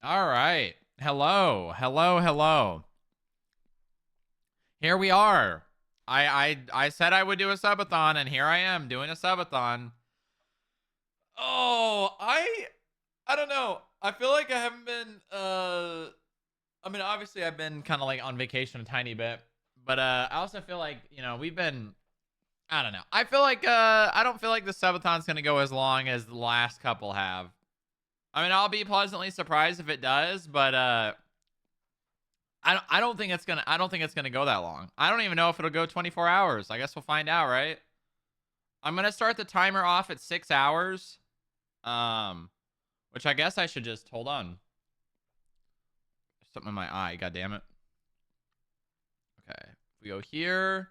All right. Hello. Hello. Hello. Here we are. I said I would do a subathon, and here I am doing a subathon. Oh, I don't know. I feel like I haven't been I mean obviously I've been kind of like on vacation a tiny bit, but I also feel like, we've been I don't know. I feel like I don't feel like the subathon's going to go as long as the last couple have. I mean, I'll be pleasantly surprised if it does, but I don't think it's gonna go that long. I don't even know if it'll go 24 hours. I guess we'll find out, right? I'm gonna start the timer off at 6 hours. Um, which I guess I should just hold on. Something in my eye, god damn it. Okay. We go here.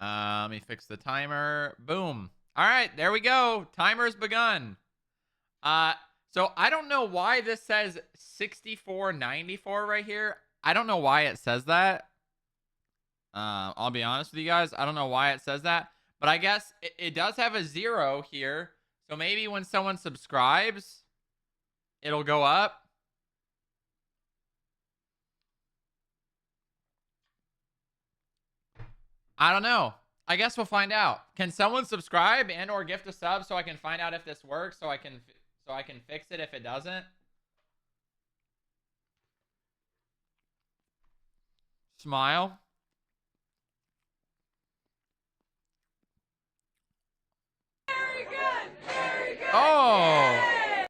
Let me fix the timer. Boom. Alright, there we go. Timer's begun. Uh so I don't know why this says 6494 right here. I don't know why it says that. I'll be honest with you guys. I don't know why it says that, but I guess it does have a 0 here. So maybe when someone subscribes, it'll go up. I don't know. I guess we'll find out. Can someone subscribe and or gift a sub so I can find out if this works so I can fix it if it doesn't? Smile. Very good. Very good. Oh. Yay!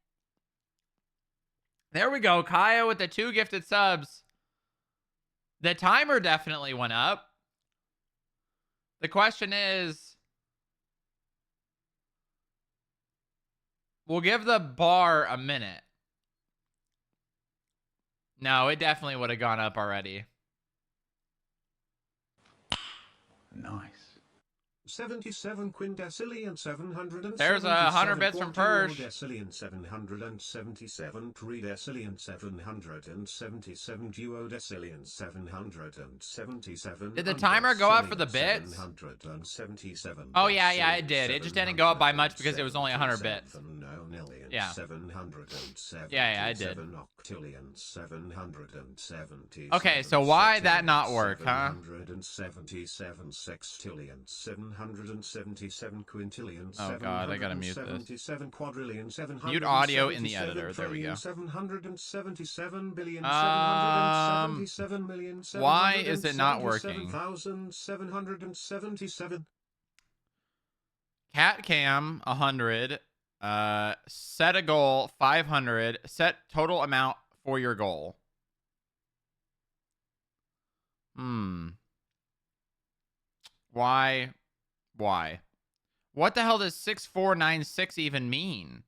There we go. Kaya with the 2 gifted subs. The timer definitely went up. The question is, we'll give the bar a minute. No, it definitely would have gone up already. Nice. 77 quindecillion 777 There's 100 bits from Persh. quadrillion 777 tridecillion 777 duodecillion 777. Did the timer go up for the bits? 777. Oh, yeah, it did. It just didn't go up by much because it was only 100 bits. Yeah. 777. Yeah, it did. Octillion 777. Okay, so why that not work, huh? 777 sextillion 777 quintillion. Oh god, I gotta mute this. 777 quadrillion. Mute audio in the editor. There we go. 777 billion. Why is it not working? 777. Cat cam 100. Set a goal 500. Set total amount for your goal. Why? What the hell does 6496 even mean?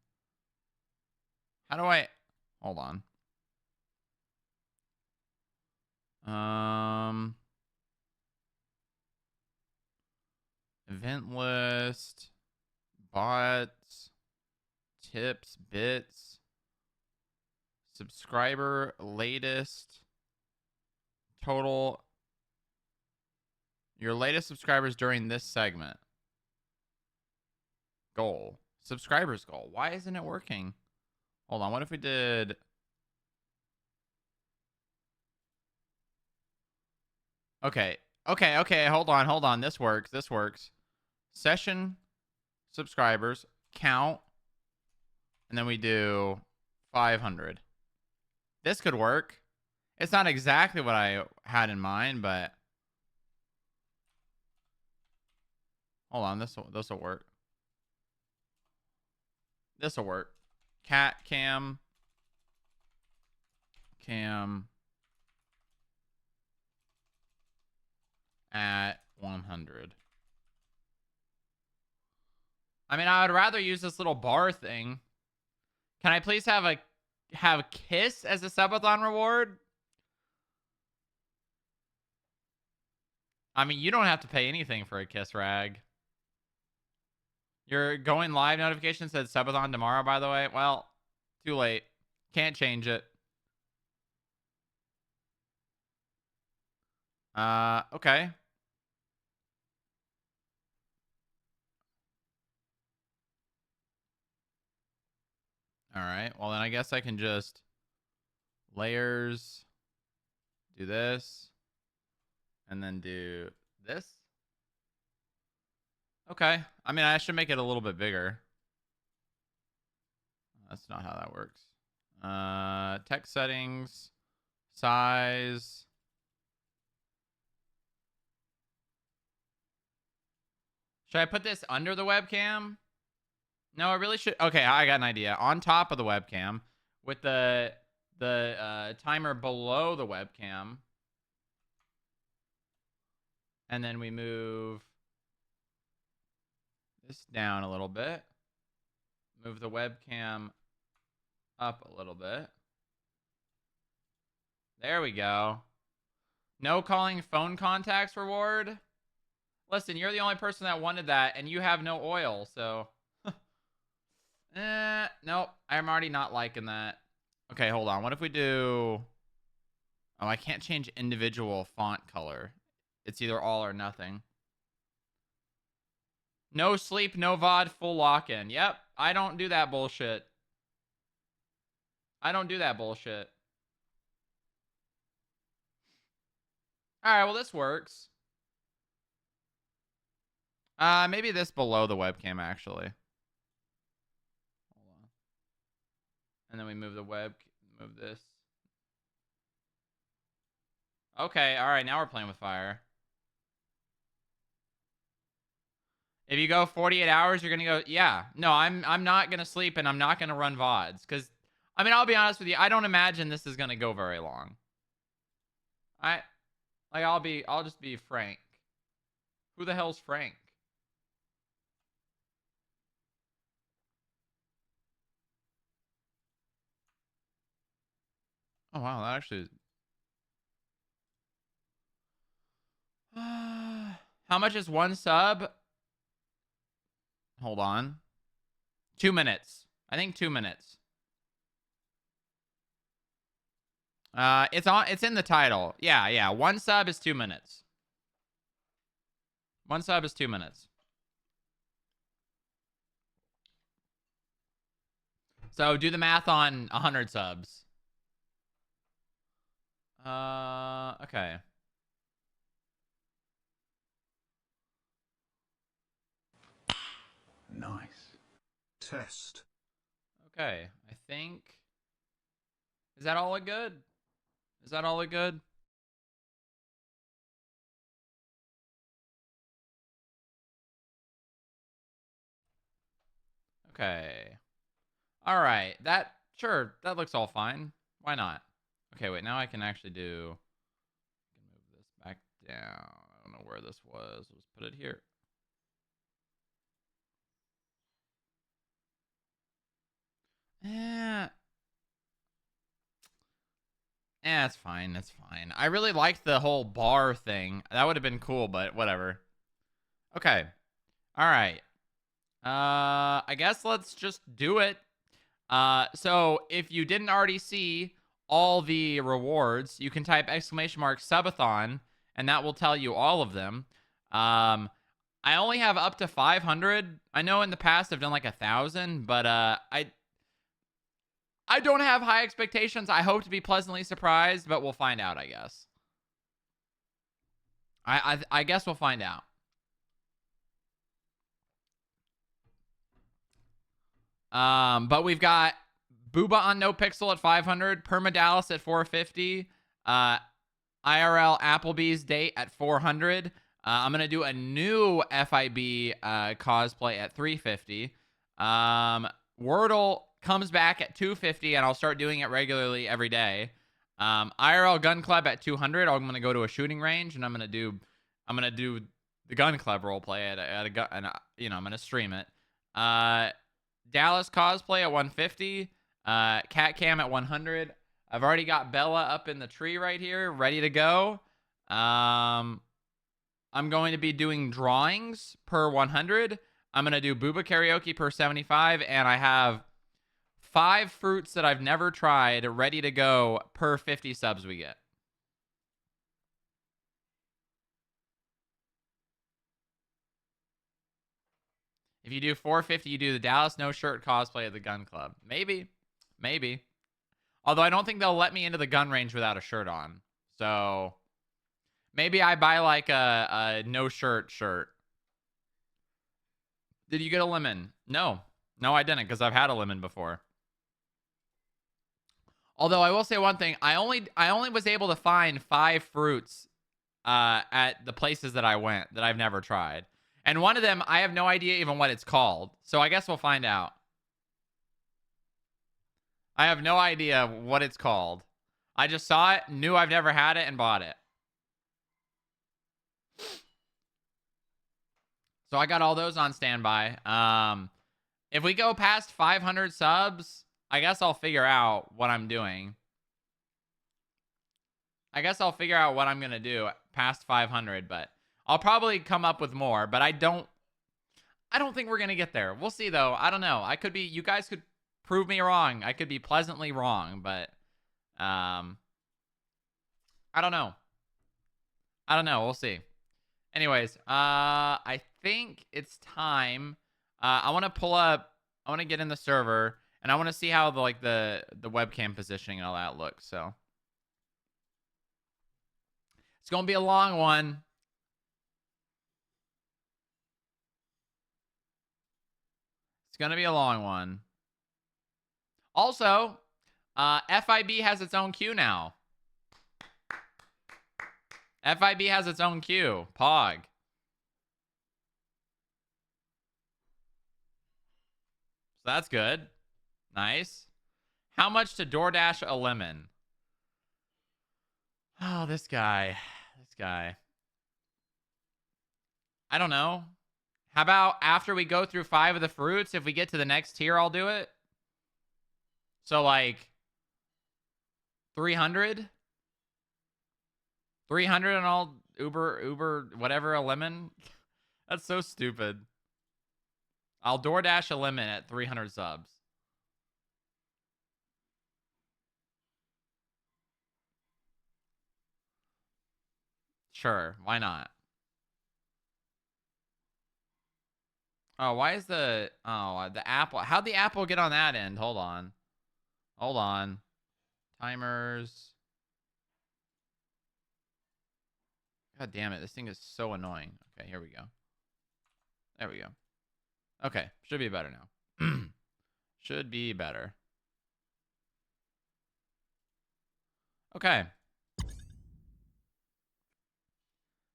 How do I... Hold on. Event list. Bots. Tips. Bits. Subscriber. Latest. Total. Your latest subscribers during this segment. Goal. Subscribers goal. Why isn't it working? Hold on. What if we did... Okay. Hold on. This works. Session subscribers. Count. And then we do 500. This could work. It's not exactly what I had in mind, but... Hold on. This will work. This will work. Cat cam at 100. I mean, I would rather use this little bar thing. Can I please have Kiss as a subathon reward? I mean, you don't have to pay anything for a Kiss rag. Your going live notification said subathon tomorrow, by the way. Well, too late. Can't change it. Okay. All right. Well, then I guess I can just layers, do this, and then do this. Okay. I mean, I should make it a little bit bigger. That's not how that works. Text settings, size. Should I put this under the webcam? No, I really should. Okay, I got an idea. On top of the webcam with the timer below the webcam. And then we move this down a little bit. Move the webcam up a little bit. There we go. No calling phone contacts reward. Listen, you're the only person that wanted that, and you have no oil, so... Nope. I'm already not liking that. Okay, hold on. What if we do... Oh, I can't change individual font color. It's either all or nothing. No sleep, no VOD, full lock-in. Yep, I don't do that bullshit. I don't do that bullshit. Alright, well, this works. Maybe this below the webcam, actually. Hold on. And then we move the move this. Okay, alright, now we're playing with fire. If you go 48 hours, you're gonna go, yeah. No, I'm not gonna sleep and I'm not gonna run VODs. Because, I mean, I'll be honest with you, I don't imagine this is gonna go very long. I'll just be frank. Who the hell's Frank? Oh, wow, that actually... How much is one sub? Hold on. 2 minutes. I think 2 minutes. It's in the title. Yeah. One sub is 2 minutes. One sub is 2 minutes. So do the math on 100 subs. Okay. Nice. Test. Okay, I think... Is that all good? Is that all good? Okay. All right. Sure, that looks all fine. Why not? Okay, wait, now I can actually do... I can move this back down. I don't know where this was. Let's put it here. It's fine. It's fine. I really liked the whole bar thing. That would have been cool, but whatever. Okay. All right. I guess let's just do it. So if you didn't already see all the rewards, you can type !SUBATHON, and that will tell you all of them. I only have up to 500. I know in the past I've done like 1,000, but I don't have high expectations. I hope to be pleasantly surprised, but we'll find out, I guess. I guess we'll find out. But we've got Booba on No Pixel at 500, Permadallas at 450, IRL Applebee's date at 400. I'm gonna do a new FIB cosplay at 350. Wordle comes back at 250, and I'll start doing it regularly every day. IRL Gun Club at 200. I'm gonna go to a shooting range, and I'm gonna do the Gun Club roleplay at a gun, and I'm gonna stream it. Dallas cosplay at 150. Cat Cam at 100. I've already got Bella up in the tree right here, ready to go. I'm going to be doing drawings per 100. I'm going to do Booba Karaoke per 75. And I have 5 fruits that I've never tried ready to go per 50 subs we get. If you do 450, you do the Dallas No Shirt cosplay at the Gun Club. Maybe. Although I don't think they'll let me into the gun range without a shirt on. So maybe I buy like a no shirt shirt. Did you get a lemon? No. No, I didn't, because I've had a lemon before. Although I will say one thing, I only was able to find 5 fruits at the places that I went that I've never tried. And one of them, I have no idea even what it's called. So I guess we'll find out. I have no idea what it's called. I just saw it, knew I've never had it, and bought it. So I got all those on standby. If we go past 500 subs, I guess I'll figure out what I'm doing. I guess I'll figure out what I'm going to do past 500, but I'll probably come up with more, but I don't think we're going to get there. We'll see though. I don't know. You guys could prove me wrong. I could be pleasantly wrong, but I don't know. We'll see. Anyways, I think it's time. I want to get in the server, and I want to see how the webcam positioning and all that looks. So it's going to be a long one. It's going to be a long one. Also, FIB has its own queue now. FIB has its own queue. Pog. So that's good. Nice. How much to DoorDash a lemon? Oh, this guy. I don't know. How about after we go through 5 of the fruits, if we get to the next tier, I'll do it. So like 300? 300 and I'll Uber, whatever, a lemon? That's so stupid. I'll DoorDash a lemon at 300 subs. Sure, why not? Oh, why is the apple? How'd the apple get on that end? Hold on. Timers. God damn it, this thing is so annoying. Okay, here we go. There we go. Okay, should be better now. Should be better. Okay.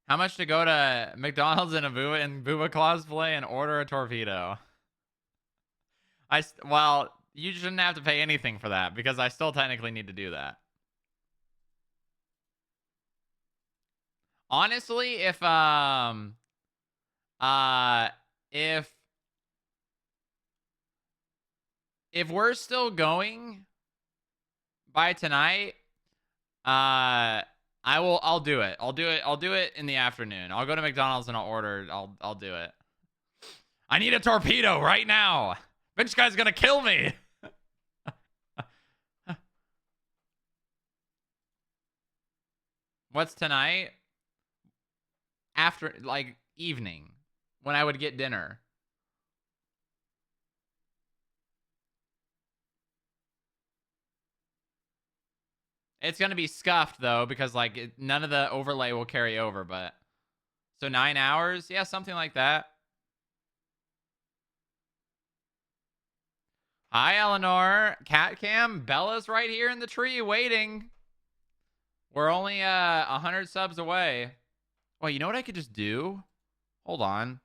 How much to go to McDonald's in a Booba cosplay and order a torpedo? Well, you shouldn't have to pay anything for that because I still technically need to do that. Honestly, if we're still going by tonight, I'll do it. I'll do it in the afternoon. I'll go to McDonald's and I'll do it. I need a torpedo right now. Bitch guy's gonna kill me. What's tonight? After, like, evening, when I would get dinner. It's gonna be scuffed though, because like none of the overlay will carry over. But so 9 hours, yeah, something like that. Hi, Eleanor. Cat cam. Bella's right here in the tree waiting. We're only 100 subs away. Wait, you know what I could just do? Hold on.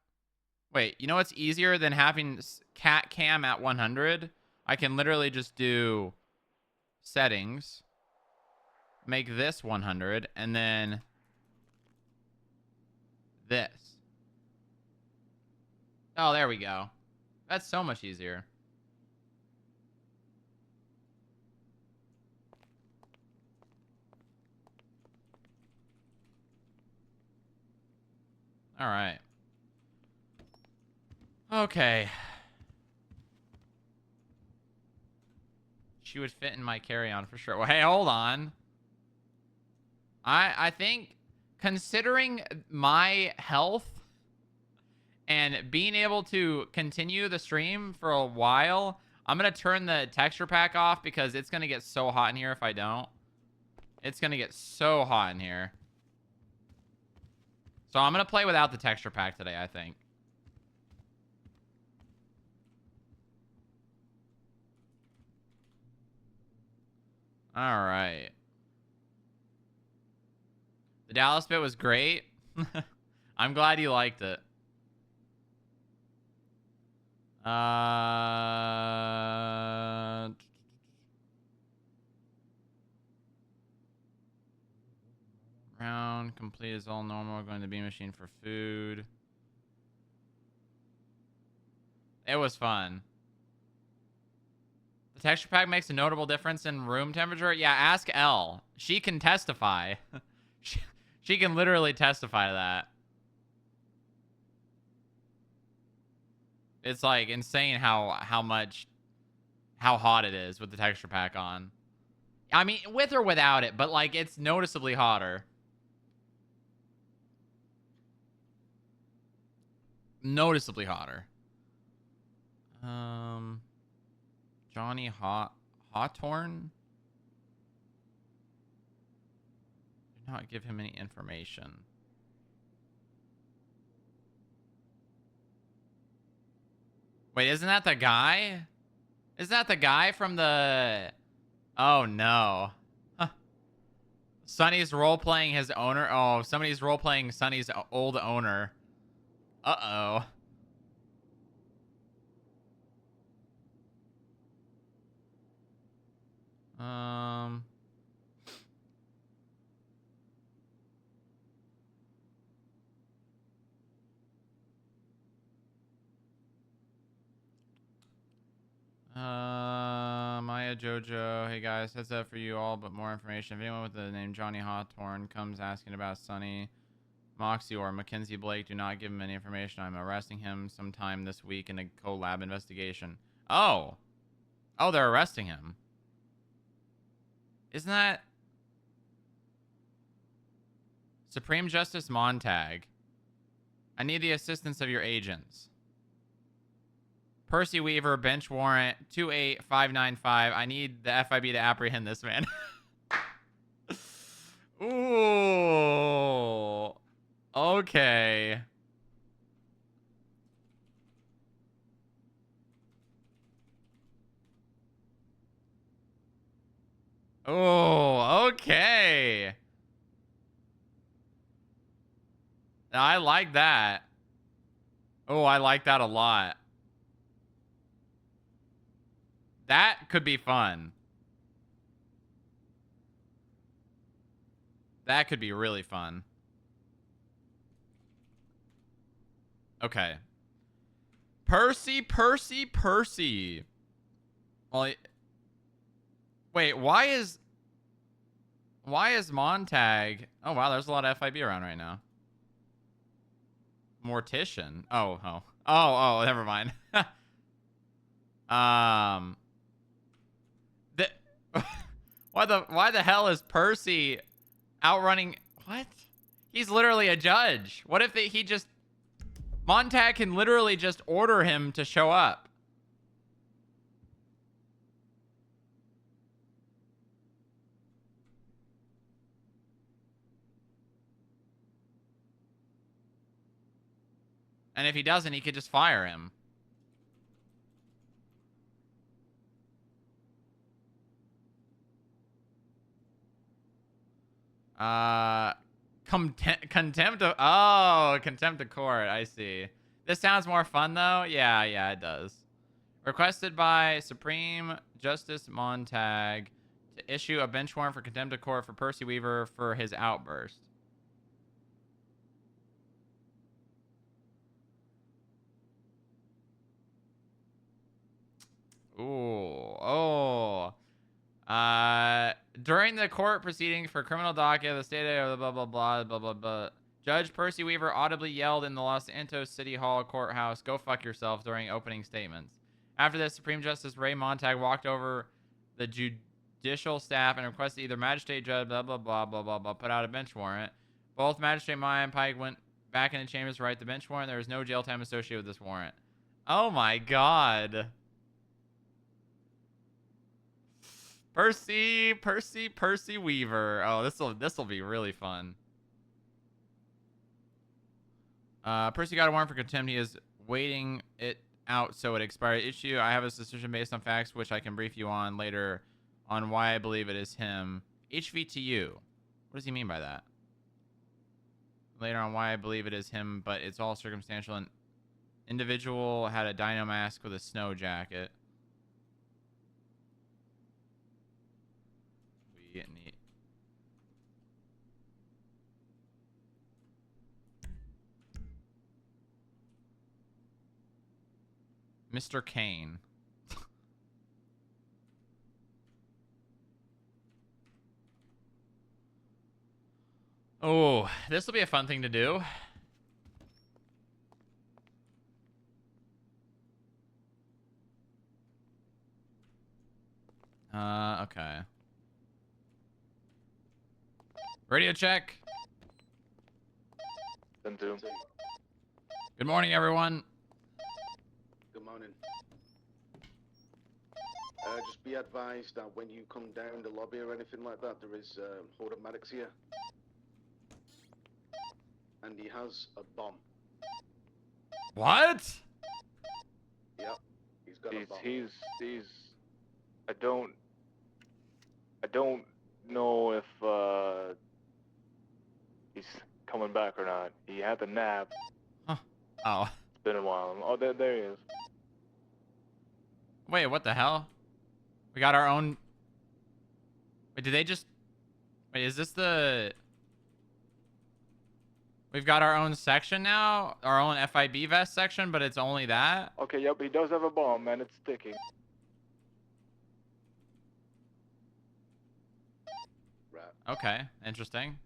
Wait, you know what's easier than having cat cam at 100? I can literally just do settings. Make this 100 and then this. Oh, there we go. That's so much easier. All right. Okay. She would fit in my carry-on for sure. Well, hey, hold on. I think considering my health and being able to continue the stream for a while, I'm going to turn the texture pack off because it's going to get so hot in here if I don't. It's going to get so hot in here. So I'm going to play without the texture pack today, I think. All right. The Dallas bit was great. I'm glad you liked it. Round complete is all normal. Going to the bean machine for food. It was fun. The texture pack makes a notable difference in room temperature. Yeah, ask Elle. She can testify. she can literally testify to that. It's like insane how hot it is with the texture pack on. I mean, with or without it, but like it's noticeably hotter. Noticeably hotter. Johnny Hawthorne? Did not give him any information. Wait, isn't that the guy? Isn't that the guy from the... Oh, no. Huh. Sonny's role-playing his owner. Oh, somebody's role-playing Sonny's old owner. Uh-oh. Maya Jojo. Hey guys, heads up for you all, but more information. If anyone with the name Johnny Hawthorne comes asking about Sonny, Moxie, or Mackenzie Blake, do not give him any information. I'm arresting him sometime this week in a collab investigation. Oh. Oh, they're arresting him. Isn't that... Supreme Justice Montag. I need the assistance of your agents. Percy Weaver, bench warrant 28595. I need the FIB to apprehend this man. Ooh. Okay. Oh, okay. I like that. Oh, I like that a lot. That could be fun. That could be really fun. Okay. Percy. Well, wait, why is Montag... Oh, wow, there's a lot of FIB around right now. Mortician. Oh, never mind. Why the hell is Percy outrunning... What? He's literally a judge. What if he just... Montag can literally just order him to show up. And if he doesn't, he could just fire him. Contempt of court. I see. This sounds more fun though. Yeah, it does. Requested by Supreme Justice Montag to issue a bench warrant for contempt of court for Percy Weaver for his outburst. During the court proceedings for criminal docket, the state of blah, blah, blah, blah, blah, blah. Judge Percy Weaver audibly yelled in the Los Santos City Hall courthouse, "Go fuck yourself," during opening statements. After this, Supreme Justice Ray Montag walked over the judicial staff and requested either magistrate judge, blah, blah, blah, blah, blah, blah, put out a bench warrant. Both Magistrate Maya and Pike went back into chambers to write the bench warrant. There was no jail time associated with this warrant. Oh my god. Percy Weaver. Oh, this'll be really fun. Percy got a warrant for contempt. He is waiting it out so it expired. Issue. I have a suspicion based on facts, which I can brief you on later on why I believe it is him. HVTU. What does he mean by that? Later on why I believe it is him, but it's all circumstantial. An individual had a dino mask with a snow jacket. We need... Mr. Kane. Oh, this will be a fun thing to do. Okay. Radio check. Good morning, everyone. Good morning. Just be advised that when you come down the lobby or anything like that, there is horde of medics here. And he has a bomb. What? Yep. He's got a bomb. He's I don't know if he's coming back or not. He had the nap. Huh. Oh. It's been a while. Oh, there he is. Wait, what the hell? We got our own... Wait, did they just... Wait, is this the... We've got our own section now? Our own FIB vest section, but it's only that? Okay, yep, he does have a bomb, and it's sticking. Right. Okay, interesting.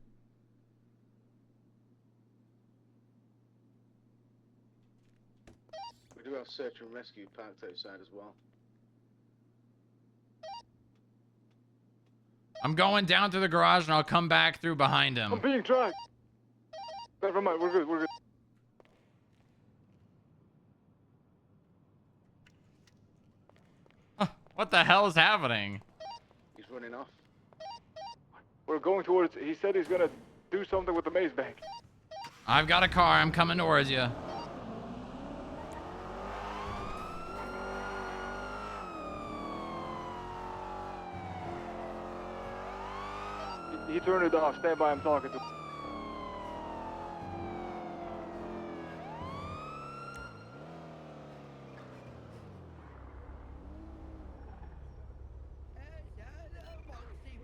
We do have search and rescue parked outside as well. I'm going down through the garage and I'll come back through behind him. I'm being dragged. Never mind, we're good, we're good. What the hell is happening? He's running off. We're going towards... He said he's gonna do something with the maze bank. I've got a car. I'm coming towards you. He turned it off. Stand by, I'm talking to him.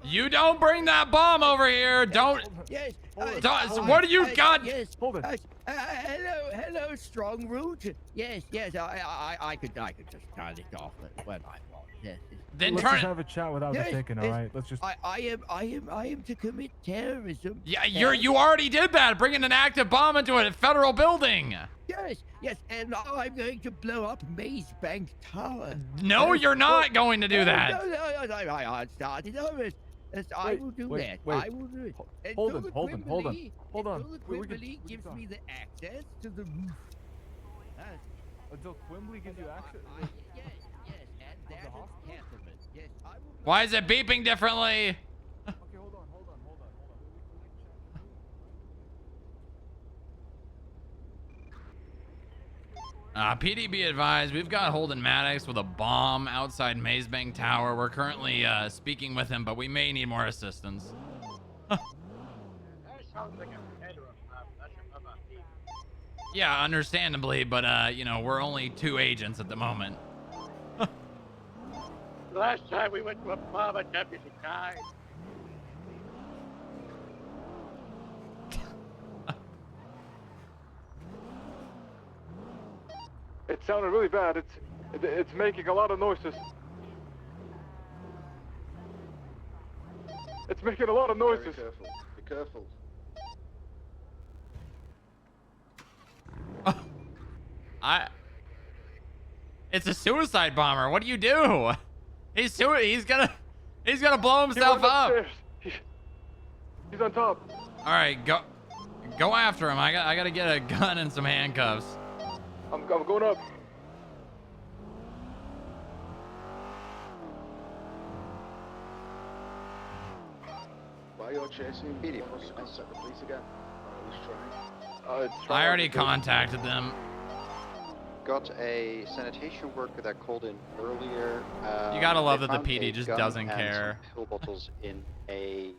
You don't bring that bomb over here. Don't. Yes. What do you got? Yes. Hold it. Hello, strong root. Yes. I could just turn it off when I want. Yes. Then Let's turn just it. have a chat without the thinking, all right? Let's just. I am to commit terrorism. Yeah, you already did that, bringing an active bomb into a federal building. Yes, and now I'm going to blow up Maze Bank Tower. No, you're not going to do that. No, I started over. Yes, I will do that. Wait. I will do it. Hold Until on. the Quimbly gives me the access to the roof. Until Quimbley gives you access. Yes, and that is cancelment. Yes, I will. Why is it beeping differently? Okay, hold on. PD be advised, we've got Holden Maddox with a bomb outside Mazebank Tower. We're currently speaking with him, but we may need more assistance. Yeah, understandably, but you know, we're only 2 agents at the moment. Last time we went to a pub, a deputy died. It sounded really bad. It's making a lot of noises. It's making a lot of noises. Be careful. Be careful. It's a suicide bomber. What do you do? He's gonna blow himself up. He's on top. All right, go after him. I gotta get a gun and some handcuffs. I'm going up. We're chasing. PD, Want us to contact the police again? Or at least try. I already contacted them. Got a sanitation worker that called in earlier. You gotta love They that the found PD a just gun doesn't and care. some pill bottles in a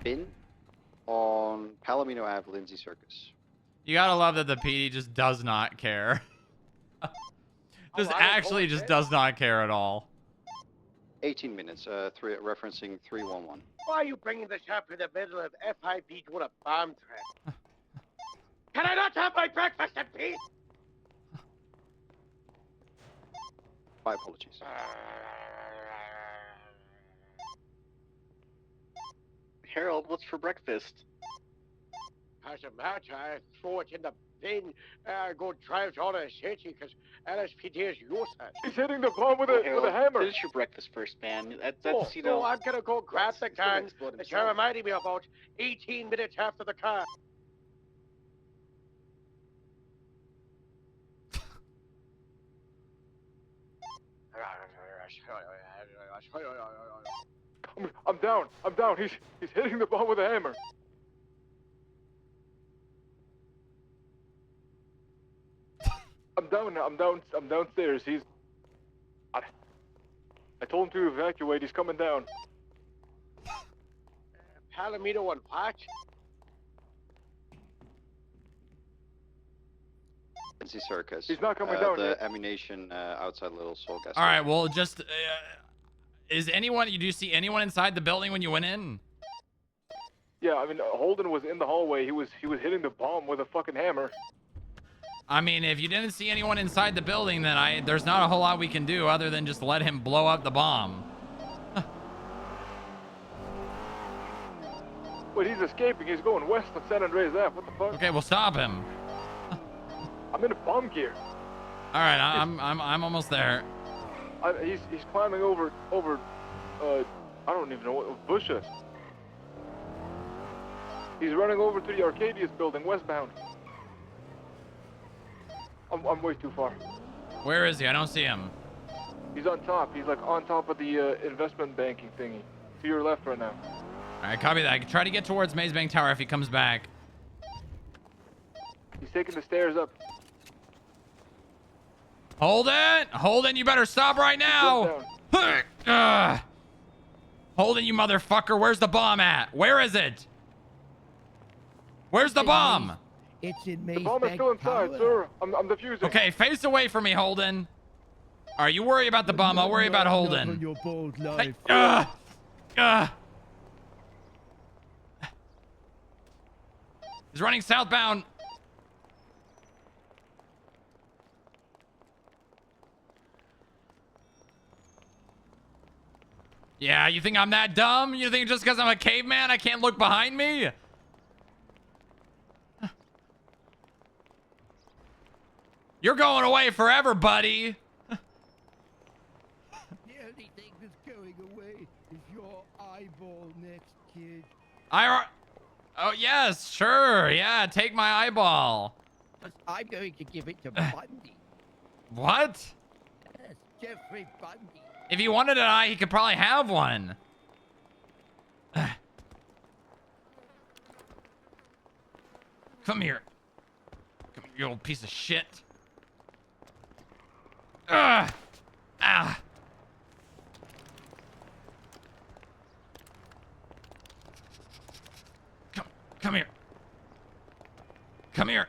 bin on Palomino Ave, Lindsay Circus. You gotta love that the PD just does not care. Just actually just does not care at all. 18 minutes, referencing 311. Why are you bringing this up in the middle of FIB doing a bomb threat? Can I not have my breakfast in peace? My apologies. Harold, what's for breakfast? As a matter, I throw it in the bin. Go drive to all the city because LSPD is useless. He's hitting the bomb with a hammer. Finish your breakfast first, man. That's you So know. I'm gonna go grab the gun that you're reminding me about 18 minutes after the car. I'm down. He's hitting the bomb with a hammer. I'm down now. I'm downstairs. I told him to evacuate. He's coming down. Palomino and what? Lindsay Circus. He's not coming down The yet. ammunition outside Little Soul gas. All right, well, just is anyone? Do you see anyone inside the building when you went in? Yeah, I mean Holden was in the hallway. He was hitting the bomb with a fucking hammer. I mean, if you didn't see anyone inside the building, then there's not a whole lot we can do other than just let him blow up the bomb. But he's escaping. He's going west on San Andreas Ave. What the fuck? Okay, we'll stop him. I'm in a bomb gear. All right, I'm almost there. He's climbing over I don't even know what bushes. He's running over to the Arcadius building westbound. I'm way too far. Where is he? I don't see him. He's on top. He's like on top of the investment banking thingy. To your left right now. All right, copy that. Try to get towards Maze Bank Tower if he comes back. He's taking the stairs up. Holden, you better stop right now. Holden, you motherfucker. Where's the bomb at? Where is it? Where's the bomb? It's in me. The bomb is still inside, sir. I'm defusing. Okay, face away from me, Holden. All right, you worry about the bomb. I'll worry about Holden. Your bold Hey, life. He's running southbound. Yeah, you think I'm that dumb? You think just because I'm a caveman, I can't look behind me? You're going away forever, buddy. The only thing that's going away is your eyeball next, kid. Oh, yes, sure. Yeah, take my eyeball. But I'm going to give it to Bundy. What? Yes, Jeffrey Bundy. If he wanted an eye, he could probably have one. Come here. Come here, you old piece of shit. Ah. Come here. Come here.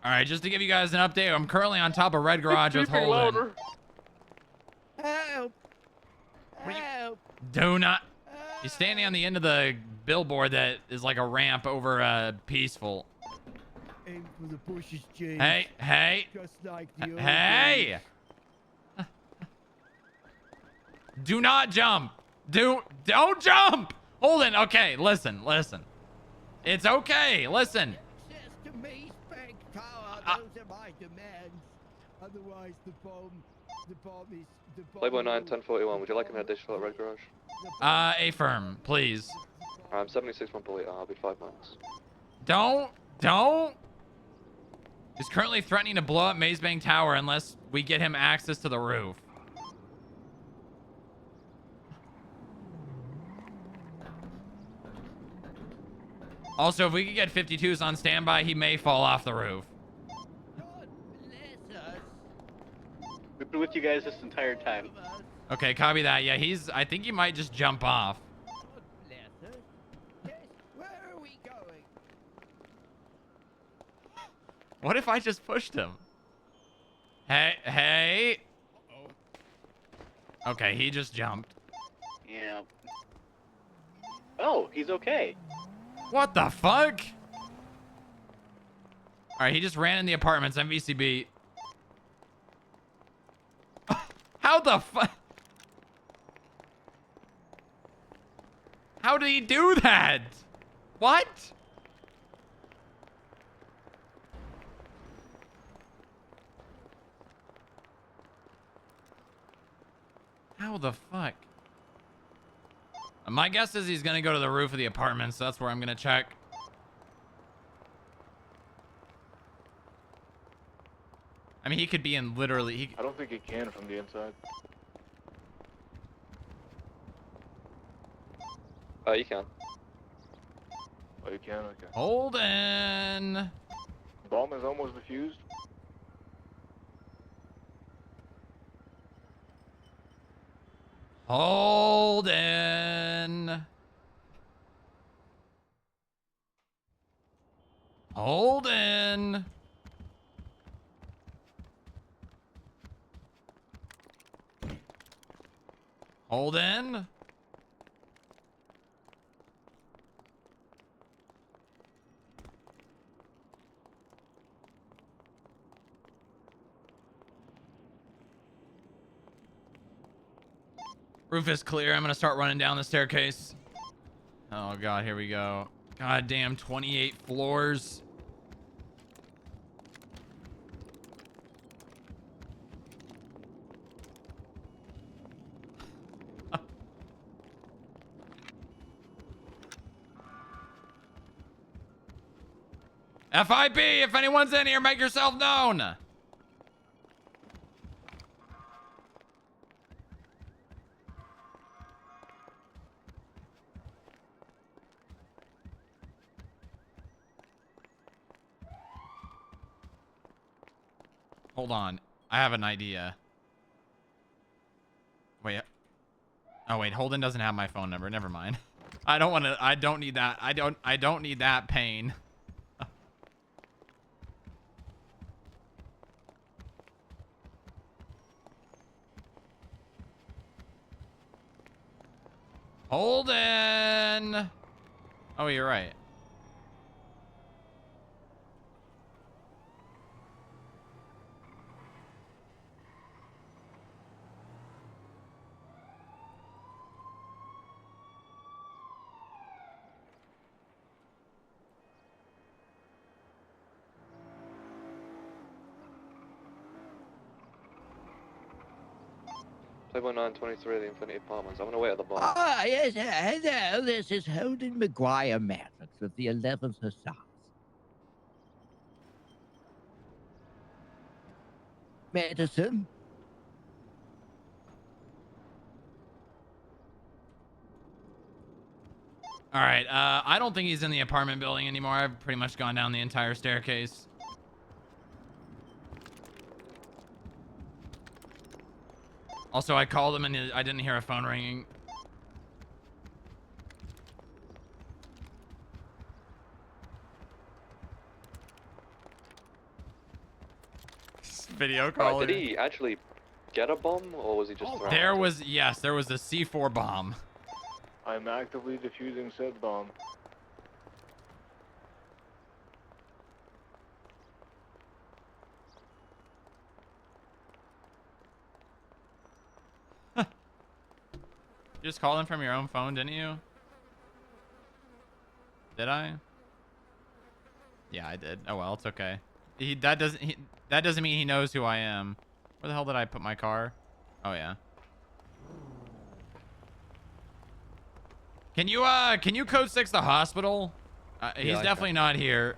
All right, just to give you guys an update, I'm currently on top of Red Garage with Speaking Holden. louder. Help! Help! Do not. He's standing on the end of the billboard that is like a ramp over Peaceful. Aim for the bushes, James. Hey. Just like the old Hey! Do not jump. Don't jump. Holden, okay, listen. It's okay, listen. Access to Maze Bank Tower. Those are my demands. Otherwise, the bomb is. Playboy 9, 1041. Would you like an additional at Red Garage? A-firm, please. I'm 76 1 I'll be 5 months. Don't. He's currently threatening to blow up Maze Bank Tower unless we get him access to the roof. Also, if we could get 52s on standby, he may fall off the roof. God bless us. We've been with you guys this entire time. Okay, copy that. Yeah, I think he might just jump off. God bless us. Yes, where are we going? What if I just pushed him? Hey. Okay, he just jumped. Yeah. Oh, he's okay. What the fuck? All right, he just ran in the apartments. MVCB. How the fuck? How did he do that? What? How the fuck? My guess is he's gonna go to the roof of the apartment, so that's where I'm gonna check. I mean, he could be in literally. I don't think he can from the inside. You can. Oh, you can? Okay. Holden. Bomb is almost defused. Holden. Holden. Holden. Roof is clear. I'm gonna start running down the staircase. Oh god, here we go. God damn, 28 floors. FIB, if anyone's in here, make yourself known. Hold on. I have an idea. Wait. Oh wait, Holden doesn't have my phone number. Never mind. I don't need that. I don't need that pain. Holden. Oh, you're right. Playboy 923, the Infinity Apartments. I'm gonna wait at the bar. Ah, yes, hello. This is Holden McGuire Maddox of the 11th Hussars. Medicine? All right. I don't think he's in the apartment building anymore. I've pretty much gone down the entire staircase. Also, I called him and I didn't hear a phone ringing. Video call. Did he actually get a bomb, or was he just throwing There it? was, yes, there was a C4 bomb. I'm actively defusing said bomb. You just called him from your own phone, didn't you? Did I? Yeah, I did. Oh well, it's okay. That doesn't mean he knows who I am. Where the hell did I put my car? Oh yeah. Can you code 6 the hospital? He's definitely not here.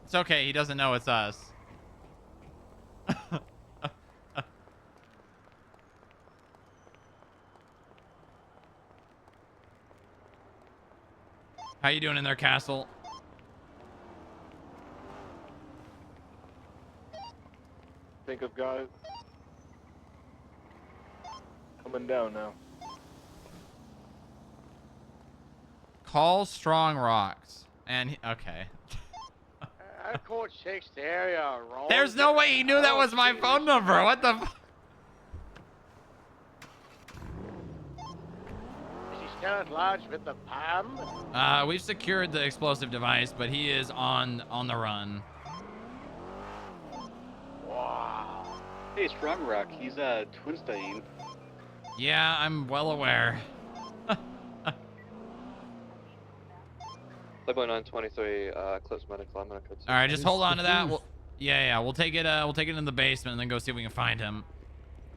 It's okay. He doesn't know it's us. How you doing in there, Castle? Think I've got it. Coming down now. Call Strong Rocks. And okay. I code 6 area wrong. There's no way he knew that was my phone number. What the? Is he still at large with the palm? We've secured the explosive device, but he is on the run. Wow. Hey, Strong Rock, he's twin-studying. Yeah, I'm well aware. Playboy 923, Eclipse Medical, I'm gonna code 6. All right, just hold on to that. Yeah, we'll take it. We'll take it in the basement and then go see if we can find him.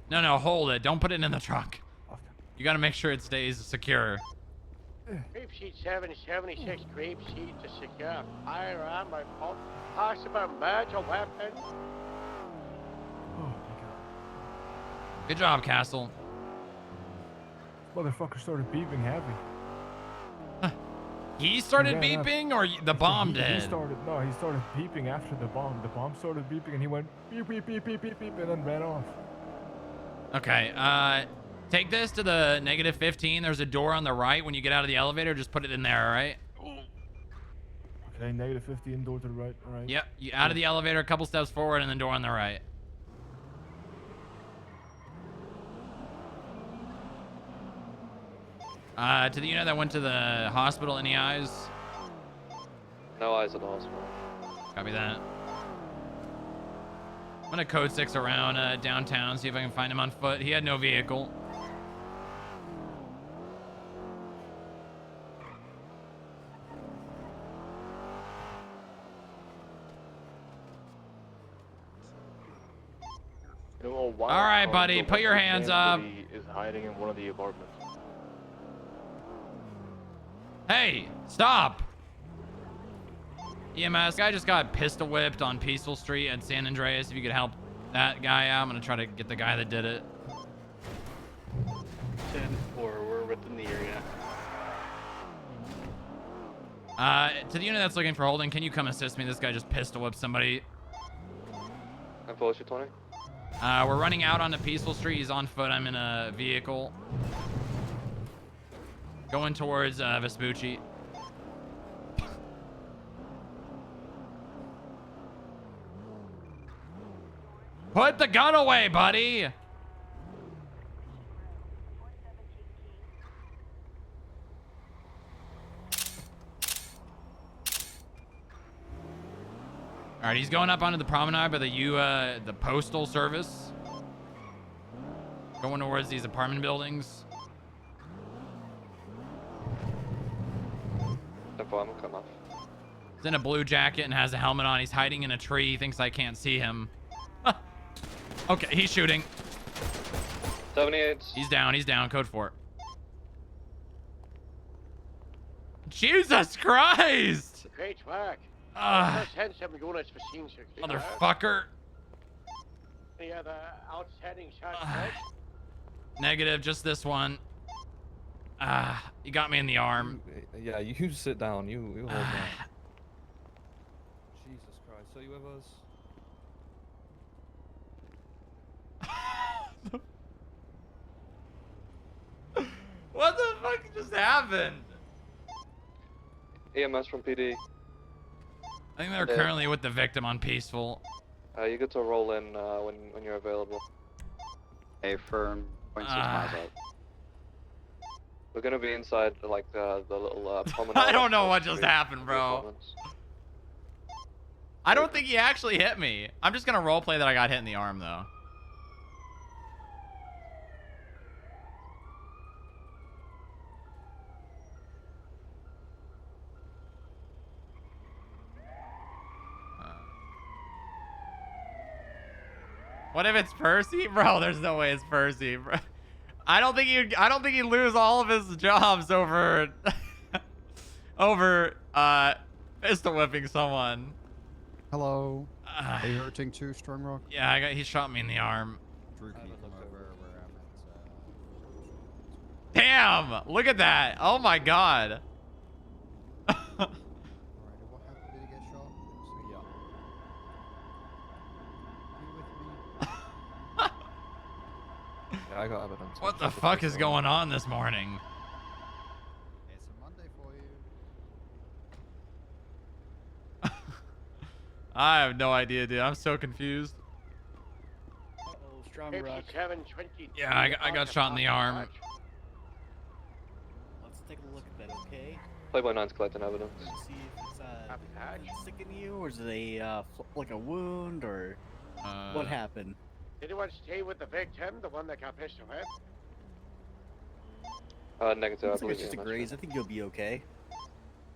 No, hold it. Don't put it in the trunk. You got to make sure it stays secure. Creep sheet 776, creep sheet to secure firearm by possible murder weapon. Oh my god. Good job, Castle. Motherfucker started beeping heavy. He started Yeah, beeping, or the bomb did? He started beeping after the bomb. The bomb started beeping, and he went beep, beep, beep, beep, beep, beep, and then ran off. Okay, take this to the -15. There's a door on the right. When you get out of the elevator, just put it in there, all right? Okay, -15, door to the right, all right. Yep, you out of the elevator, a couple steps forward, and then door on the right. To the unit that went to the hospital, any eyes? No eyes at the hospital. Copy that. I'm gonna code 6 around downtown, see if I can find him on foot. He had no vehicle. You know, All right, buddy, put your hands up. Is hiding in one of the apartments. Hey, stop! EMS, guy just got pistol whipped on Peaceful Street at San Andreas. If you could help that guy out, I'm gonna try to get the guy that did it. 10-4, we're within the area. To the unit that's looking for holding, can you come assist me? This guy just pistol whipped somebody. I'm Felicia 20. We're running out onto Peaceful Street. He's on foot. I'm in a vehicle. Going towards Vespucci. Put the gun away, buddy! All right, he's going up onto the promenade by the postal service. Going towards these apartment buildings. I'm gonna come off. He's in a blue jacket and has a helmet on. He's hiding in a tree. He thinks I can't see him. Okay, he's shooting. 78. He's down. Code 4. Jesus Christ! Great work. Send some units for scene security. Motherfucker. Any other outstanding shots? Negative, just this one. You got me in the arm. Yeah, you sit down. You hold on. Jesus Christ. So you have us? What the fuck just happened? EMS from PD. I think they're currently with the victim on Peaceful. You get to roll in when you're available. A firm 0.6 miles out. We're gonna be inside like the little promenade. I don't know what just happened, bro. I don't think he actually hit me. I'm just gonna roleplay that I got hit in the arm, though. What if it's Percy, bro? There's no way it's Percy, bro. I don't think he'd lose all of his jobs over pistol whipping someone. Hello. Are you hurting too, Strong Rock? Yeah, he shot me in the arm. Drew, can you come over wherever Damn! Look at that! Oh my god! Yeah, I got evidence. What the fuck is going on this morning? It's a Monday for you. I have no idea, dude. I'm so confused. Uh-oh, strong rock. 57-23. Yeah, I got shot in the arm. Let's take a look at that, okay? Playboy 9's collecting evidence. Let's see if it's sticking you, or is it a like a wound, or what happened? Did anyone stay with the victim, the one that got pistol whipped? Negative. Looks like it's just a graze. I think you'll be okay.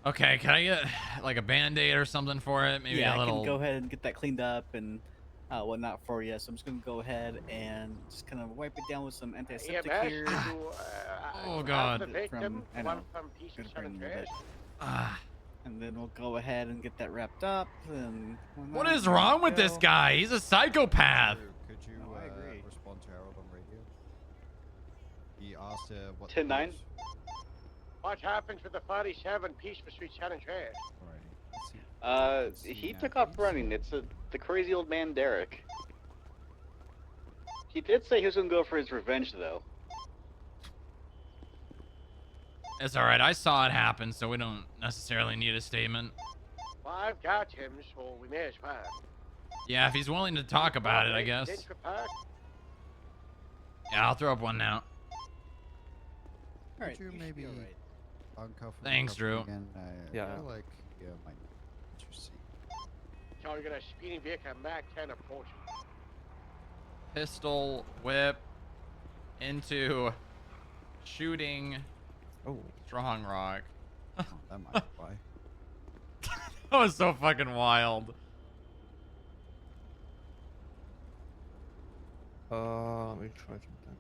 Okay, can I get like a band-aid or something for it? Maybe yeah, a little. I can go ahead and get that cleaned up and whatnot for you. So I'm just gonna go ahead and just kind of wipe it down with some antiseptic here. Oh God. From, I know, gonna burn a little bit. And then we'll go ahead and get that wrapped up. And What is wrong with this guy? He's a psychopath. Could you respond to Harold on radio? He asked what. 10-9. What happens with the 47 Peaceful Street San Andreas? He took off running. It's the crazy old man Derek. He did say he was gonna go for his revenge, though. It's all right. I saw it happen, so we don't necessarily need a statement. Well, I've got him, so we may as well. Yeah, if he's willing to talk about it, I guess. Yeah, I'll throw up one now. Could you maybe uncuff? Thanks, Drew. Again? Yeah. I feel like might interesting. So we're gonna speeding vehicle Mac 10 approach. Pistol whip into shooting. Oh, strong rock. That might apply. That was so fucking wild. Let me try something.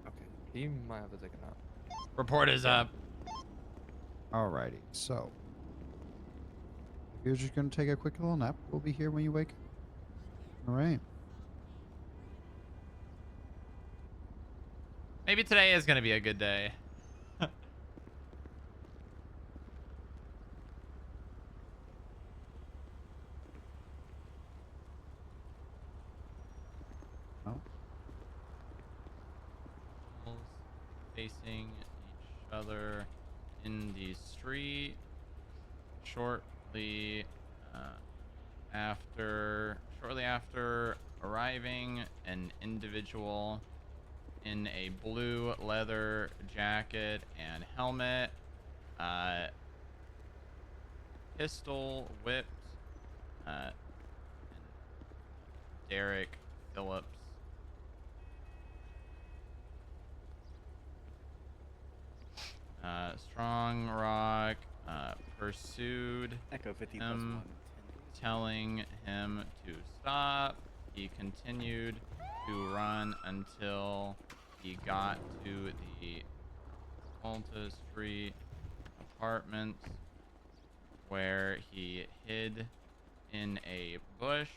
Okay, he might have to take a nap. Report is up. Alrighty, so if you're just gonna take a quick little nap, we'll be here when you wake. All right. Maybe today is gonna be a good day. Facing each other in the street shortly after arriving, an individual in a blue leather jacket and helmet, pistol whipped Derek Phillips. Strong Rock pursued Echo 50 him, telling him to stop. He continued to run until he got to the Alta Street apartment, where he hid in a bush,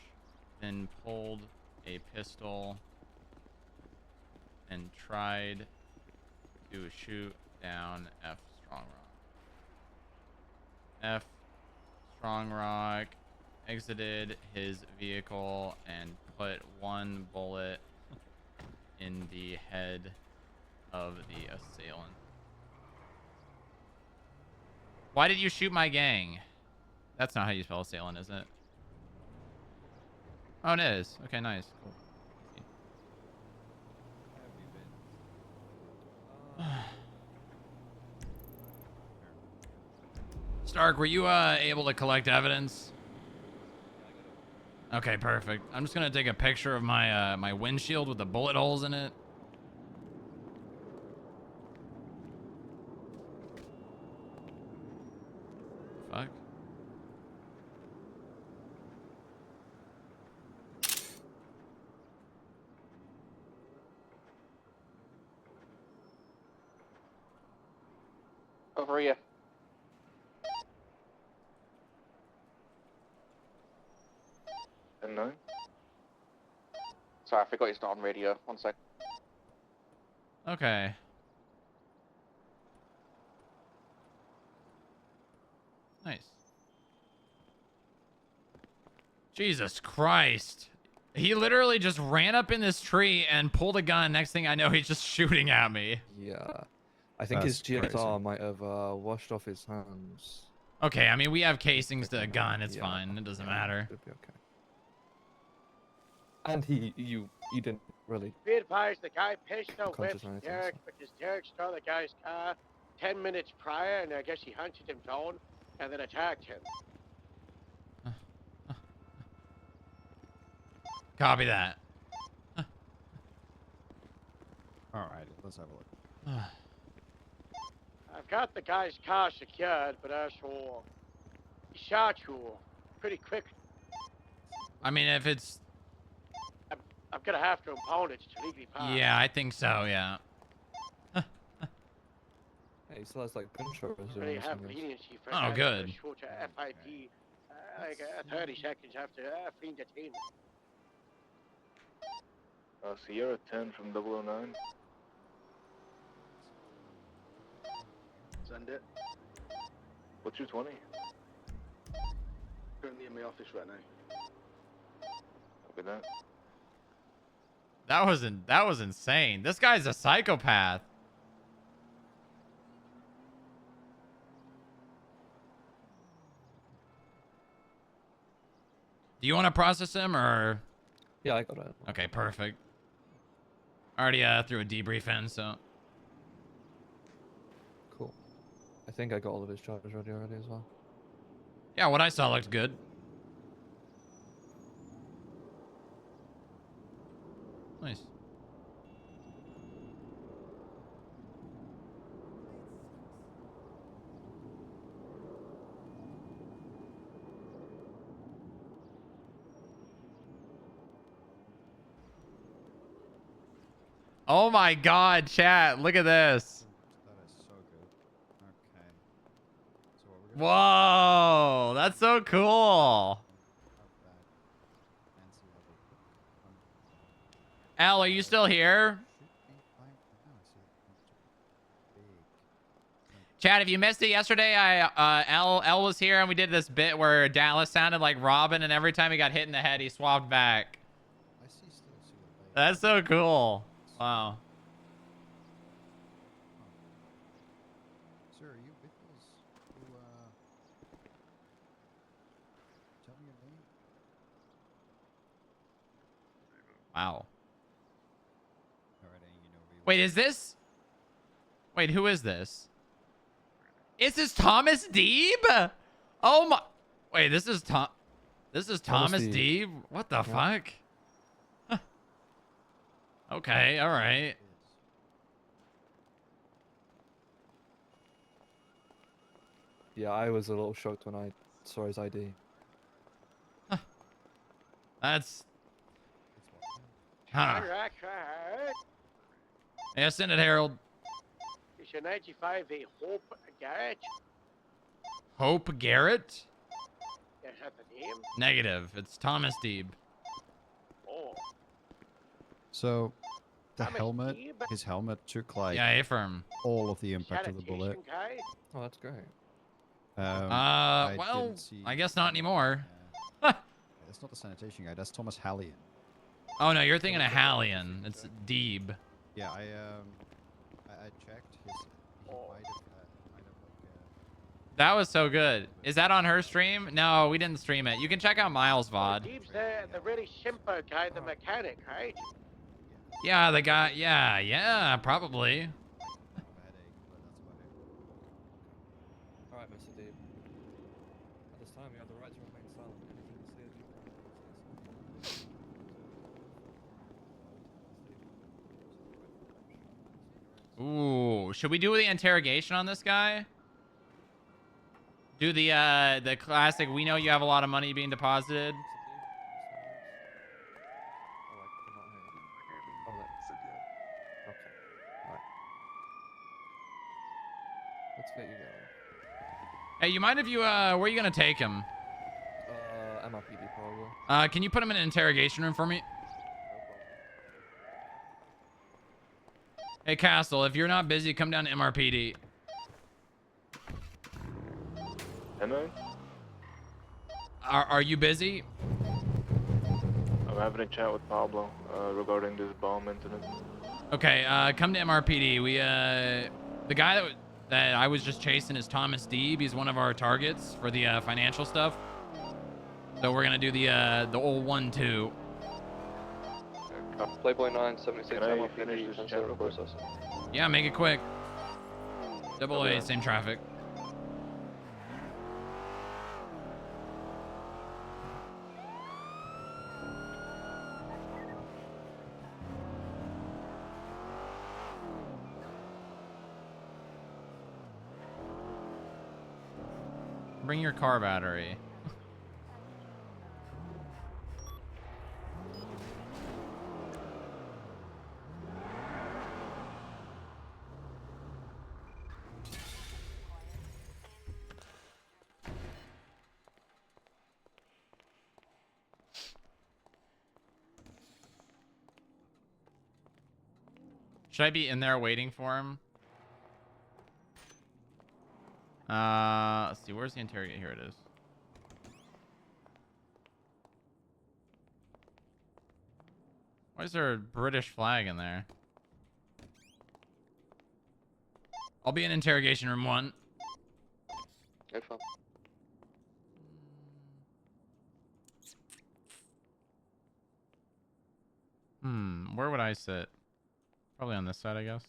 then pulled a pistol and tried to shoot down F. Strong Rock. F. Strong Rock exited his vehicle and put one bullet in the head of the assailant. Why did you shoot my gang? That's not how you spell assailant, is it? Oh, it is. Okay, nice. Cool. Stark, were you able to collect evidence? Okay, perfect. I'm just gonna take a picture of my my windshield with the bullet holes in it. Fuck. Over here. And no. Sorry, I forgot it's not on radio. One sec. Okay. Nice. Jesus Christ. He literally just ran up in this tree and pulled a gun. Next thing I know, he's just shooting at me. Yeah. I think That's his GSR crazy. might have washed off his hands. Okay, I mean, we have casings to a gun. It's Yeah, fine. It doesn't yeah, matter. It'll be okay. And you didn't really. Be advised, the guy pissed out with Conscious or anything, Derek so. because Derek stole the guy's car 10 minutes prior, and I guess he hunted him down and then attacked him. Copy that. Alright, let's have a look. I've got the guy's car secured, but asshole, he shot you pretty quick. I mean, if it's... I'm gonna have to impound it to legally pass. Yeah, I think so, yeah. Hey, he still has like controls. Really have leniency for Oh, good. short FIP, like 30 seconds after fleeing detainment. Sierra 10 from 009. Send it. What's your 20? Currently in my office right now. Copy that. That was insane. This guy's a psychopath. Do you want to process him or? Yeah, I got it. Okay, perfect. Already threw a debrief in, so. Cool. I think I got all of his charges ready already as well. Yeah, what I saw looked good. Nice. Oh my god, chat, look at this. That is so good. Okay. So what we're gonna Whoa, that's so cool. Al, are you still here? Chad, if you missed it yesterday, L was here and we did this bit where Dallas sounded like Robin, and every time he got hit in the head, he swapped back. I see That's so cool. Wow. Sir, are you with us? You, tell me your name. Wow. Alright, you know where you Wait, is this? Wait, who is this? Is this Thomas Deeb? Oh my. Wait, this is Tom. This is Thomas Deeb. What the fuck? Huh. Okay, all right. Yeah, I was a little shocked when I saw his ID. That's. Huh. Alright. Yeah, send it, Harold. Is your 95 a Hope Garrett? Hope Garrett? Is that the name? Negative. It's Thomas Deeb. Oh. So, the Thomas helmet, Deeb? his helmet took like Yeah, A-firm. all of the impact of the bullet. Sanitation guy? Oh, that's great. I Well, didn't see- I guess not anymore. That's not the sanitation guy. That's Thomas Hallian. Oh no, you're thinking of Hallian. It's Deeb. Yeah, I checked. He might have That was so good. Is that on her stream? No, we didn't stream it. You can check out Miles' VOD. Deeb's the really simple guy, the mechanic, right? Yeah, the guy. Yeah, probably. Alright, Mr. Deeb. At this time, you have the right to remain silent. Anything you say is your Ooh, should we do the interrogation on this guy? Do the classic. We know you have a lot of money being deposited. Let's get you going. Hey, you mind if you where are you gonna take him? MRPD probably. Can you put him in an interrogation room for me? Hey, Castle, if you're not busy, come down to MRPD. Hello? Are you busy? I'm having a chat with Pablo regarding this bomb incident. Okay, come to MRPD. We, the guy that I was just chasing is Thomas Deeb. He's one of our targets for the financial stuff. So we're gonna do the old 1-2. Playboy 976 Can I MLPD finish this 10 chat real quick? processing. Yeah, make it quick. Double Okay. A, same traffic. Bring your car battery. Should I be in there waiting for him? Let's see. Where's the interrogate? Here it is. Why is there a British flag in there? I'll be in interrogation room 1. Okay, fine. Where would I sit? Probably on this side, I guess.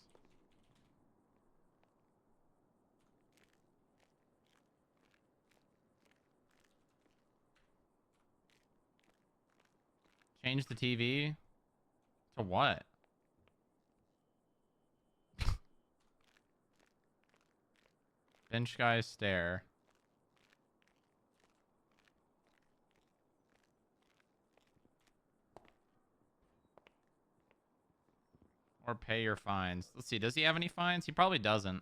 Change the TV? To what? Bench guy stare. Or pay your fines. Let's see. Does he have any fines? He probably doesn't.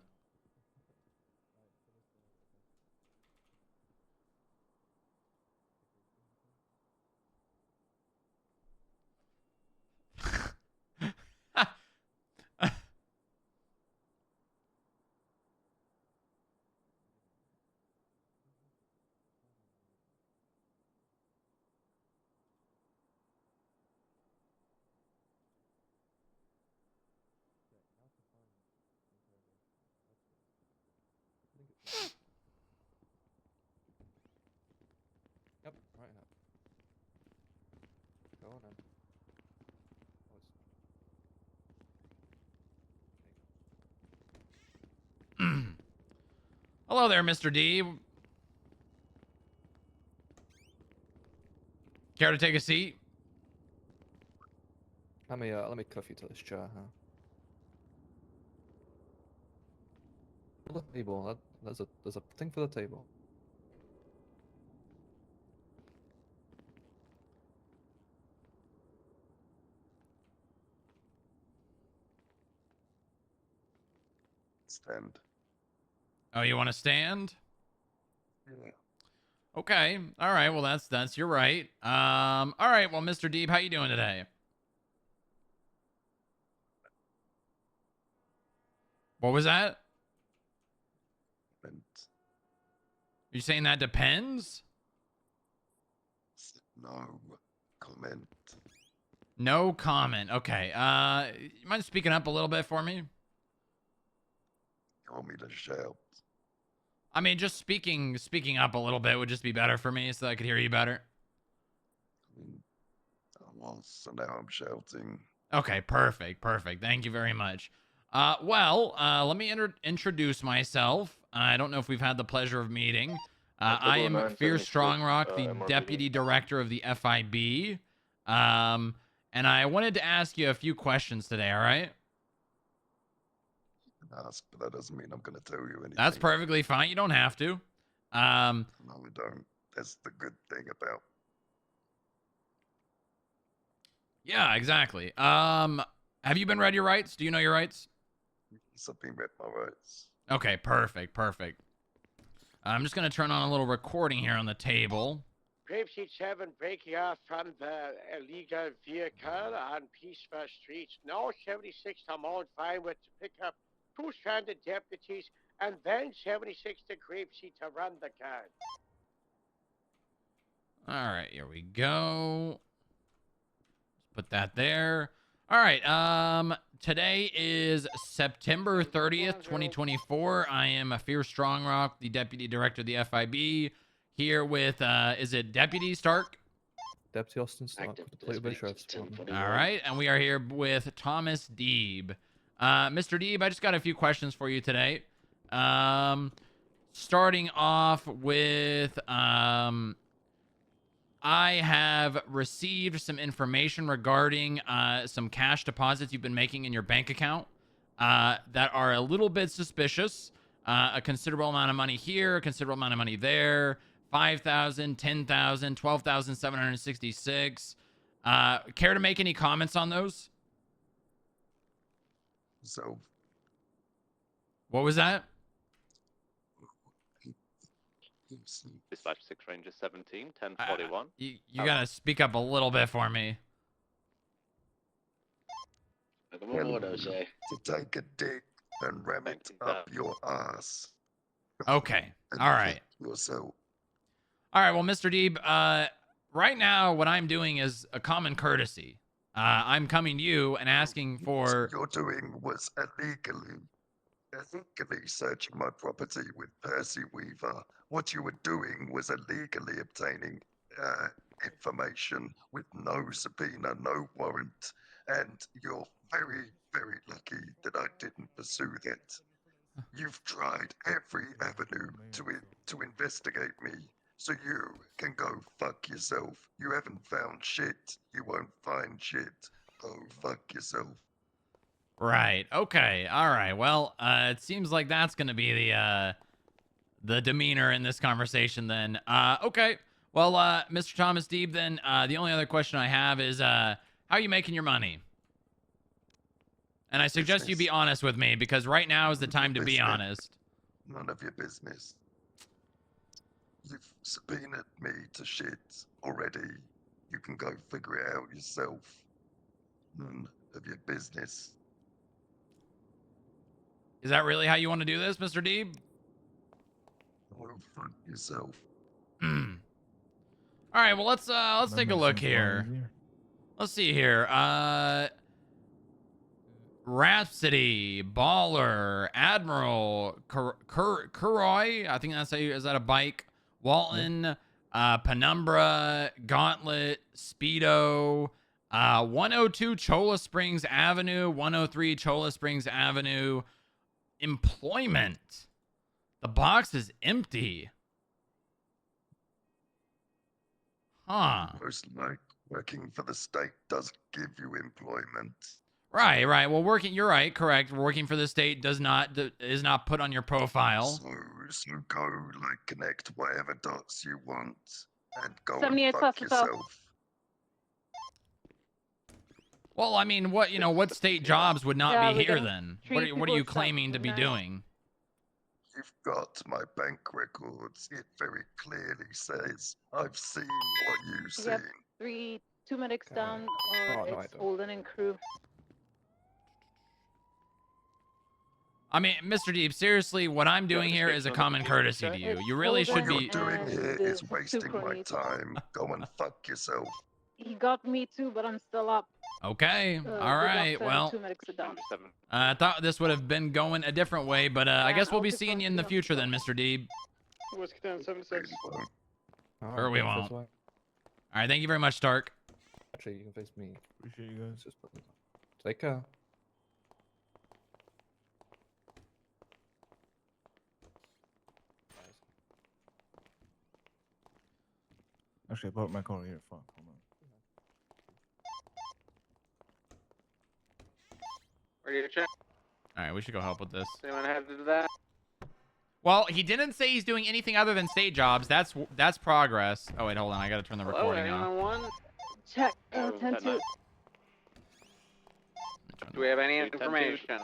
Yep, right up. Go on then. Hello there, Mr. D. Care to take a seat? Let me cuff you to this chair, huh? The table. There's a thing for the table. Stand. Oh, you want to stand? Yeah. Okay. All right. Well, that's you're right. All right. Well, Mr. Deep, how you doing today? What was that? You saying that depends? No comment. No comment. Okay. You mind speaking up a little bit for me? You want me to shout? I mean, just speaking up a little bit would just be better for me so I could hear you better. Well, so now I'm shouting. Okay, perfect. Thank you very much. Let me introduce myself. I don't know if we've had the pleasure of meeting. I am Fierce Strongrock, the MRPD. Deputy Director of the FIB. And I wanted to ask you a few questions today, all right? Ask, but that doesn't mean I'm going to tell you anything. That's perfectly fine. You don't have to. No, I don't. That's the good thing about. Yeah, exactly. Have you been read your rights? Do you know your rights? Something read my rights. Okay, perfect. I'm just going to turn on a little recording here on the table. Grapeseed 7 breaking off from the illegal vehicle on Peaceful Streets. Now 76 come on fine with to pick up 2 stranded deputies and then 76 to Grapeseed to run the car. All right, here we go. Put that there. All right. Today is September 30th, 2024. I am Fierce Strongrock, the Deputy Director of the FIB, here with, is it Deputy Stark? Deputy Austin Stark with the plate of sheriff's department. All right, and we are here with Thomas Deeb. Mr. Deeb, I just got a few questions for you today. Starting off with, I have received some information regarding some cash deposits you've been making in your bank account that are a little bit suspicious. A considerable amount of money here, a considerable amount of money there. 5,000, 10,000, 12,766. Care to make any comments on those? So, what was that? Dispatch 6 Ranger 17, 1041. You gotta speak up a little bit for me. to take a dick and ram it up your ass. Okay. All right. Yourself. All right. Well, Mr. Deeb, right now what I'm doing is a common courtesy. I'm coming to you and asking for... What you're doing was illegally searching my property with Percy Weaver. What you were doing was illegally obtaining information with no subpoena, no warrant, and you're very, very lucky that I didn't pursue that. You've tried every avenue to investigate me, so you can go fuck yourself. You haven't found shit. You won't find shit. Go fuck yourself. Right. Okay. All right. Well, it seems like that's going to be the demeanor in this conversation then. Okay. Well, Mr. Thomas Deeb, then the only other question I have is how are you making your money? And I suggest you be honest with me because right now is the time to be honest. None of your business. You've subpoenaed me to shit already. You can go figure it out yourself. None of your business. Is that really how you want to do this, Mr. Deeb? Go fuck yourself. All right, well let's take a look here. Let's see here. Rhapsody, Baller, Admiral, Kuroy, I think that's is that a bike? Walton, Penumbra, Gauntlet, Speedo, 102 Cholla Springs Avenue, 103 Cholla Springs Avenue. Employment. The box is empty. Huh. Most like working for the state does give you employment. Right, right. Well, you're right, correct. Working for the state is not put on your profile. So go connect whatever dots you want and go 78 and fuck Hospital. yourself. Well, I mean, what state jobs would not Yeah, be we here can then? treat What are you people claiming to be separately. doing? You've got my bank records. It very clearly says I've seen what you've Yep. seen. 2 medics down. Oh, no, I It's don't. Holden and crew. I mean, Mr. Deep, seriously, what I'm doing here is a common courtesy to you. You really should What be... you're doing here the is wasting my cronies. time. Go and fuck yourself. He got me too, but I'm still up. Okay, The all right, doctor and well, 2 medics are down. I thought this would have been going a different way, but I guess we'll be seeing you in the future then, Mr. Deeb. Whiskey down 76. Or we won't. All right, thank you very much, Stark. Actually, you can face me. Appreciate you guys. Just put them on. Take care. Actually, I bought my car here. Fuck. Hold on. Ready to check? All right, we should go help with this. Anyone have to do that? Well, he didn't say he's doing anything other than state jobs. That's progress. Oh, wait, hold on. I got to turn the Hello, recording anyone off. on one? Check. Oh, 10-2. Do we have any information?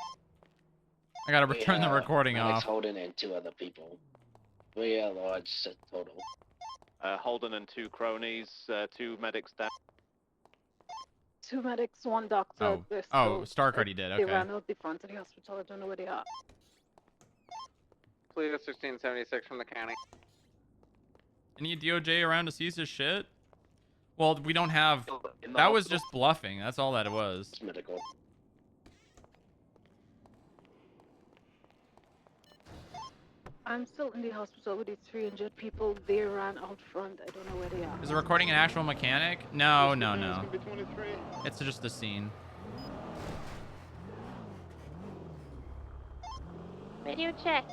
I got to return the recording off. Holden and 2 other people. We are large total. Holden and 2 cronies, 2 medics down. 2 medics, 1 doctor. Oh, They're oh, still- Stark already did. They Okay. ran out the front of the hospital. I don't know where they are. Fleet of 1676 from the county. Any DOJ around to seize his shit? Well, we don't have. In the That was hospital? just bluffing. That's all that it was. Medical. I'm still in the hospital with these 3 injured people. They ran out front. I don't know where they are. Is the recording an actual mechanic? No, no, It's no. gonna be 23. It's just a scene. Radio check.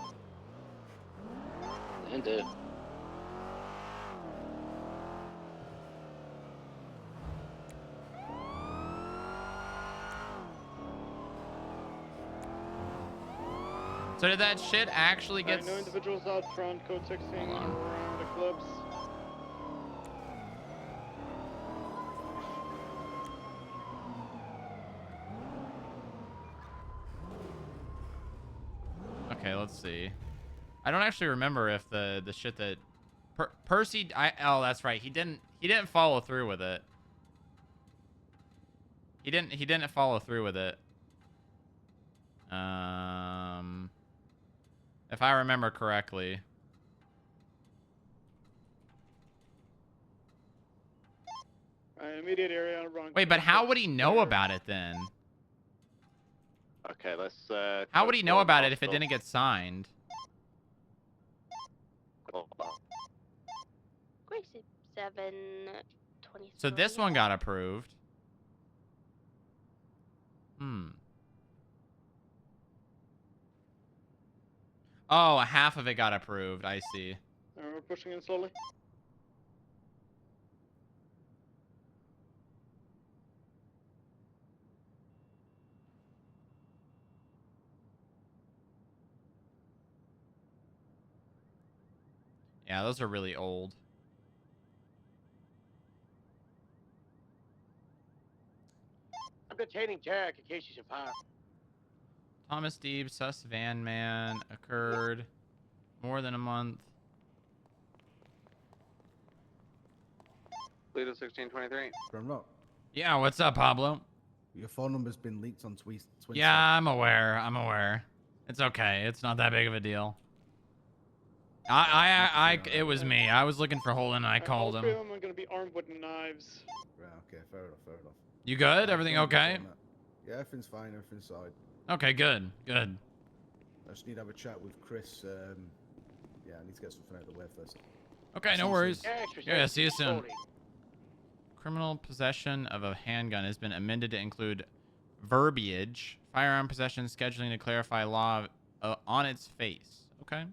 And So did that shit actually get? No individuals out front. Code 16 around Eclipse. Okay, let's see. I don't actually remember if the shit that Percy. Oh, that's right. He didn't follow through with it. He didn't follow through with it. If I remember correctly. Immediate area wrong. Wait, but how would he know about it then? Okay, let's. How would he know about it if it didn't get signed? Gracie 7:23. So this one got approved. Oh, half of it got approved. I see. We're pushing in slowly. Yeah, those are really old. I'm detaining Jack in case he's in fire. Thomas Deeb, sus van man, occurred more than a month. Lead of 1623. Grimrock, Yeah, what's up, Pablo? your phone number's been leaked on Twin. Yeah, I'm aware. I'm aware. It's okay. It's not that big of a deal. It was me. I was looking for Holden and I called All him. three of them are going to be armed with knives. Right, okay, fair enough, fair enough. You good? Everything okay? Yeah, everything's fine, everything's solid. Okay, good. Good. I just need to have a chat with Chris. Yeah, I need to get something out of the way first. Okay, See no you worries. soon. Yeah, see you soon. Criminal possession of a handgun has been amended to include verbiage. Firearm possession scheduling to clarify law on its face. Okay.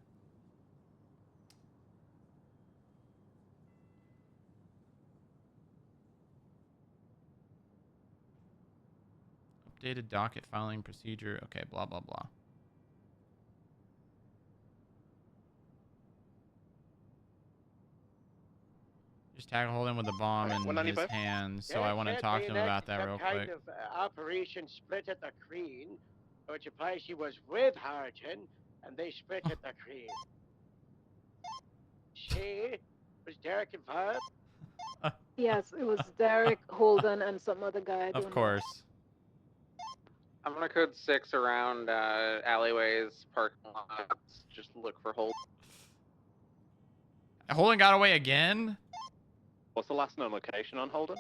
Updated docket filing procedure. Okay, blah, blah, blah. Just tag Holden with the bomb in his 195? hands, so I want to talk to him about that real quick. Kind of operation split at the cream, which implies she was with Harton, and they split at the cream. She was Derek involved? Yes, it was Derek, Holden, and some other guy. I don't Of know. course. I'm gonna code 6 around alleyways, parking lots. Just look for Holden. Holden got away again? What's the last known location on Holden?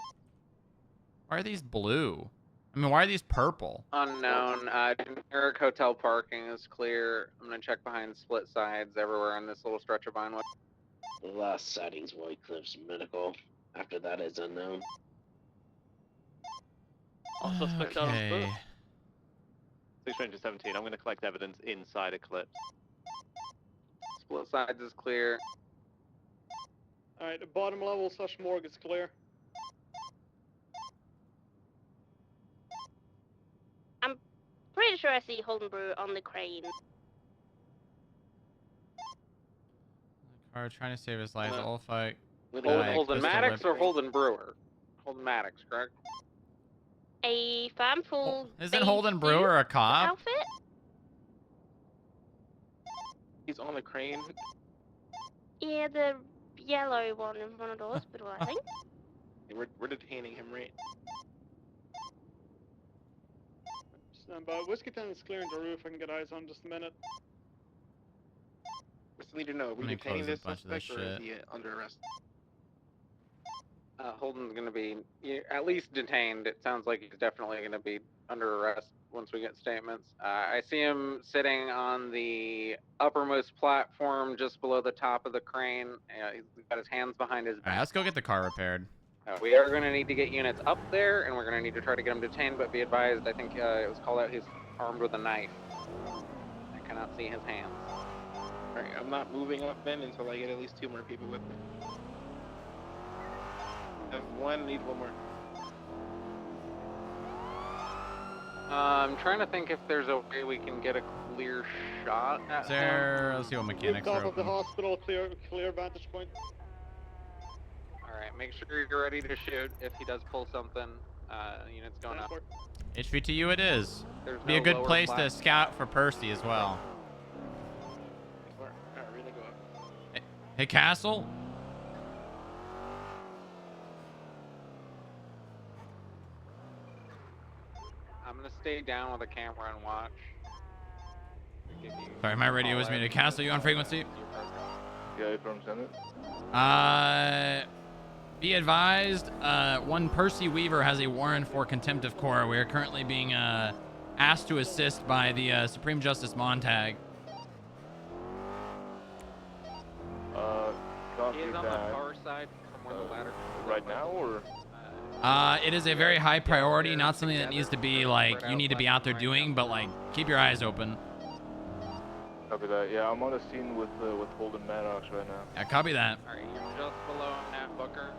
Why are these blue? I mean, why are these purple? Unknown. Generic hotel parking is clear. I'm gonna check behind split sides everywhere in this little stretch of Vinewood. the last sightings, White Cliffs Medical. After that is unknown. All suspects out on Okay. foot. 617. I'm going to collect evidence inside Eclipse. Split sides is clear. Alright, the bottom level / morgue is clear. I'm pretty sure I see Holden Brew on the crane. Car trying to save his life. All fight. Holden Maddox or Holden Brewer? Holden Maddox, correct? A farm full. Isn't Holden Brewer a cop? Outfit? He's on the crane. Yeah, the yellow one in front of the hospital, I think. We're detaining him, right? Stand by. Whiskey 10 is clearing the roof. I can get eyes on just a minute. We still need to know, are we Let me detaining close a this bunch of this suspect or is shit. he under arrest? Holden's going to be at least detained. It sounds like he's definitely going to be under arrest once we get statements. I see him sitting on the uppermost platform just below the top of the crane. He's got his hands behind his back. All right, let's go get the car repaired. We are going to need to get units up there, and we're going to need to try to get him detained, but be advised, I think it was called out he's armed with a knife. I cannot see his hands. Alright, I'm not moving up then until I get at least 2 more people with me. I have one, need 1 more. I'm trying to think if there's a way we can get a clear shot at him. Let's see what mechanics Top are of the open. hospital, clear vantage point. Alright, make sure you're ready to shoot if he does pull something. Units going up. HVTU it is. There's Be a no good lower place to plat- scout for Percy as well. Alright, we're gonna go up. Hey, Castle. I'm gonna stay down with a camera and watch. Sorry, my radio was muted. Castle, you on frequency? Yeah, from Senate. Be advised, one Percy Weaver has a warrant for contempt of court. We are currently being asked to assist by the Supreme Justice Montag. Copy He is on that. the far side from where the ladder. Right now, or? It is a very high priority, not something that needs to be like you need to be out there doing, but like keep your eyes open. Copy that. Yeah, I'm on the scene with Holden Maddox right now. Yeah, copy that. Alright, you're just below Nat Booker.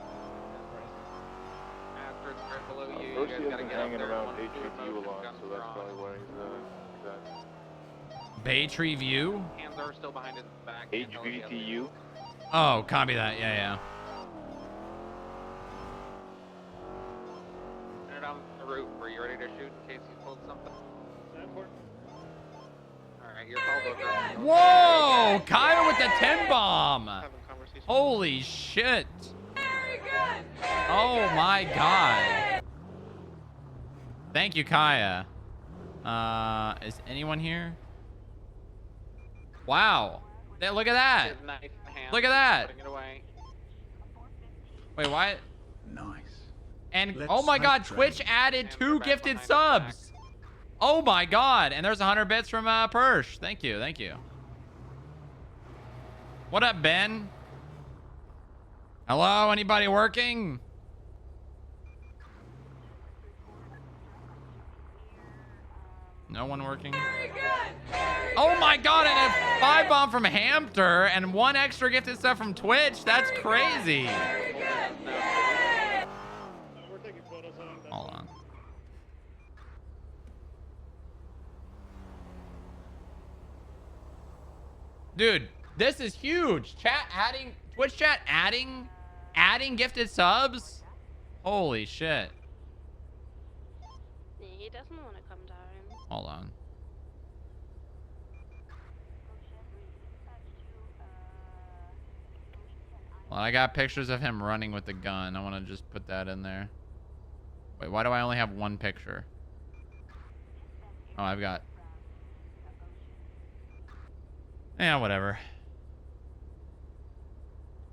After it's right below you, you Percy guys has gotta been get up hanging there. around One, two, HVTU a motion, lot, guns so that's drawn. probably where he's at. Bay Tree View. Hands are still behind his back. can't tell if he has- HVTU. Oh, copy that. Yeah. Turn it on the roof. Are you ready to shoot in case he pulled something? Alright, you're called over. Whoa! Kyle with the 10 bomb. Holy shit. Oh my god. Thank you, Kaya. Is anyone here? Wow. Look at that. His knife in hand, Look at that. putting it away. Wait, why? Nice. And Let's oh my god, hype Twitch train. added Hands 2 are back gifted behind his subs. Oh my god. And there's 100 bits from Persh. Thank you. What up, Ben? Hello, anybody working? No one working? Oh my god, and a 5 bomb from Hamter and 1 extra gifted stuff from Twitch. That's crazy. Hold on. Dude, this is huge. Twitch chat adding gifted subs. Holy shit. He doesn't want to come down. Hold on. Well, I got pictures of him running with the gun. I want to just put that in there. Wait, why do I only have 1 picture? Oh, I've got... Yeah, whatever.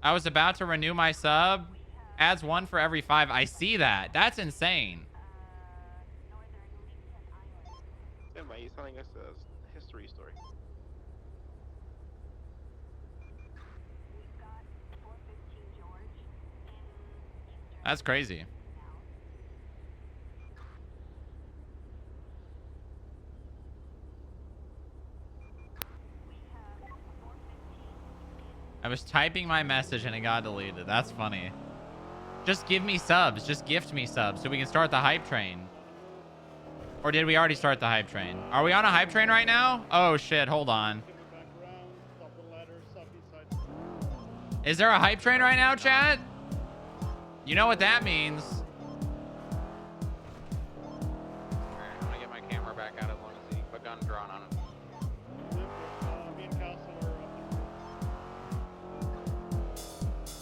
I was about to renew my sub. Adds 1 for every 5. I see that. That's insane. Stand by, he's telling us a history story. That's crazy. I was typing my message and it got deleted. That's funny. Just give me subs. Just gift me subs so we can start the hype train. Or did we already start the hype train? Are we on a hype train right now? Oh shit, hold on. Is there a hype train right now, chat? You know what that means. Alright, I'm gonna get my camera back out as long as he can put gun drawn on it.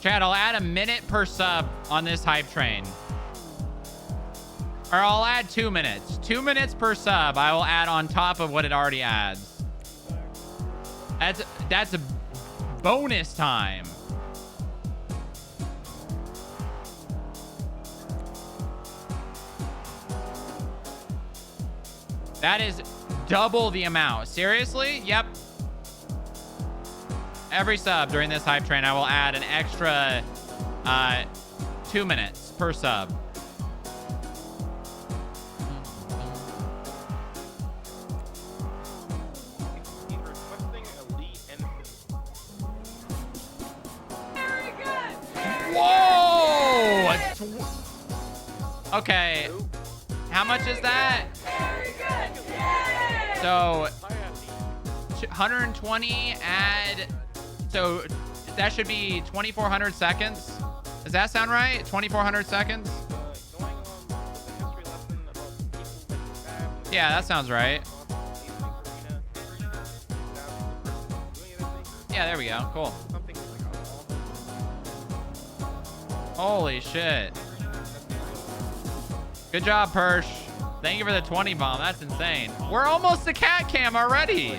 Chat, I'll add a minute per sub on this hype train. Or I'll add 2 minutes. 2 minutes per sub I will add on top of what it already adds. That's a bonus time. That is double the amount. Seriously? Yep. Every sub during this hype train, I will add an extra 2 minutes per sub. Whoa! Okay. How much is that? So 120 add. So that should be 2,400 seconds. Does that sound right? 2,400 seconds? Yeah, that sounds right. Yeah, there we go. Cool. Holy shit. Good job, Persh. Thank you for the 20 bomb. That's insane. We're almost to cat cam already.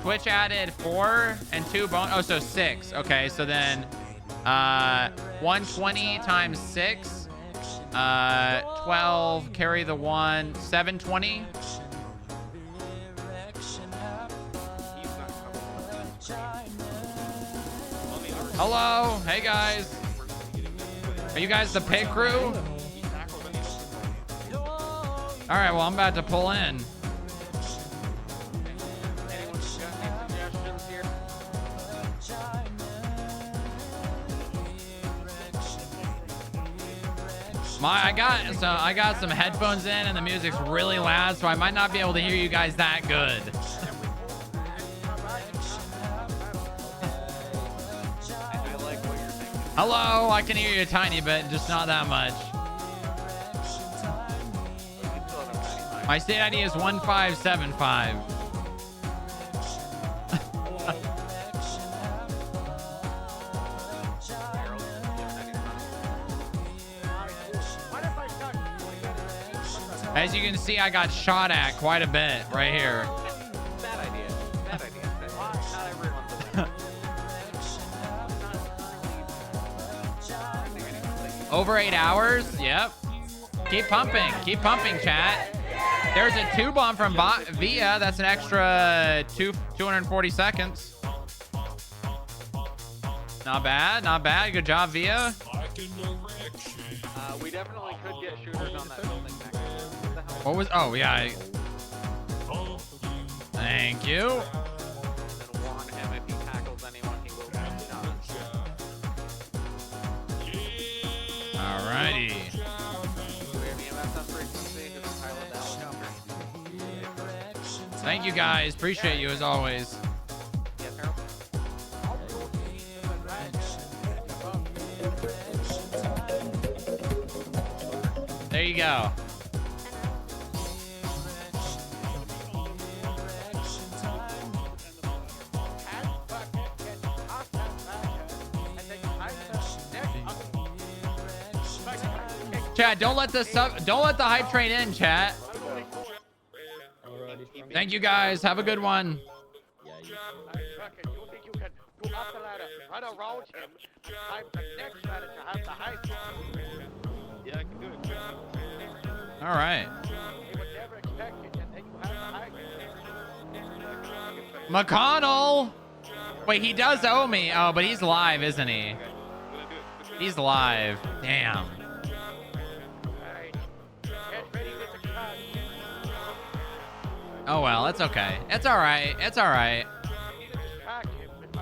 Twitch added 4 and 2 bone. Oh, so 6. Okay, so then 120 times 6. 12, carry the 1, 720. Hello. Hey, guys. Are you guys the pig crew? All right, well, I'm about to pull in. I got some headphones in and the music's really loud, so I might not be able to hear you guys that good. Hello, I can hear you a tiny bit, just not that much. My state ID is 1575. As you can see, I got shot at quite a bit right here. Bad idea. Bad idea. Not everyone does that. Over 8 hours? Yep. Keep pumping. Keep pumping, chat. There's a 2 bomb from Via. That's an extra 240 seconds. Not bad. Not bad. Good job, Via. We definitely could get shooters on that building back there. What was... Oh, yeah. Thank you. And warn him if he tackles anyone, he will get shot. Alrighty. Thank you, guys. Appreciate you as always. There you go. Chat, don't let the hype train in, chat. Thank you guys. Have a good one. All right. McConnell. Wait, he does owe me. Oh, but he's live, isn't he? He's live. Damn. Oh well, it's okay. It's all right. It's all right.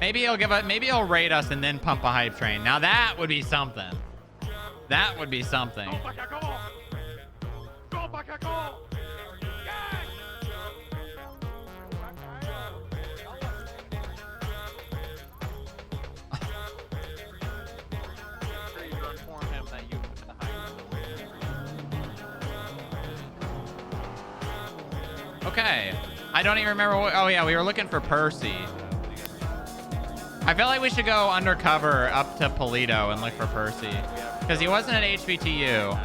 Maybe he'll raid us and then pump a hype train. Now that would be something. That would be something. Okay. I don't even remember what... Oh, yeah, we were looking for Percy. I feel like we should go undercover up to Polito and look for Percy. Because he wasn't at HBTU.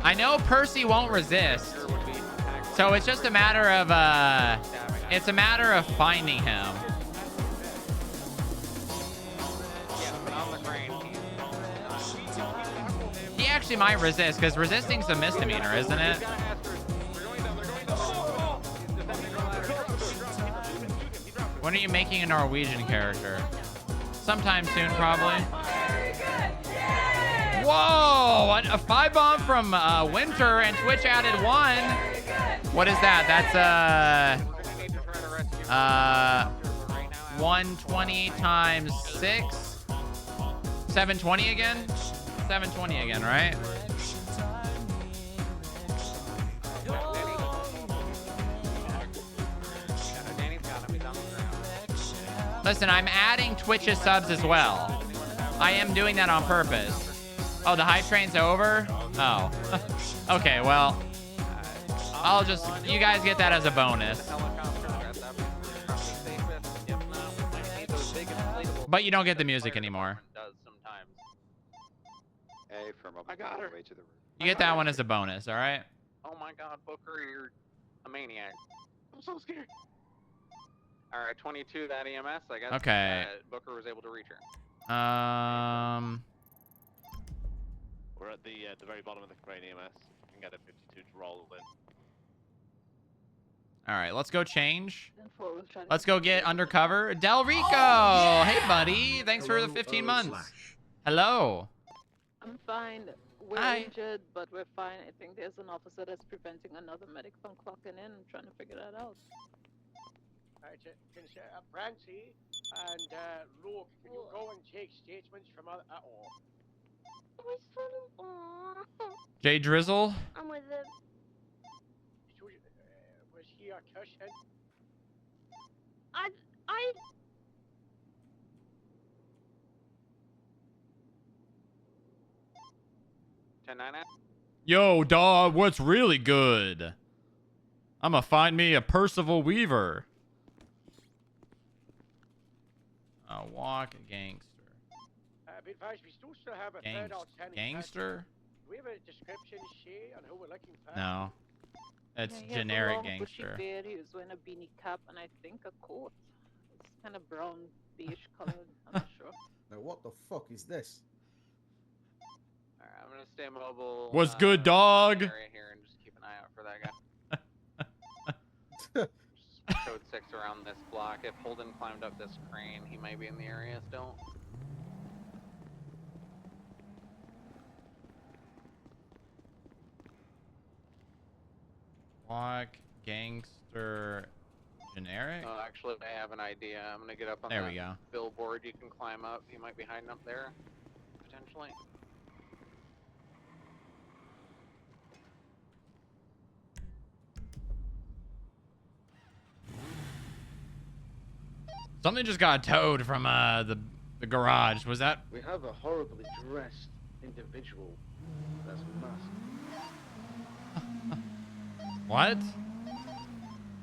I know Percy won't resist. So it's just a matter of finding him. He actually might resist because resisting's a misdemeanor, isn't it? When are you making a Norwegian character? Sometime soon, probably. Whoa! A 5 bomb from Winter, and Twitch added 1. What is that? That's 120 times 6. 720 again? 720 again, right? Listen, I'm adding Twitch's subs as well. I am doing that on purpose. Oh, the hype train's over? Oh. Okay, well, I'll just, you guys get that as a bonus. But you don't get the music anymore. Hey, from up I got her. way to the roof. You get that one as a bonus, all right? Oh my God, Booker, you're a maniac. I'm so scared. All right, 22, that EMS, I guess. Okay. Booker was able to reach her. We're at the very bottom of the crane EMS. You can get a 52 to roll in. All right, let's go change. Let's go get undercover. Del Rico! Hey, buddy. Thanks for the 15 months. Hello. I'm fine. We're Hi. injured, but we're fine. I think there's an officer that's preventing another medic from clocking in. I'm trying to figure that out. Alright, Francie and Luke, can you go and take statements from other... Jay Drizzle. I'm with him. Was he a cousin? I... 10-9. Yo, dog, what's really good? I'ma find me a Percival Weaver. A walk gangster. Be advised, we still have a third outstanding Gangster? Do we have a description, say, on who we're looking for? No. It's Yeah, he has a generic long, gangster. bushy beard. He was wearing a beanie cap and I think a coat. It's kind of brown, beige colored. I'm not sure. Now, what the fuck is this? Alright, I'm gonna stay mobile. What's good, dog? Area here and just keep an eye out for that guy. Just code 6 around this block. If Holden climbed up this crane, he might be in the area still. Walk gangster generic? Oh, actually, I have an idea. I'm gonna get up on There that we go. billboard. You can climb up. He might be hiding up there, potentially. Something just got towed from the garage. Was that? We have a horribly dressed individual that's masked. What?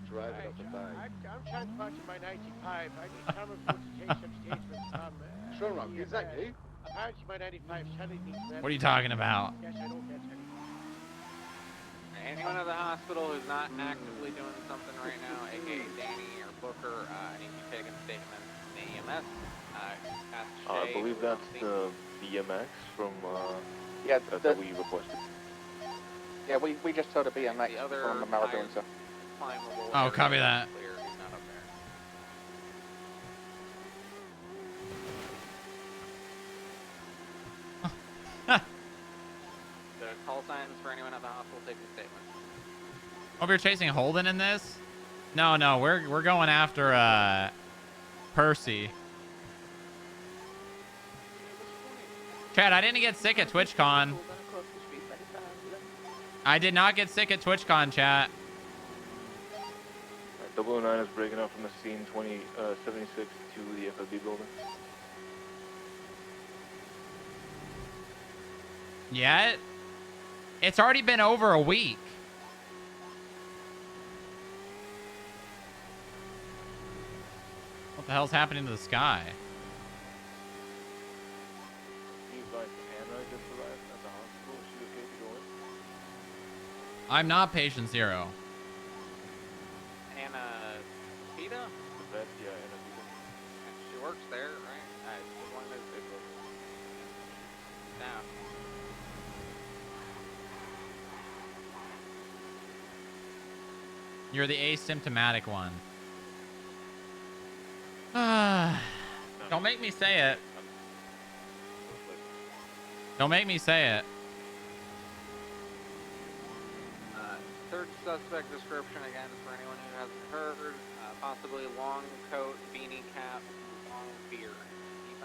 Driving up the back. I'm transporting my 95. I need someone to take some statements from... Sure, Rob, is that you? Apparently my 95 Shelly needs... What are you talking about? Yes, I don't get any. Anyone at the hospital who's not actively doing something right now, aka Danny or Booker, need to take a statement in the EMS. Ask I Shay believe from that's the- the BMX from Yeah, that we requested. Yeah, we just saw the BMX The other from the Marathon, so. climbable Oh, area copy is that. Clear. He's not up there. The call signs for anyone at the hospital taking statements. Hope you're chasing Holden in this? No, we're going after Percy. Chad, I didn't get sick at TwitchCon. I did not get sick at TwitchCon, chat. 009 is breaking up from the scene 76 to the FLB building. Yet? It's already been over a week. What the hell's happening to the sky? Be advised, Anna just arrived at the hospital. Is she okay to go in? I'm not patient zero. Anna Pita? Vet, yeah, Anna Pita. She works there, right? She's one of those people. Now. You're the asymptomatic one. Don't make me say it. Don't make me say it. Third suspect description again for anyone who hasn't heard. Possibly long coat, beanie cap, long beard.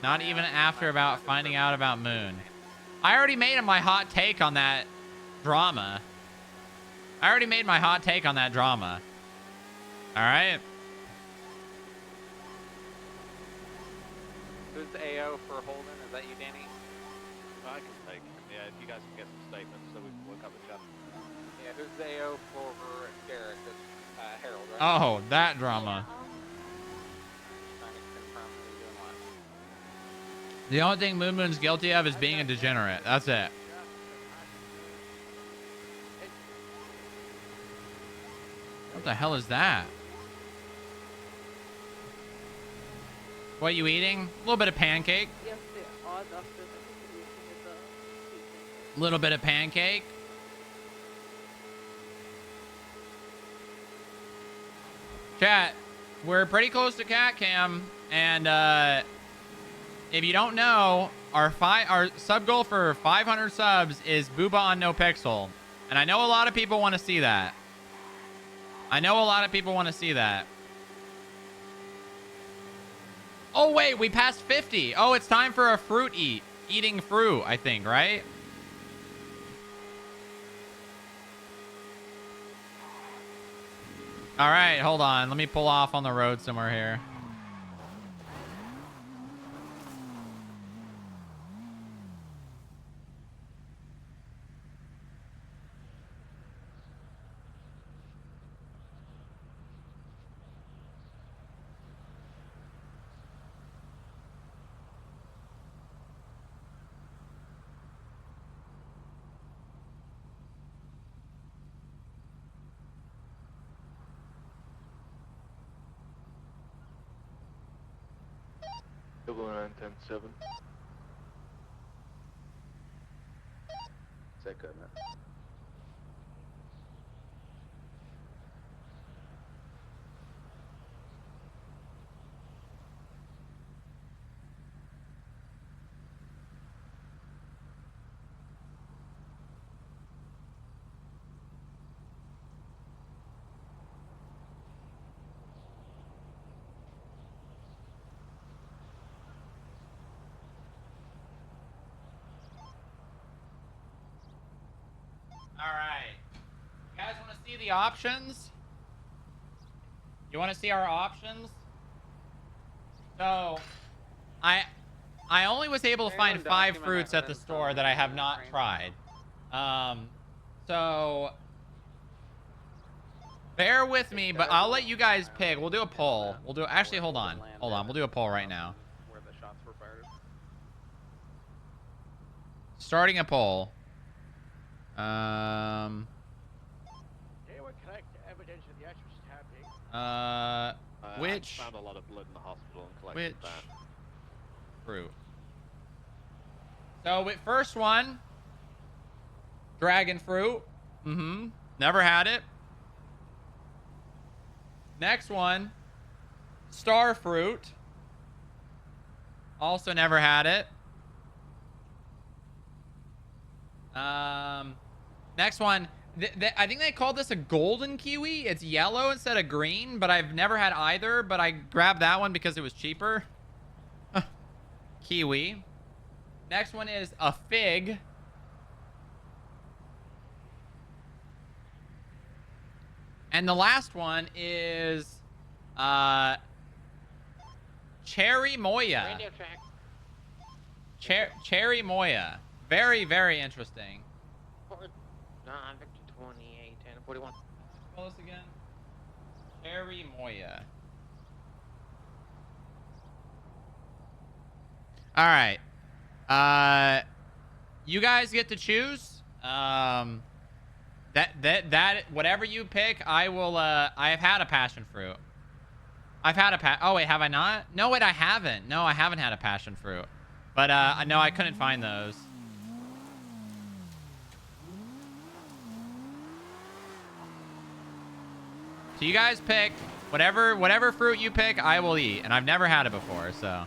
Not even after about finding out about Moon. I already made my hot take on that drama. I already made my hot take on that drama. All right. Who's the AO for Holden? Is that you, Danny? I can take him. Yeah, if you guys can get some statements so we can work up the chat. Yeah, who's the AO for Derek? That's Harold, right? Oh, that drama. Trying to confirm who's doing what. The only thing Moon Moon's guilty of is being a degenerate. That's it. What the hell is that? What you eating? A little bit of pancake. Yes, they are. After the A little bit of pancake. Chat, we're pretty close to cat cam, and if you don't know, our sub goal for 500 subs is Booba on No Pixel, and I know a lot of people want to see that. Oh wait, we passed 50. Oh, it's time for a fruit eating fruit, I think, right? All right, hold on. Let me pull off on the road somewhere here. Double 910-7. Second. All right. You guys want to see the options? You want to see our options? So, I only was able to find 5 fruits at the store that I have not tried. So bear with me, but I'll let you guys pick. We'll do a poll. Actually, hold on. We'll do a poll right now. Where the shots were fired. Starting a poll. Anyone collect evidence of the actual stabbing? Which I found a lot of blood in the hospital and collected that. fruit? So, with first one, dragon fruit. Never had it. Next one, star fruit. Also never had it. Next one, I think they called this a golden kiwi. It's yellow instead of green, but I've never had either, but I grabbed that one because it was cheaper. Kiwi. Next one is a fig. And the last one is cherry moya. Radio track. Cherry moya. Very, very interesting. Victor 28, 10, 41. Spell this again. Cherry moya. All right. You guys get to choose. That whatever you pick, I will. I have had a passion fruit. I've had a oh wait, have I not? No, wait, I haven't. No, I haven't had a passion fruit. But no, I couldn't find those. So you guys pick whatever fruit you pick, I will eat, and I've never had it before, so.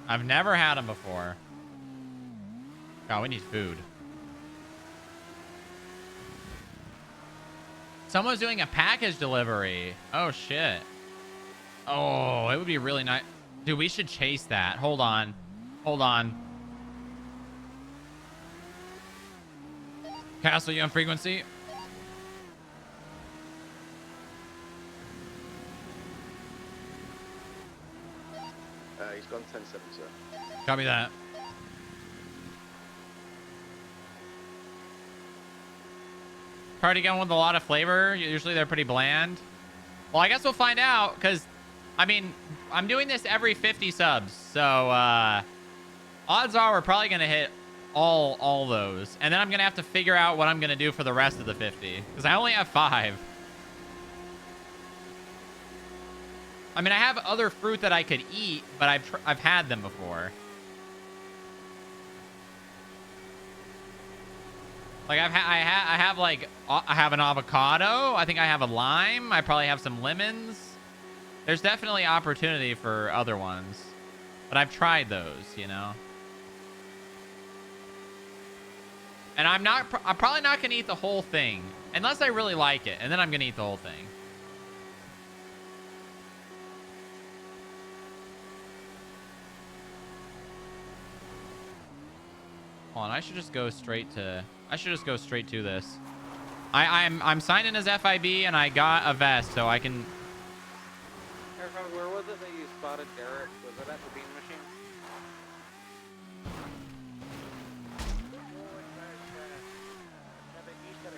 I've never had them before. God, we need food. Someone's doing a package delivery. Oh, shit. Oh, it would be really nice. Dude, we should chase that. Hold on. Hold on. Castle, you on frequency? He's gone 10-7, sir. Copy that. Party going with a lot of flavor. Usually they're pretty bland. Well, I guess we'll find out, because, I mean, I'm doing this every 50 subs. So, odds are we're probably going to hit all those. And then I'm going to have to figure out what I'm going to do for the rest of the 50. Because I only have 5. I mean, I have other fruit that I could eat, but I've had them before. Like I have an avocado. I think I have a lime. I probably have some lemons. There's definitely opportunity for other ones, but I've tried those, you know. And I'm probably not gonna eat the whole thing unless I really like it, and then I'm gonna eat the whole thing. Hold on, I should just go straight to. I should just go straight to this. I'm signed in as FIB and I got a vest, so I can. Where was it that you spotted Derek? Was it at the bean machine?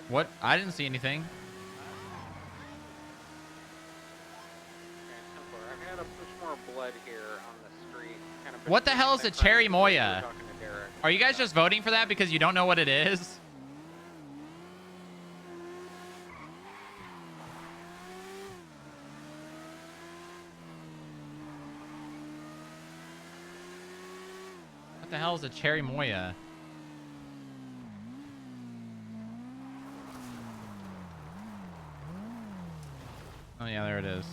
What? I didn't see anything. I gotta push more blood here on the street. Kind of What the hell is a cherry moya? Are you guys just voting for that because you don't know what it is? What the hell is a cherry moya? Oh yeah, there it is.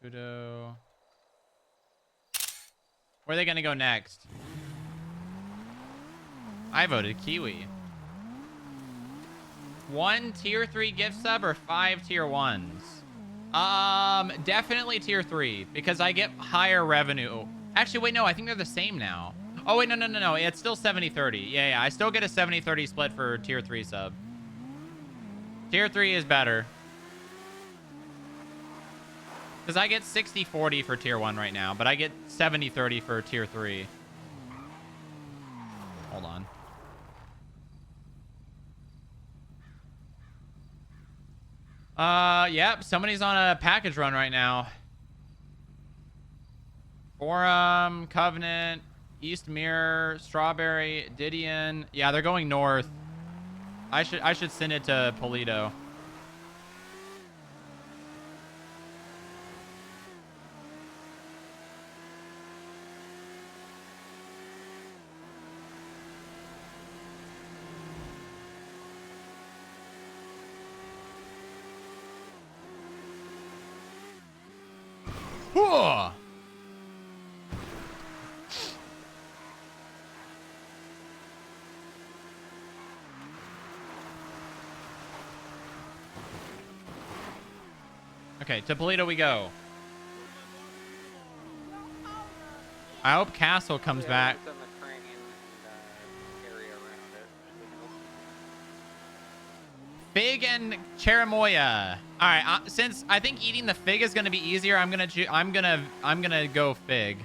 Kudo. Where are they gonna go next? I voted Kiwi. 1 tier 3 gift sub or 5 tier 1s? Definitely tier 3 because I get higher revenue. Actually, wait, no, I think they're the same now. Oh, wait, no. It's still 70-30. Yeah, I still get a 70-30 split for tier 3 sub. Tier 3 is better. Because I get 60-40 for tier 1 right now, but I get 70-30 for tier 3. Hold on. Yep, somebody's on a package run right now. Forum, Covenant, East Mirror, Strawberry, Didion. Yeah, they're going north. I should send it to Polito. Whoa! Okay, to Polito we go. I hope Castle comes back. It's in the crane and area around it. Fig and cherimoya. All right, since I think eating the fig is gonna be easier, I'm gonna go fig.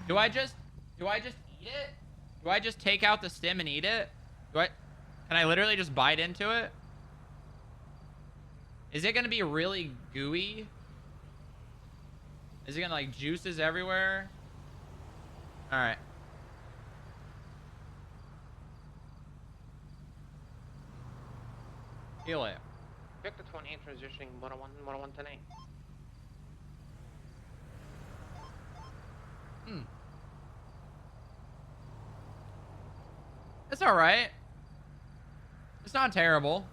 Do I just eat it? Do I just take out the stem and eat it? Can I literally just bite into it? Is it gonna be really gooey? Is it gonna like juices everywhere? All right. Heal it. Victor 28 transitioning 101 tonight. It's all right. It's not terrible.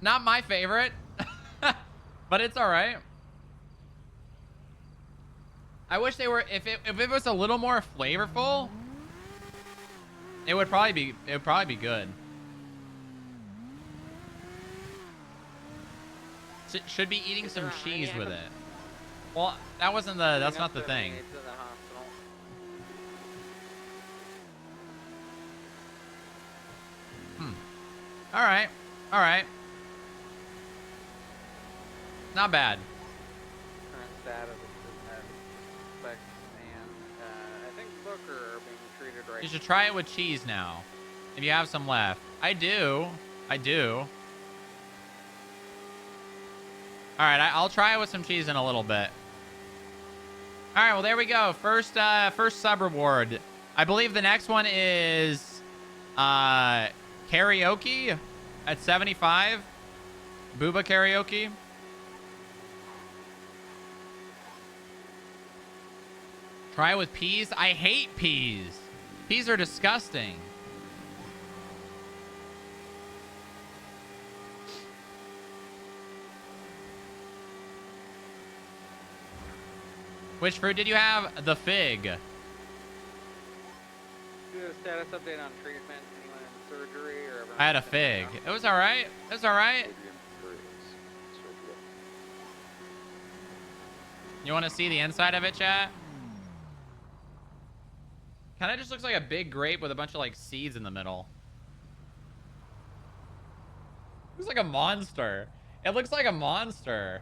Not my favorite, but it's all right. I wish they were, if it was a little more flavorful, it would probably be good. Should be eating some cheese with it. Well, that wasn't the, that's not the thing. All right. All right. Not bad. Current status is at suspect and I think Booker are being treated right. You should try it with cheese now, if you have some left. I do. I do. All right, I'll try it with some cheese in a little bit. All right, well, there we go. First sub reward. I believe the next one is karaoke at 75. Booba karaoke. Try it with peas. I hate peas. Peas are disgusting. Which fruit did you have? The fig. Do a status update on treatment, anyone in surgery or I had a fig. It was all right. It was all right. You want to see the inside of it, chat? Kind of just looks like a big grape with a bunch of like seeds in the middle. Looks like a monster. It looks like a monster.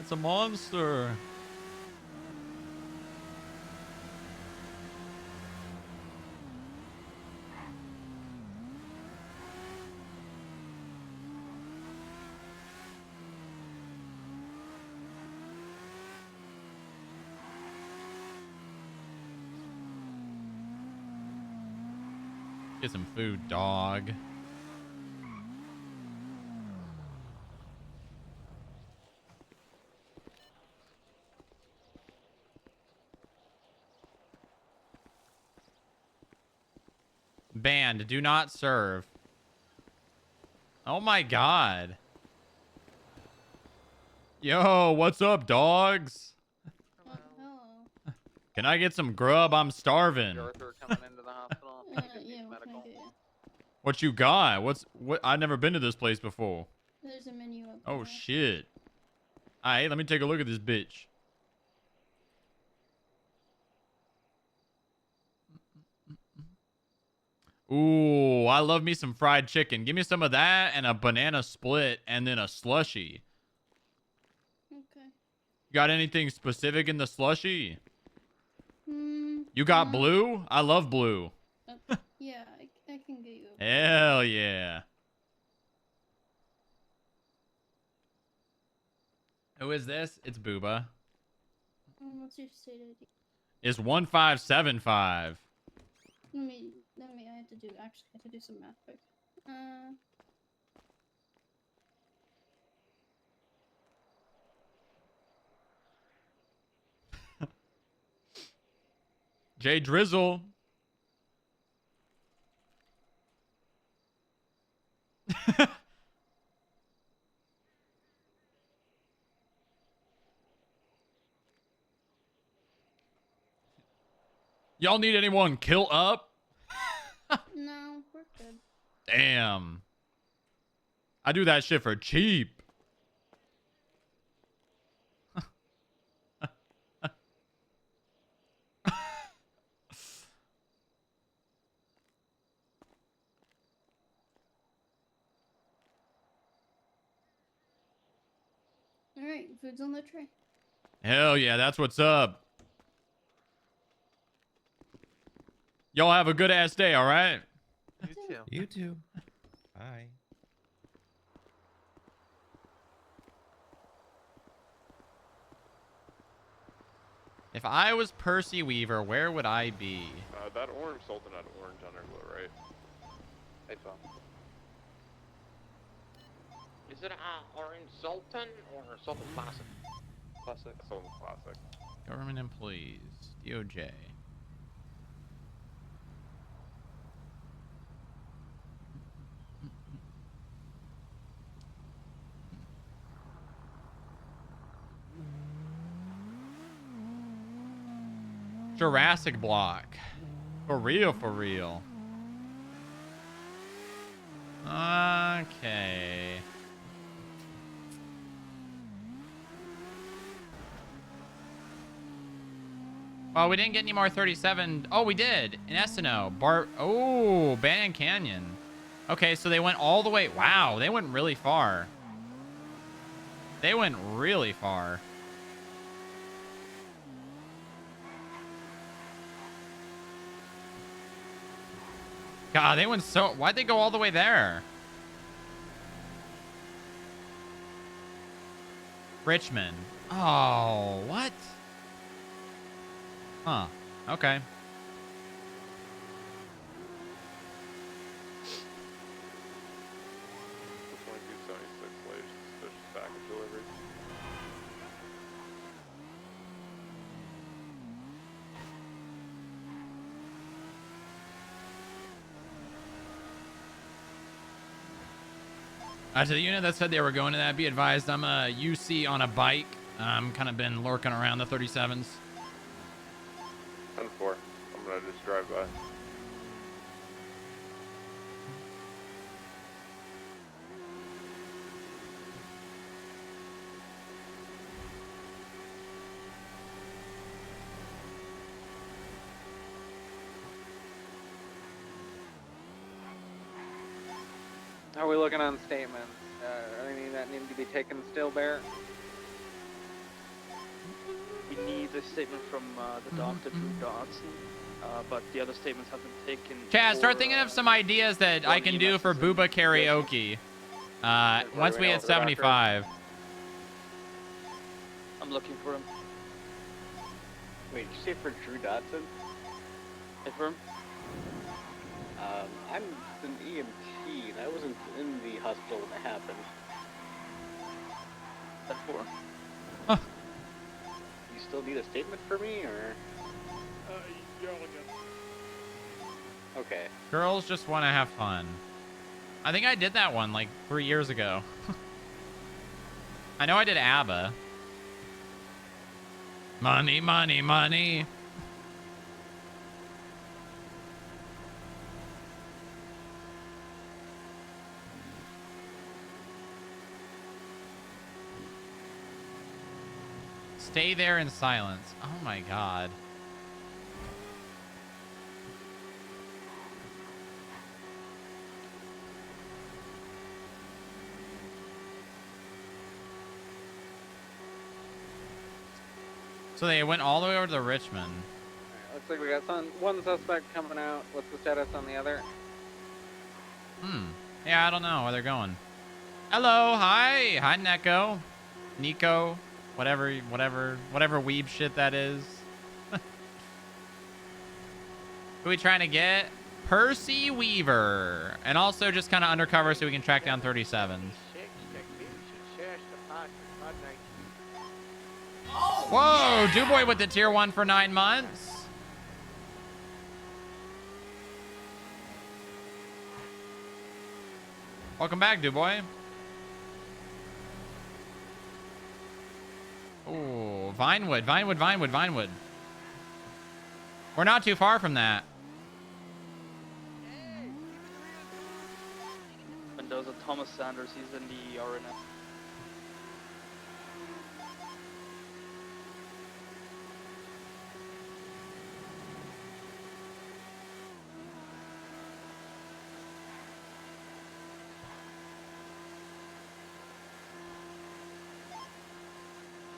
It's a monster. Get some food, dog. Banned. Do not serve. Oh my god. Yo, what's up, dogs? Can I get some grub? I'm starving. Arthur coming into the hospital. What you got? What? I've never been to this place before. There's a menu up Oh there. shit. Alright, let me take a look at this bitch. Ooh, I love me some fried chicken. Give me some of that and a banana split and then a slushie. Okay. Got anything specific in the slushie? Hmm. You got blue? I love blue. Yeah, I can get you. A Hell yeah. Who is this? It's Booba. What's your state ID? It's 1575. I have to do some math quick. Jay Drizzle. Y'all need anyone kill up? No, we're good. Damn. I do that shit for cheap. All right, food's on the tray. Hell yeah, that's what's up. Y'all have a good ass day, all right? You too. You too. Bye. If I was Percy Weaver, where would I be? That orange Sultan had orange underglow, right? Hey, Phil. Is it Orange Sultan or Sultan Classic? Classic. Sultan Classic. Government employees. DOJ. Jurassic Block. For real, for real. Okay. Well, we didn't get any more 37. Oh, we did. In Esseno. Oh, Banyan Canyon. Okay, so they went all the way. Wow, they went really far. They went really far. God, they went so... Why'd they go all the way there? Richmond. Oh, what? Huh. Okay. The 2276 latest suspicious package delivery. To the unit that said they were going to that, be advised I'm a UC on a bike. I'm kind of been lurking around the 37s. 10-4. I'm gonna just drive by. How are we looking on statements? Anything that need to be taken still, Bear? We need a statement from the doctor, Drew Dodson, but the other statements have been taken. Chad, start thinking of some ideas that I can do for Booba karaoke. Once we hit 75. I'm looking for him. Wait, did you say for Drew Dodson? Hey, for him? I'm an EMT, and I wasn't in the hospital when it happened. That's for him. You still need a statement for me, or? Yeah, Okay. Girls just want to have fun. I think I did that one like 3 years ago. I know I did ABBA. Money, money, money. Stay there in silence. Oh my god. So they went all the way over to Richmond. Looks like we got one suspect coming out. What's the status on the other? Yeah, I don't know where they're going. Hello, hi. Hi, Neko. Nico. Whatever weeb shit that is. Who are we trying to get? Percy Weaver. And also just kind of undercover so we can track down 37s. Whoa, Duboy with the tier 1 for 9 months. Welcome back, Duboy. Oh, Vinewood, Vinewood, Vinewood, Vinewood. We're not too far from that. Mendoza, Thomas Sanders, he's in the RNF.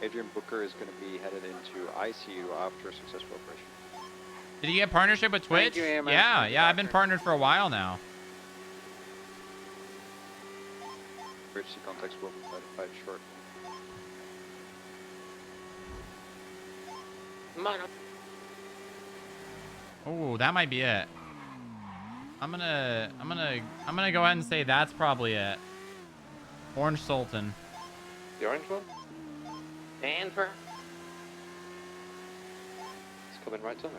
Adrian Booker is going to be headed into ICU after a successful operation. Did you get partnership with Twitch? Thank you, AMS. Yeah, Thank you, yeah, I've been doctor. partnered for a while now. Emergency contacts will be notified shortly. Oh, that might be it. I'm gonna go ahead and say that's probably it. Orange Sultan. The orange one? Denver. It's coming right to me.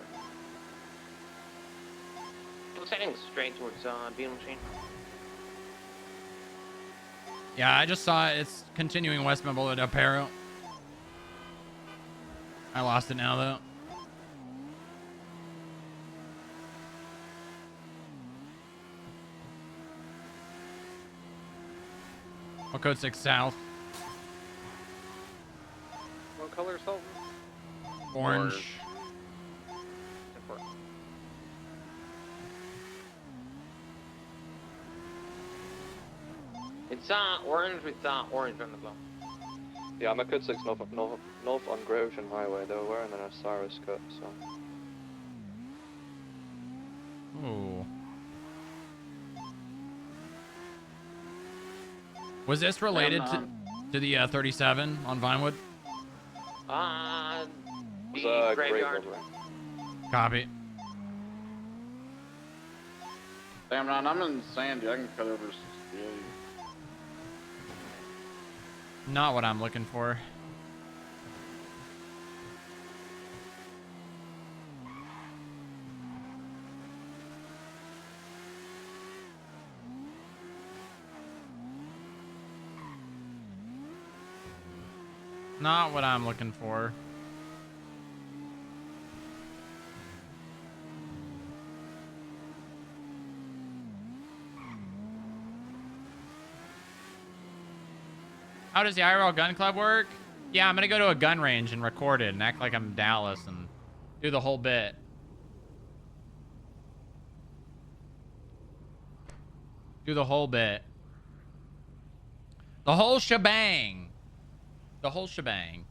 Looks heading straight towards Beetle Machine. Yeah, I just saw it. It's continuing westbound Boulevard Del Perro. I lost it now though. What code 6 south? What color, Sultan? Orange. It's orange with orange on the glow. Yeah, I'm at code 6 north on Great Ocean Highway though. We're in an Osiris cut, so. Ooh. Was this related to the 37 on Vinewood? The graveyard. Copy. Damn, Ron, I'm in Sandy. I can cut over 68. Not what I'm looking for. Not what I'm looking for. How does the IRL gun club work? Yeah, I'm gonna go to a gun range and record it and act like I'm Dallas and do the whole bit. Do the whole bit. The whole shebang. The whole shebang.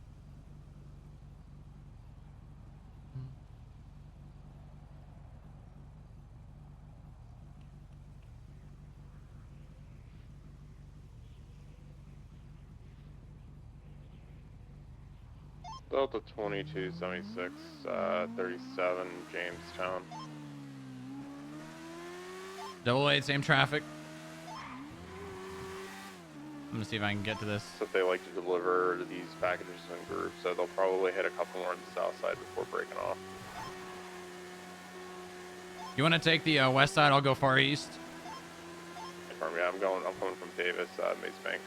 Delta 2276, 37, Jamestown. 88, same traffic. I'm gonna see if I can get to this. So they like to deliver these packages in groups, so they'll probably hit a couple more on the south side before breaking off. You want to take the west side? I'll go far east. Yeah, I'm coming from Davis, Maze Bank.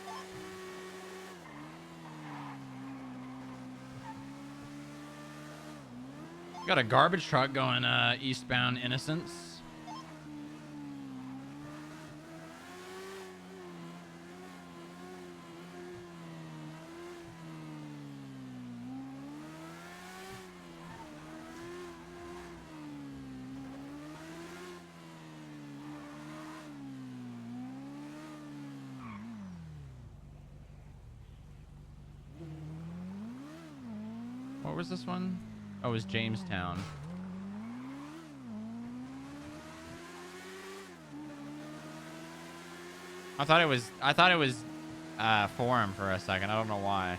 Got a garbage truck going eastbound Innocence. What was this one? Oh, it was Jamestown. I thought it was Forum for a second. I don't know why.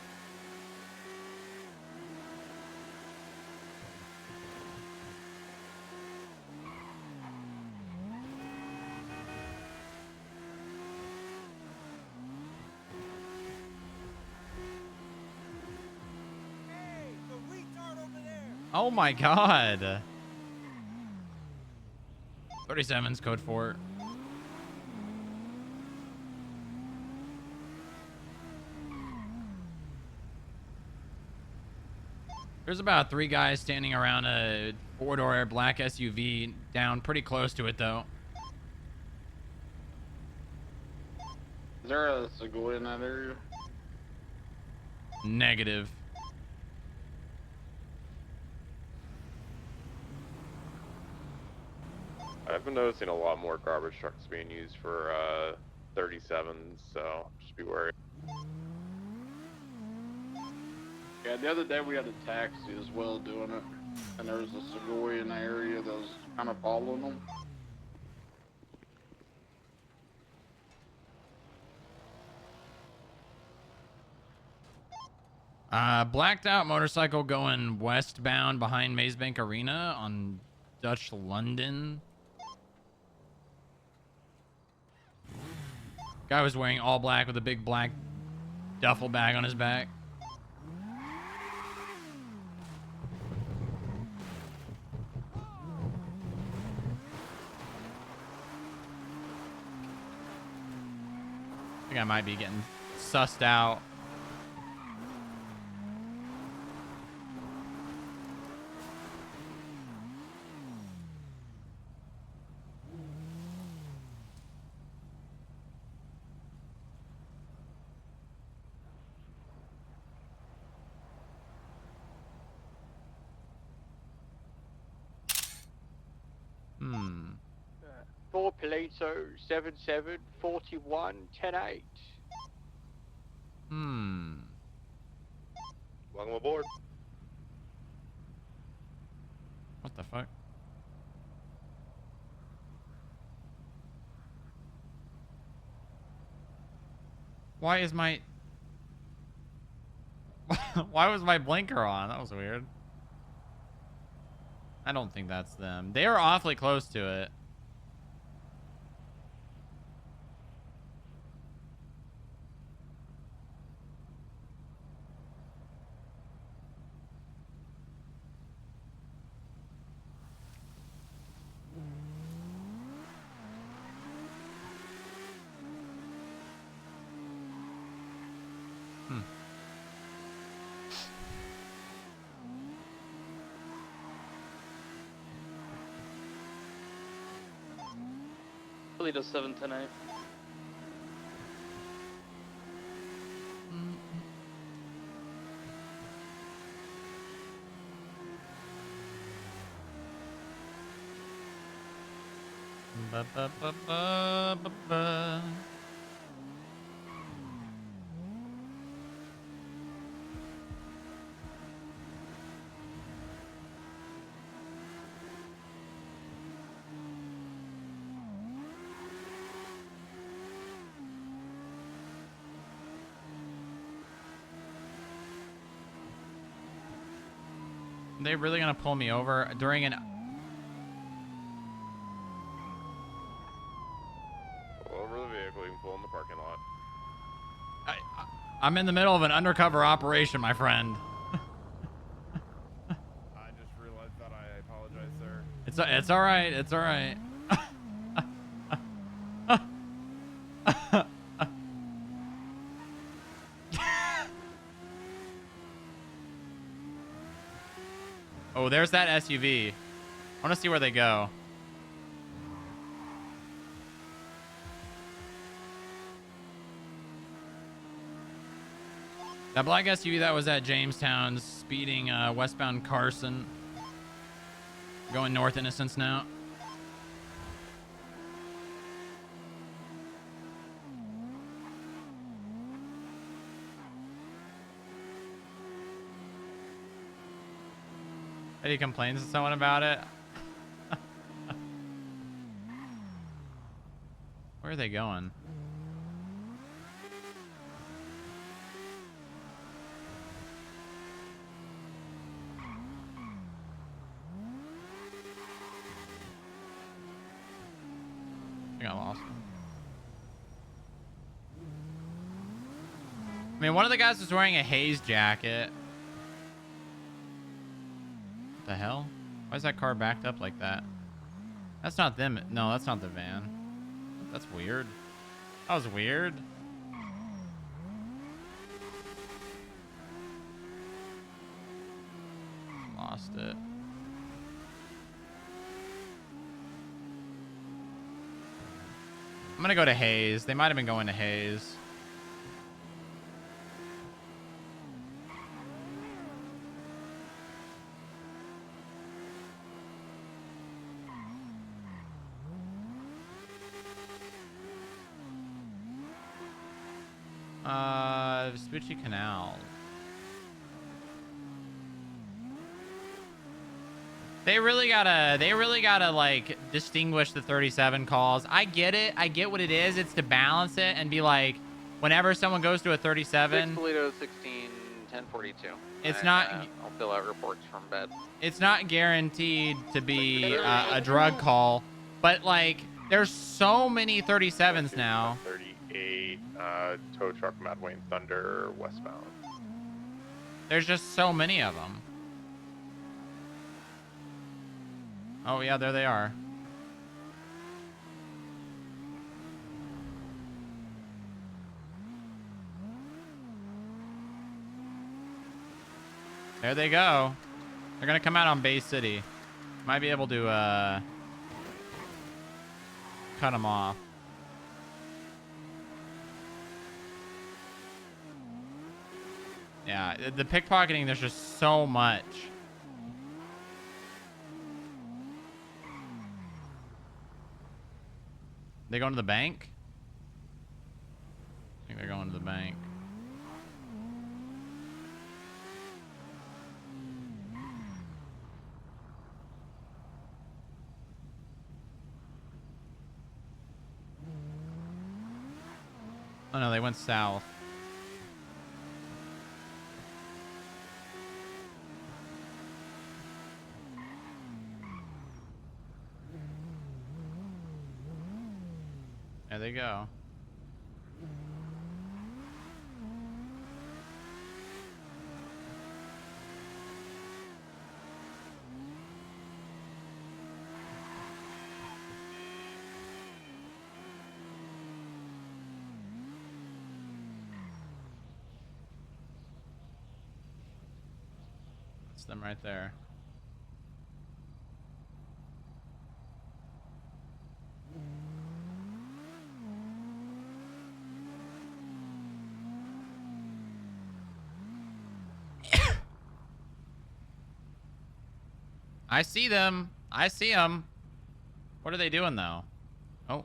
Oh my god. 37's code 4. There's about 3 guys standing around a 4-door black SUV down pretty close to it though. Is there a Segoy in that area? Negative. I've been noticing a lot more garbage trucks being used for 37s, so just be wary. Yeah, the other day we had a taxi as well doing it, and there was a Segoy in the area that was kind of following them. Blacked out motorcycle going westbound behind Mazebank Arena on Dutch London. Guy was wearing all black with a big black duffel bag on his back. I think I might be getting sussed out. Hmm. 4 Palazzo 77 41 10-8. Hmm. Welcome aboard. What the fuck? Why is my... Why was my blinker on? That was weird. I don't think that's them. They are awfully close to it. Hmm. Really does 7 tonight. Ba, ba, ba, ba, ba, ba. They really gonna pull me over during an... Pull over the vehicle. You can pull in the parking lot. I'm in the middle of an undercover operation, my friend. I just realized that. I apologize, sir. It's all right. It's all right. Oh, there's that SUV. I want to see where they go. That black SUV that was at Jamestown, speeding westbound Carson. Going north Innocence now. He complains to someone about it. Where are they going? I think I lost him. I mean, one of the guys was wearing a haze jacket. What the hell? Why is that car backed up like that? That's not them. No, that's not the van. That's weird. That was weird. Lost it. I'm gonna go to Hayes. They might have been going to Hayes. Vespucci Canal. They really gotta like distinguish the 37 calls. I get it. I get what it is. It's to balance it and be like, whenever someone goes to a 37, 6 Toledo 16 1042. it's not I'll fill out reports from bed. it's not guaranteed to be a drug call, but like there's so many 37s now. 38, tow truck Mad Wayne Thunder westbound. There's just so many of them. Oh yeah, there they are. There they go. They're gonna come out on Bay City. Might be able to cut them off. Yeah, the pickpocketing, there's just so much. They going to the bank? I think they're going to the bank. Oh no, they went south. There they go. That's them right there. I see them. I see them. What are they doing though? Oh.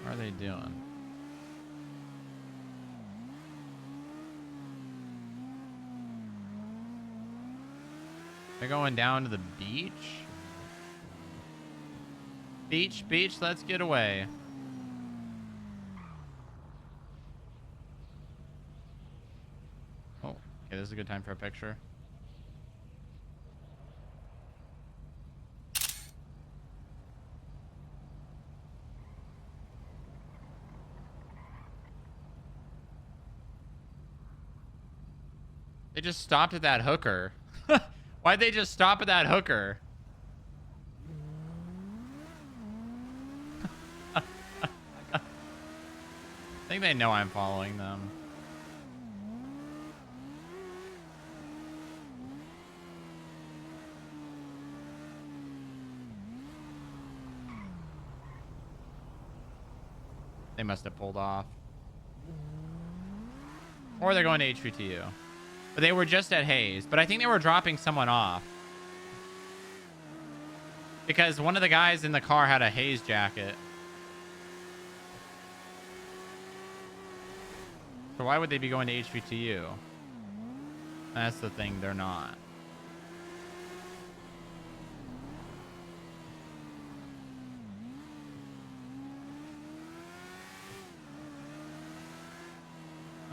What are they doing? They're going down to the beach? Beach, let's get away. Oh, okay, this is a good time for a picture. They just stopped at that hooker. Why'd they just stop at that hooker? I think they know I'm following them. They must have pulled off. Or they're going to HVTU. But they were just at Hayes. But I think they were dropping someone off. Because one of the guys in the car had a Hayes jacket. So why would they be going to HVTU? That's the thing, they're not.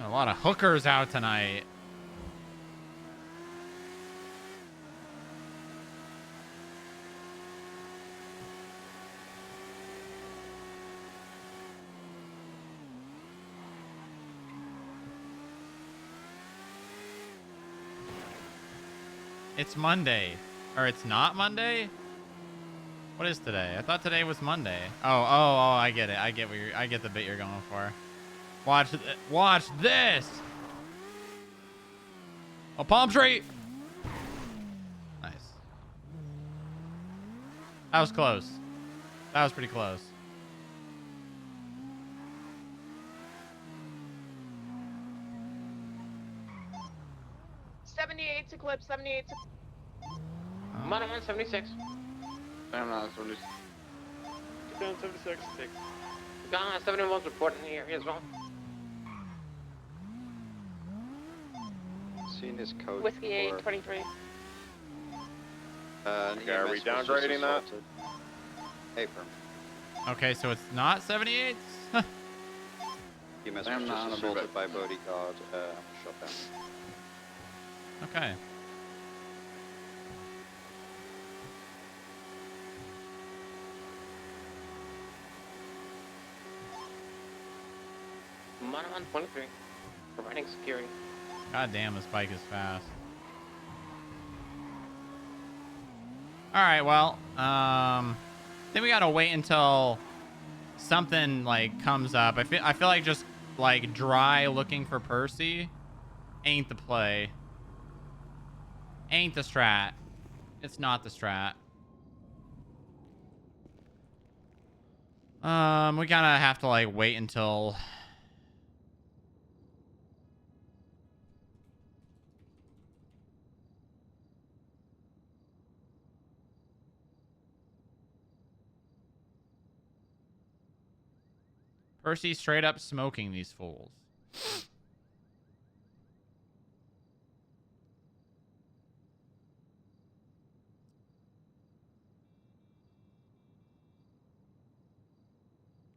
A lot of hookers out tonight. It's Monday. Or it's not Monday? What is today? I thought today was Monday. Oh, I get it. I get the bit you're going for. Watch this. A palm tree. Nice. That was close. That was pretty close. Eclipse, 78 Monoman 76. I'm not 76. Keep down 76. 6. Got 71's reporting in the area as well. Seen this code Whiskey before. 823. An are we EMS was just downgrading that? assaulted. Hey, firm. Okay, so it's not 78s? EMS I'm was not just on a assaulted by bodyguard. Shot down. Okay. Mono on 23. Providing security. God damn, this bike is fast. Alright, well, then we gotta wait until something, like, comes up. I feel like just, like, dry looking for Percy ain't the play. Ain't the strat. It's not the strat. We kinda have to, like, wait until... Percy straight up smoking these fools.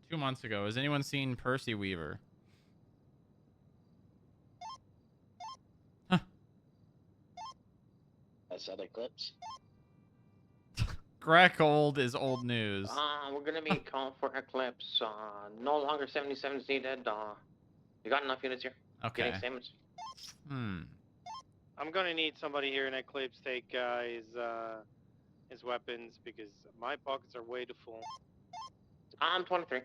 Two months ago. Has anyone seen Percy Weaver? That's that Eclipse. Greg Old is old news. We're gonna be calling for Eclipse. No longer 77s needed. You got enough units here? Okay. Getting statements. I'm gonna need somebody here in Eclipse take his weapons because my pockets are way too full. I'm 23.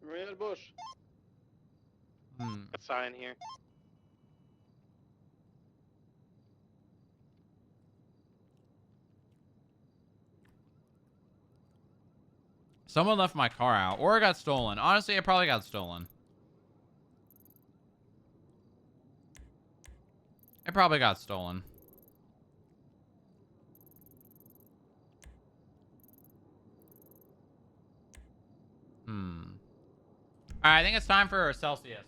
Real bush. A sign here. Someone left my car out, or it got stolen. Honestly, it probably got stolen. It probably got stolen. Alright, I think it's time for Celsius.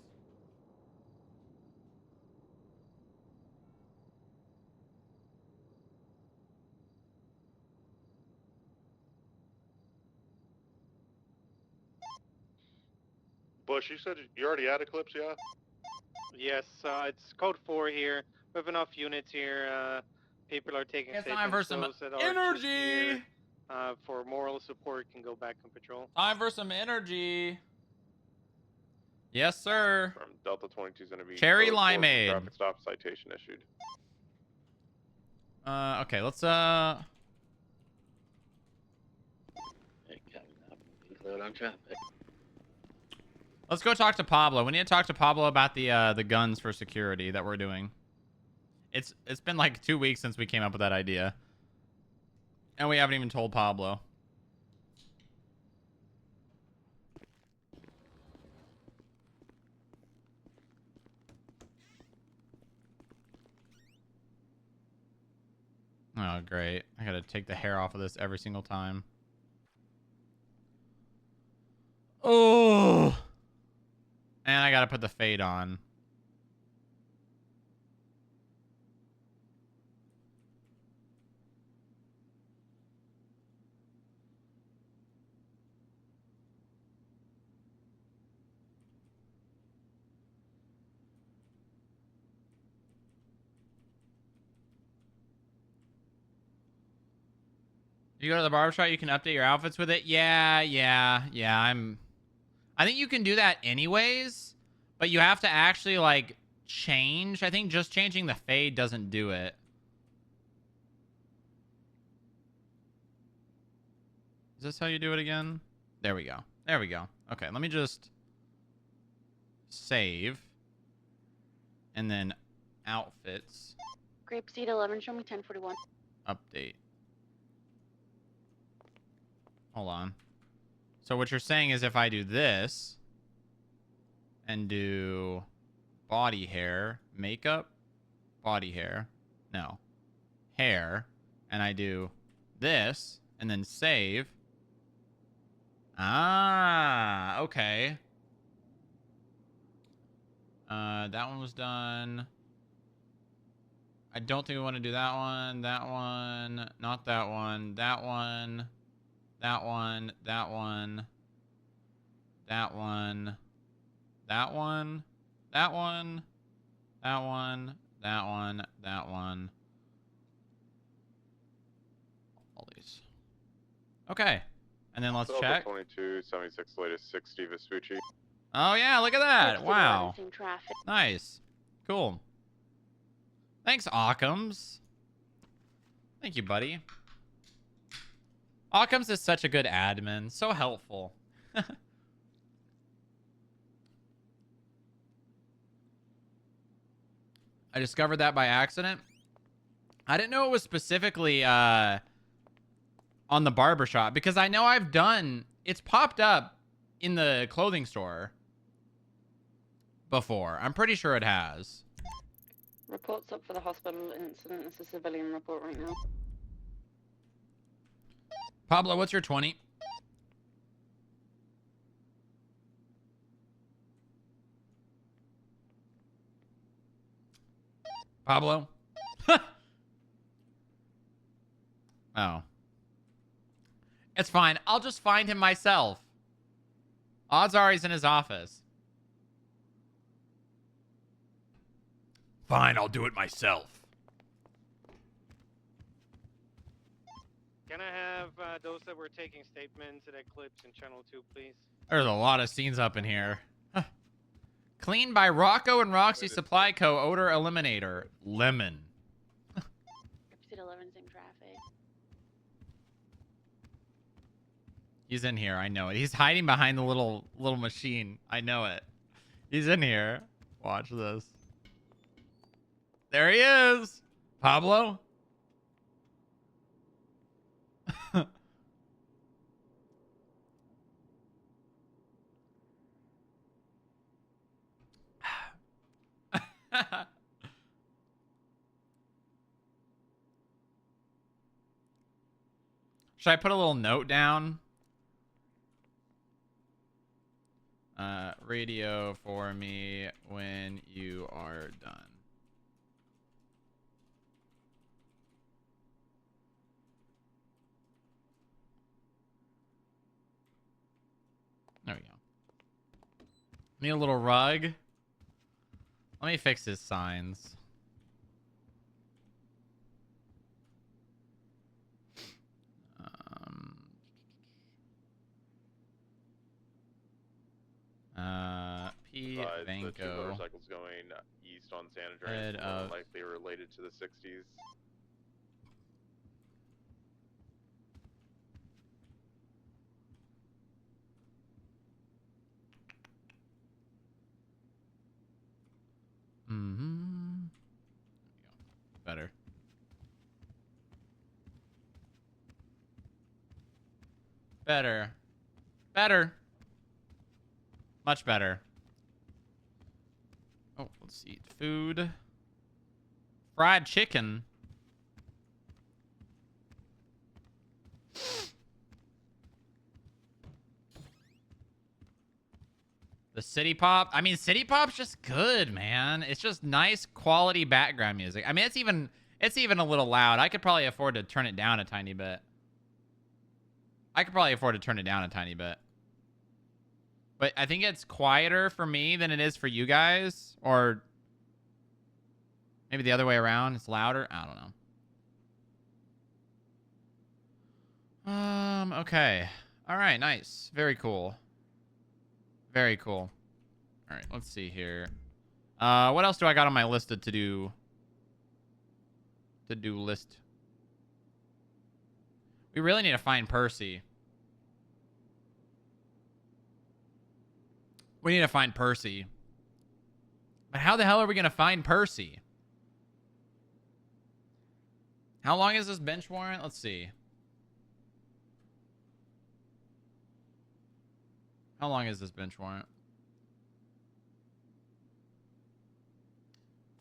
Bush, you said you already had Eclipse, yeah? Yes, it's code 4 here. We have enough units here. People are taking It's statements. time for some Those that are just energy. here, for moral support can go back on patrol. Time for some energy. Yes, sir. Delta 22 is going to be Cherry code 4 for limeade. traffic stop citation issued. Okay, let's Cleared on traffic. let's go talk to Pablo. We need to talk to Pablo about the guns for security that we're doing. It's been like 2 weeks since we came up with that idea. And we haven't even told Pablo. Oh, great. I gotta take the hair off of this every single time. Oh! And I gotta put the fade on. You go to the barbershop, you can update your outfits with it. Yeah. I think you can do that anyways, but you have to actually, like, change. I think just changing the fade doesn't do it. Is this how you do it again? There we go. There we go. Okay, let me just save. And then outfits. Grapeseed 11, show me 1041. Update. Hold on. So what you're saying is if I do this and do body hair, makeup, body hair, no, hair, and I do this, and then save. Ah, okay. That one was done. I don't think we want to do that one. That one. Not that one. That one. That one. That one. That one. That one. That one. That one. That one. That one. All these. Okay. And then let's check. 22, 76, latest 60 Vespucci. Oh, yeah. Look at that. Wow. Traffic. Nice. Cool. Thanks, Occams. Thank you, buddy. Occams is such a good admin. So helpful. I discovered that by accident. I didn't know it was specifically on the barbershop because I know I've done... It's popped up in the clothing store before. I'm pretty sure it has. Reports up for the hospital incident. It's a civilian report right now. Pablo, what's your 20? Pablo? Oh. It's fine. I'll just find him myself. Odds are he's in his office. Fine, I'll do it myself. Can I have those that were taking statements at Eclipse in Channel 2, please? There's a lot of scenes up in here. Cleaned by Rocco and Roxy Supply Co. Odor Eliminator. Lemon. Episode 11's in traffic. He's in here. I know it. He's hiding behind the little machine. I know it. He's in here. Watch this. There he is. Pablo. Should I put a little note down? Radio for me when you are done. There we go. Need a little rug. Let me fix his signs. P. The two Vanko. motorcycles going east on San Head Andreas of- more likely related to the 60s. Mm-hmm. Better. Better. Better. Much better. Oh, let's eat food. Fried chicken. The City Pop. I mean, City Pop's just good, man. It's just nice quality background music. I mean, it's even a little loud. I could probably afford to turn it down a tiny bit. But I think it's quieter for me than it is for you guys. Or maybe the other way around. It's louder. I don't know. Okay. All right, nice. Very cool. Very cool. All right, let's see here. What else do I got on my list to do? To-do list. We really need to find Percy. We need to find Percy. But how the hell are we going to find Percy? How long is this bench warrant? Let's see. How long is this bench warrant?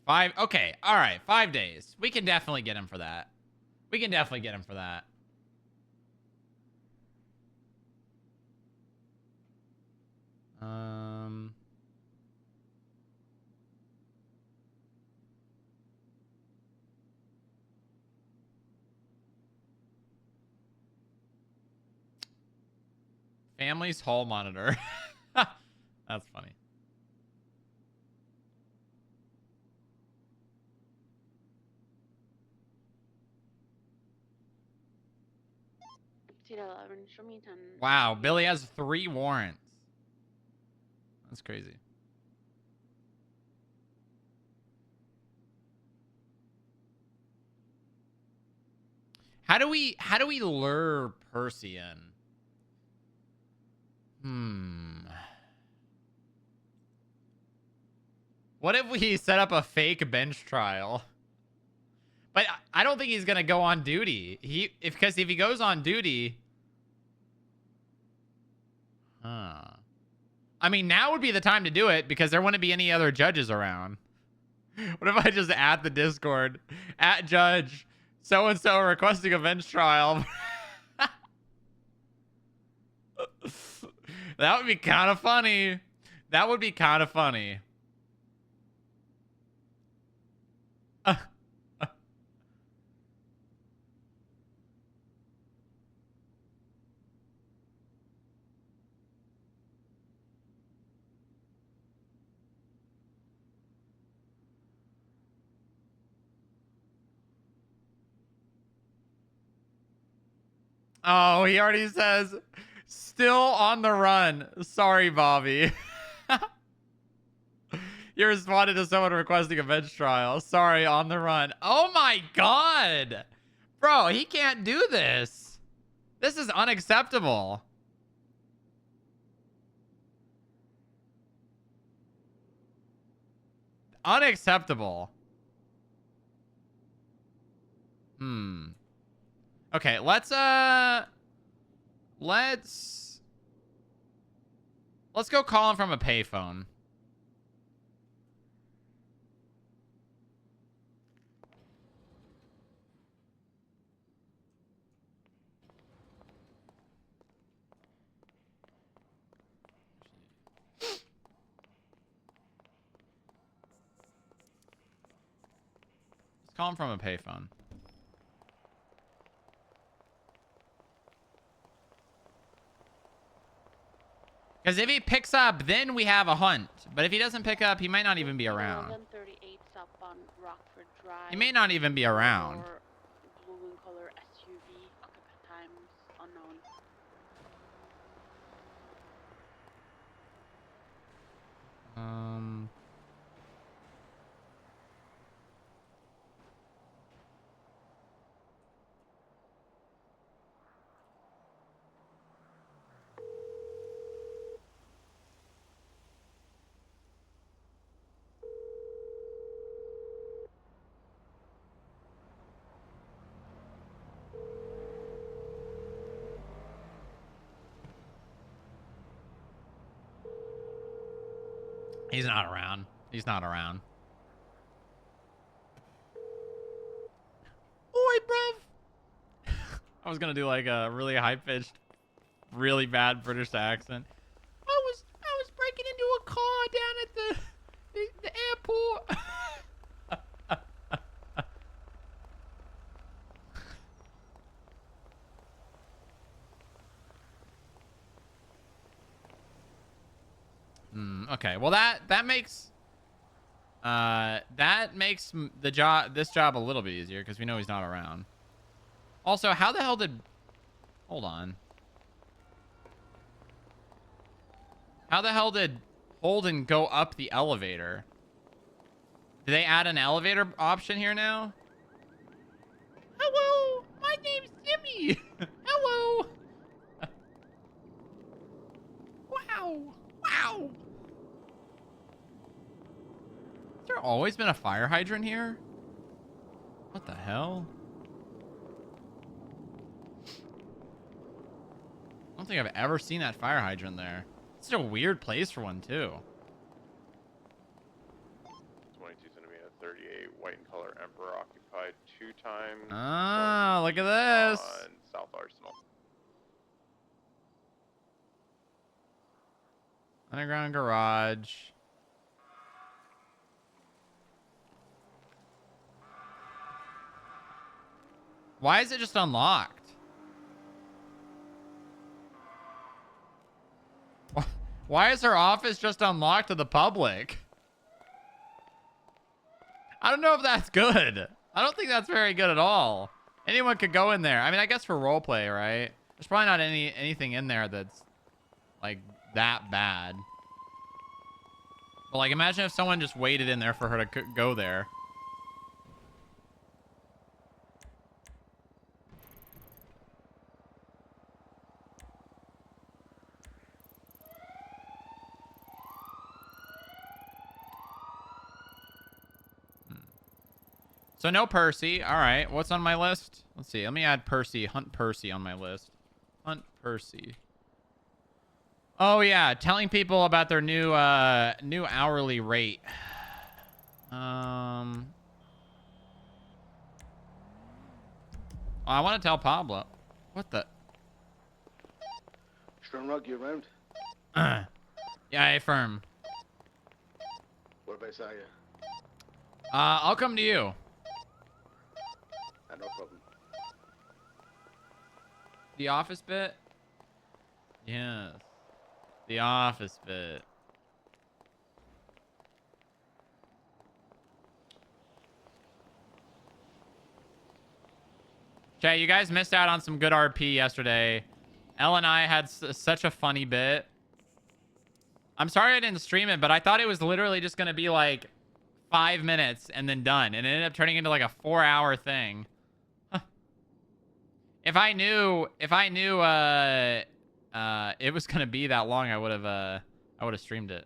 5. Okay. All right. 5 days. We can definitely get him for that. Family's hall monitor. That's funny. Wow, Billy has 3 warrants. That's crazy. How do we lure Percy in? What if we set up a fake bench trial? But I don't think he's gonna go on duty. Because if he goes on duty, I mean, now would be the time to do it because there wouldn't be any other judges around. What if I just add the Discord at judge so and so requesting a bench trial? That would be kind of funny. That would be kind of funny. Oh, he already says, still on the run. Sorry, Bobby. You responded to someone requesting a bench trial. Sorry, on the run. Oh my God. Bro, he can't do this. This is unacceptable. Unacceptable. Okay, let's go call him from a payphone. Let's call him from a payphone. Because if he picks up, then we have a hunt. But if he doesn't pick up, he might not even be around. He may not even be around. Blue in color SUV, occupant times unknown. He's not around. He's not around. Oi, bruv. I was gonna do like a really high-pitched, really bad British accent. I was breaking into a car down at the airport. Okay, well that makes this job a little bit easier because we know he's not around. Also, how the hell did... Hold on. How the hell did Holden go up the elevator? Did they add an elevator option here now? Hello, my name's Jimmy. Hello. Wow. Wow. Has there always been a fire hydrant here? What the hell? I don't think I've ever seen that fire hydrant there. It's such a weird place for one, too. 22 is going to be a 38 white and color Emperor occupied 2 times. Ah, look at this. On South Arsenal. Underground garage. Why is it just unlocked? Why is her office just unlocked to the public? I don't know if that's good. I don't think that's very good at all. Anyone could go in there. I mean, I guess for roleplay, right? There's probably not anything in there that's like that bad. But like, imagine if someone just waited in there for her to go there. So no Percy. All right. What's on my list? Let's see. Let me add Percy. Hunt Percy on my list. Hunt Percy. Oh yeah, telling people about their new hourly rate. I want to tell Pablo. What the? Strunrug, you around? Yeah, I affirm. Whereabouts are you? I'll come to you. No problem. The office bit? Yes. The office bit. Jay, you guys missed out on some good RP yesterday. Elle and I had such a funny bit. I'm sorry I didn't stream it, but I thought it was literally just going to be like 5 minutes and then done. And it ended up turning into like a 4-hour thing. If I knew it was gonna be that long, I would have streamed it.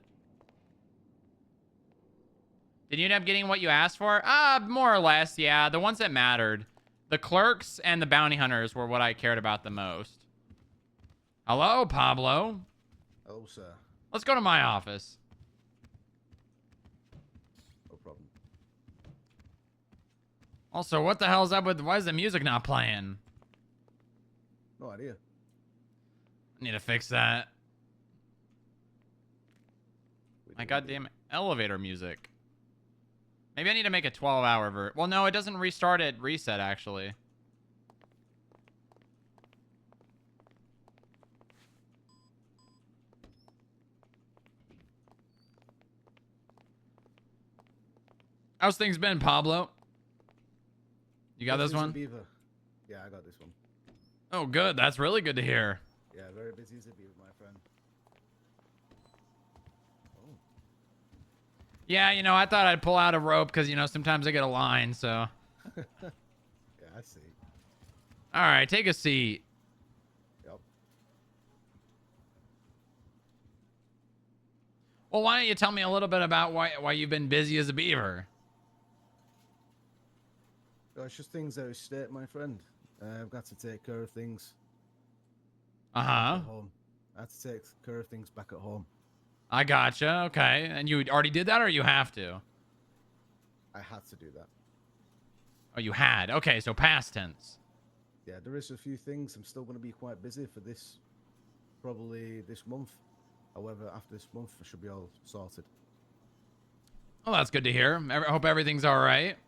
Did you end up getting what you asked for? More or less, yeah. The ones that mattered. The clerks and the bounty hunters were what I cared about the most. Hello, Pablo. Hello, sir. Let's go to my office. No problem. Also, what the hell's up with, why is the music not playing? No idea. I need to fix that. My goddamn elevator music. Maybe I need to make a 12-hour Well, no, it doesn't restart at reset, actually. How's things been, Pablo? You got this one? Beaver. Yeah, I got this one. Oh, good. That's really good to hear. Yeah, very busy as a beaver, my friend. Oh. Yeah, you know, I thought I'd pull out a rope because, you know, sometimes I get a line, so. Yeah, I see. All right, take a seat. Yep. Well, why don't you tell me a little bit about why you've been busy as a beaver? It's just things out of state, my friend. I've got to take care of things. Uh-huh. At home. I have to take care of things back at home. I gotcha. Okay. And you already did that, or you have to? I had to do that. Oh, you had. Okay, so past tense. Yeah, there is a few things. I'm still going to be quite busy for this, probably this month. However, after this month, I should be all sorted. Well, that's good to hear. I hope everything's all right.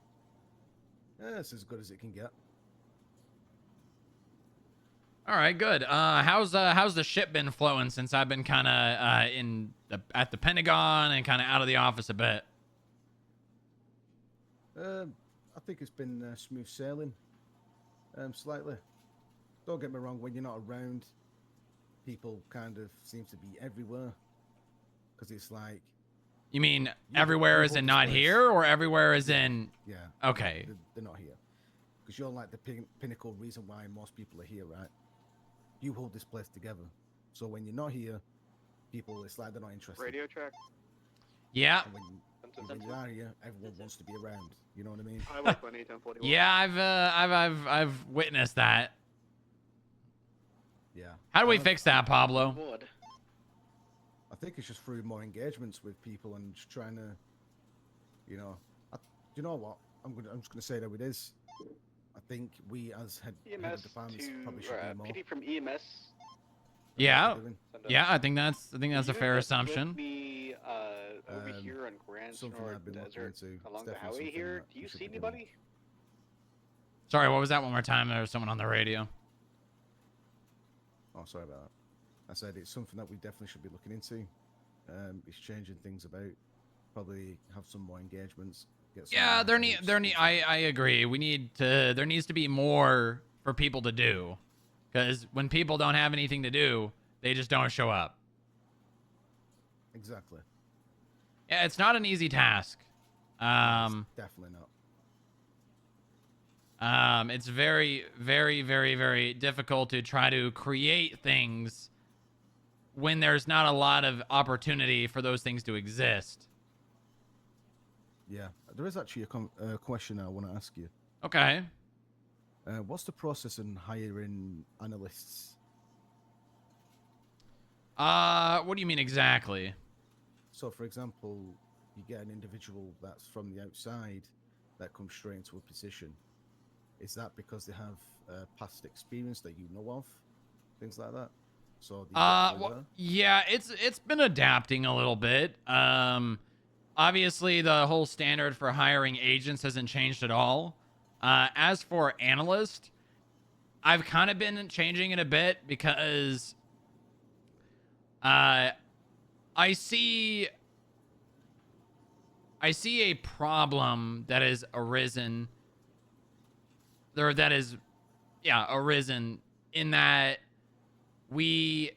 Yeah, it's as good as it can get. All right, good. How's the ship been flowing since I've been kind of at the Pentagon and kind of out of the office a bit? I think it's been smooth sailing. Slightly. Don't get me wrong. When you're not around, people kind of seem to be everywhere. Because it's like. You mean everywhere is in not here, or everywhere is in? Yeah. Okay. They're not here. Because you're like the pinnacle reason why most people are here, right? You hold this place together. So when you're not here, people, it's like they're not interested. Radio track. Yeah. And when you are here, everyone wants to be around. You know what I mean? I like 1041. Yeah, I've witnessed that. Yeah. How do we fix that, Pablo? I think it's just through more engagements with people and just trying to, you know, you know what? I'm just gonna say that it is. I think we as head of EMS departments to probably should do more. PD from EMS. Yeah. doing. Yeah, I think that's a You fair know, assumption. Could be over here on Grand Something Snore I've been looking Desert into. It's along the definitely highway something here. that Do we you should see be doing. anybody? Sorry, what was that one more time? There was someone on the radio. Oh, sorry about that. I said it's something that we definitely should be looking into. It's changing things about. Probably have some more engagements. Get some Yeah, more there need outs, there need things like I agree. There needs to be more for people to do. Cuz when people don't have anything to do, they just don't show up. that. Exactly. Yeah, it's not an easy task. Definitely not. It's very, very, very, very difficult to try to create things when there's not a lot of opportunity for those things to exist. Yeah, there is actually a question I want to ask you. Okay. What's the process in hiring analysts? What do you mean exactly? So, for example, you get an individual that's from the outside that comes straight into a position. Is that because they have past experience that you know of, things like that? So, Well, yeah, it's been adapting a little bit. Obviously, the whole standard for hiring agents hasn't changed at all. As for analyst, I've kind of been changing it a bit because I see a problem that has arisen, or that is, yeah, arisen in that I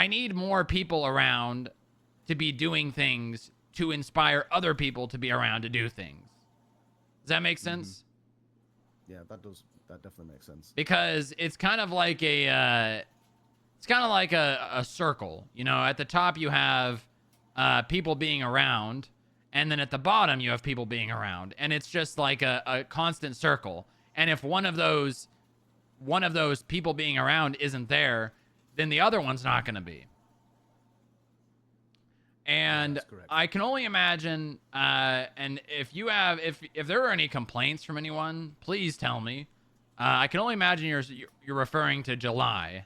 need more people around to be doing things to inspire other people to be around to do things. Does that make sense? Yeah, that does. That definitely makes sense. Because it's kind of like a circle. You know, at the top you have people being around, and then at the bottom you have people being around, and it's just like a constant circle. And if one of those people being around isn't there, then the other one's not going to be. And I can only imagine, and if there are any complaints from anyone, please tell me. I can only imagine you're referring to July.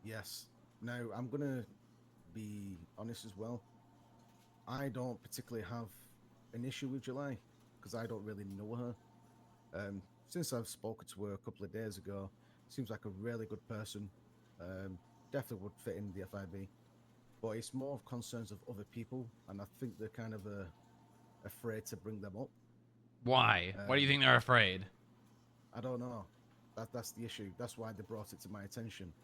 Yes. Now, I'm going to be honest as well. I don't particularly have an issue with July because I don't really know her. Since I've spoken to her a couple of days ago, seems like a really good person. Definitely would fit in the FIB. But it's more of concerns of other people, and I think they're kind of afraid to bring them up. Why? Why do you think they're afraid? I don't know. That's the issue. That's why they brought it to my attention.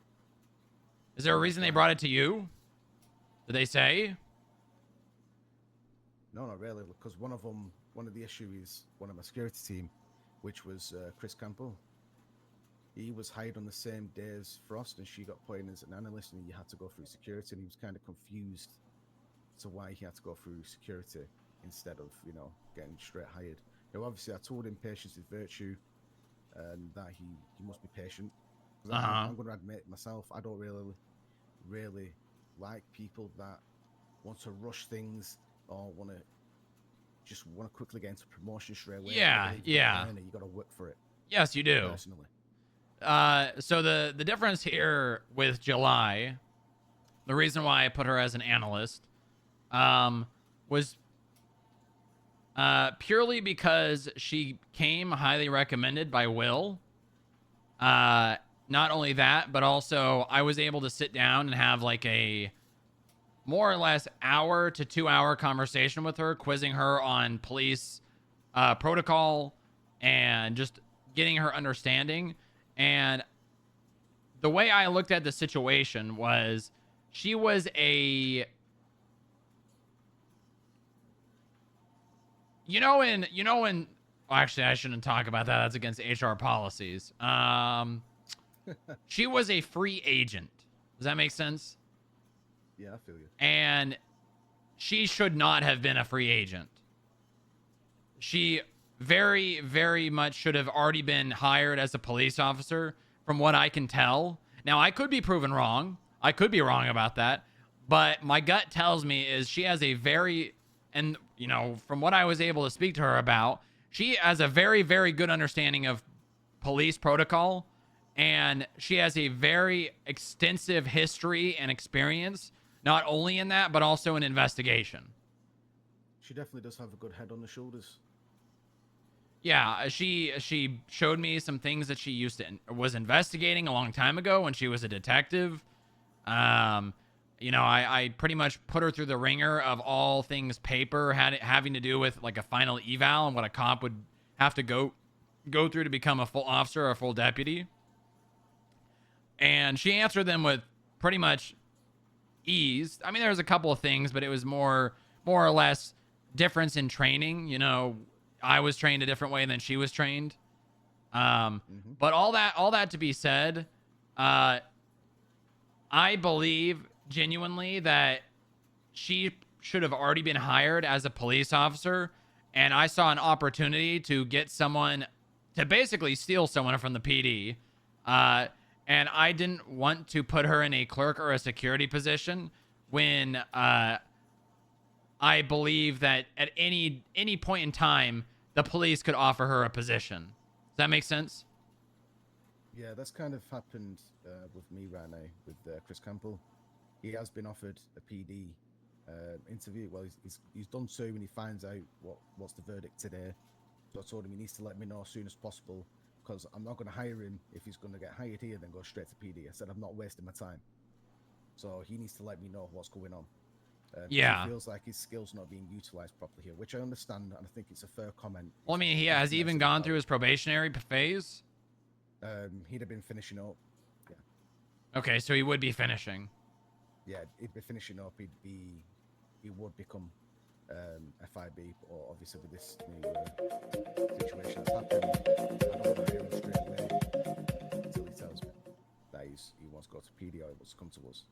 Is there a reason they brought it to you? Did they say? No, not really, because one of the issue is one of my security team, which was Chris Campbell. He was hired on the same day as Frost, and she got put in as an analyst, and he had to go through security, and he was kind of confused to why he had to go through security instead of, getting straight hired. Now, obviously, I told him patience is virtue, and that he must be patient. 'Cause I'm going to admit myself, I don't really like people that want to rush things or want to quickly get into promotion straight away. Yeah. You got to work for it. Yes, you do. Personally. So the difference here with July, the reason why I put her as an analyst, was purely because she came highly recommended by Will. Not only that, but also I was able to sit down and have like a more or less hour to 2 hour conversation with her, quizzing her on police protocol and just getting her understanding. And the way I looked at the situation was she was well, actually I shouldn't talk about that. That's against HR policies. She was a free agent. Does that make sense? Yeah, I feel you. And she should not have been a free agent. She very, very much should have already been hired as a police officer, from what I can tell. Now, I could be proven wrong. I could be wrong about that. But my gut tells me is she has a very, and, from what I was able to speak to her about, she has a very, very good understanding of police protocol And she has a very extensive history and experience, not only in that, but also in investigation. She definitely does have a good head on the shoulders. Yeah, she showed me some things that she was investigating a long time ago when she was a detective. You know, I pretty much put her through the ringer of all things paper having to do with like a final eval and what a cop would have to go through to become a full officer or a full deputy. And she answered them with pretty much ease. I mean, there was a couple of things, but it was more or less difference in training. You know, I was trained a different way than she was trained. But all that to be said, I believe genuinely that she should have already been hired as a police officer, and I saw an opportunity to get someone to basically steal someone from the PD. And I didn't want to put her in a clerk or a security position when I believe that at any point in time, the police could offer her a position. Does that make sense? Yeah, that's kind of happened with me right now with Chris Campbell. He has been offered a PD interview. Well, he's done so when he finds out what's the verdict today. So I told him he needs to let me know as soon as possible, because I'm not going to hire him if he's going to get hired here then go straight to PD. I said I'm not wasting my time. So he needs to let me know what's going on. Yeah. He feels like his skills not being utilized properly here, which I understand, and I think it's a fair comment. Well, I mean, has he even gone through his probationary phase? He'd have been finishing up. Yeah. Okay, so he would be finishing. Yeah, he'd be finishing up. He would become FIB, or obviously with this new situation that's happened, I don't want to hire him straight away until he tells me that he wants to go to PD or he wants to come to us.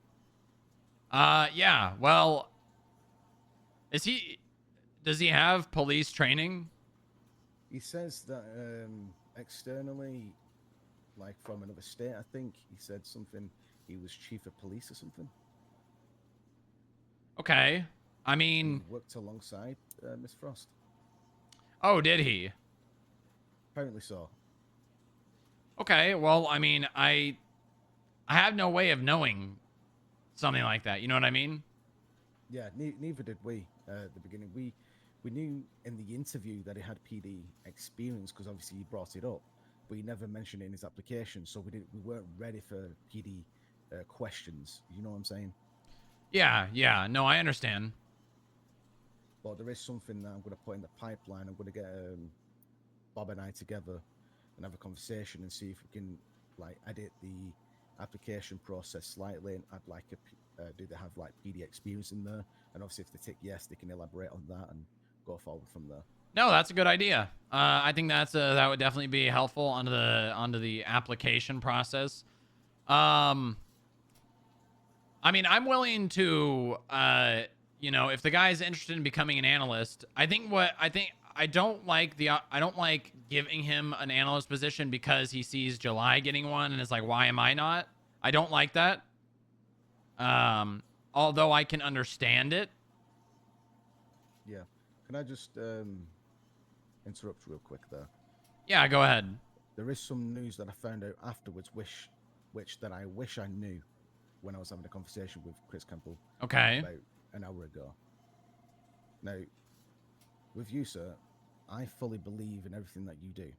Yeah. Well, does he have police training? He says that externally, like from another state, I think he said something. He was chief of police or something. Okay. I mean, he worked alongside Miss Frost. Oh, did he? Apparently so. Okay. Well, I mean, I have no way of knowing something like that. You know what I mean? Yeah, neither did we at the beginning. We knew in the interview that he had PD experience because obviously he brought it up, but he never mentioned it in his application, so we weren't ready for PD questions. You know what I'm saying? Yeah. No, I understand. But there is something that I'm going to put in the pipeline. I'm going to get Bob and I together and have a conversation and see if we can like edit the application process slightly and add like do they have like PD experience in there? And obviously if they tick yes, they can elaborate on that and go forward from there. No, that's a good idea. I think that would definitely be helpful onto the application process. I mean, I'm willing to, you know, if the guy's interested in becoming an analyst, I don't like giving him an analyst position because he sees July getting one and is like, why am I not? I don't like that. Although I can understand it. Yeah. Can I just interrupt real quick there? Yeah, go ahead. There is some news that I found out afterwards, which that I wish I knew when I was having a conversation with Chris Campbell. Okay. About an hour ago. Now, with you, sir, I fully believe in everything that you do.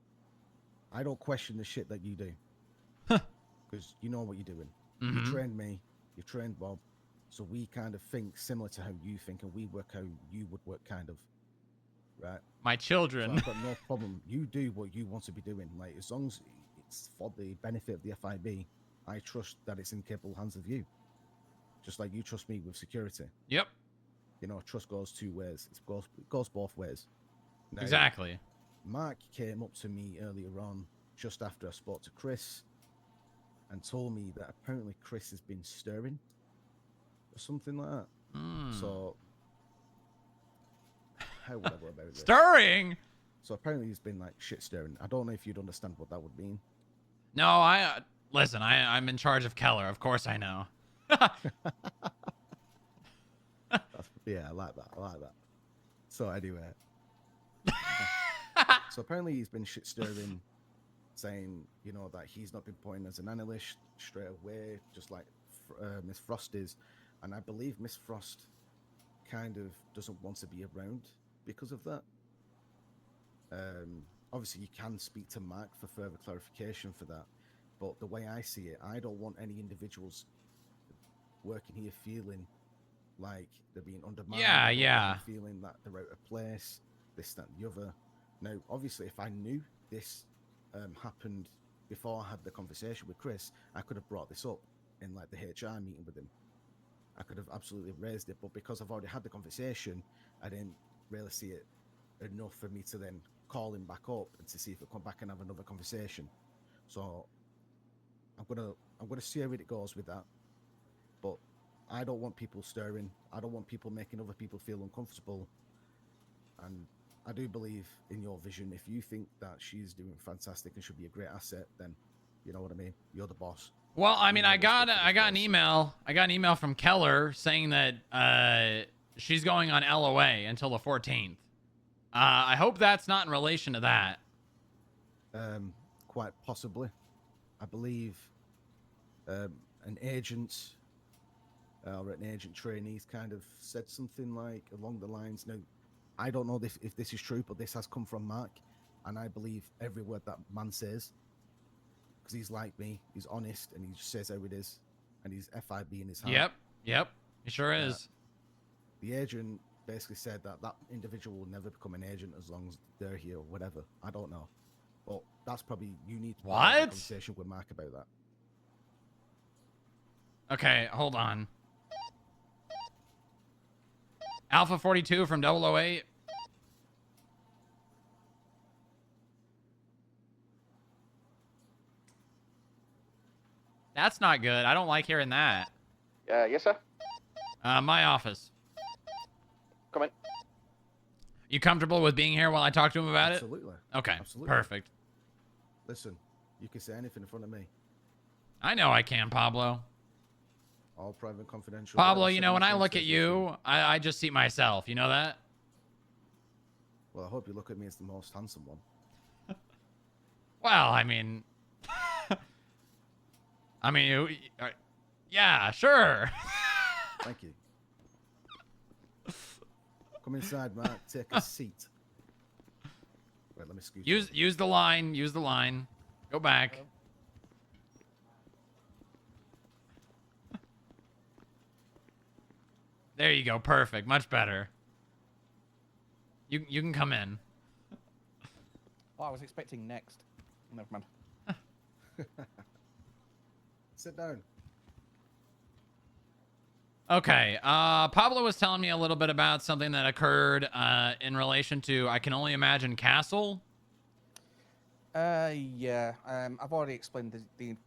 I don't question the shit that you do. Because you know what you're doing. Mm-hmm. You trained me, you trained Bob, so we kind of think similar to how you think, and we work how you would work, kind of. Right? My children. So I've got no problem. You do what you want to be doing. Like, as long as it's for the benefit of the FIB, I trust that it's in capable hands of you. Just like you trust me with security. Yep. You know, trust goes two ways. It goes both ways. Now, exactly. Mark came up to me earlier on, just after I spoke to Chris, and told me that apparently Chris has been stirring or something like that. So how would I go about this? Stirring? So apparently he's been like shit stirring. I don't know if you'd understand what that would mean. No, listen, I'm in charge of Keller. Of course I know. Yeah, I like that. So anyway. So apparently he's been shit stirring saying, you know, that he's not been put in as an analyst straight away, just like Miss Frost is. And I believe Miss Frost kind of doesn't want to be around because of that. Obviously, you can speak to Mark for further clarification for that. But the way I see it, I don't want any individuals working here feeling like they're being undermined. Yeah, I don't want yeah. them feeling that they're out of place, this, that, and the other. Now, obviously, if I knew this happened before I had the conversation with Chris, I could have brought this up in like the HR meeting with him. I could have absolutely raised it, but because I've already had the conversation, I didn't really see it enough for me to then call him back up and to see if he'll come back and have another conversation. So I'm gonna see how it goes with that. But I don't want people stirring. I don't want people making other people feel uncomfortable. And I do believe in your vision. If you think that she's doing fantastic and should be a great asset, then you know what I mean. You're the boss. Well, I mean, I got an email. I got an email from Keller saying that she's going on LOA until the 14th. I hope that's not in relation to that. Quite possibly. I believe an agent or an agent trainee's kind of said something like along the lines. Now, I don't know if this is true, but this has come from Mark, and I believe every word that man says, because he's like me. He's honest, and he just says how it is, and he's FIB in his heart. Yep, he sure is. The agent basically said that that individual will never become an agent as long as they're here or whatever. I don't know, but that's probably you need to have a conversation with Mark about that. Okay, hold on. Alpha 42 from 008. That's not good. I don't like hearing that. Yes, sir. My office. Come in. You comfortable with being here while I talk to him about Absolutely. it? Okay, Absolutely. perfect. Listen, you can say anything in front of me. I know I can, Pablo. All private and confidential. Pablo, you know, when I look at you, I just see myself. You know that? Well, I hope you look at me as the most handsome one. Well, I mean... yeah, sure. Thank you. Come inside, Mark. Take a seat. Wait, let me scoot. Use the line. Use the line. Go back. There you go. Perfect. Much better. You can come in. Oh, I was expecting next. Never mind. Sit down. Okay. Pablo was telling me a little bit about something that occurred in relation to, I can only imagine, Castle. Yeah. I've already explained the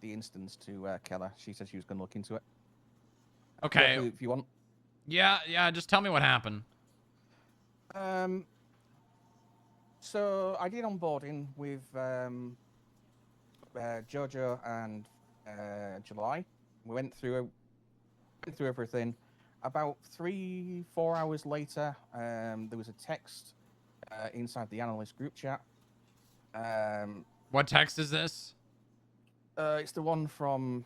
instance to Keller. She said she was going to look into it. Okay. If you want. Yeah. Just tell me what happened. So I did onboarding with Jojo and July. We went through everything. About 3-4 hours later, there was a text inside the analyst group chat. What text is this? It's the one from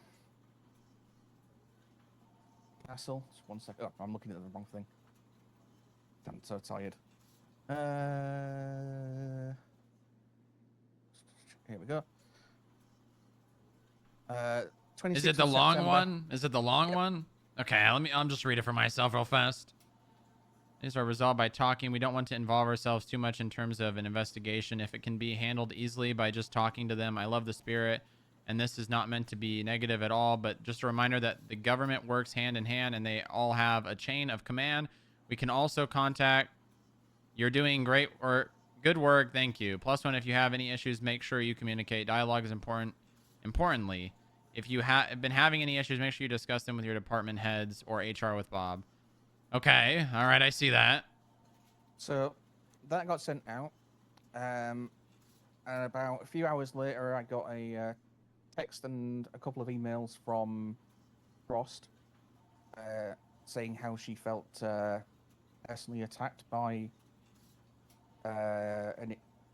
Castle. Just 1 second. Oh, I'm looking at the wrong thing. I'm so tired. Here we go. 26th Is it the of long September. one? Is it the long one? Okay, I'll just read it for myself real fast. These are resolved by talking. We don't want to involve ourselves too much in terms of an investigation. If it can be handled easily by just talking to them, I love the spirit. And this is not meant to be negative at all, but just a reminder that the government works hand in hand and they all have a chain of command. We can also contact. You're doing great or good work. Thank you. +1, if you have any issues, make sure you communicate. Dialogue is important. Importantly, if you have been having any issues, make sure you discuss them with your department heads or HR with Bob. Okay. All right. I see that. So that got sent out. And about a few hours later, I got a text and a couple of emails from Frost saying how she felt personally attacked by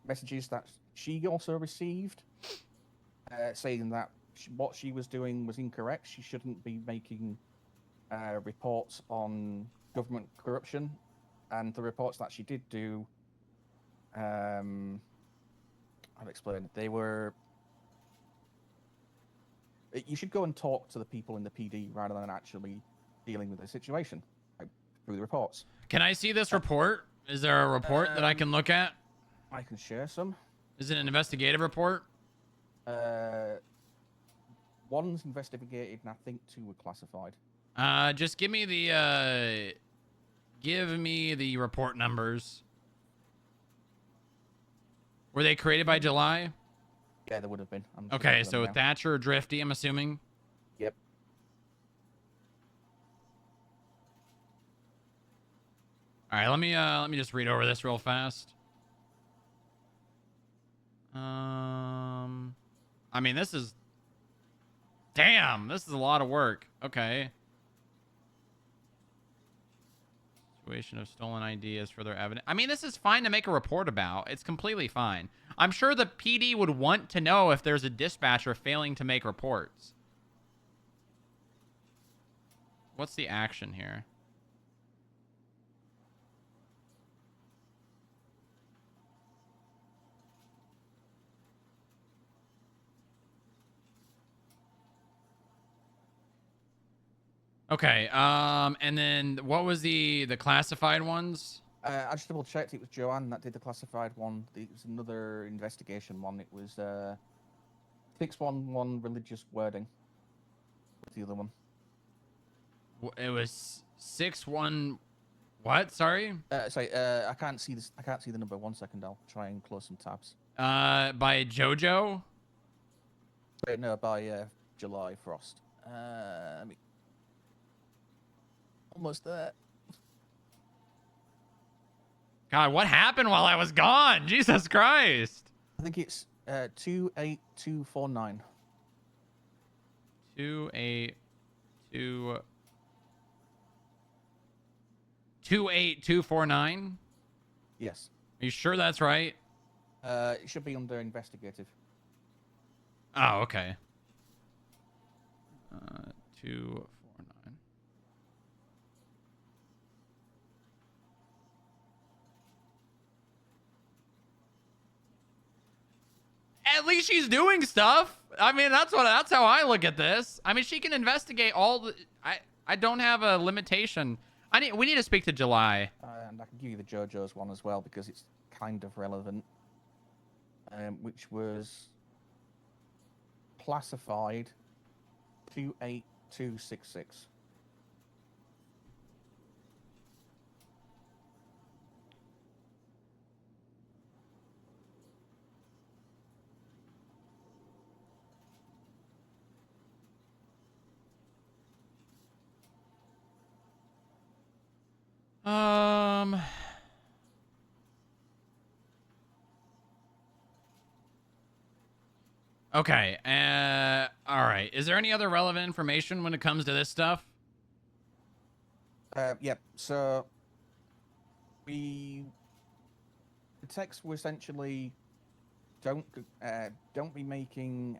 messages that she also received, saying that what she was doing was incorrect. She shouldn't be making reports on government corruption, and the reports that she did do, I'll explain. They were. You should go and talk to the people in the PD rather than actually dealing with the situation through the reports. Can I see this report? Is there a report that I can look at? I can share some. Is it an investigative report? One's investigated, and I think 2 were classified. Just give me the report numbers. Were they created by July? Yeah, there would have been. Okay, so Thatcher or Drifty, I'm assuming. Yep. All right, let me just read over this real fast. I mean, this is a lot of work. Okay. Situation of stolen ideas for their evidence. I mean, this is fine to make a report about. It's completely fine. I'm sure the PD would want to know if there's a dispatcher failing to make reports. What's the action here? Okay, and then what was the classified ones? I just double checked. It was Joanne that did the classified one. It was another investigation one. It was 611 religious wording. What's the other one? It was 61. What? Sorry. Sorry. I can't see this. I can't see the number. 1 second. I'll try and close some tabs. By JoJo. Wait, no, by July Frost. Let me. Almost there. God, what happened while I was gone? Jesus Christ. I think it's 28249. 28249? Yes. Are you sure that's right? It should be under investigative. Oh, okay. 249. At least she's doing stuff. I mean, that's how I look at this. I mean, she can investigate all the. I don't have a limitation. We need to speak to July. And I can give you the JoJo's one as well because it's kind of relevant. Which was classified 28266. Okay. All right. Is there any other relevant information when it comes to this stuff? Yep. So the texts were essentially don't be making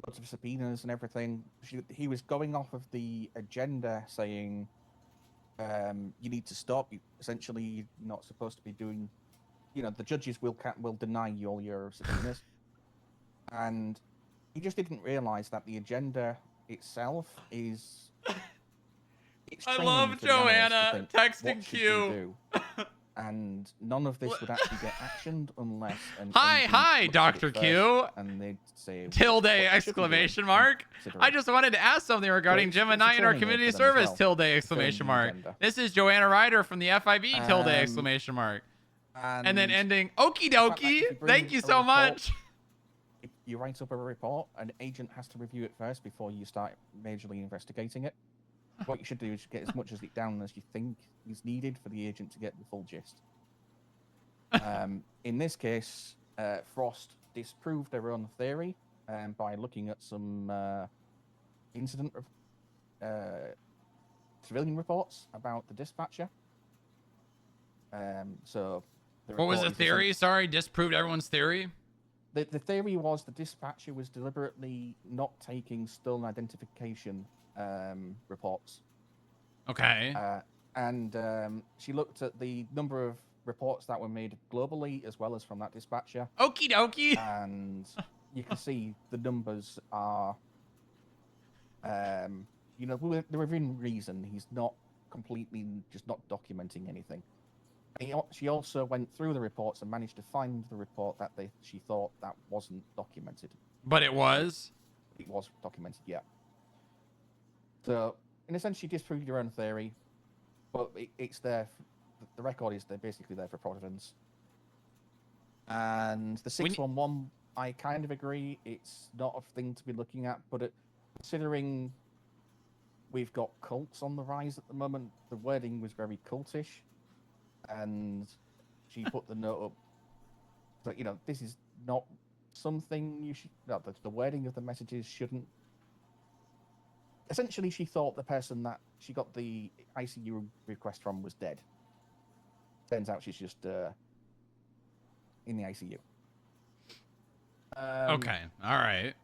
lots of subpoenas and everything. He was going off of the agenda saying you need to stop. Essentially, you're not supposed to be doing. The judges will deny you all your subpoenas. And he just didn't realize that the agenda itself is. I love Joanna texting Q. And none of this would actually get actioned unless. Hi, Dr. Q. And they'd say. Tilde exclamation mark. I just wanted to ask something regarding Gemini and our community service. Tilde exclamation mark. This is Joanna Ryder from the FIB. Tilde exclamation mark. And then ending. Okie dokie. Thank you so much. You write up a report, an agent has to review it first before you start majorly investigating it. What you should do is get as much of it down as you think is needed for the agent to get the full gist. In this case, Frost disproved their own theory by looking at some civilian reports about the dispatcher. So What was the report is theory? Sorry, disproved everyone's theory. The theory was the dispatcher was deliberately not taking stolen identification reports. Okay. And she looked at the number of reports that were made globally as well as from that dispatcher. Okie dokie. And you can see the numbers are, you know, they're within reason. He's not completely just not documenting anything. She also went through the reports and managed to find the report that she thought that wasn't documented. But it was? It was documented, yeah. So, in a sense, she disproved her own theory, but it's there. The record is there, basically there for provenance. And the 611, I kind of agree, it's not a thing to be looking at, but considering we've got cults on the rise at the moment, the wording was very cultish. And she put the note up that, you know, this is not something you should, no, the wording of the messages shouldn't. Essentially, she thought the person that she got the ICU request from was dead. Turns out she's just in the ICU. Okay, all right.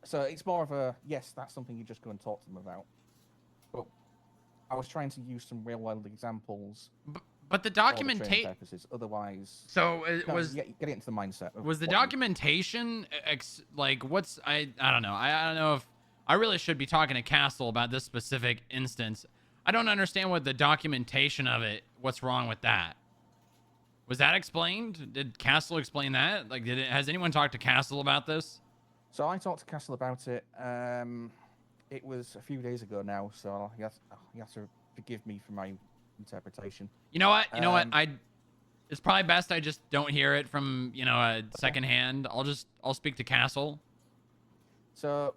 So it's more of a, yes, that's something you just go and talk to them about. But I was trying to use some real-world examples. But the documentation purposes, otherwise. So it was get it into the mindset. Was the documentation like what's I don't know. I don't know if I really should be talking to Castle about this specific instance. I don't understand what the documentation of it. What's wrong with that? Was that explained? Did Castle explain that? Like, has anyone talked to Castle about this? So I talked to Castle about it. It was a few days ago now, so he has to forgive me for my interpretation. You know what? It's probably best I just don't hear it from, you know, a second hand. I'll speak to Castle. So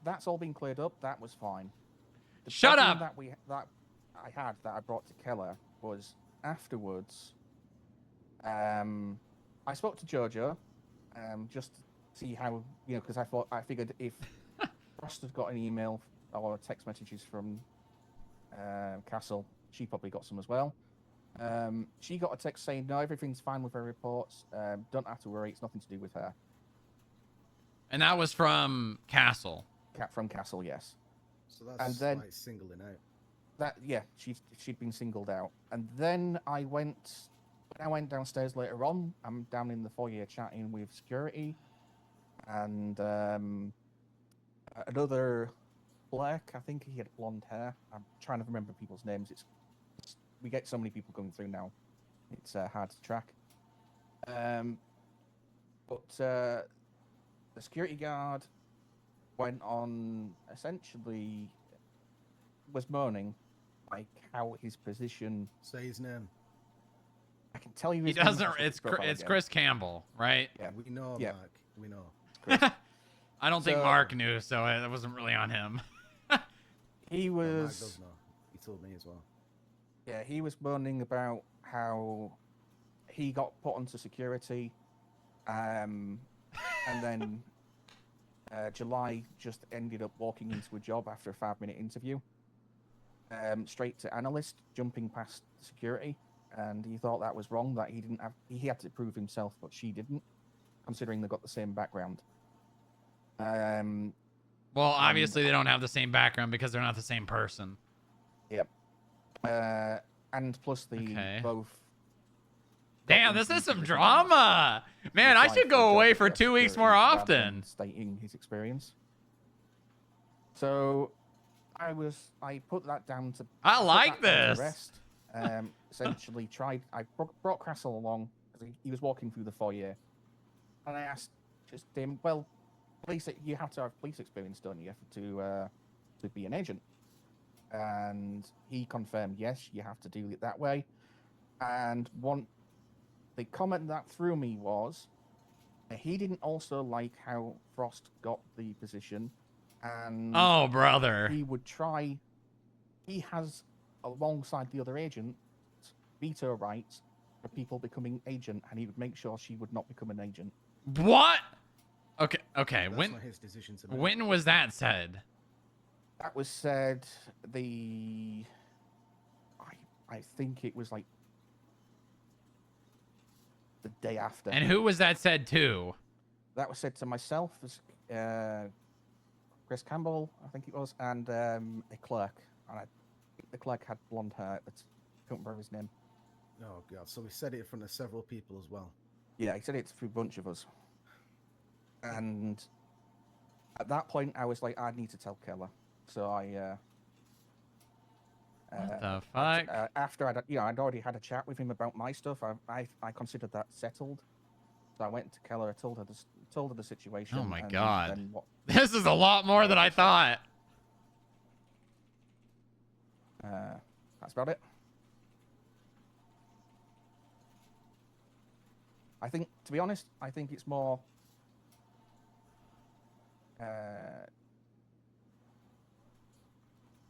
that's all been cleared up. That was fine. The Shut problem up. That I brought to Keller was afterwards. I spoke to Jojo, just to see how, you know, because I figured if Frost had got an email or text messages from Castle, she probably got some as well. She got a text saying, no, everything's fine with her reports. Don't have to worry. It's nothing to do with her. And that was from Castle. From Castle, yes. So that's then, like singling out. She'd been singled out. And then I went downstairs later on. I'm down in the foyer chatting with security. And another Black, I think he had blonde hair. I'm trying to remember people's names. We get so many people going through now. It's hard to track. But the security guard went on, essentially was moaning like how his position. Say his name. I can tell you He his name. doesn't. It's Chris Campbell, right? Yeah, we know, Yeah. Mark. We know. I don't think Mark knew, so it wasn't really on him. He Mark was. does know. He told me as well. Yeah, he was moaning about how he got put onto security, and then July just ended up walking into a job after a 5-minute interview, straight to analyst, jumping past security, and he thought that was wrong. That he had to prove himself, but she didn't, considering they got the same background. Well, obviously they don't have the same background because they're not the same person. Yep. And plus both. Damn, this is some drama, man. I should go away for 2 weeks more often. Stating his experience. So, I put that down to. I like this. Rest. Essentially, I brought Castle along because he was walking through the foyer, and I asked just him, well, police, you have to have police experience, don't you, to be an agent? And he confirmed, yes, you have to do it that way. And the comment that threw me was he didn't also like how Frost got the position, and oh, brother, he has, alongside the other agent, veto rights for people becoming agent, and he would make sure she would not become an agent. What? Okay. That's not his decision to make. When was that said? That was said I think it was like the day after. And who was that said to? That was said to myself, Chris Campbell, I think it was, and a clerk. And I think the clerk had blonde hair. I can't remember his name. Oh god! So he said it in front of several people as well. Yeah, he said it to a bunch of us. And at that point, I was like, I need to tell Keller. So I. What the fuck? After I'd already had a chat with him about my stuff. I considered that settled. So I went to Keller. I told her the situation. Oh my and god! then what, This is a lot more than I thought. that's about it. I think, to be honest, I think it's more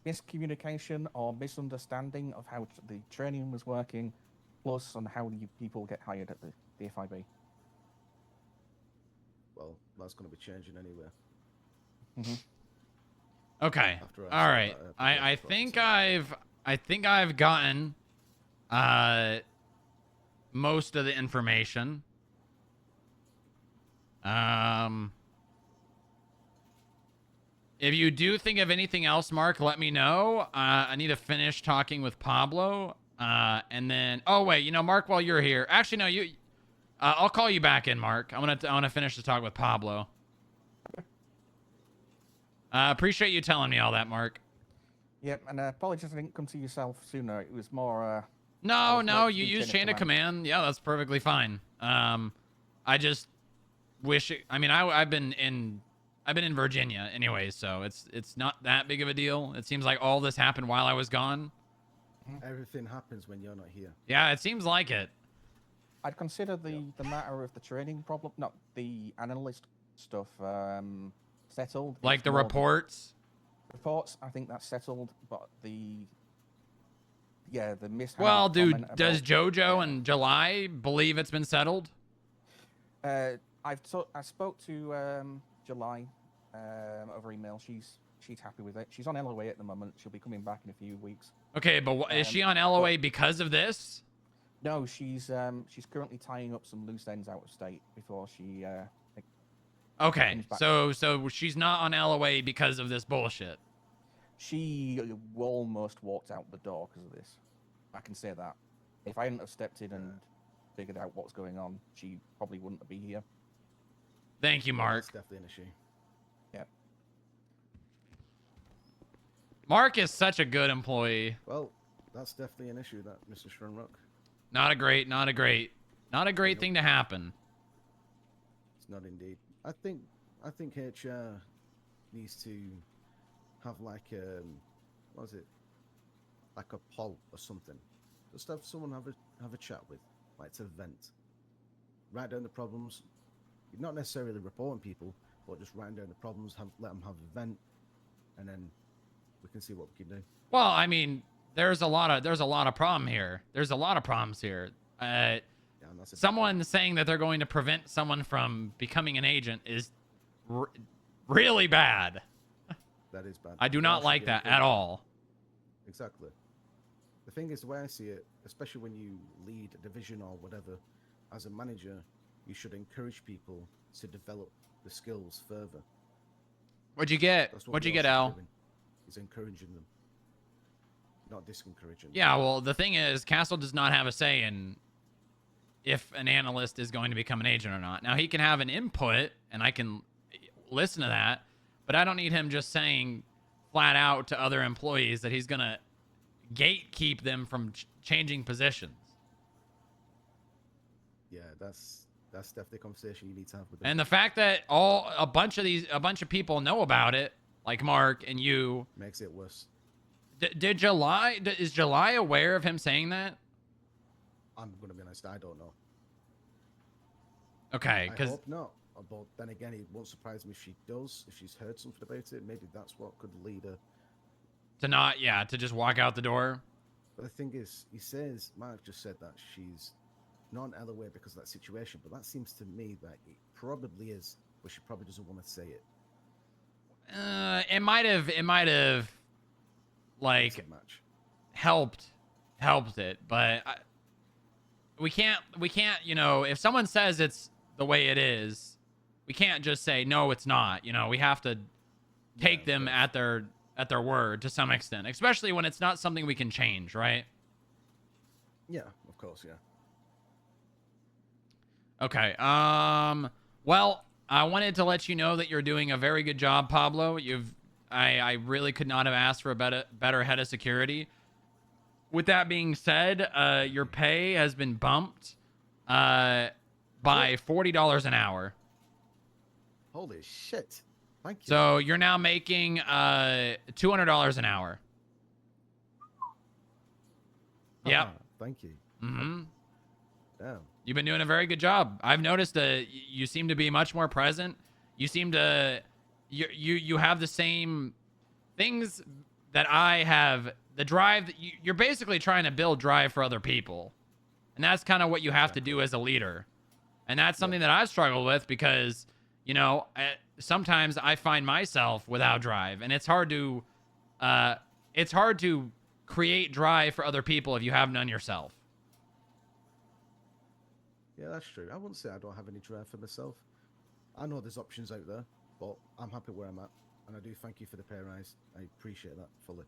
miscommunication or misunderstanding of how the training was working, plus on how you people get hired at the FIB. Well, that's going to be changing anyway. Okay. After All right. I think I've gotten most of the information. If you do think of anything else, Mark, let me know. I need to finish talking with Pablo. And then, oh wait, Mark, while you're here, actually no, I'll call you back in, Mark. I want to finish the talk with Pablo. Appreciate you telling me all that, Mark. Yep, and apologies I didn't come to yourself sooner. It was more. No, you use chain of command. Yeah, that's perfectly fine. I just wish. I've been in Virginia anyway, so it's not that big of a deal. It seems like all this happened while I was gone. Everything happens when you're not here. Yeah, it seems like it. I'd consider the matter of the training problem, not the analyst stuff, settled. Like the reports? Reports, I think that's settled, but the mishap. Well, dude, does JoJo and July believe it's been settled? I spoke to July over email. She's happy with it. She's on LOA at the moment. She'll be coming back in a few weeks. Okay, but is she on LOA because of this? No, she's currently tying up some loose ends out of state before she. Okay, so she's not on LOA because of this bullshit. She almost walked out the door because of this. I can say that. If I hadn't have stepped in and figured out what's going on, she probably wouldn't be here. Thank you, Mark. That's definitely an issue. Yeah. Mark is such a good employee. Well, that's definitely an issue, that Mr. Shrunrock. Not a great thing to happen. It's not indeed. I think HR needs to have like what is it? Like a poll or something. Just have someone have a chat with, like to vent. Write down the problems. You're not necessarily reporting people, but just writing down the problems. Let them have a vent, and then we can see what we can do. Well, there's a lot of problem here. There's a lot of problems here. Someone saying that they're going to prevent someone from becoming an agent is really bad. That is bad. I do not like that at all. Exactly. The thing is, the way I see it, especially when you lead a division or whatever, as a manager, you should encourage people to develop the skills further. What'd you get? What'd you get, Al? Is encouraging them, not disencouraging them. Yeah, well, the thing is, Castle does not have a say in if an analyst is going to become an agent or not. Now, he can have an input, and I can listen to that, but I don't need him just saying flat out to other employees that he's going to gatekeep them from changing positions. Yeah, that's definitely a conversation you need to have with them. And the fact that a bunch of people know about it, like Mark and you, makes it worse. Is July aware of him saying that? I'm going to be honest, I don't know. Okay, I hope not. But then again, it won't surprise me if she does. If she's heard something about it, maybe that's what could lead her to just walk out the door. But the thing is, Mark just said that she's not an LOA because of that situation, but that seems to me that it probably is, but she probably doesn't want to say it. It might have like helped it, but we can't, you know, if someone says it's the way it is, we can't just say, no, it's not. You know, we have to take them at their word to some extent, especially when it's not something we can change, right? Yeah, of course, yeah. Okay. Well, I wanted to let you know that you're doing a very good job, Pablo. I really could not have asked for a better head of security. With that being said, your pay has been bumped by $40 an hour. Holy shit. Thank you. So you're now making $200 an hour. Yep. Thank you. Mm-hmm. Damn. You've been doing a very good job. I've noticed that you seem to be much more present. You seem to you have the same things that I have. The drive that you're basically trying to build drive for other people, and that's kind of what you have to do as a leader. And that's something that I've struggled with because, you know, sometimes I find myself without drive, and it's hard to create drive for other people if you have none yourself. Yeah, that's true. I wouldn't say I don't have any drive for myself. I know there's options out there, but I'm happy where I'm at. And I do thank you for the pay rise. I appreciate that fully.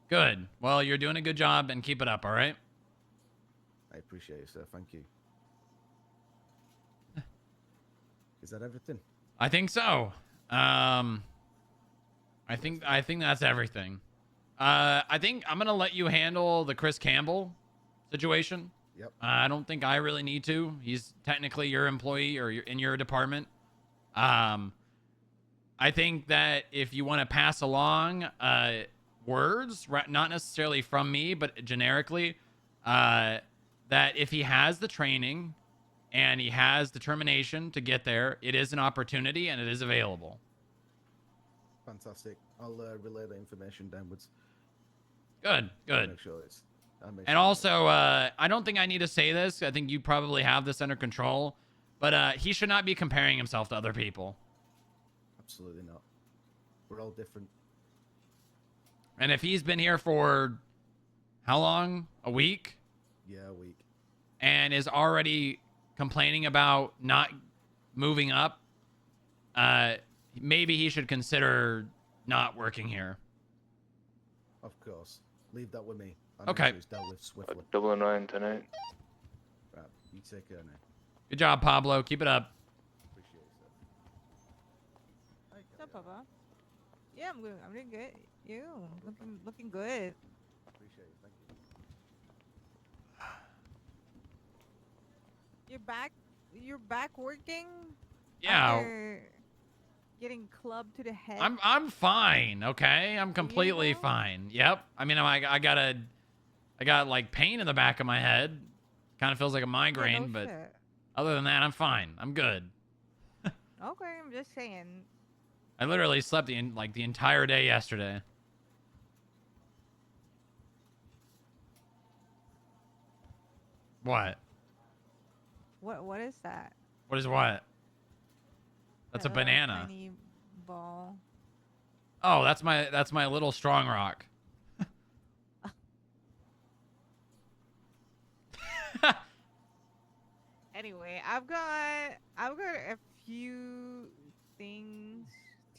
Good. Well, you're doing a good job, and keep it up, all right? I appreciate it, sir. Thank you. Is that everything? I think so. I think that's everything. I think I'm gonna let you handle the Chris Campbell situation. Yep. I don't think I really need to. He's technically your employee or you're in your department. I think that if you want to pass along words, not necessarily from me, but generically, that if he has the training and he has determination to get there, it is an opportunity and it is available. Fantastic. I'll relay the information downwards. Good. Make sure it's. And also, I don't think I need to say this. I think you probably have this under control. But he should not be comparing himself to other people. Absolutely not. We're all different. And if he's been here for how long? A week? Yeah, a week. And is already complaining about not moving up, maybe he should consider not working here. Of course. Leave that with me. Okay. It's dealt with swiftly. 009 tonight. Right. You take care now. Good job, Pablo. Keep it up. Appreciate it, sir. What's up, Papa? Yeah, I'm good. I'm doing good. You looking good. Appreciate it. Thank you. You're back working? Yeah. After getting clubbed to the head? I'm fine, okay? I'm completely fine. Yep. I mean, I got like pain in the back of my head. Kind of feels like a migraine, but shit. other than that, I'm fine. I'm good. Okay, I'm just saying. I literally slept the entire day yesterday. What? What is that? What is what? That's a That little banana. Tiny ball. Oh, that's my little strong rock. Anyway, I've got a few things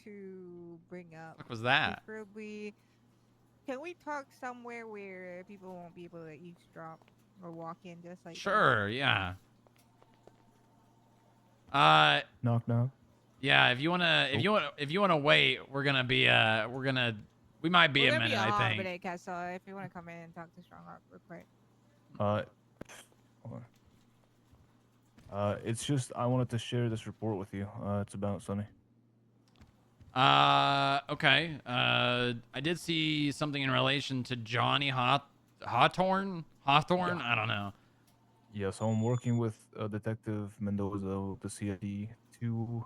to bring up. What was that? Preferably, can we talk somewhere where people won't be able to eavesdrop or walk in just like Sure, yeah. Knock knock. Yeah, if you wanna wait, we might be a minute, I think. But so if you want to come in and talk to Strong real quick. Hold on. It's just I wanted to share this report with you. It's about Sonny. Okay. I did see something in relation to Johnny Hawthorne. I don't know. Yeah, so I'm working with Detective Mendoza, the CID, to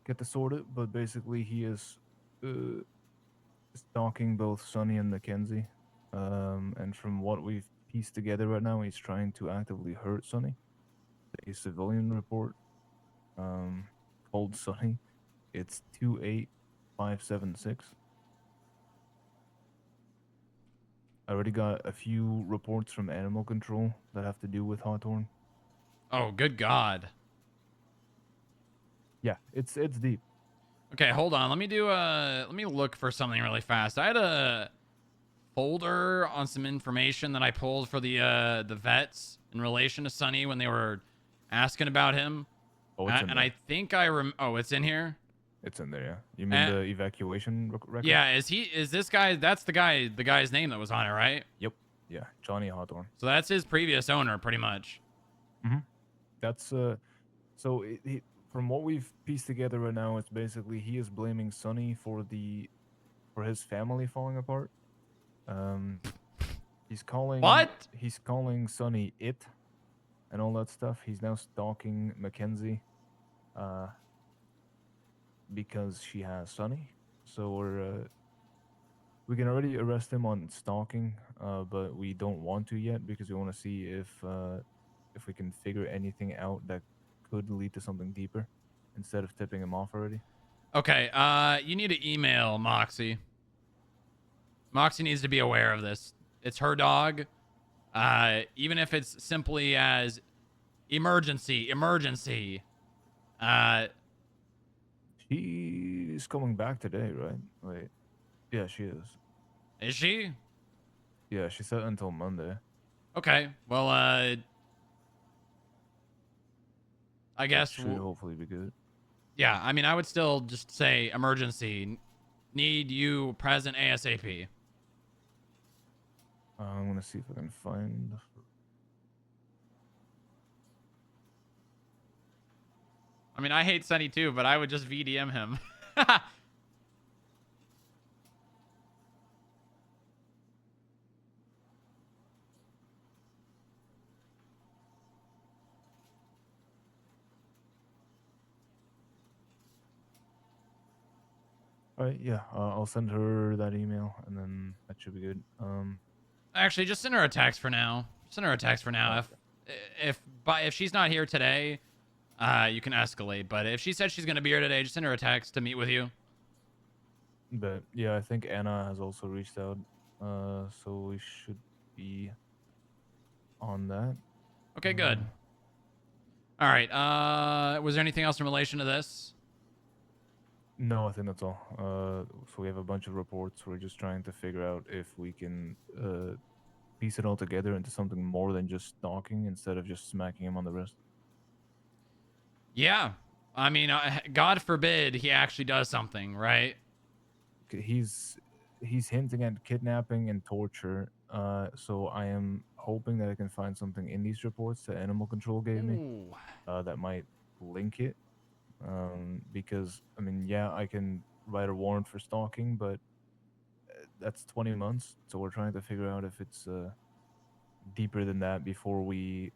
get this sorted. But basically, he is stalking both Sonny and Mackenzie. And from what we've pieced together right now, he's trying to actively hurt Sonny. A civilian report called Sonny. It's 28576. I already got a few reports from animal control that have to do with Hawthorne. Oh, good God. Yeah, it's deep. Okay, hold on. Let me look for something really fast. I had a folder on some information that I pulled for the vets in relation to Sonny when they were asking about him. Oh, it's in And there. I think oh, it's in here? It's in there, yeah. You mean the evacuation record? Yeah, is this guy, that's the guy's name that was on it, right? Yep. Yeah, Johnny Hawthorne. So that's his previous owner, pretty much. Mm-hmm. That's so from what we've pieced together right now, it's basically he is blaming Sonny for his family falling apart. He's calling Sonny it and all that stuff. He's now stalking Mackenzie because she has Sonny. So we can already arrest him on stalking, but we don't want to yet because we want to see if we can figure anything out that could lead to something deeper instead of tipping him off already. Okay, you need to email Moxie. Moxie needs to be aware of this. It's her dog. Even if it's simply as emergency. She's coming back today, right? Wait. Yeah, she is. Is she? Yeah, she said until Monday. Okay. Well, I guess should hopefully be good. Yeah, I mean, I would still just say emergency. Need you present ASAP. I'm gonna see if I can find. I mean, I hate Sunny too, but I would just VDM him. All right, yeah, I'll send her that email, and then that should be good. Actually, just send her a text for now. Send her a text for now. Okay. If she's not here today, you can escalate. But if she said she's gonna be here today, just send her a text to meet with you. But yeah, I think Anna has also reached out, so we should be on that. Okay, good. All right. Was there anything else in relation to this? No, I think that's all. So we have a bunch of reports. We're just trying to figure out if we can piece it all together into something more than just stalking instead of just smacking him on the wrist. Yeah. I mean, God forbid he actually does something, right? He's hinting at kidnapping and torture. So I am hoping that I can find something in these reports that Animal Control gave me that might link it. Because I mean, yeah, I can write a warrant for stalking, but that's 20 months. So we're trying to figure out if it's deeper than that before we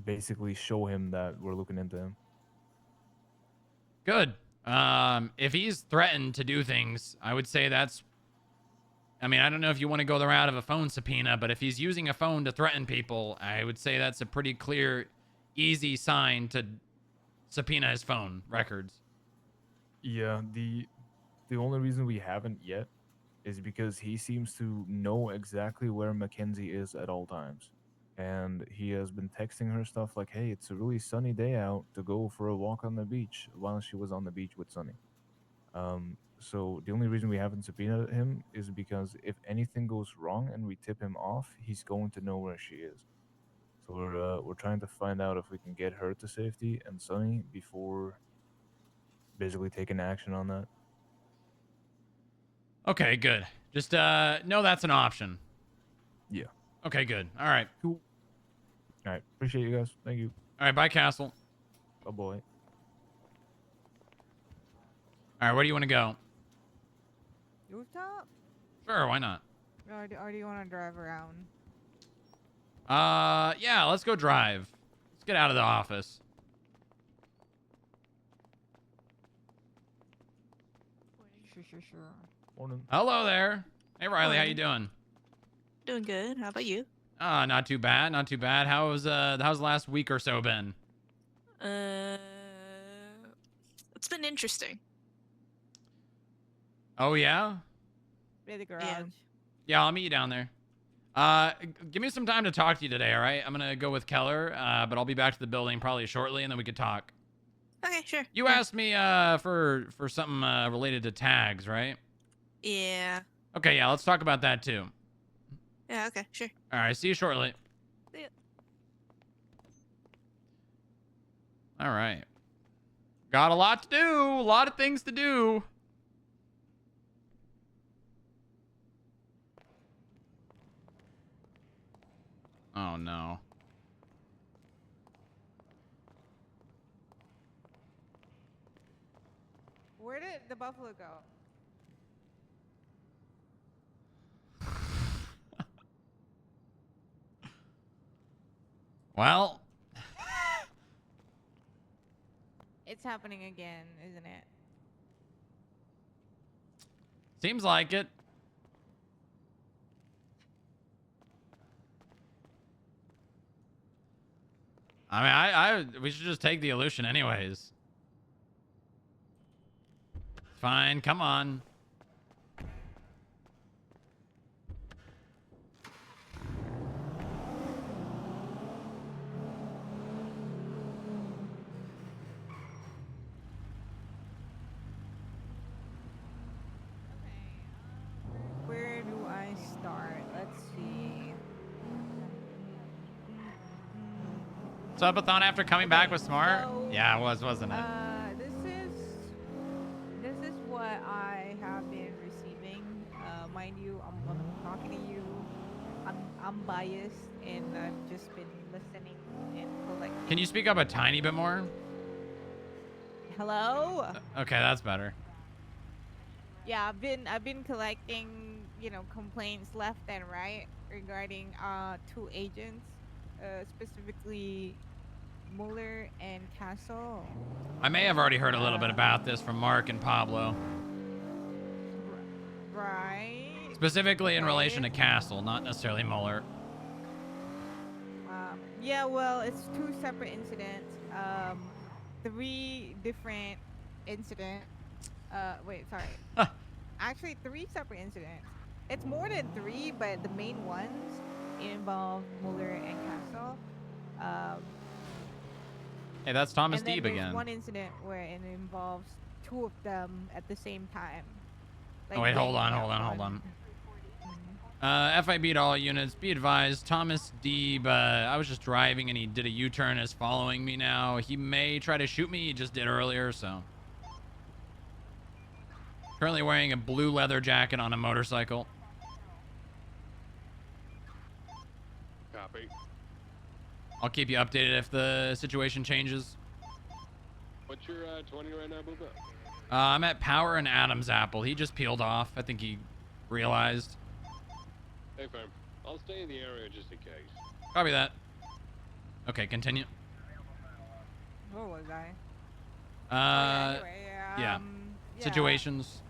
basically show him that we're looking into him. Good. If he's threatened to do things, I would say that's... I mean, I don't know if you want to go the route of a phone subpoena, but if he's using a phone to threaten people, I would say that's a pretty clear, easy sign to subpoena his phone records. Yeah, the only reason we haven't yet is because he seems to know exactly where Mackenzie is at all times. And he has been texting her stuff like, hey, it's a really sunny day out to go for a walk on the beach while she was on the beach with Sunny. So the only reason we haven't subpoenaed him is because if anything goes wrong and we tip him off, he's going to know where she is. So we're trying to find out if we can get her to safety and Sunny before basically taking action on that. Okay, good. Just know that's an option. Yeah. Okay, good. All right. Cool. All right. Appreciate you guys. Thank you. All right, bye, Castle. Oh, boy. All right, where do you want to go? Rooftop? Sure, why not? Or do you want to drive around? Yeah, let's go drive. Let's get out of the office. Sure. Morning. Hello there. Hey, Riley, how you doing? Doing good. How about you? Not too bad, not too bad. How's the last week or so been? It's been interesting. Oh yeah? By the garage. Yeah, I'll meet you down there. Give me some time to talk to you today, all right? I'm gonna go with Keller, but I'll be back to the building probably shortly, and then we could talk. Okay, sure. You asked me for something related to tags, right? Yeah. Okay, yeah, let's talk about that too. Yeah, okay, sure. All right, see you shortly. See ya. All right. Got a lot to do, a lot of things to do. Oh no. Where did the buffalo go? Well, It's happening again, isn't it? seems like it. I mean, we should just take the illusion anyways. Fine, come on. Where do I start? Let's see. Subathon after coming back was smart. So, Yeah, it was, wasn't it? This is what I have been receiving. Mind you, I'm talking to you. I'm biased, and I've just been listening and collecting. Can you speak up a tiny bit more? Hello? Okay, that's better. Yeah, I've been collecting, complaints left and right regarding two agents, specifically Mueller and Castle. I may have already heard a little bit about this from Mark and Pablo. Right. Specifically in relation to Castle, not necessarily Mueller. Yeah, well, it's two separate incidents. 3 different incidents. Wait, sorry. Actually, 3 separate incidents. It's more than 3, but the main ones involve Mueller and Castle. Hey, that's Thomas and then Deeb there's again. one incident where it involves 2 of them at the same time. Oh, wait, hold on. FIB to all units. Be advised, Thomas Deeb, I was just driving and he did a U-turn, is following me now. He may try to shoot me. He just did earlier, so. Currently wearing a blue leather jacket on a motorcycle. Copy. I'll keep you updated if the situation changes. What's your 20 right now, Booba? I'm at Power and Adam's Apple. He just peeled off. I think he realized. Hey, fam. I'll stay in the area just in case. Copy that. Okay, continue. Where was I? Yeah. Yeah. Situations.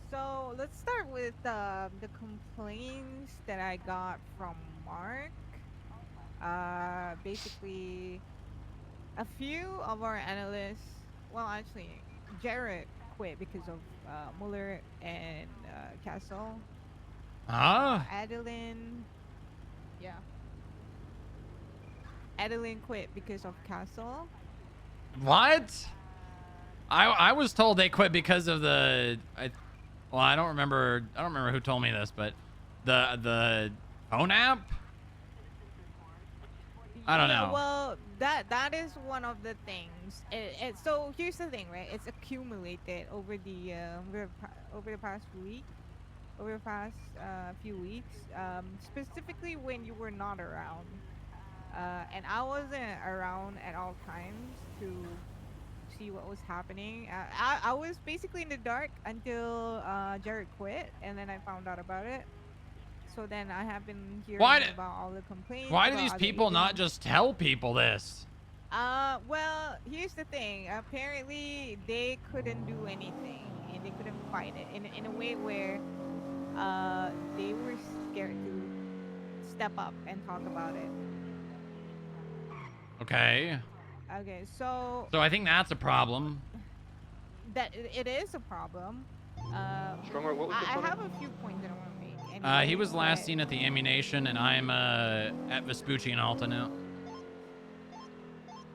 So let's start with the complaints that I got from Mark. Basically, a few of our analysts, well, actually, Jared quit because of Mueller and Castle. Adeline, yeah. Adeline quit because of Castle. What? I was told they quit because of the. I don't remember who told me this, but the phone app. I don't know. Well, that is one of the things. So here's the thing, right? It's accumulated over the past week, over the past few weeks, specifically when you were not around, and I wasn't around at all times to see what was happening. I was basically in the dark until Jared quit, and then I found out about it. So then I have been hearing about all the complaints. Why do these people not just tell people this? Well, here's the thing. Apparently, they couldn't do anything, and they couldn't fight it in a way where they were scared to step up and talk about it. Okay. Okay, so I think that's a problem. that it is a problem. Stronger, what was the I point? have a few points that I want to make. He was last but- seen at the ammunition, and I'm at Vespucci and Alta now.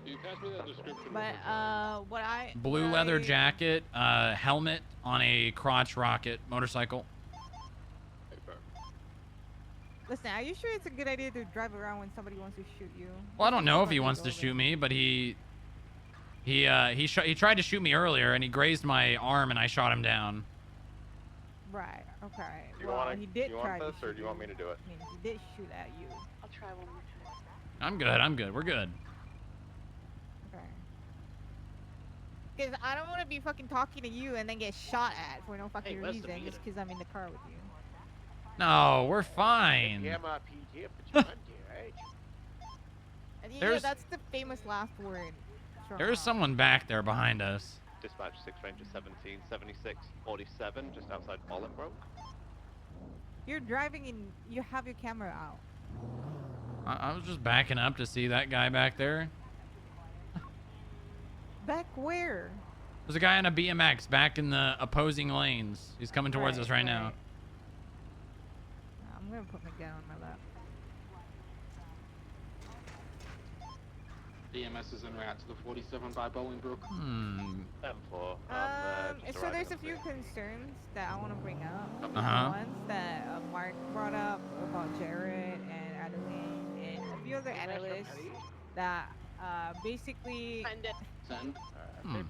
Can you pass me that description? But Blue what leather I- jacket, helmet on a crotch rocket motorcycle. Listen, are you sure it's a good idea to drive around when somebody wants to shoot you? Well, I don't know if he Fucking wants go to there. shoot me, but he tried to shoot me earlier, and he grazed my arm, and I shot him down. Right. Okay. Do you well, want he did try this, to or shoot do you want me you. to do it? I mean, he did shoot at you. I'll try one more time. I'm good. I'm good. We're good. Okay. Because I don't want to be fucking talking to you and then get shot at for no fucking where's the reason meter? just because I'm in the car with you. No, we're fine. The MRPD up at your front here, right? And yeah, There's- that's the famous last word. There's someone back there behind us. Dispatch 6 Ranger 177647, just outside Bolingbroke. You're driving and you have your camera out. I was just backing up to see that guy back there. Back where? There's a guy on a BMX back in the opposing lanes. He's coming towards us right now. I'm gonna put my gun on my lap. DMS is en route to the 47 by Bolingbroke. Hmm. 10-4. So there's a few concerns that I want to bring up. Uh-huh. Ones that Mark brought up about Jared and Adeline and a few other analysts that basically. Send. Hmm.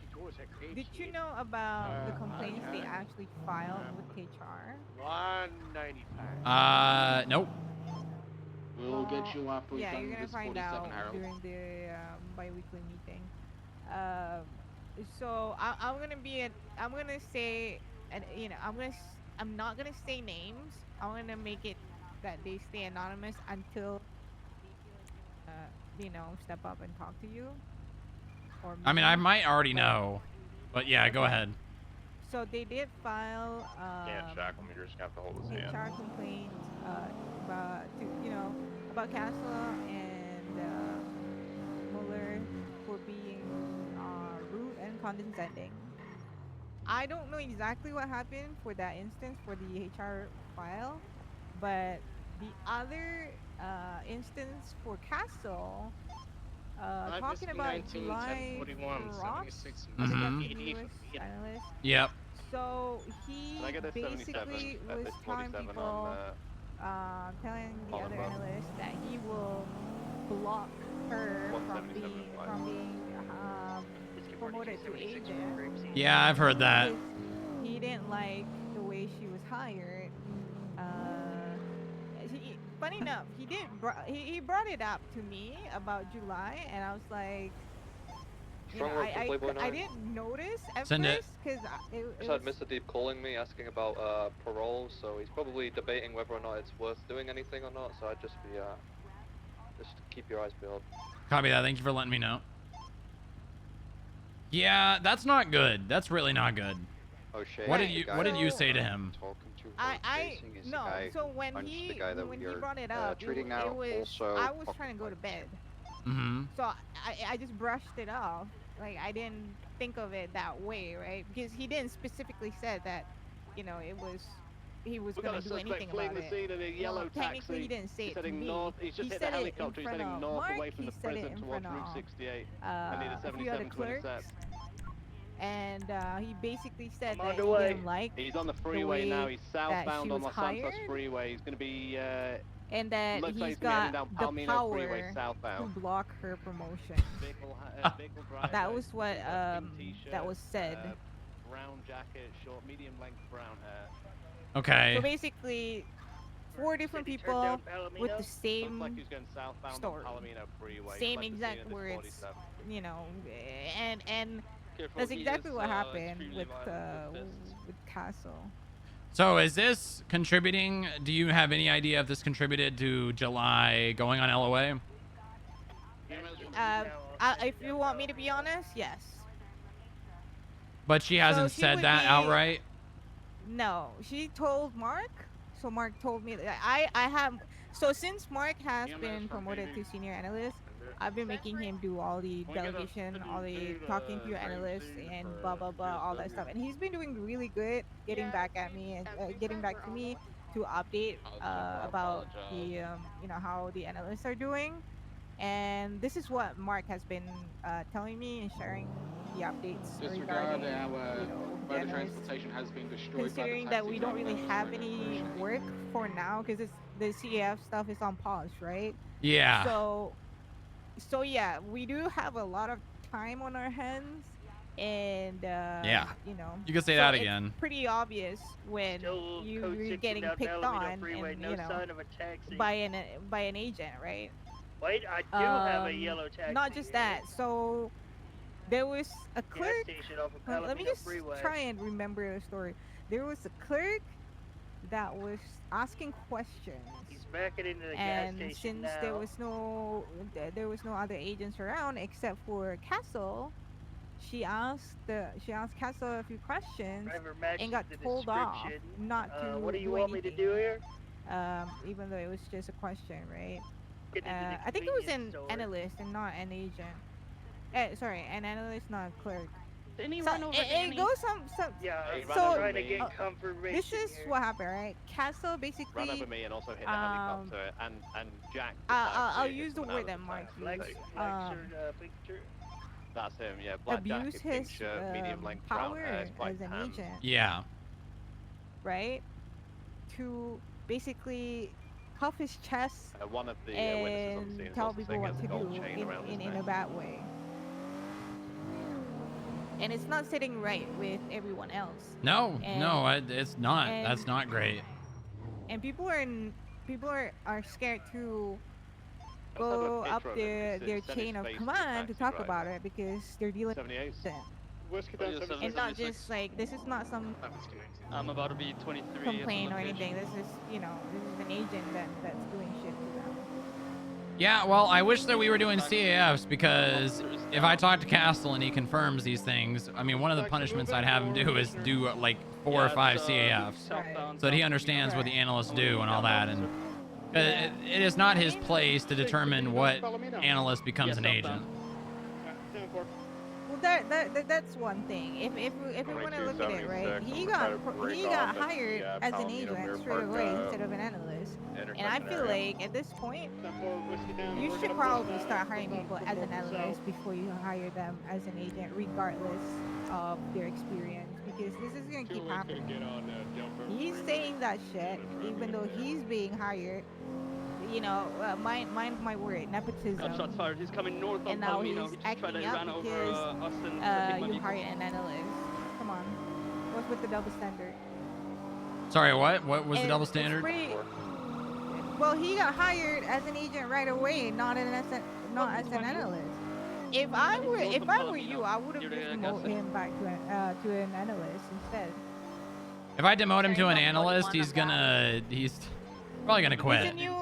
Did you know about the complaints they actually filed with HR? 195. Nope. We'll get you after we've Yeah, done you're gonna this find 47, out Harold. during the bi-weekly meeting. So I'm gonna say, and I'm not gonna say names. I'm gonna make it that they stay anonymous until step up and talk to you. Or I mean, I me. might already know, but yeah, go ahead. So they did file Can't shackle me, you're just gonna have to hold his hand. HR complaint about Castle and Mueller for being rude and condescending. I don't know exactly what happened for that instance for the HR file, but the other instance for Castle, talking about July Ross, Mhm. analyst. Yep. So he Can I get a 77 basically at was this telling 47 people, on telling the other Bolingbroke? analysts that he will block her from 177 being flight. promoted to agent. Yeah, I've heard that. because He didn't like the way she was hired. Funny enough, he brought it up to me about July, and I was like, Strong word from Playboy I 9. didn't notice at Send it. first because it Just had Mr. Deep calling me asking about parole, so he's probably debating whether or not it's worth doing anything or not. So I'd just be just keep your eyes peeled. Copy that. Thank you for letting me know. Yeah, that's not good. That's really not good. Oh shit. What did you say to him? No. So when he brought it up, treating it now was also I was trying to go to bed. Mm-hmm. So I just brushed it off. Like I didn't think of it that way, right? Because he didn't specifically said that, he was We got gonna a do suspect anything fleeing about the it. scene in a yellow Well, technically, taxi. he didn't say He's it to heading me. north. He's just He hit a said it in helicopter. He's front heading of north Mark, away from he the said it prison in towards front Route of, 68. I need a a few other 77 to clerks. intercept. And he basically said I'm that on he the way. didn't like He's on the the freeway way now. He's that southbound she on was Los Santos hired, freeway. He's going to be and that looks like he's he's gonna be heading got down the Palomino freeway power southbound. to block her promotion. Vehicle driver, That was what pink that was said. brown jacket, short, medium length brown hair. Okay. So basically, 4 different people with the same Looks like he's going southbound story, on Palomino freeway. same Left the scene exact at the words, 47. and Careful, that's he exactly is, what happened extremely with violent with fists. Castle. So is this contributing? Do you have any idea if this contributed to July going on LOA? If you want me to be honest, yes. But she hasn't she said would that be- outright. No, she told Mark. So Mark told me that I have. So since Mark has been promoted to senior analyst, I've been making him do all the delegation, all the talking to your analysts, and blah blah blah, all that stuff. And he's been doing really good, getting back at me and getting back to me. to update about the you know, how the analysts are doing, and this is what Mark has been telling me and sharing the updates regarding, Disregard our you know, the mode of analysts. transportation has been destroyed by the Considering that we taxi don't really driver, have so any work for now because it's the CAF stuff is on pause, right? Yeah. So yeah, we do have a lot of time on our hands, and Yeah. you know, You can say so that it's again. pretty obvious when Still you're code 60 getting down picked Palomino on Freeway, and no you know, sign of a taxi. by an agent, right? Wait, I do have a yellow taxi. Not just here. that. So there was a Gas clerk. station off of Let me Palomino just Freeway. try and remember the story. There was a clerk that was asking questions. He's backing into the gas And station since now. there was no other agents around except for Castle, she asked Castle a few questions Driver matches and got the told off description. not to What do you do want me to anything. do here? Even though it was just a question, right? Get into the I think it was convenience an store. analyst and not an agent. Sorry, an analyst, not a clerk. Didn't he So run over it Danny? goes some. Yeah, He I'm ran So over trying to me. get confirmation this is here. what happened, right? Castle basically. Ran over me and also hit the helicopter and Jack. the I'll taxi, use the someone word out of that Mark the taxi. used. Picture. That's him, yeah. Black Abuse jacket, pink his shirt, medium length brown power hair, white as an hands. agent, Yeah. right? To basically cuff his chest One of the witnesses on the scene and is tell also people saying he what has to a gold do chain around his in a neck. bad way. And it's not sitting right with everyone else. No, And- no, it's not. and- That's not great. And people are scared to Let's have a go picture up of him. their Send his chain of face to the command to taxi talk driver. about it because they're dealing with 78. it. And not just like this is not some I'm about to be 23 complaint or anything. This is, you know, this is an agent that's doing shit to them. Yeah, well, I wish that we were doing CAFs because if I talk to Castle and he confirms these things, I mean, one of the punishments I'd have him do is do like 4 or 5 CAFs so that he understands what the analysts do and all that. And it is not his place to determine what analyst becomes an agent. Well, that's one thing. If we want to look at it, right? He got hired as an agent straight away instead of an analyst. And I feel like at this point, you should probably start hiring people as an analyst before you hire them as an agent, regardless of their experience, because this is gonna keep happening. He's saying that shit, even though he's being hired. You know, mind my word, nepotism. Shots fired. He's coming north on And now Palomino. he's He just tried acting to up run over because us and hit my you vehicle. hired an analyst. Come on, what's with the double standard? Sorry, what? What was the And double it's standard? Well, he got hired as an agent right away, not as an analyst. If I were you, I would have just demoted him back to an analyst instead. If I demote him to an analyst, he's probably gonna quit. Isn't you?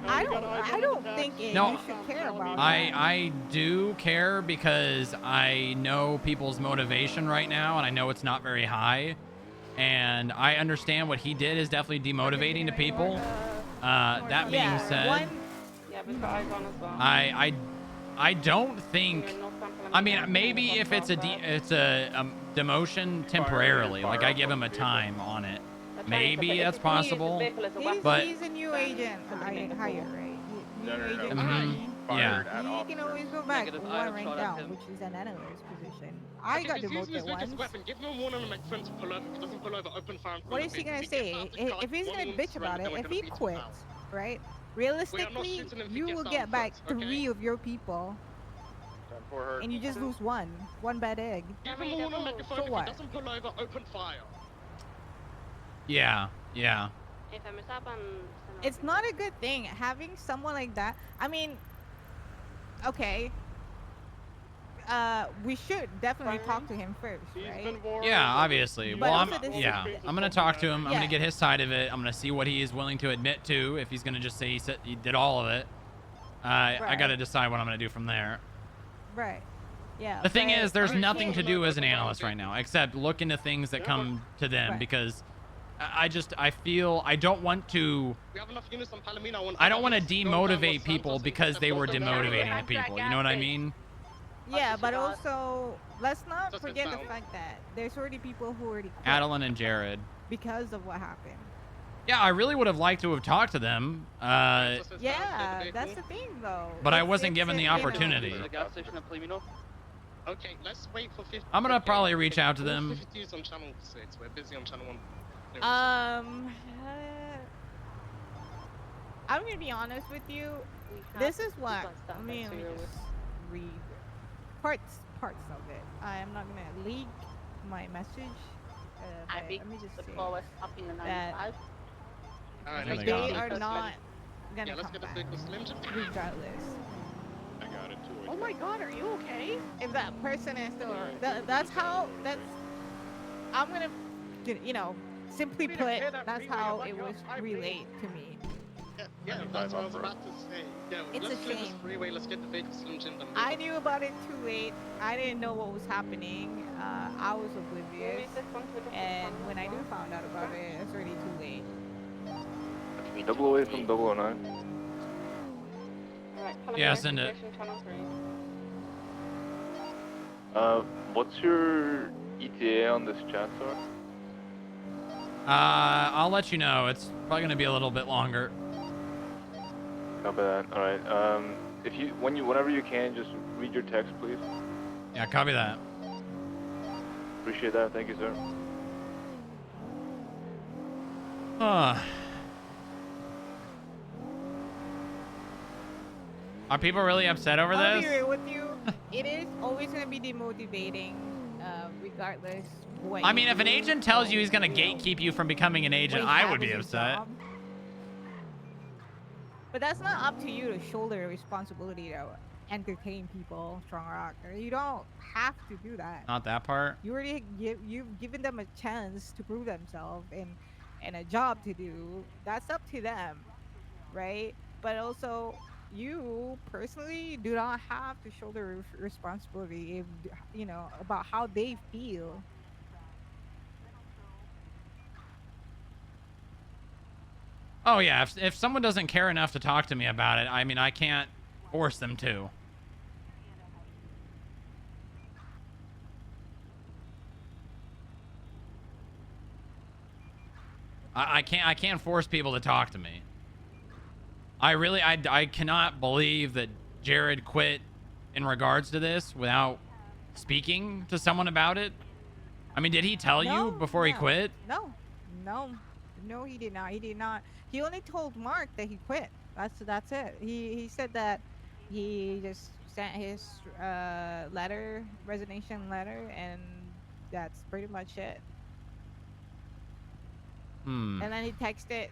I don't think No, you should care about that. I do care because I know people's motivation right now, and I know it's not very high. And I understand what he did is definitely demotivating to people. That being said, I don't think. I mean, maybe if it's a demotion temporarily, like I give him a time on it, maybe that's possible. But He's a new agent hired, right? New agent Mhm. hired. Yeah. He can always go back one rank down, which is an analyst position. I got demoted once. Give him a warning and make friends pull over. If he doesn't pull over, open fire. What is he gonna say? If he's gonna bitch about it, if he quits, right? Realistically, you will get back 3 of your people, and you just lose one bad egg. Give him a warning and make a phone. So If what? he doesn't pull over, open fire. yeah. It's not a good thing having someone like that. I mean, okay. We should definitely talk to him first, right? Yeah, obviously. But Well, also this- I'm gonna talk to him. I'm Yeah. gonna get his side of it. I'm gonna see what he is willing to admit to. If he's gonna just say he did all of it, I Right. gotta decide what I'm gonna do from there. Right. Yeah. The thing but is, there's you nothing to can't- do as an analyst right now except look into things that come to them Right. because I feel I don't want to. We have enough units on Palomino. I don't want to demotivate people because they were demotivating the people. You know what I mean? Yeah, but also let's not forget the fact that there's already people who already quit Adeline and Jared. because of what happened. Yeah, I really would have liked to have talked to them. Yeah, that's the thing, though. But I wasn't given the you know, opportunity. The gas station at Plimino. Okay, let's wait for 50. I'm gonna okay, probably reach out to all them. 52's on channel 6. We're busy on channel 1. I'm gonna be honest with you. This is what. Let me just read parts of it. I am not gonna leak my message. But let me just say that Alright, they are not gonna let's come get a back big Slim Jim. regardless. I got it too. Oh my God, are you okay? If that person is still, that's how. I'm gonna, you know, simply put, that's how it was relayed to me. Yeah, that's what I was about to say. Yeah, It's let's a clear this shame. freeway. Let's get the big Slim Jim done. I knew about it too late. I didn't know what was happening. I was oblivious, and when I do found out about it, it's already too late. Double away from 009. Yeah, send it. What's your ETA on this chancellor? I'll let you know. It's probably gonna be a little bit longer. Copy that. All right. If you, whenever you can, just read your text, please. Yeah, copy that. Appreciate that. Thank you, sir. Are people really upset over I'll this? be real with you. It is always gonna be demotivating, regardless. What I you mean, if an do agent tells or, you he's gonna know, gatekeep you from becoming an agent, what you I would have be as a upset. job. But that's not up to you to shoulder the responsibility to entertain people, Strong Rock. You don't have to do that. Not that part. You already you've given them a chance to prove themselves and a job to do. That's up to them, right? But also, you personally do not have to shoulder responsibility if you know about how they feel. Oh yeah, if someone doesn't care enough to talk to me about it, I mean, I can't force them to. I can't force people to talk to me. I cannot believe that Jared quit in regards to this without speaking to someone about it. I mean, did he tell you before he quit? No, he did not. He did not. He only told Mark that he quit. That's it. He said that he just sent his resignation letter, and that's pretty much it. And then he texted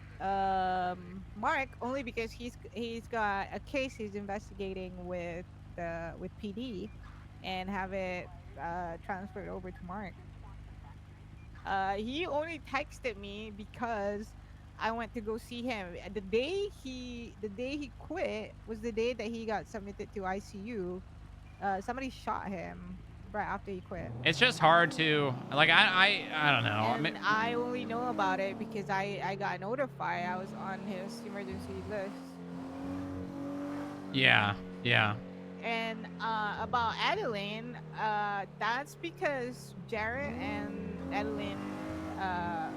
Mark only because he's got a case he's investigating with PD, and have it transferred over to Mark. He only texted me because I went to go see him. The day he quit was the day that he got submitted to ICU. Somebody shot him right after he quit. It's just hard to, like, I don't know. And I only know about it because I got notified. I was on his emergency list. Yeah. And about Adeline, that's because Jared and Adeline, are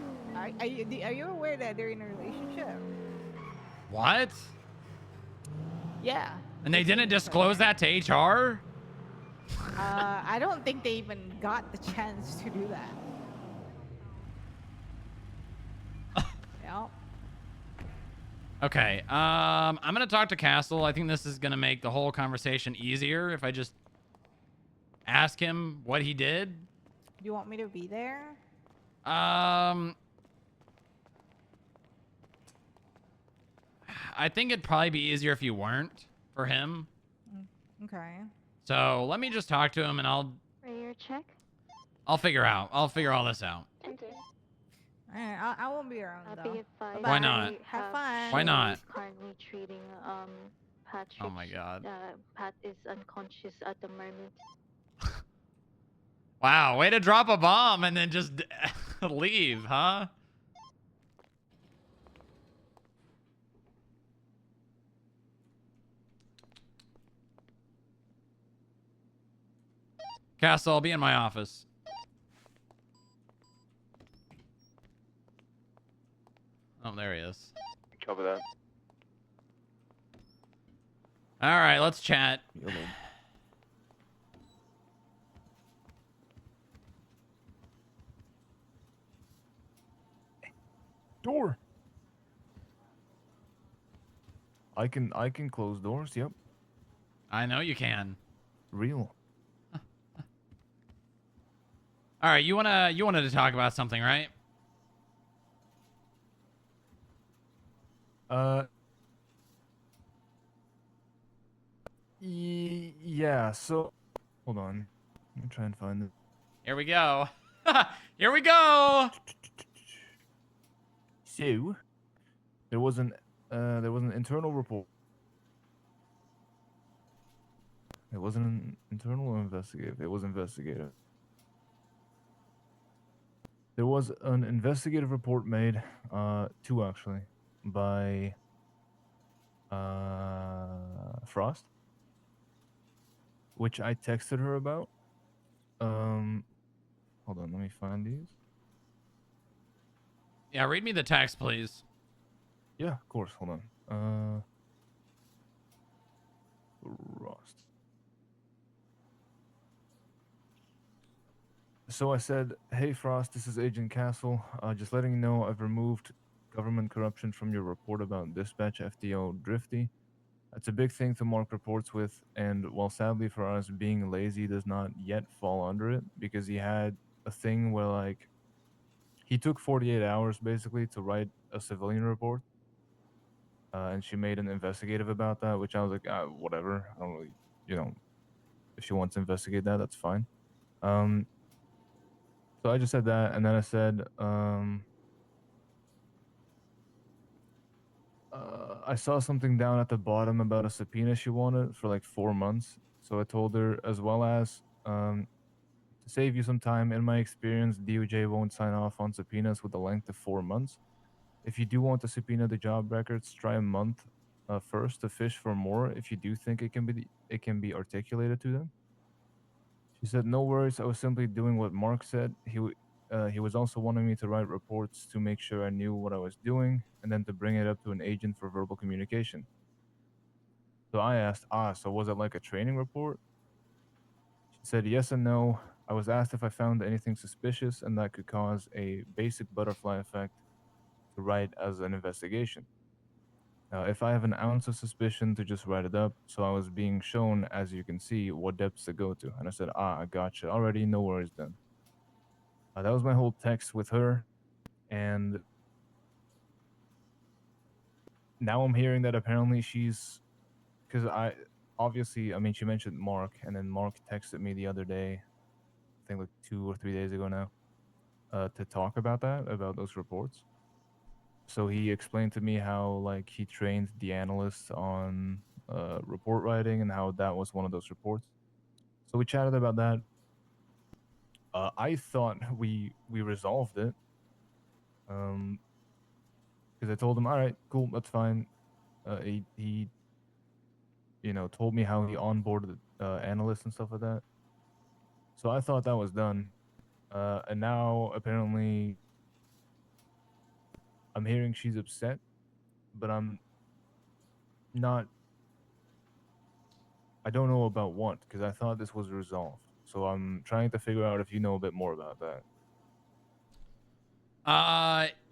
you aware that they're in a relationship? What? Yeah. And they didn't disclose that to HR? I don't think they even got the chance to do that. Yeah. Okay, I'm gonna talk to Castle. I think this is gonna make the whole conversation easier if I just ask him what he did. Do you want me to be there? I think it'd probably be easier if you weren't for him. Okay. So let me just talk to him, and I'll check. I'll figure all this out. Thank you. Alright, I won't be around I'll though. be advised. Why not? Have fun. Why not? Is currently treating Patrick. Oh my God. Pat is unconscious at the moment. Wow, way to drop a bomb and then just leave, huh? Castle, I'll be in my office. Oh, there he is. Cover that. All right, let's chat. Door. I can close doors. Yep. I know you can. Real. All right, you wanted to talk about something, right? Yeah. So, hold on. Let me try and find it. Here we go. Here we go. So, there was an internal report. It wasn't an internal or investigative. It was investigative. There was an investigative report made, two actually, by Frost, which I texted her about. Hold on, let me find these. Yeah, read me the text, please. Yeah, of course. Hold on. Frost. So I said, "Hey Frost, this is Agent Castle. Just letting you know I've removed government corruption from your report about dispatch FTO Drifty. It's a big thing to mark reports with, and while sadly for us, being lazy does not yet fall under it because he had a thing where like he took 48 hours basically to write a civilian report, and she made an investigative about that, which I was like, whatever. I don't really, if she wants to investigate that, that's fine. So I just said that, and then I said, I saw something down at the bottom about a subpoena she wanted for like 4 months. So I told her, as well as, to save you some time, in my experience, DOJ won't sign off on subpoenas with a length of 4 months. If you do want to subpoena the job records, try a month first to fish for more if you do think it can be articulated to them. She said, "No worries. I was simply doing what Mark said. He was also wanting me to write reports to make sure I knew what I was doing, and then to bring it up to an agent for verbal communication." So I asked, so was it like a training report? She said, "Yes and no. I was asked if I found anything suspicious and that could cause a basic butterfly effect to write as an investigation. If I have an ounce of suspicion, to just write it up. So I was being shown, as you can see, what depths to go to." And I said, I gotcha. Already, no worries then. That was my whole text with her. And now I'm hearing that apparently she's, because I mean, she mentioned Mark, and then Mark texted me the other day, I think like 2 or 3 days ago now, to talk about about those reports. So he explained to me how like he trained the analysts on report writing and how that was one of those reports. So we chatted about that. I thought we resolved it. Because I told him, all right, cool, that's fine. He told me how he onboarded analysts and stuff like that. So I thought that was done. And now apparently I'm hearing she's upset, but I'm not. I don't know about what, because I thought this was resolved. So I'm trying to figure out if you know a bit more about that.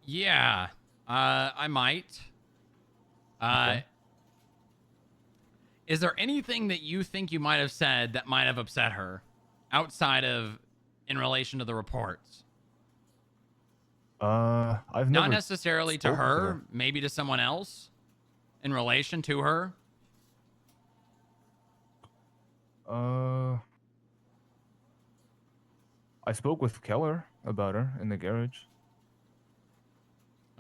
Yeah. I might. Okay. Is there anything that you think you might have said that might have upset her outside of in relation to the reports? I've Not never necessarily to spoken her, maybe to someone else in relation to her. I spoke with Keller about her in the garage.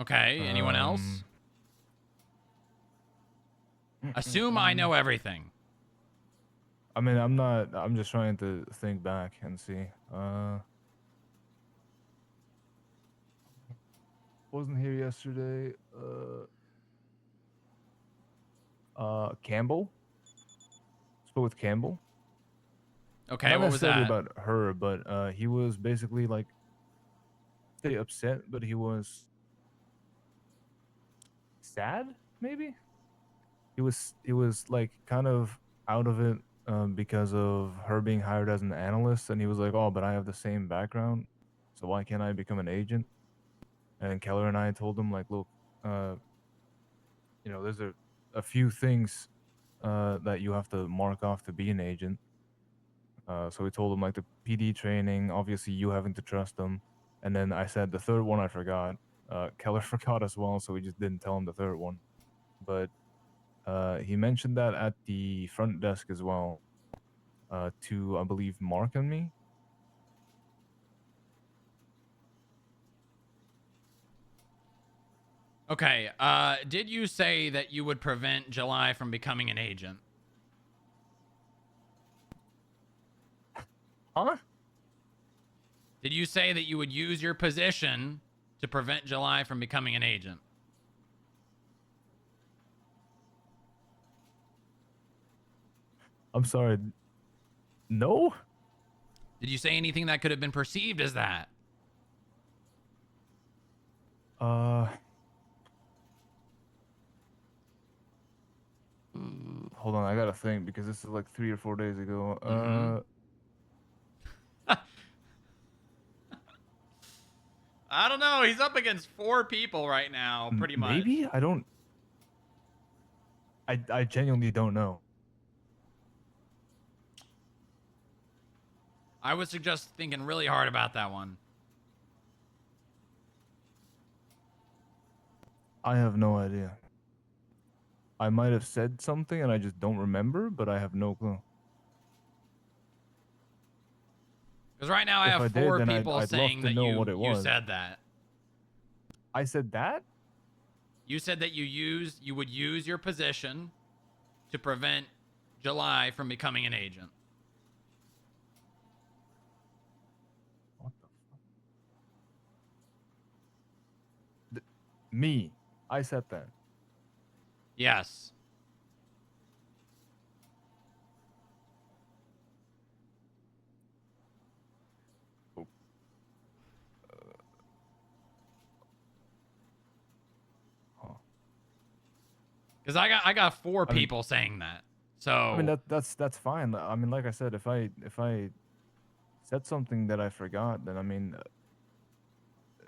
Okay, anyone else? Assume I know everything. I mean, I'm just trying to think back and see. Wasn't here yesterday. Campbell. Spoke with Campbell. Okay, Not what was necessarily that? about her, but he was basically like, say upset, but he was sad, maybe. He was like kind of out of it because of her being hired as an analyst, and he was like, "Oh, but I have the same background, so why can't I become an agent?" And Keller and I told him like, "Look, uh, there's a few things that you have to mark off to be an agent." So we told him like the PD training, obviously you having to trust them, and then I said the third one I forgot. Keller forgot as well, so we just didn't tell him the third one. But he mentioned that at the front desk as well, to I believe Mark and me. Okay. Did you say that you would prevent July from becoming an agent? Huh? Did you say that you would use your position to prevent July from becoming an agent? I'm sorry. No? Did you say anything that could have been perceived as that? Hold on, I gotta think because this is like 3 or 4 days ago. I don't know. He's up against 4 people right now, pretty much. Maybe? I genuinely don't know. I would suggest thinking really hard about that one. I have no idea. I might have said something and I just don't remember, but I have no clue. Because right now I If have I 4 did, then people I'd saying love to that know you, what it you was. said that. I said that? You said that you would use your position to prevent July from becoming an agent. Me. I said that. Yes. Because I got 4 people saying that. So I mean that's fine. I mean, like I said, if I said something that I forgot, then I mean,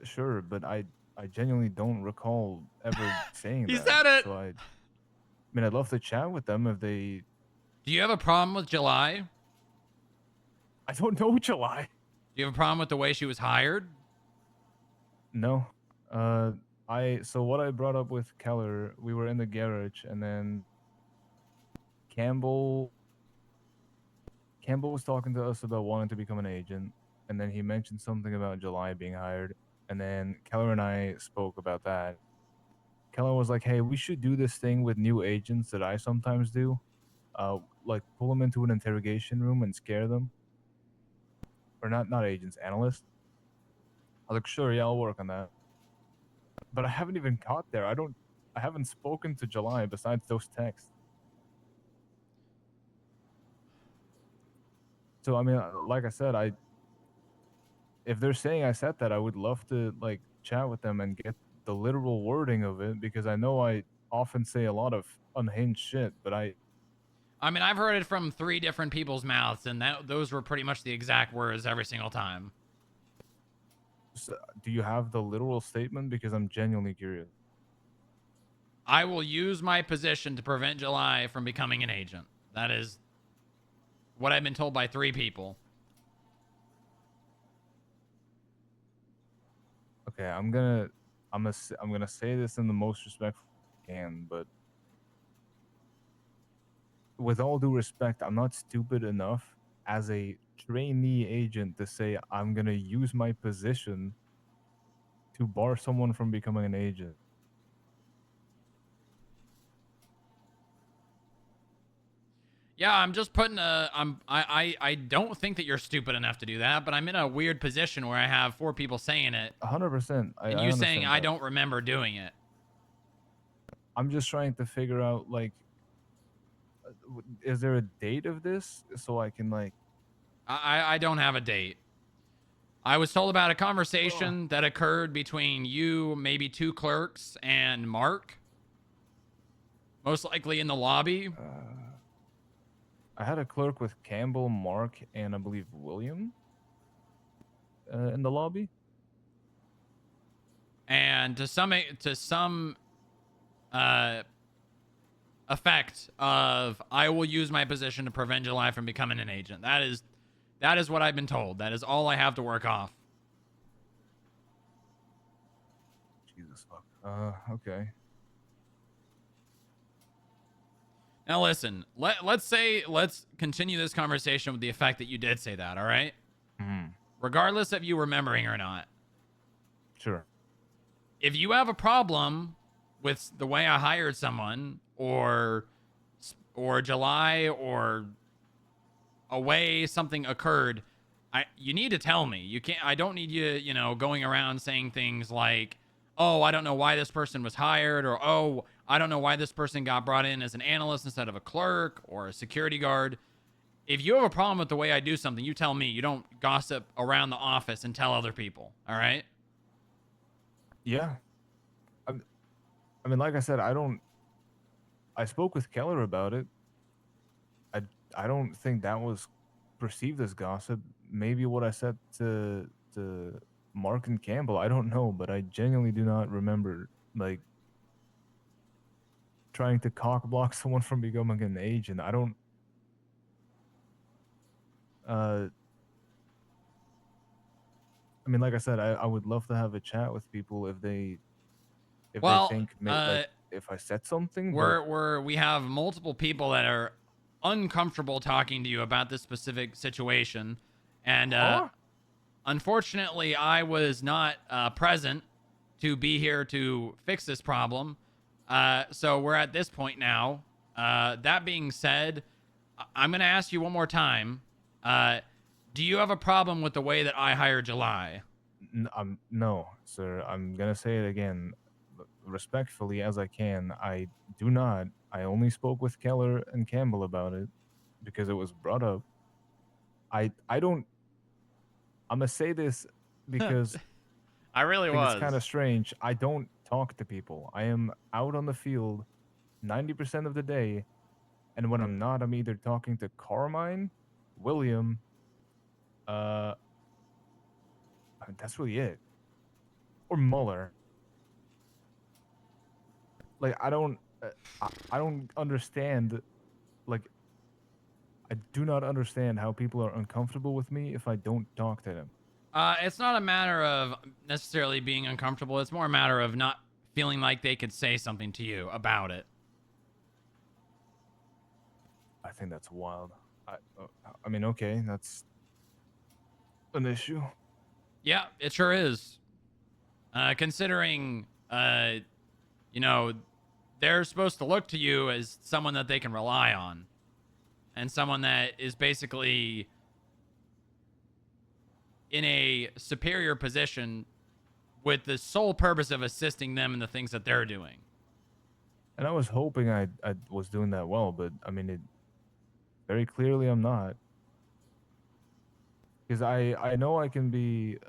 sure. But I genuinely don't recall ever saying He that. said it. So I mean, I'd love to chat with them if they. Do you have a problem with July? I don't know July. Do you have a problem with the way she was hired? No. So what I brought up with Keller, we were in the garage, and then Campbell was talking to us about wanting to become an agent, and then he mentioned something about July being hired, and then Keller and I spoke about that. Keller was like, "Hey, we should do this thing with new agents that I sometimes do, like pull them into an interrogation room and scare them, or not agents, analysts." I was like, "Sure, yeah, I'll work on that." But I haven't even got there. I haven't spoken to July besides those texts. So I mean, like I said, if they're saying I said that, I would love to like chat with them and get the literal wording of it, because I know I often say a lot of unhinged shit, but I mean, I've heard it from 3 different people's mouths, and those were pretty much the exact words every single time. So, do you have the literal statement? Because I'm genuinely curious. I will use my position to prevent July from becoming an agent. That is what I've been told by 3 people. Okay, I'm gonna say this in the most respectful I can, but with all due respect, I'm not stupid enough as a trainee agent to say I'm gonna use my position to bar someone from becoming an agent. Yeah, I'm just putting I don't think that you're stupid enough to do that, but I'm in a weird position where I have 4 people saying it. 100%. And you saying I don't remember doing it. I'm just trying to figure out, like, is there a date of this so I can, like... I don't have a date. I was told about a conversation that occurred between you, maybe 2 clerks, and Mark. Most likely in the lobby. I had a clerk with Campbell, Mark, and I believe William in the lobby. And to some effect of, I will use my position to prevent July from becoming an agent. That is what I've been told. That is all I have to work off. Jesus fuck. Okay. Now listen, let's continue this conversation with the effect that you did say that, all right? Hmm. Regardless of you remembering or not. Sure. If you have a problem with the way I hired someone, or July, or a way something occurred, you need to tell me. You can't. I don't need you, going around saying things like, "Oh, I don't know why this person was hired," or "Oh, I don't know why this person got brought in as an analyst instead of a clerk or a security guard." If you have a problem with the way I do something, you tell me. You don't gossip around the office and tell other people. All right? Yeah. I mean, like I said, I spoke with Keller about it. I don't think that was perceived as gossip. Maybe what I said to Mark and Campbell, I don't know, but I genuinely do not remember like trying to cock block someone from becoming an agent. I don't. I mean, like I said, I would love to have a chat with people if they think like if I said something. We have multiple people that are uncomfortable talking to you about this specific situation, and unfortunately, I was not present to be here to fix this problem. So we're at this point now. That being said, I'm gonna ask you one more time. Do you have a problem with the way that I hired July? No, sir. I'm gonna say it again, respectfully as I can. I do not. I only spoke with Keller and Campbell about it because it was brought up. I don't. I'm gonna say this because I really think was. It's kind of strange. I don't talk to people. I am out on the field 90% of the day, and when I'm not, I'm either talking to Carmine, William. That's really it. Or Mueller. Like I don't understand. Like I do not understand how people are uncomfortable with me if I don't talk to them. It's not a matter of necessarily being uncomfortable. It's more a matter of not feeling like they could say something to you about it. I think that's wild. I mean, okay, that's an issue. Yeah, it sure is. Considering, they're supposed to look to you as someone that they can rely on, and someone that is basically in a superior position with the sole purpose of assisting them in the things that they're doing. And I was hoping I was doing that well, but I mean, very clearly I'm not. Because I know I can be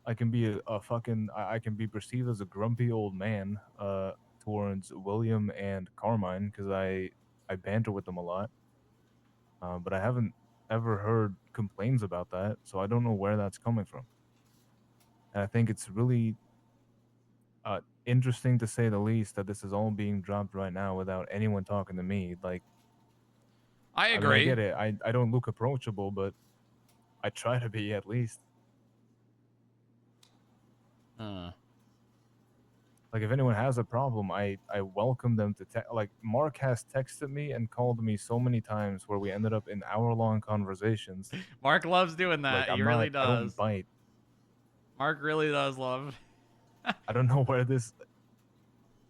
I can be I can be perceived as a grumpy old man towards William and Carmine because I banter with them a lot. But I haven't ever heard complaints about that, so I don't know where that's coming from. And I think it's really interesting to say the least that this is all being dropped right now without anyone talking to me. Like, I agree. I mean, I get it. I don't look approachable, but I try to be at least. Like, if anyone has a problem, I welcome them to like, Mark has texted me and called me so many times where we ended up in hour-long conversations. Mark loves doing that. Like, He really does. I don't bite. Mark really does love. I don't know where this.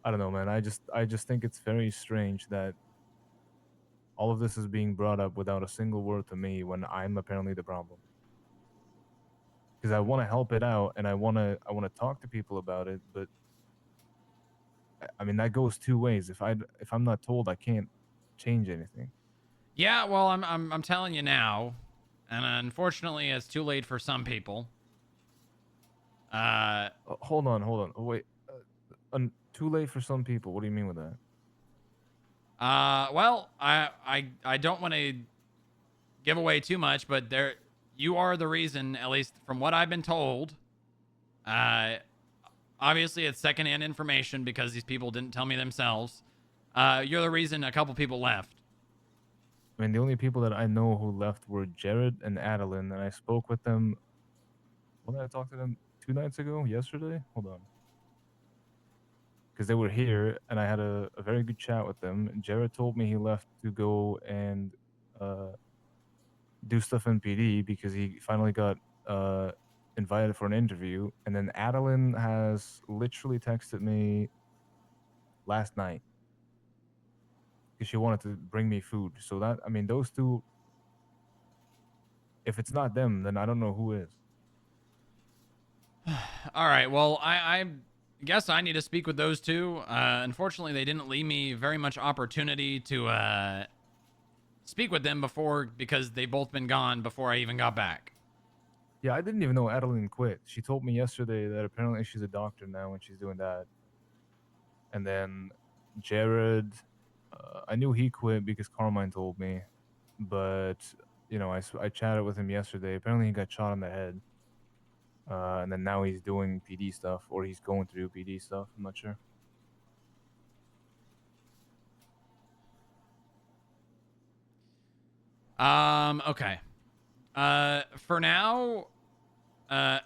I don't know, man. I just think it's very strange that all of this is being brought up without a single word to me when I'm apparently the problem. Because I want to help it out and I want to talk to people about it, but I mean that goes two ways. If I'm not told, I can't change anything. Yeah, well, I'm telling you now, and unfortunately, it's too late for some people. Hold on, wait. Too late for some people. What do you mean with that? Well, I don't want to give away too much, but you are the reason, at least from what I've been told. Obviously it's secondhand information because these people didn't tell me themselves. You're the reason a couple people left. I mean, the only people that I know who left were Jared and Adeline, and I spoke with them. When did I talk to them? 2 nights ago? Yesterday? Hold on. Because they were here, and I had a very good chat with them. Jared told me he left to go and do stuff in PD because he finally got invited for an interview. And then Adeline has literally texted me last night because she wanted to bring me food. So that, I mean, those two, if it's not them, then I don't know who is. All right. Well, I guess I need to speak with those two. Unfortunately, they didn't leave me very much opportunity to speak with them before because they've both been gone before I even got back. Yeah, I didn't even know Adeline quit. She told me yesterday that apparently she's a doctor now and she's doing that. And then Jared, I knew he quit because Carmine told me. But, you know, I chatted with him yesterday. Apparently he got shot in the head. And then now he's doing PD stuff, or he's going to do PD stuff. I'm not sure. Okay. For now,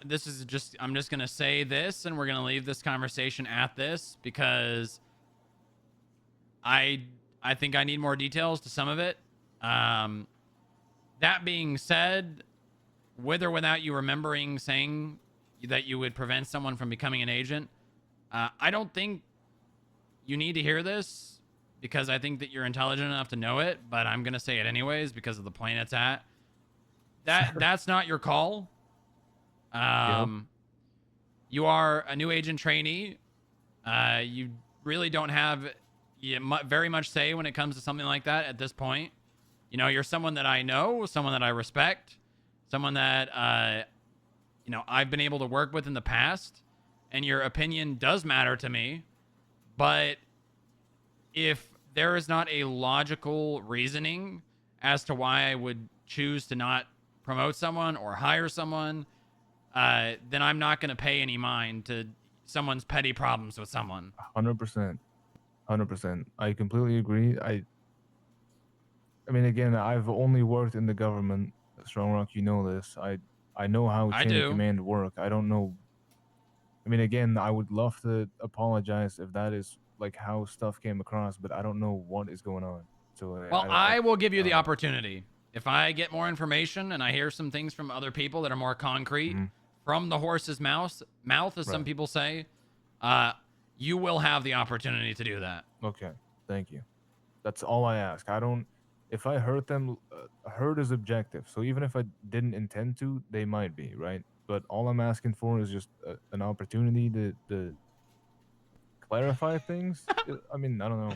this is just, I'm just going to say this and we're going to leave this conversation at this because I think I need more details to some of it. That being said, with or without you remembering saying that you would prevent someone from becoming an agent, I don't think you need to hear this because I think that you're intelligent enough to know it, but I'm going to say it anyways because of the point it's at. That's not your call. You are a new agent trainee. You really don't have very much say when it comes to something like that at this point. You know, you're someone that I know, someone that I respect, someone that, you know, I've been able to work with in the past, and your opinion does matter to me. But if there is not a logical reasoning as to why I would choose to not promote someone or hire someone, then I'm not going to pay any mind to someone's petty problems with someone. 100%. 100%. I completely agree. I mean, again, I've only worked in the government. Strong Rock, you know this. I know how chain of command work. I don't know. I mean, again, I would love to apologize if that is like how stuff came across, but I don't know what is going on. So well, I will give you the opportunity. If I get more information and I hear some things from other people that are more concrete from the horse's mouth, as some people say, you will have the opportunity to do that. Okay, thank you. That's all I ask. I don't. If I hurt them, hurt is objective. So even if I didn't intend to, they might be, right? But all I'm asking for is just an opportunity to clarify things. I mean, I don't know.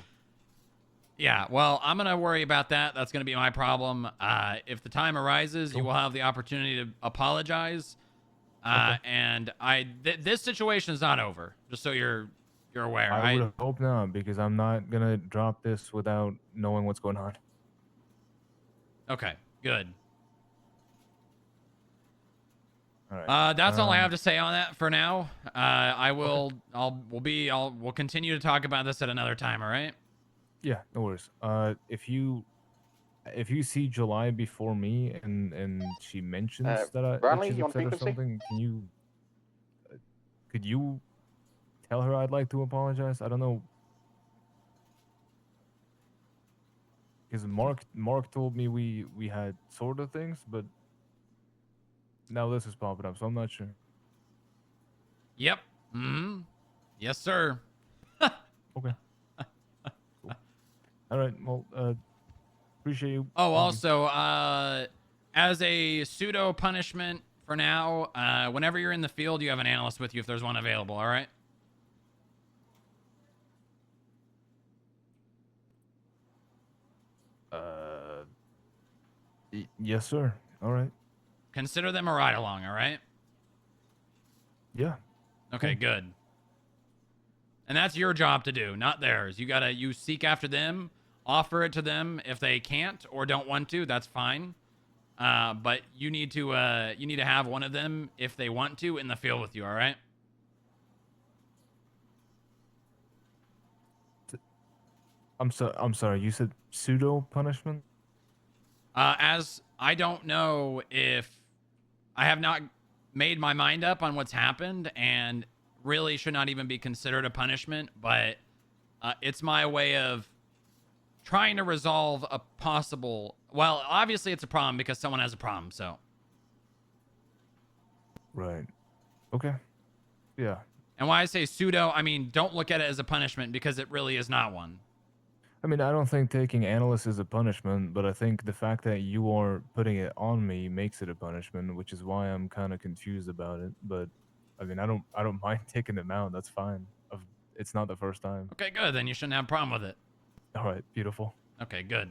Yeah, well, I'm going to worry about that. That's going to be my problem. If the time arises, you will have the opportunity to apologize. And this situation is not over, just so you're aware. I would hope not, because I'm not going to drop this without knowing what's going on. Okay, good. All right. That's all I have to say on that for now. We'll continue to talk about this at another time, all right? Yeah, no worries. If you see July before me and she mentions that Bradley, she's you on upset or frequency? something, could you tell her I'd like to apologize? I don't know. Because Mark told me we had sort of things, but now this is popping up, so I'm not sure. Yep. Yes, sir. Okay. Cool. All right. Well, appreciate you. Oh, also, as a pseudo punishment for now, whenever you're in the field, you have an analyst with you if there's one available. All right. Yes, sir. All right. Consider them a ride along. All right. Yeah. Okay. Cool. Good. And that's your job to do, not theirs. You seek after them. offer it to them if they can't or don't want to. That's fine. But you need to have one of them if they want to in the field with you. All right. I'm sorry. You said pseudo punishment. As I don't know if I have not made my mind up on what's happened and really should not even be considered a punishment, but it's my way of trying to resolve a possible, well, obviously it's a problem because someone has a problem, so. Right. Okay. Yeah. And why I say pseudo, I mean, don't look at it as a punishment because it really is not one. I mean, I don't think taking analyst is a punishment, but I think the fact that you are putting it on me makes it a punishment, which is why I'm kind of confused about it. But I mean, I don't mind taking them out. That's fine. It's not the first time. Okay, good. Then you shouldn't have a problem with it. All right, beautiful. Okay, good.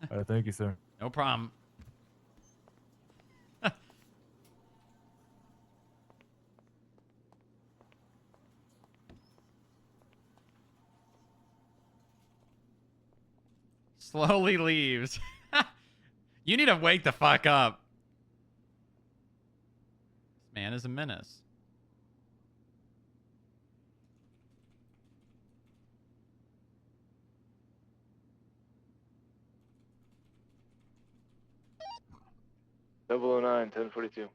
All right, thank you, sir. No problem. Slowly leaves. You need to wake the fuck up. This man is a menace. Double 09, 1042.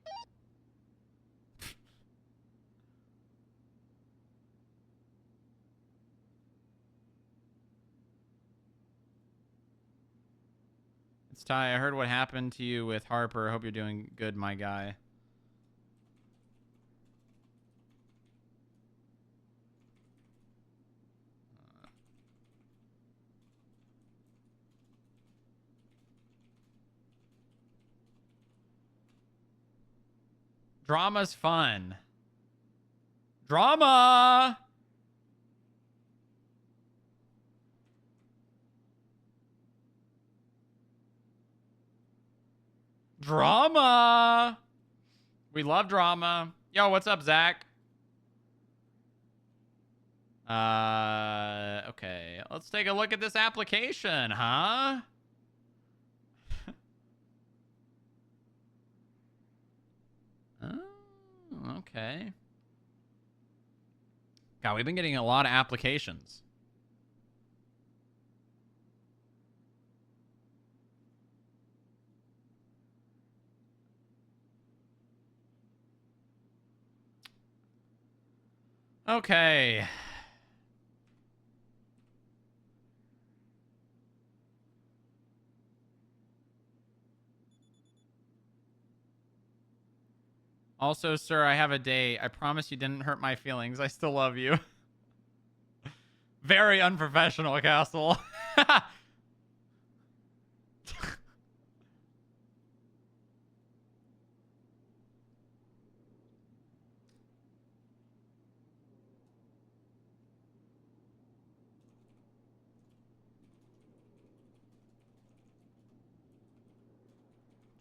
It's Ty. I heard what happened to you with Harper. Hope you're doing good, my guy. Drama's fun. Drama! Drama! We love drama. Yo, what's up, Zach? Okay. Let's take a look at this application, huh? Oh, okay. God, we've been getting a lot of applications. Okay. Also, sir, I have a date. I promise you didn't hurt my feelings. I still love you. Very unprofessional, Castle.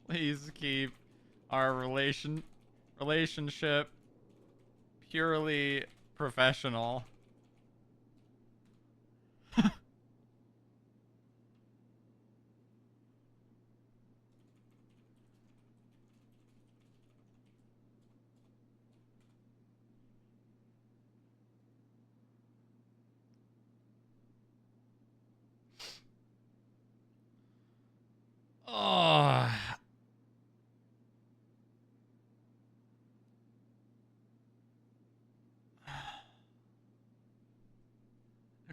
Please keep our relationship purely professional. Oh.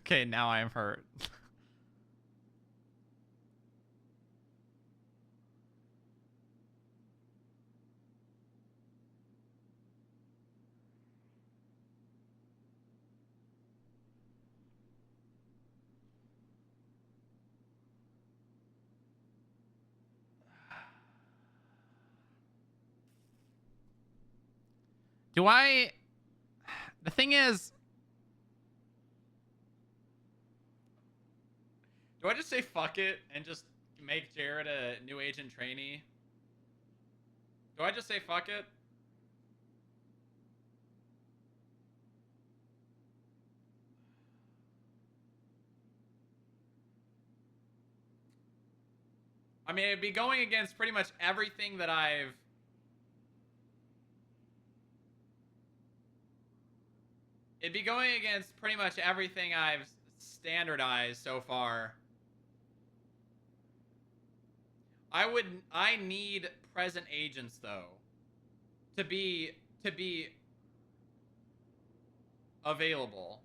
Okay, now I'm hurt. Do I... The thing is... Do I just say fuck it and just make Jared a new agent trainee? Do I just say fuck it? I mean, it'd be going against pretty much everything that I've... It'd be going against pretty much everything I've standardized so far. I need present agents, though, to be available.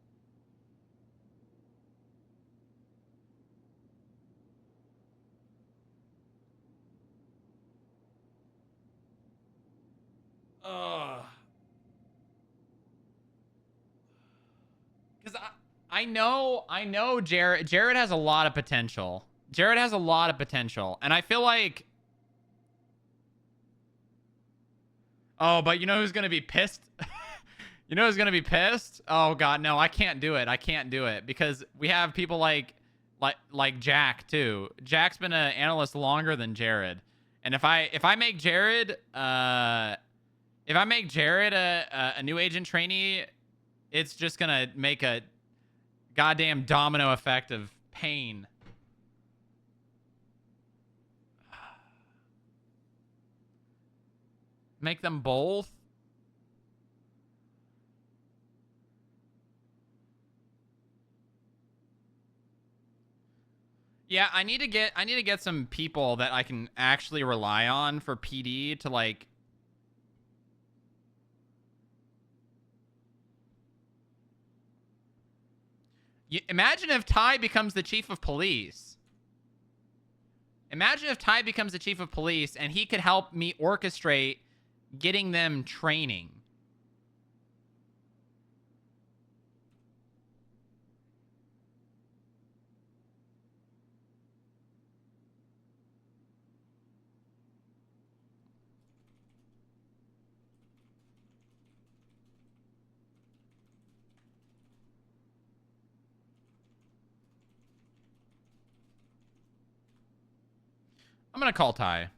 Ugh. Because I know Jared has a lot of potential. Jared has a lot of potential. And I feel like... Oh, but you know who's going to be pissed? You know who's going to be pissed? Oh, God, no, I can't do it. I can't do it. Because we have people like Jack, too. Jack's been an analyst longer than Jared. And if I make Jared... If I make Jared a new agent trainee, it's just going to make a goddamn domino effect of pain. Make them both? Yeah, I need to get some people that I can actually rely on for PD to like... Imagine if Ty becomes the chief of police. Imagine if Ty becomes the chief of police and he could help me orchestrate getting them training. I'm going to call Ty.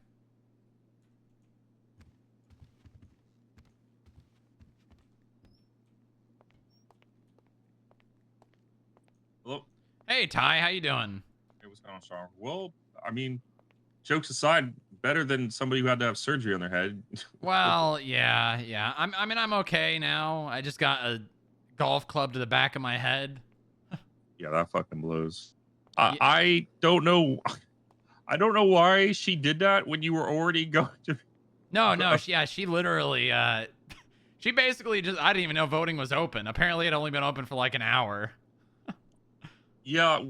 Hello. Hey, Ty, how you doing? Hey, what's going on, Sean? Well, I mean, jokes aside, better than somebody who had to have surgery on their head. Well, yeah. I mean, I'm okay now. I just got a golf club to the back of my head. Yeah, that fucking blows. I don't know. I don't know why she did that when you were already going to. No, she literally, she basically just, I didn't even know voting was open. Apparently, it had only been open for like an hour. Yeah,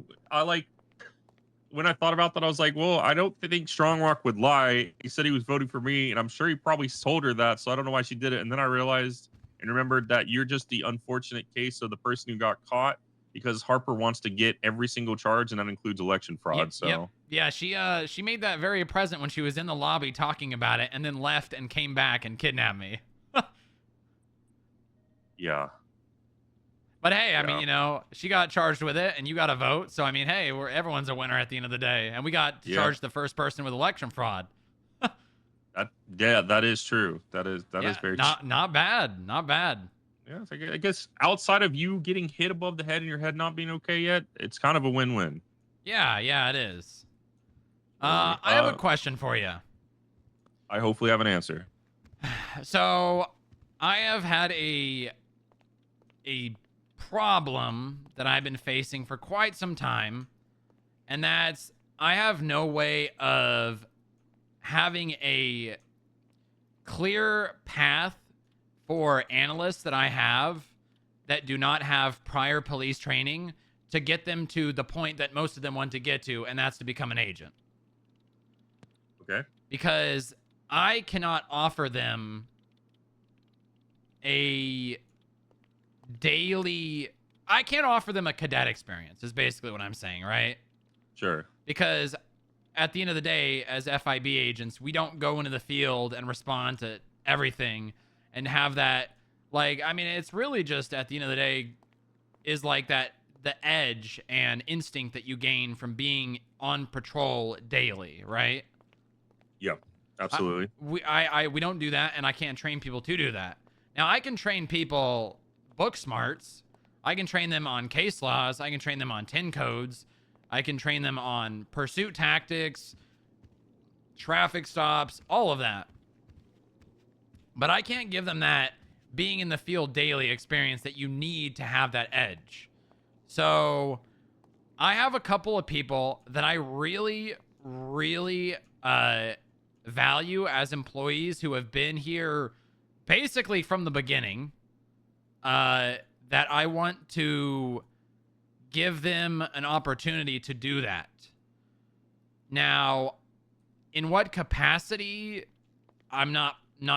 when I thought about that, I was like, well, I don't think Strong Rock would lie. He said he was voting for me, and I'm sure he probably told her that, so I don't know why she did it. And then I realized and remembered that you're just the unfortunate case of the person who got caught because Harper wants to get every single charge, and that includes election fraud. Yep. Yeah, she made that very present when she was in the lobby talking about it, and then left and came back and kidnapped me. Yeah. But hey, I mean, you know, she got charged with it, and you got a vote. So I mean, hey, everyone's a winner at the end of the day, and we got charged the first person with election fraud. That is true. That is very true. Not bad. Yeah, I guess outside of you getting hit above the head and your head not being okay yet, it's kind of a win-win. Yeah, it is. I have a question for you. I hopefully have an answer. So, I have had a problem that I've been facing for quite some time, and that's I have no way of having a clear path for analysts that I have that do not have prior police training to get them to the point that most of them want to get to, and that's to become an agent. Okay. Because I cannot offer them a daily... I can't offer them a cadet experience, is basically what I'm saying, right? Sure. Because at the end of the day, as FIB agents, we don't go into the field and respond to everything and have that, like, I mean, it's really just at the end of the day is like that, the edge and instinct that you gain from being on patrol daily, right? Yep, absolutely. We don't do that, and I can't train people to do that. Now, I can train people book smarts. I can train them on case laws. I can train them on 10 codes. I can train them on pursuit tactics, traffic stops, all of that. But I can't give them that being in the field daily experience that you need to have that edge. So I have a couple of people that I really, really value as employees who have been here basically from the beginning, that I want to give them an opportunity to do that. Now, in what capacity, I'm not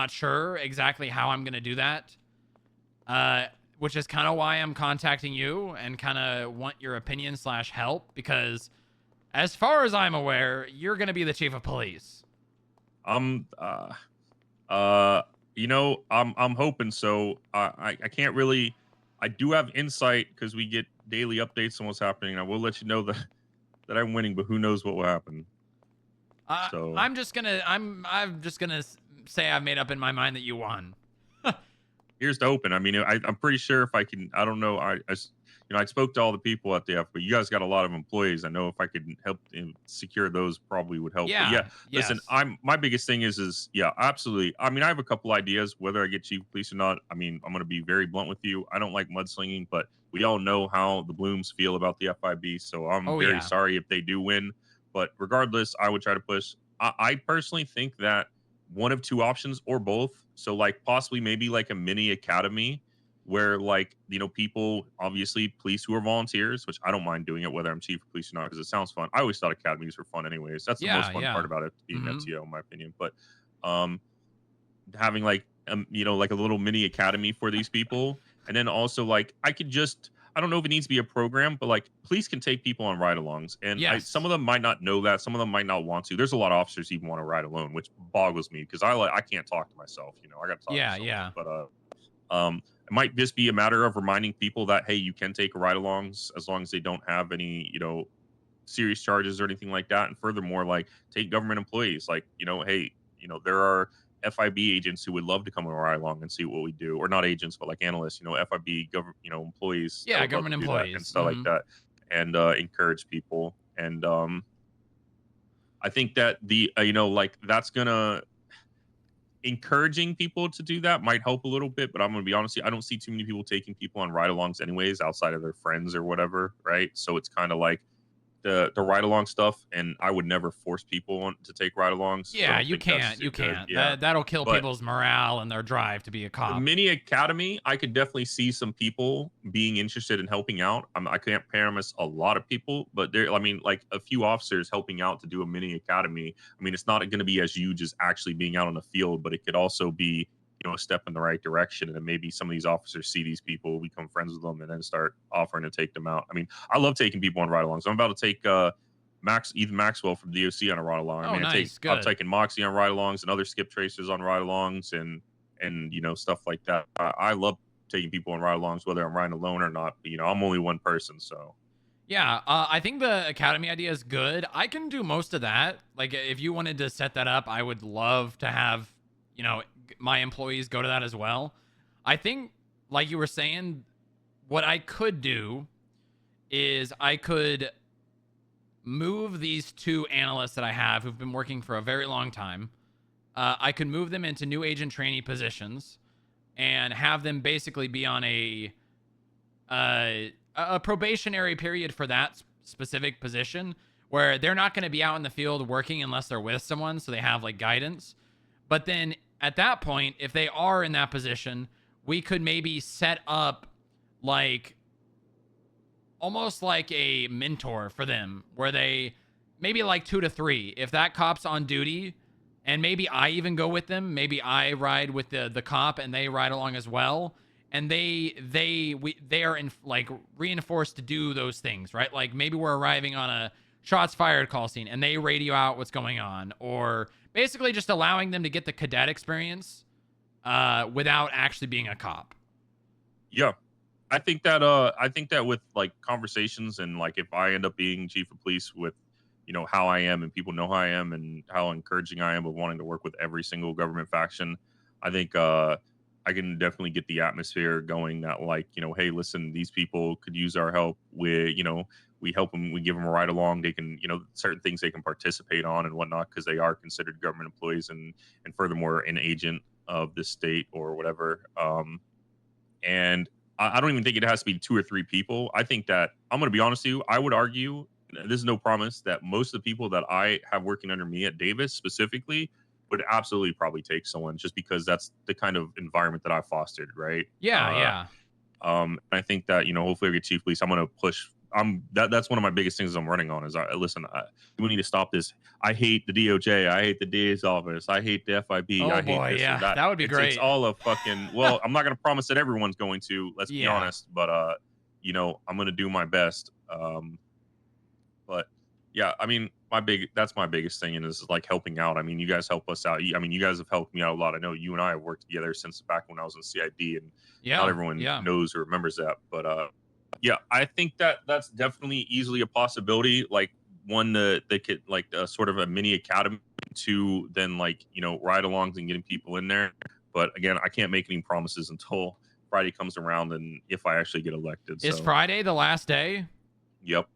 sure exactly how I'm going to do that, which is kind of why I'm contacting you and kind of want your opinion / help, because as far as I'm aware, you're going to be the chief of police. You know, I'm hoping so. I can't really. I do have insight because we get daily updates on what's happening. I will let you know that I'm winning, but who knows what will happen. So I'm just gonna say I've made up in my mind that you won. here's the open. I mean, I'm pretty sure if I can. I don't know. I spoke to all the people at the F, but you guys got a lot of employees. I know if I could help secure those, probably would help. Yeah. But yeah, listen, Yes. my biggest thing is yeah, absolutely. I mean, I have a couple ideas whether I get chief of police or not. I mean, I'm going to be very blunt with you. I don't like mudslinging, but we all know how the Blooms feel about the FIB. So I'm very sorry if they do win. But regardless, I would try to push. I personally think that one of two options or both. So like possibly maybe like a mini academy where like, you know, people, obviously police who are volunteers, which I don't mind doing it, whether I'm chief of police or not, because it sounds fun. I always thought academies were fun anyways. That's the most fun part about it, being FTO, in my opinion. But having like, you know, like a little mini academy for these people. And then also like, I don't know if it needs to be a program, but like police can take people on ride-alongs. And some of them might not know that. Some of them might not want to. There's a lot of officers even want to ride alone, which boggles me because I can't talk to myself. You know, I got to talk to someone. But it might just be a matter of reminding people that, hey, you can take ride-alongs as long as they don't have any, you know, serious charges or anything like that. And furthermore, like take government employees, like, you know, hey, you know, there are FIB agents who would love to come on a ride along and see what we do, or not agents, but like analysts, you know, FIB government, you know, employees. Yeah, that would love government to do that employees. and stuff like that, and encourage people. And I think that the you know, like that's gonna encouraging people to do that might help a little bit, but I'm gonna be honest, I don't see too many people taking people on ride-alongs anyways outside of their friends or whatever, right? So it's kind of like the ride-along stuff, and I would never force people to take ride-alongs. Yeah, you can't. Yeah, that'll kill but people's morale and their drive to be a the cop. mini academy, I could definitely see some people being interested in helping out. I can't promise a lot of people, but there, I mean, like a few officers helping out to do a mini academy. I mean, it's not going to be as huge as actually being out on the field, but it could also be, you know, a step in the right direction. And then maybe some of these officers see these people, become friends with them, and then start offering to take them out. I mean, I love taking people on ride-alongs. I'm about to take Ethan Maxwell from DOC on a ride-along. I mean, I'm taking Moxie on ride-alongs and other skip tracers on ride-alongs and you know, stuff like that. I love taking people on ride-alongs, whether I'm riding alone or not. But, you know, I'm only one person, so. Yeah, I think the academy idea is good. I can do most of that. Like, if you wanted to set that up, I would love to have, you know, my employees go to that as well. I think, like you were saying, what I could do is I could move these two analysts that I have who've been working for a very long time. I could move them into new agent trainee positions and have them basically be on a probationary period for that specific position where they're not going to be out in the field working unless they're with someone, so they have like guidance. But then at that point, if they are in that position, we could maybe set up like almost like a mentor for them where they maybe like 2 to 3. If that cop's on duty and maybe I even go with them, maybe I ride with the cop and they ride along as well. And they are like reinforced to do those things, right? Like maybe we're arriving on a shots fired call scene and they radio out what's going on, or basically just allowing them to get the cadet experience without actually being a cop. Yeah. I think that with like conversations and like if I end up being chief of police with, you know, how I am and people know how I am and how encouraging I am of wanting to work with every single government faction, I think I can definitely get the atmosphere going that, like, hey, listen, these people could use our help. We help them, we give them a ride along. They can, certain things they can participate on and whatnot because they are considered government employees and furthermore an agent of the state or whatever. And I don't even think it has to be 2 or 3 people. I think that, I'm going to be honest with you, I would argue, this is no promise, that most of the people that I have working under me at Davis specifically would absolutely probably take someone, just because that's the kind of environment that I fostered, right? Yeah. I think that, hopefully I get chief police. I'm going to push. That's one of my biggest things I'm running on is, we need to stop this. I hate the DOJ. I hate the DA's office. I hate the FIB. Oh I hate boy, this yeah, or that. that would be great. It's all a fucking, well, I'm not going to promise that everyone's going to, let's be honest, but, I'm going to do my best. But yeah, I mean, that's my biggest thing, and is like helping out. I mean, you guys help us out. I mean, you guys have helped me out a lot. I know you and I have worked together since back when I was in CID, and not everyone knows or remembers that. But yeah, I think that that's definitely easily a possibility. Like one that they could like sort of a mini academy to then ride-alongs and getting people in there. But again, I can't make any promises until Friday comes around and if I actually get elected. Is Friday the last day? Yep.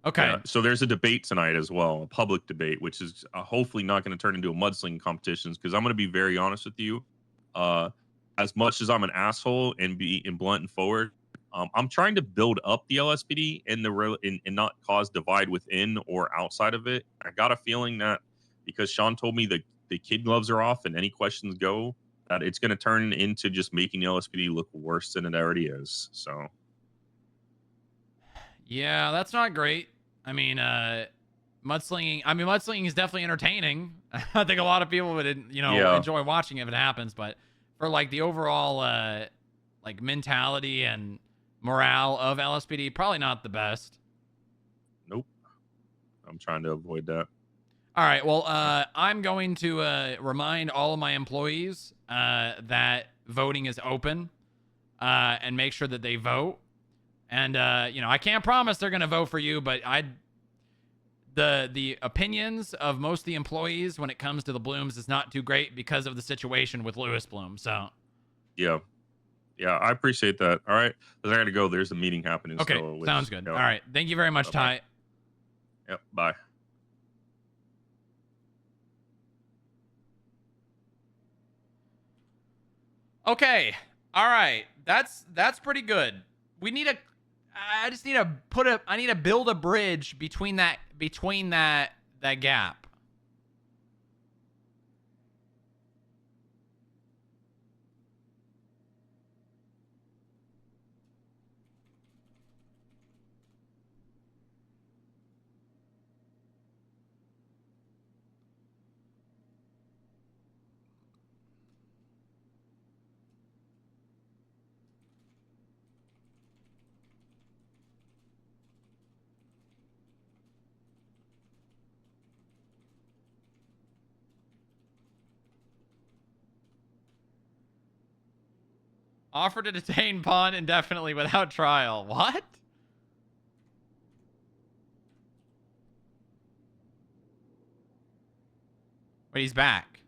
Okay. Yeah, so there's a debate tonight as well, a public debate, which is hopefully not going to turn into a mudslinging competition. Because I'm going to be very honest with you, as much as I'm an asshole and blunt and forward, I'm trying to build up the LSPD and not cause divide within or outside of it. I got a feeling that because Sean told me the kid gloves are off and any questions go, that it's going to turn into just making the LSPD look worse than it already is. So. Yeah, that's not great. I mean, mudslinging is definitely entertaining. I think a lot of people would, enjoy watching if it happens. But for like the overall, mentality and morale of LSPD, probably not the best. Nope. I'm trying to avoid that. All right. Well, I'm going to remind all of my employees that voting is open and make sure that they vote. And, I can't promise they're going to vote for you, but the opinions of most of the employees when it comes to the Blooms is not too great because of the situation with Lewis Bloom. So, yeah, I appreciate that. All right, I got to go. There's a meeting happening. Okay, so sounds good. All right, thank you very much, Ty. Yep, bye. Okay, all right, that's pretty good. I just need to build a bridge between that gap. Offer to detain Pawn indefinitely without trial. What? Wait, he's back.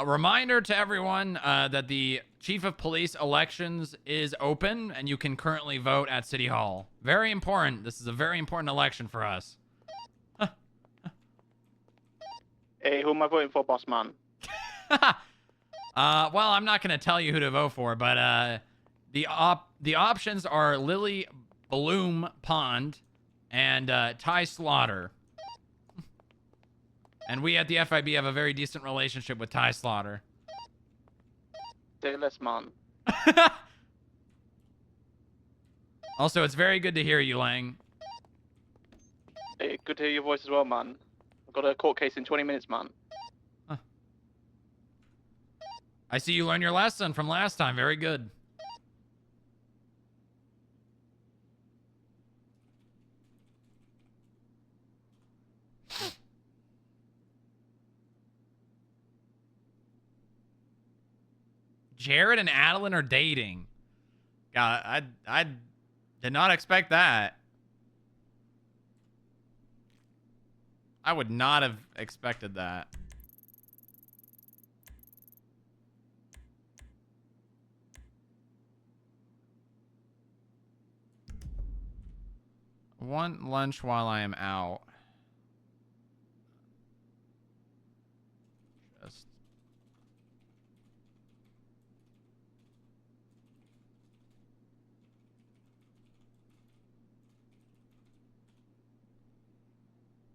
Reminder to everyone that the Chief of Police elections is open and you can currently vote at City Hall. Very important. This is a very important election for us. Hey, who am I voting for, boss man? Well, I'm not going to tell you who to vote for, but the options are Lily Bloom Pond and Ty Slaughter. And we at the FIB have a very decent relationship with Ty Slaughter. Say less, man. Also, it's very good to hear you, Lang. Hey, good to hear your voice as well, man. I've got a court case in 20 minutes, man. Huh. I see you learned your lesson from last time. Very good. Jared and Adeline are dating. God, I did not expect that. I would not have expected that. want lunch while I am out. Just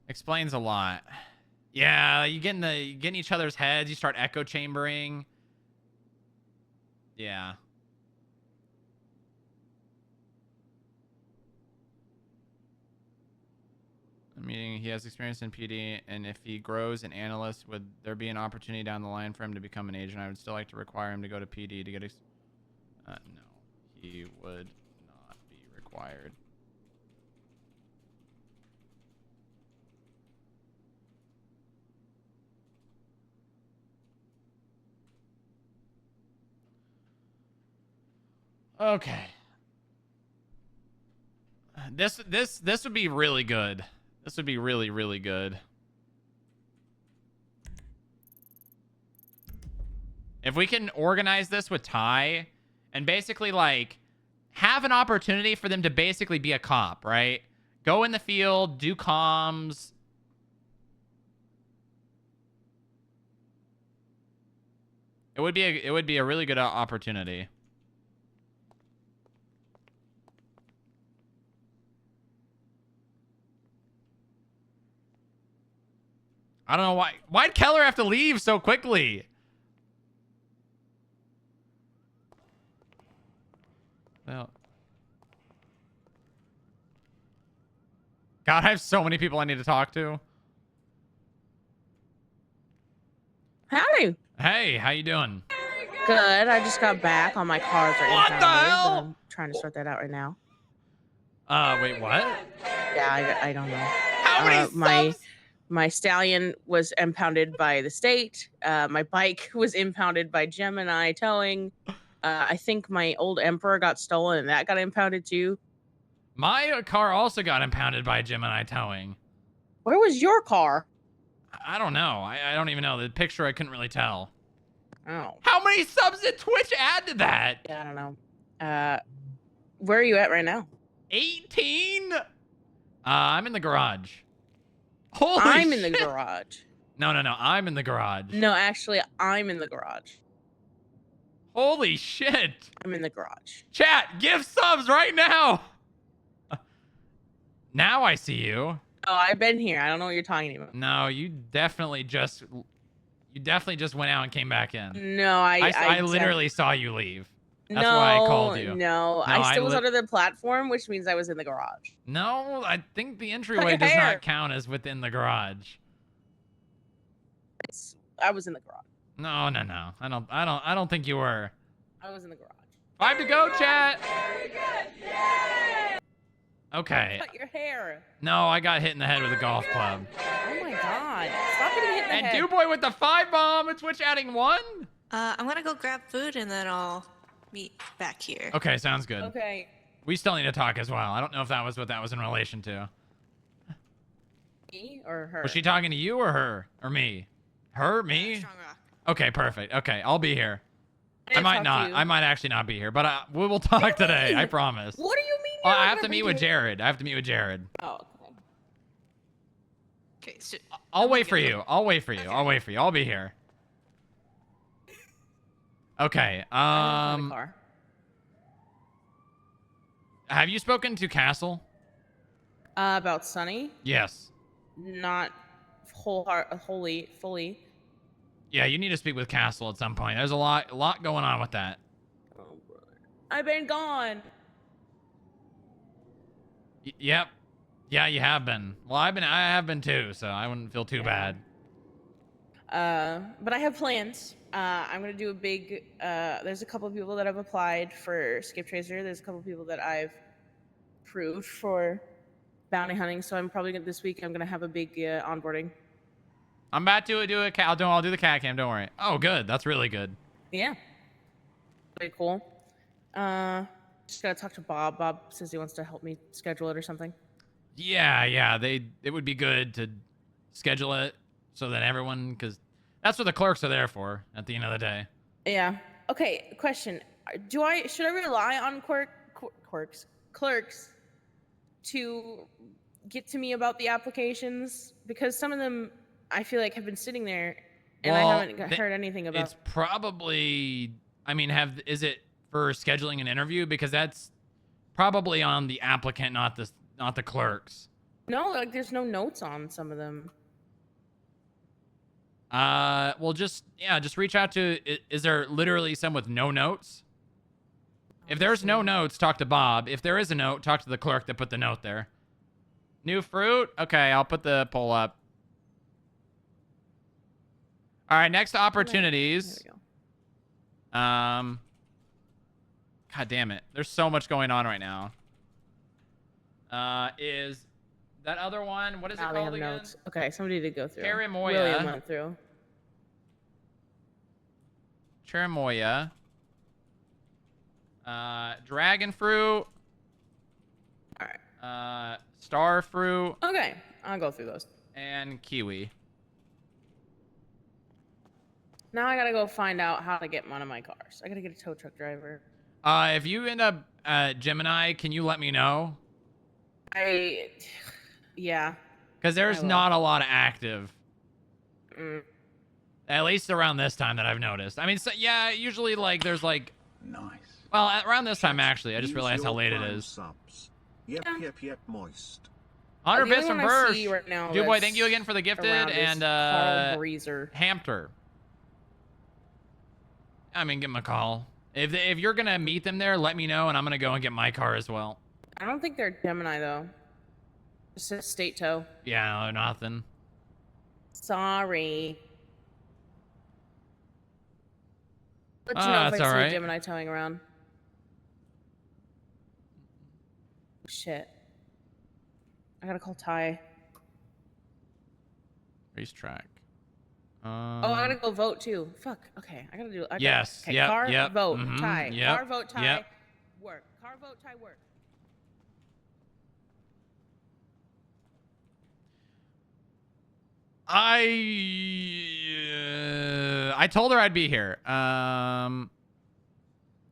explains a lot. Yeah, you get in each other's heads. You start echo chambering. Yeah. Meaning he has experience in PD, and if he grows an analyst, would there be an opportunity down the line for him to become an agent? I would still like to require him to go to PD to get no, he would not be required. Okay. This would be really good. This would be really, really good. If we can organize this with Ty and basically like have an opportunity for them to basically be a cop, right? Go in the field, do comms. It would be a really good opportunity. I don't know why. Why'd Keller have to leave so quickly? Well, God, I have so many people I need to talk to. Howdy. Hey, how you doing? Good. I just got back. All my cars are What the hell? I'm trying to sort that out right now. Wait, what? Yeah, I don't know. How many subs? My stallion was impounded by the state. My bike was impounded by Gemini Towing. I think my old Emperor got stolen and that got impounded too. My car also got impounded by Gemini Towing. Where was your car? I don't know. I don't even know. The picture I couldn't really tell. Oh. How many subs did Twitch add to that? Yeah, I don't know. Where are you at right now? 18? I'm in the garage. Holy I'm in shit. the garage. No. I'm in the garage. No, actually, I'm in the garage. Holy shit. I'm in the garage. Chat, give subs right now. Now I see you. Oh, I've been here. I don't know what you're talking about. No, you definitely just went out and came back in. No, I literally saw you leave. That's no, why I called you. No, I still was under the platform, which means I was in the garage. No, I think the entryway does not count as within the garage. I was in the garage. No. I don't think you were. I was in the garage. 5 to go, chat. Okay. Cut your hair. No, I got hit in the head with a golf club. Oh my god. Stop getting hit in the And head. Duboy with the 5 bomb. And Twitch adding 1. I'm gonna go grab food and then I'll meet back here. Okay, sounds good. Okay. We still need to talk as well. I don't know if that was what that was in relation to. Me or her? Was she talking to you or her? Or me? Her? Me? Okay, perfect. Okay, I'll be here. I might not. I might actually not be here, but we will talk today. I promise. What do you mean? I have to meet with Jared. Oh, okay. Okay, so I'll wait for you. I'll wait for you. I'll be here. Okay. Car. Have you spoken to Castle? About Sunny? Yes. Not fully. Yeah, you need to speak with Castle at some point. There's a lot going on with that. Oh, brother. I've been gone. Yep. Yeah, you have been. Well, I have been too, so I wouldn't feel too bad. But I have plans. I'm gonna do a big. There's a couple of people that have applied for Skip Tracer. There's a couple of people that I've approved for bounty hunting. So I'm probably gonna this week. I'm gonna have a big onboarding. I'm about to do a cat. I'll do the cat cam. Don't worry. Oh, good. That's really good. Yeah. Very cool. Just gotta talk to Bob. Bob says he wants to help me schedule it or something. Yeah. It would be good to schedule it so that everyone, because that's what the clerks are there for at the end of the day. Yeah. Okay. Question: should I rely on clerks to get to me about the applications because some of them I feel like have been sitting there and I haven't heard anything about. It's probably, I mean, is it for scheduling an interview? Because that's probably on the applicant, not the clerks. No, like there's no notes on some of them. Well, just reach out to. Is there literally some with no notes? If there's no notes, talk to Bob. If there is a note, talk to the clerk that put the note there. New fruit? Okay, I'll put the poll up. All right, next opportunities. God damn it. There's so much going on right now. Is that other one? What is it They called have again? notes. Okay, somebody did go through. Cherimoya. William went through. Cherimoya. Dragon fruit. All right. Star fruit. Okay, I'll go through those. And kiwi. Now I gotta go find out how to get one of my cars. I gotta get a tow truck driver. If you end up Gemini, can you let me know? Yeah. Because there's not a lot of active. Mm. At least around this time that I've noticed. I mean, so, yeah, usually like there's like. Nice. Well, around this time actually, I just realized how late it is. Subs. Yep, moist. 100 bits The from only one I Bursch. see right now Dude boy, that's thank you again for the gifted around is and Carl Breezer. Hampter. I mean, give him a call. If you're gonna meet them there, let me know, and I'm gonna go and get my car as well. I don't think they're Gemini though. It says state tow. Yeah, no, nothing. Sorry. Let you know if I That's see all right. a Gemini towing around. Shit. I gotta call Ty. Racetrack. Oh, I gotta go vote too. Fuck. Okay, I gotta do. Yes. Okay, Yep. car Yep. vote Mhm, Ty. yep, Car vote Ty. yep. Work. Car vote Ty. Work. I told her I'd be here. Let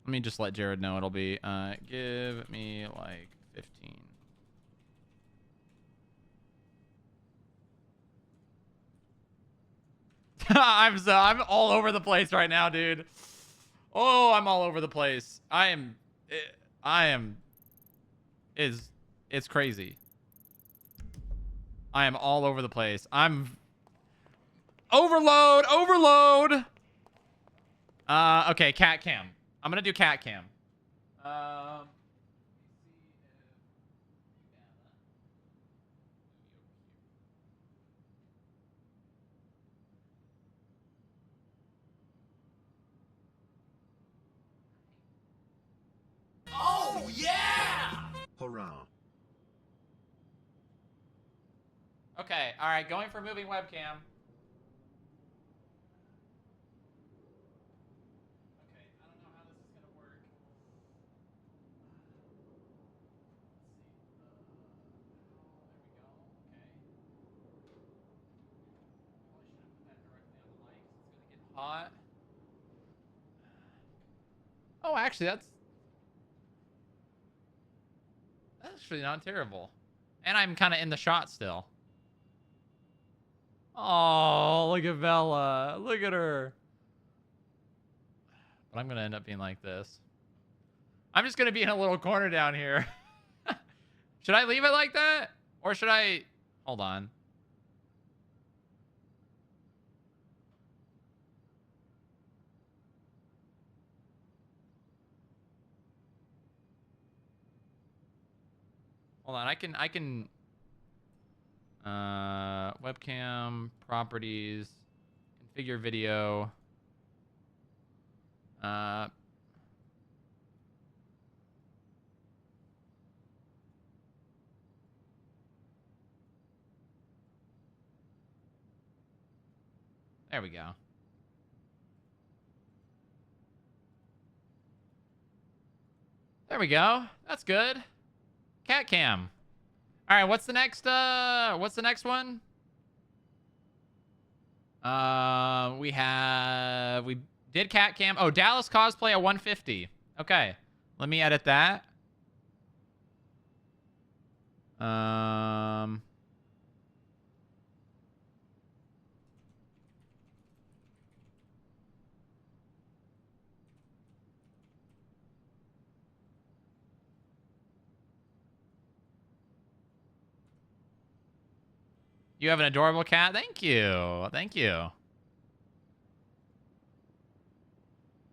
me just let Jared know it'll be. Give me like 15. I'm all over the place right now, dude. Oh, I'm all over the place. It's crazy. I am all over the place. I'm overload. Okay, cat cam. I'm gonna do cat cam. Oh yeah! Hurrah. Okay, all right, going for moving webcam. Hot. Oh, actually, that's actually not terrible. And I'm kind of in the shot still. Oh, look at Bella. Look at her. But I'm going to end up being like this. I'm just going to be in a little corner down here. Should I leave it like that? Or should I... Hold on. Hold on, I can webcam properties, configure video. There we go. There we go. That's good. Cat cam. All right, what's the next one? We did cat cam. Oh, Dallas cosplay at 150. Okay. Let me edit that. You have an adorable cat. Thank you. Thank you.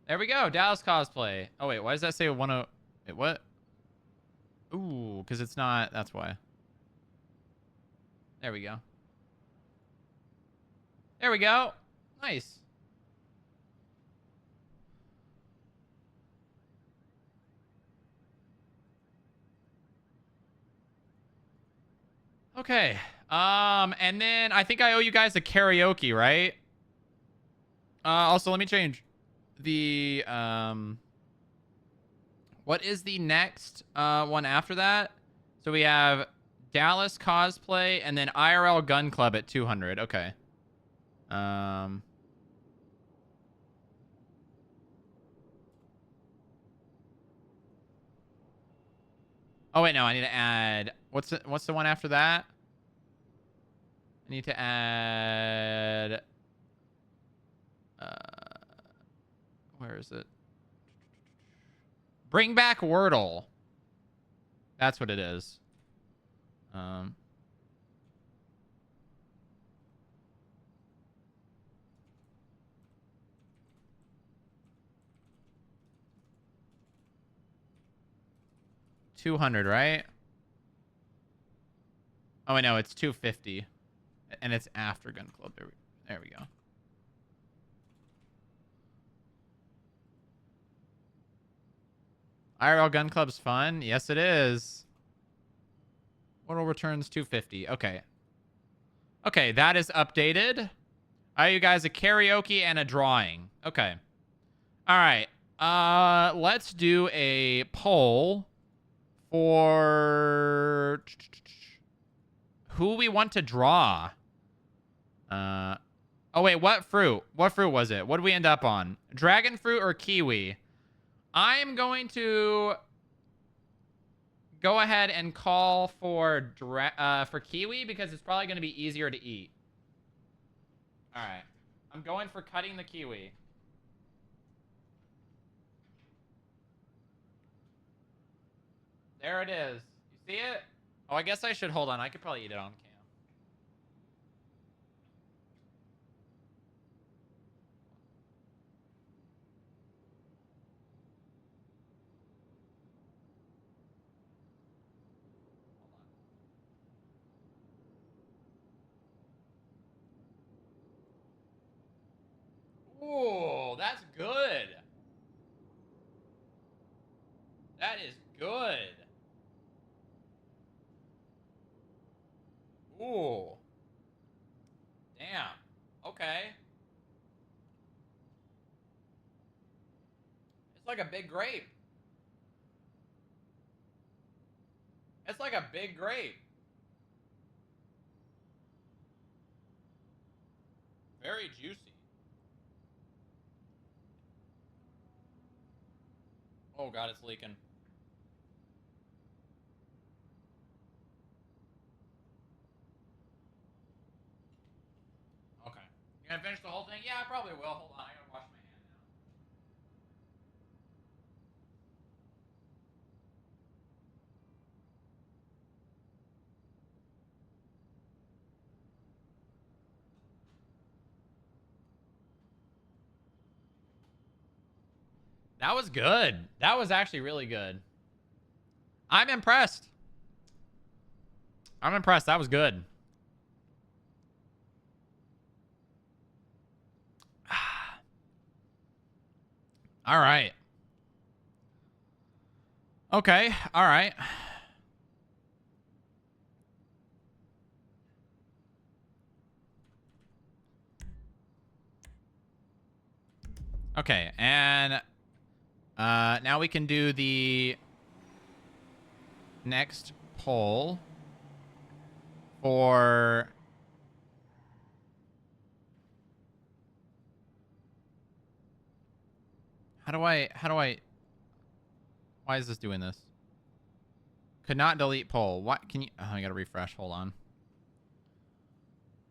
There we go. Dallas cosplay. Oh, wait. Why does that say 10? Wait, what? Ooh, because it's not. That's why. There we go. There we go. Nice. Okay. And then I think I owe you guys a karaoke, right? Also, let me change the, what is the next, one after that? So we have Dallas cosplay and then IRL gun club at 200. Okay. Oh, wait, no, I need to add, what's the one after that? I need to add, where is it? Bring back Wordle. That's what it is. 200, right? Oh, I know, it's 250. And it's after Gun Club. There we go. IRL Gun Club's fun. Yes, it is. Wordle returns 250. Okay. Okay, that is updated. I owe you guys a karaoke and a drawing. Okay. All right. Let's do a poll for who we want to draw. Oh wait, what fruit? What fruit was it? What did we end up on? Dragon fruit or kiwi? I'm going to go ahead and call for kiwi because it's probably going to be easier to eat. All right. I'm going for cutting the kiwi. There it is. You see it? Oh, I guess I should hold on. I could probably eat it on cam. Ooh, that's good. That is good. Ooh. Damn. Okay. It's like a big grape. It's like a big grape. Very juicy. Oh god, it's leaking. Okay. You gonna finish the whole thing? Yeah, I probably will. Hold on, I gotta wash my hand now. That was good. That was actually really good. I'm impressed. I'm impressed. That was good. All right. Okay. All right. Okay. And now we can do the next poll for how do I why is this doing this? Could not delete poll. What can you? Oh, I gotta refresh. Hold on.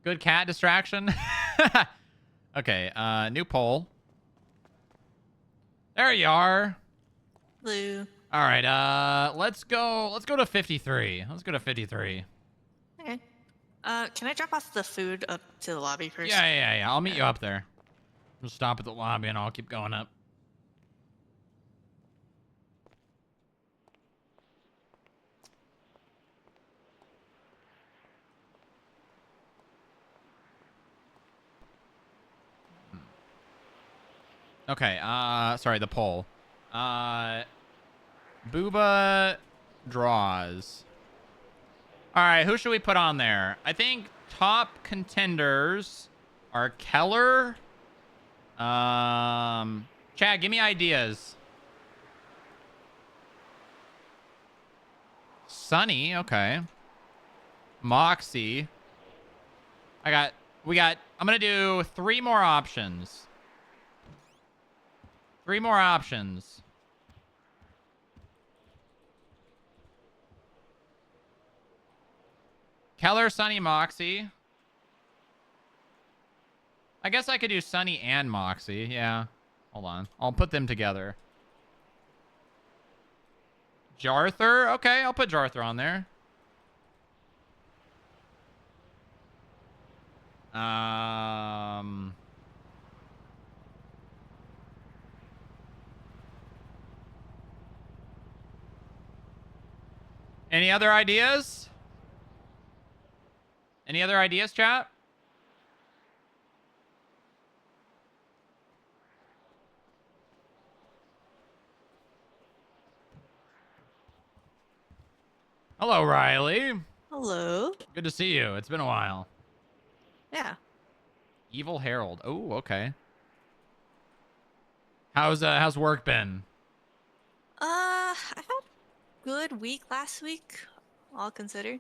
Good cat distraction. Okay. New poll. There you are. Blue. All right. Let's go. Let's go to 53. Let's go to 53. Okay. Can I drop off the food up to the lobby first? Yeah. I'll meet you up there. We'll stop at the lobby and I'll keep going up. Okay, sorry, the poll. Booba draws. All right, who should we put on there? I think top contenders are Keller. Chad, give me ideas. Sunny, okay. Moxie. I'm gonna do 3 more options. 3 more options. Keller, Sunny, Moxie. I guess I could do Sunny and Moxie. Yeah. Hold on. I'll put them together. Jarther. Okay, I'll put Jarther on there. Any other ideas? Any other ideas, chat? Hello, Riley. Hello. Good to see you. It's been a while. Yeah. Evil Herald. Oh, okay. How's work been? I had a good week last week, all considered.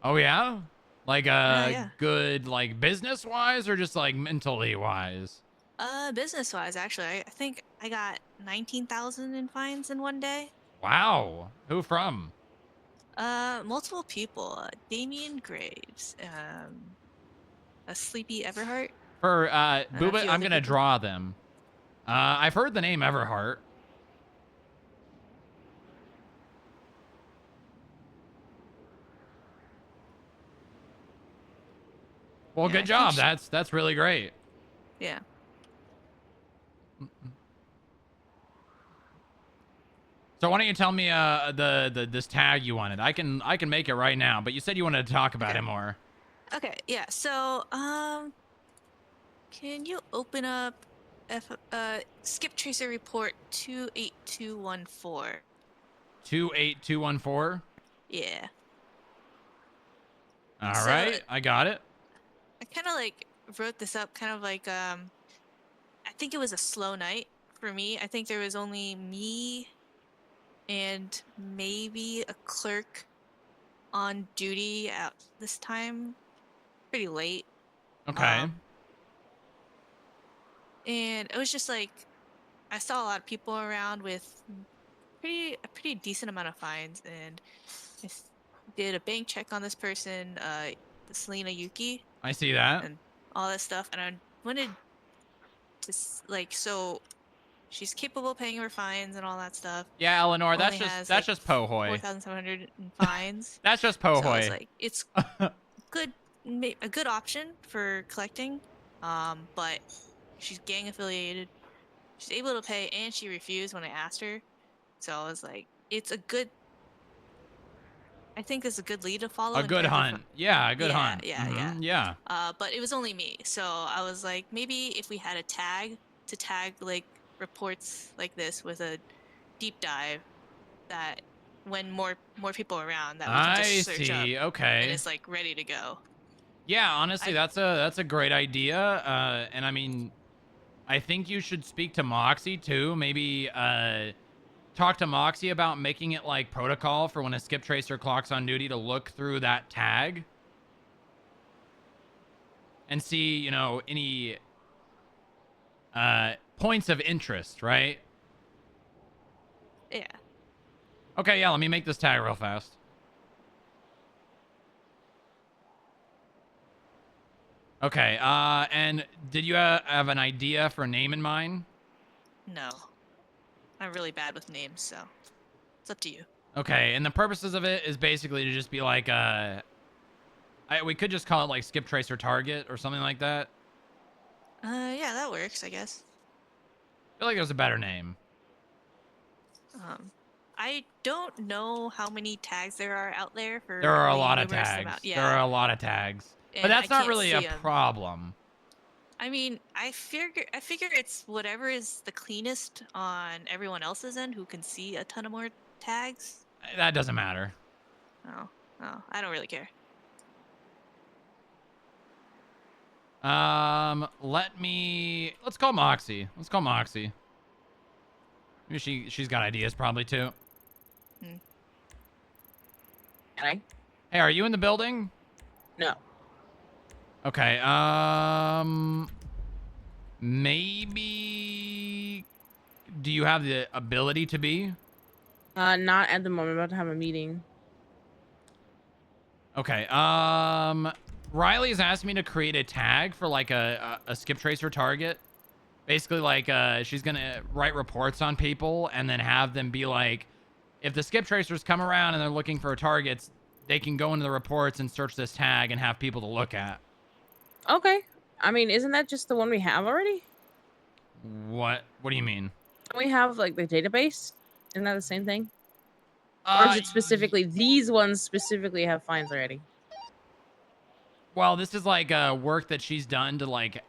Oh yeah? Like yeah. good like business wise or just like mentally wise? Business wise, actually, I think I got 19,000 in fines in one day. Wow. Who from? Multiple people. Damien Graves, a Sleepy Everhart. For a Booba, few I'm other gonna people. draw them. I've heard the name Everhart. Well, Yeah, good I job. think That's really great. Yeah. So why don't you tell me this tag you wanted? I can make it right now, but you said you wanted to talk about it more. Okay, yeah. So, can you open up skip tracer report 28214? 28214. Yeah. All So, right, I got it. I kind of like wrote this up kind of like I think it was a slow night for me. I think there was only me and maybe a clerk on duty at this time, pretty late. Okay. And it was just like I saw a lot of people around with a pretty decent amount of fines, and I did a bank check on this person, Selena Yuki, I see that. and all that stuff, and I wanted to so she's capable of paying her fines and all that stuff. Yeah, Eleanor, that's Only has, just like, Pohoy. 4,700 in fines. That's just So I was Pohoy. like, it's a good option for collecting, but she's gang affiliated. She's able to pay, and she refused when I asked her. So I was like, I think it's a good lead to follow. A good hunt. Yeah, a good hunt. Yeah. But it was only me, so I was like, maybe if we had a tag to tag like reports like this with a deep dive, that when more people are around, that we can just search up. Okay. And it's like ready to go. Yeah, honestly, that's a great idea. And I mean, I think you should speak to Moxie too. Maybe talk to Moxie about making it like protocol for when a skip tracer clocks on duty to look through that tag and see, you know, any points of interest, right? Yeah. Okay, yeah, let me make this tag real fast. Okay, and did you have an idea for a name in mind? No. I'm really bad with names, so it's up to you. Okay, and the purposes of it is basically to just be like, we could just call it like skip tracer target or something like that. Yeah, that works, I guess. I feel like there's a better name. I don't know how many tags there are out there for There are a the lot of numerous tags. amount. There Yeah. are a lot of tags. But And that's I not can't really a see 'em. problem. I mean, I figure it's whatever is the cleanest on everyone else's end who can see a ton of more tags. That doesn't matter. Oh, I don't really care. Let's call Moxie. Let's call Moxie. Maybe she's got ideas probably too. Hi. Hey, are you in the building? No. Okay, maybe do you have the ability to be? Not at the moment. I'm about to have a meeting. Okay, Riley's asked me to create a tag for like a skip tracer target. Basically, like, she's gonna write reports on people and then have them be like, if the skip tracers come around and they're looking for targets, they can go into the reports and search this tag and have people to look at. Okay. I mean, isn't that just the one we have already? What do you mean? Don't we have like the database? Isn't that the same thing? Or is it specifically these ones specifically have fines already? Well, this is like work that she's done to like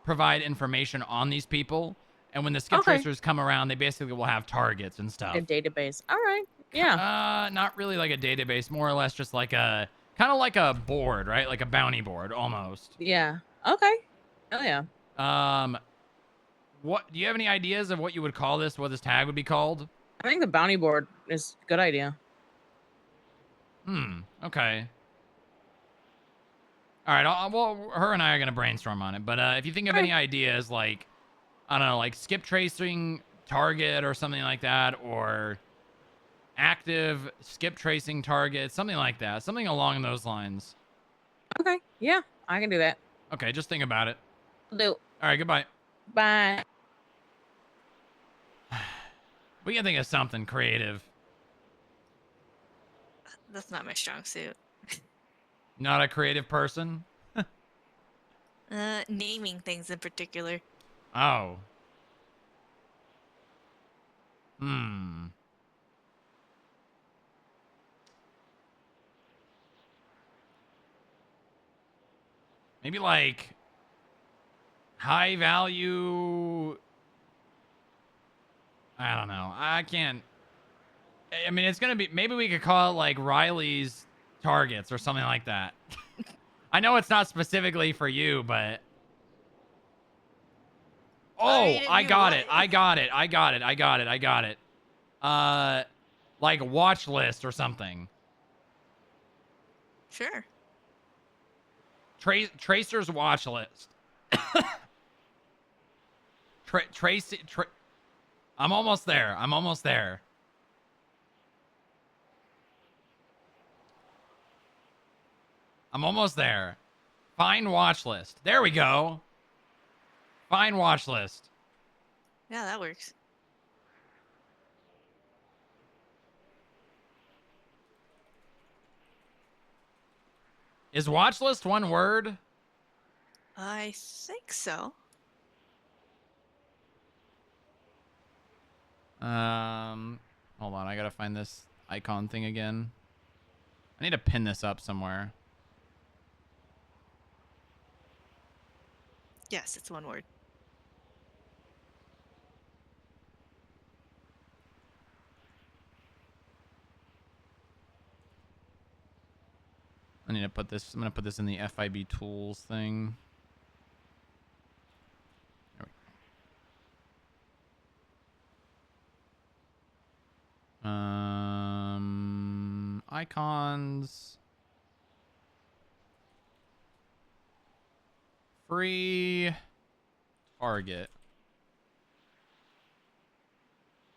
provide information on these people, and when the skip tracers come around, they basically will have targets and stuff. A database. All right. Yeah. Not really like a database, more or less just like a kind of like a board, right? Like a bounty board almost. Yeah. Okay. Oh yeah. What do you have any ideas of what you would call this? What this tag would be called? I think the bounty board is a good idea. Okay. All right. Well, her and I are gonna brainstorm on it. But if you think of any ideas, like I don't know, like skip tracing target or something like that, or active skip tracing target, something like that, something along those lines. Okay. Yeah, I can do that. Okay, just think about it. Will do. All right. Goodbye. Bye. We can think of something creative. That's not my strong suit. Not a creative person. Naming things in particular. Oh. Maybe like high value. I don't know. I can't. I mean, it's going to be, maybe we could call it like Riley's targets or something like that. I know it's not specifically for you, but. Oh, I got it. Like watch list or something. Sure. Tracer's watch list. Tracy. I'm almost there. I'm almost there. Find watch list. There we go. Find watch list. Yeah, that works. Is watch list one word? I think so. Hold on. I gotta find this icon thing again. I need to pin this up somewhere. Yes, it's one word. I need to put this. I'm gonna put this in the FIB tools thing. There we go. Icons. Free target.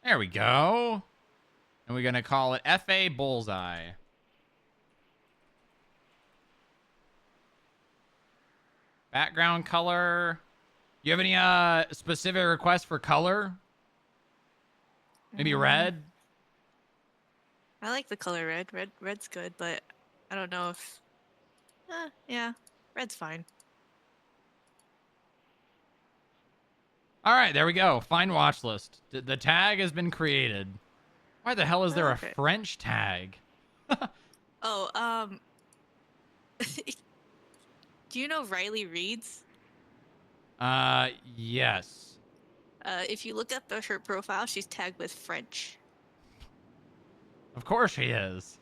There we go. And we're going to call it FA Bullseye. Background color. You have any specific requests for color? Maybe red? I like the color red. Red's good, but I don't know if... yeah, red's fine. All right, there we go. Find watch list. The tag has been created. Why the hell is there a French tag? Oh, do you know Riley Reed's? Yes. If you look up her profile, she's tagged with French. Of course she is.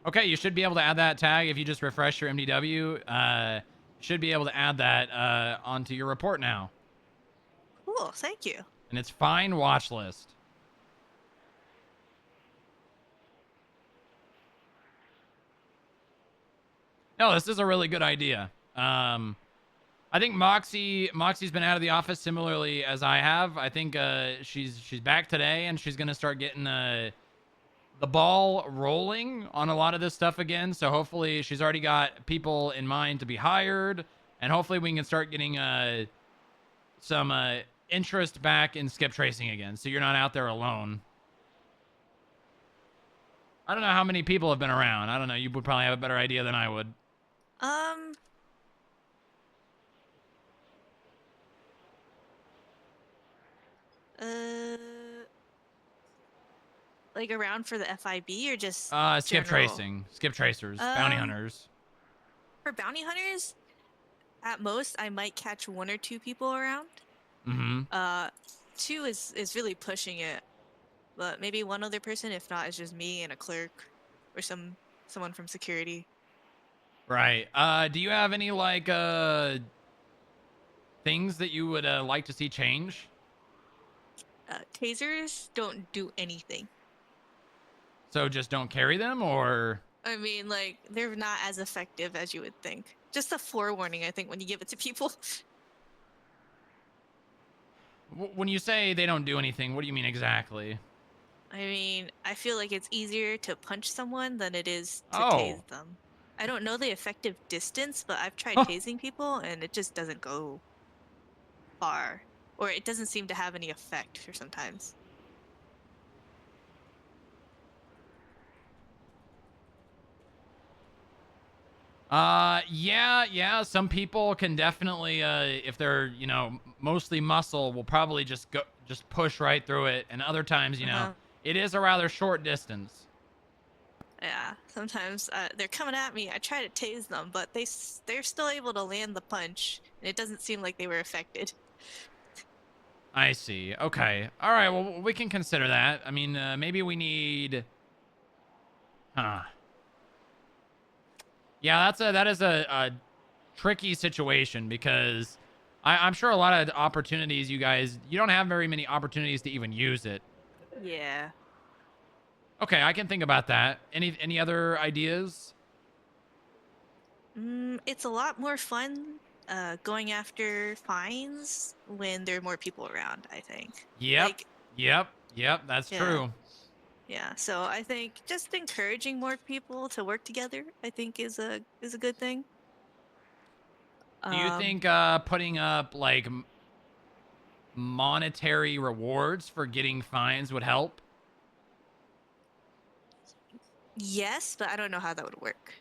Okay, you should be able to add that tag if you just refresh your MDW. Should be able to add that onto your report now. Cool, thank you. And it's fine watch list. No, this is a really good idea. I think Moxie's been out of the office similarly as I have. I think she's back today, and she's gonna start getting the ball rolling on a lot of this stuff again. So hopefully she's already got people in mind to be hired, and hopefully we can start getting some interest back in skip tracing again, so you're not out there alone. I don't know how many people have been around. I don't know. You would probably have a better idea than I would. Like around for the FIB or just Skip general? tracing, skip tracers, bounty hunters. For bounty hunters, at most I might catch 1 or 2 people around. Mm-hmm. 2 is really pushing it, but maybe 1 other person. If not, it's just me and a clerk or someone from security. Right. Do you have any like things that you would like to see change? Tasers don't do anything. So just don't carry them, or? I mean, like, they're not as effective as you would think. Just a forewarning, I think, when you give it to people. When you say they don't do anything, what do you mean exactly? I mean, I feel like it's easier to punch someone than it is to Oh. tase them. I don't know the effective distance, but I've tried tasing people, and it just doesn't go far. Or it doesn't seem to have any effect for sometimes. Yeah. Some people can definitely, if they're, mostly muscle, will probably just push right through it. And other times, it is a rather short distance. Yeah, sometimes they're coming at me. I try to tase them, but they're still able to land the punch, and it doesn't seem like they were affected. I see. Okay. All right. Well, we can consider that. I mean, maybe we need. Yeah, that is a tricky situation because I'm sure a lot of opportunities you don't have very many opportunities to even use it. Yeah. Okay, I can think about that. Any other ideas? It's a lot more fun going after fines when there are more people around, I think. Yep. Yep. That's true. Yeah, so I think just encouraging more people to work together, I think, is a good thing. Do you think putting up like monetary rewards for getting fines would help? Yes, but I don't know how that would work.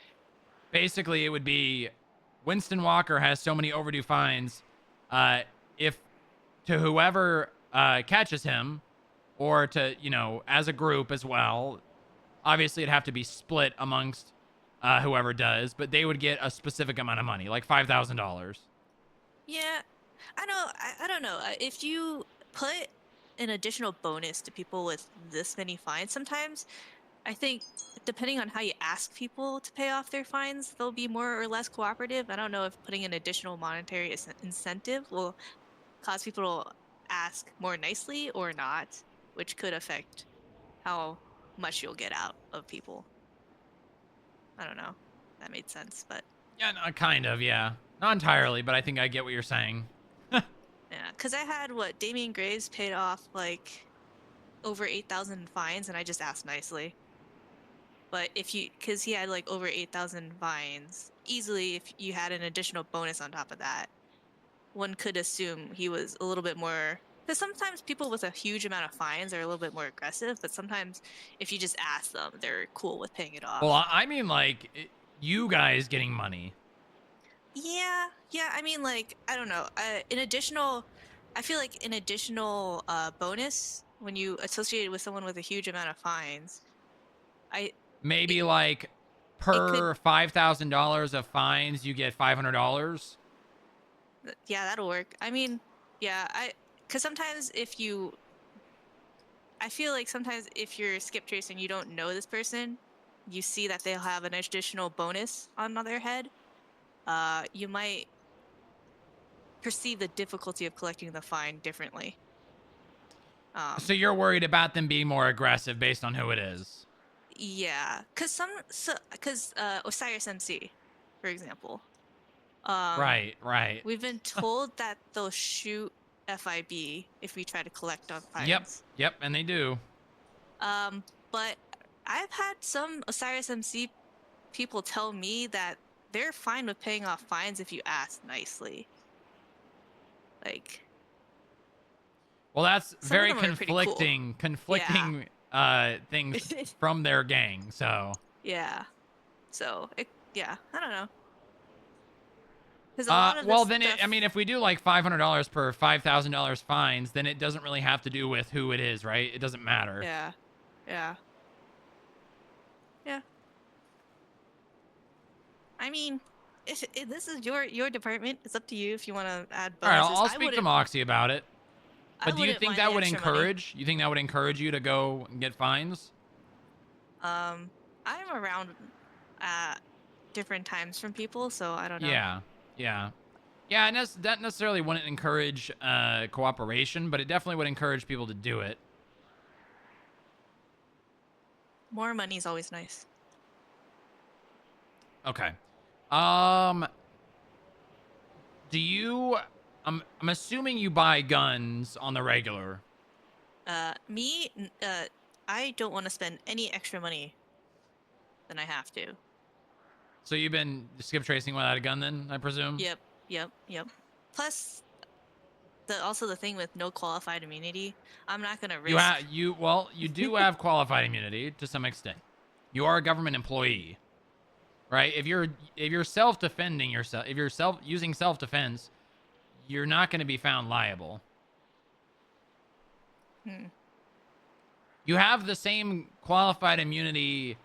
Basically, it would be Winston Walker has so many overdue fines. If to whoever catches him, or to, as a group as well, obviously it'd have to be split amongst whoever does, but they would get a specific amount of money, like $5,000. Yeah, I don't know. If you put an additional bonus to people with this many fines, sometimes I think depending on how you ask people to pay off their fines, they'll be more or less cooperative. I don't know if putting an additional monetary incentive will cause people to ask more nicely or not, which could affect how much you'll get out of people. I don't know if that made sense, but Yeah, no, kind of, yeah. Not entirely, but I think I get what you're saying. yeah, because I had what Damian Graves paid off like over 8,000 in fines, and I just asked nicely. But if you, because he had like over 8,000 fines, easily if you had an additional bonus on top of that, one could assume he was a little bit more. Because sometimes people with a huge amount of fines are a little bit more aggressive, but sometimes if you just ask them, they're cool with paying it off. Well, I mean, like, you guys getting money. Yeah, I mean, like, I don't know. I feel like an additional bonus when you associate it with someone with a huge amount of fines, Maybe like per $5,000 of fines, you get $500. yeah, that'll work. I mean, yeah, because sometimes I feel like sometimes if you're skip tracing, you don't know this person, you see that they'll have an additional bonus on their head, you might perceive the difficulty of collecting the fine differently. So you're worried about them being more aggressive based on who it is. Yeah, because Osiris MC, for example. Right. We've been told that they'll shoot FIB if we try to collect on fines. Yep, and they do. But I've had some Osiris MC people tell me that they're fine with paying off fines if you ask nicely. Like, well, that's some very of them are pretty cool. conflicting things from their gang. So yeah, I don't know. Well, then I mean, if we do like $500 per $5,000 fines, then it doesn't really have to do with who it is, right? It doesn't matter. Yeah. I mean, if this is your department, it's up to you if you want to add All right, bonuses. I'll speak to Moxie about it. But do you think that would encourage? You think that would encourage you to go and get fines? I'm around at different times from people, so I don't know. Yeah. That necessarily wouldn't encourage cooperation, but it definitely would encourage people to do it. More money is always nice. Okay. Do you? I'm assuming you buy guns on the regular. I don't want to spend any extra money than I have to. So you've been skip tracing without a gun, then I presume. Yep. Plus, also the thing with no qualified immunity, I'm not gonna risk. You do have qualified immunity to some extent. You are a government employee, right? If you're self-defending yourself, if you're using self-defense, you're not going to be found liable. You have the same qualified immunity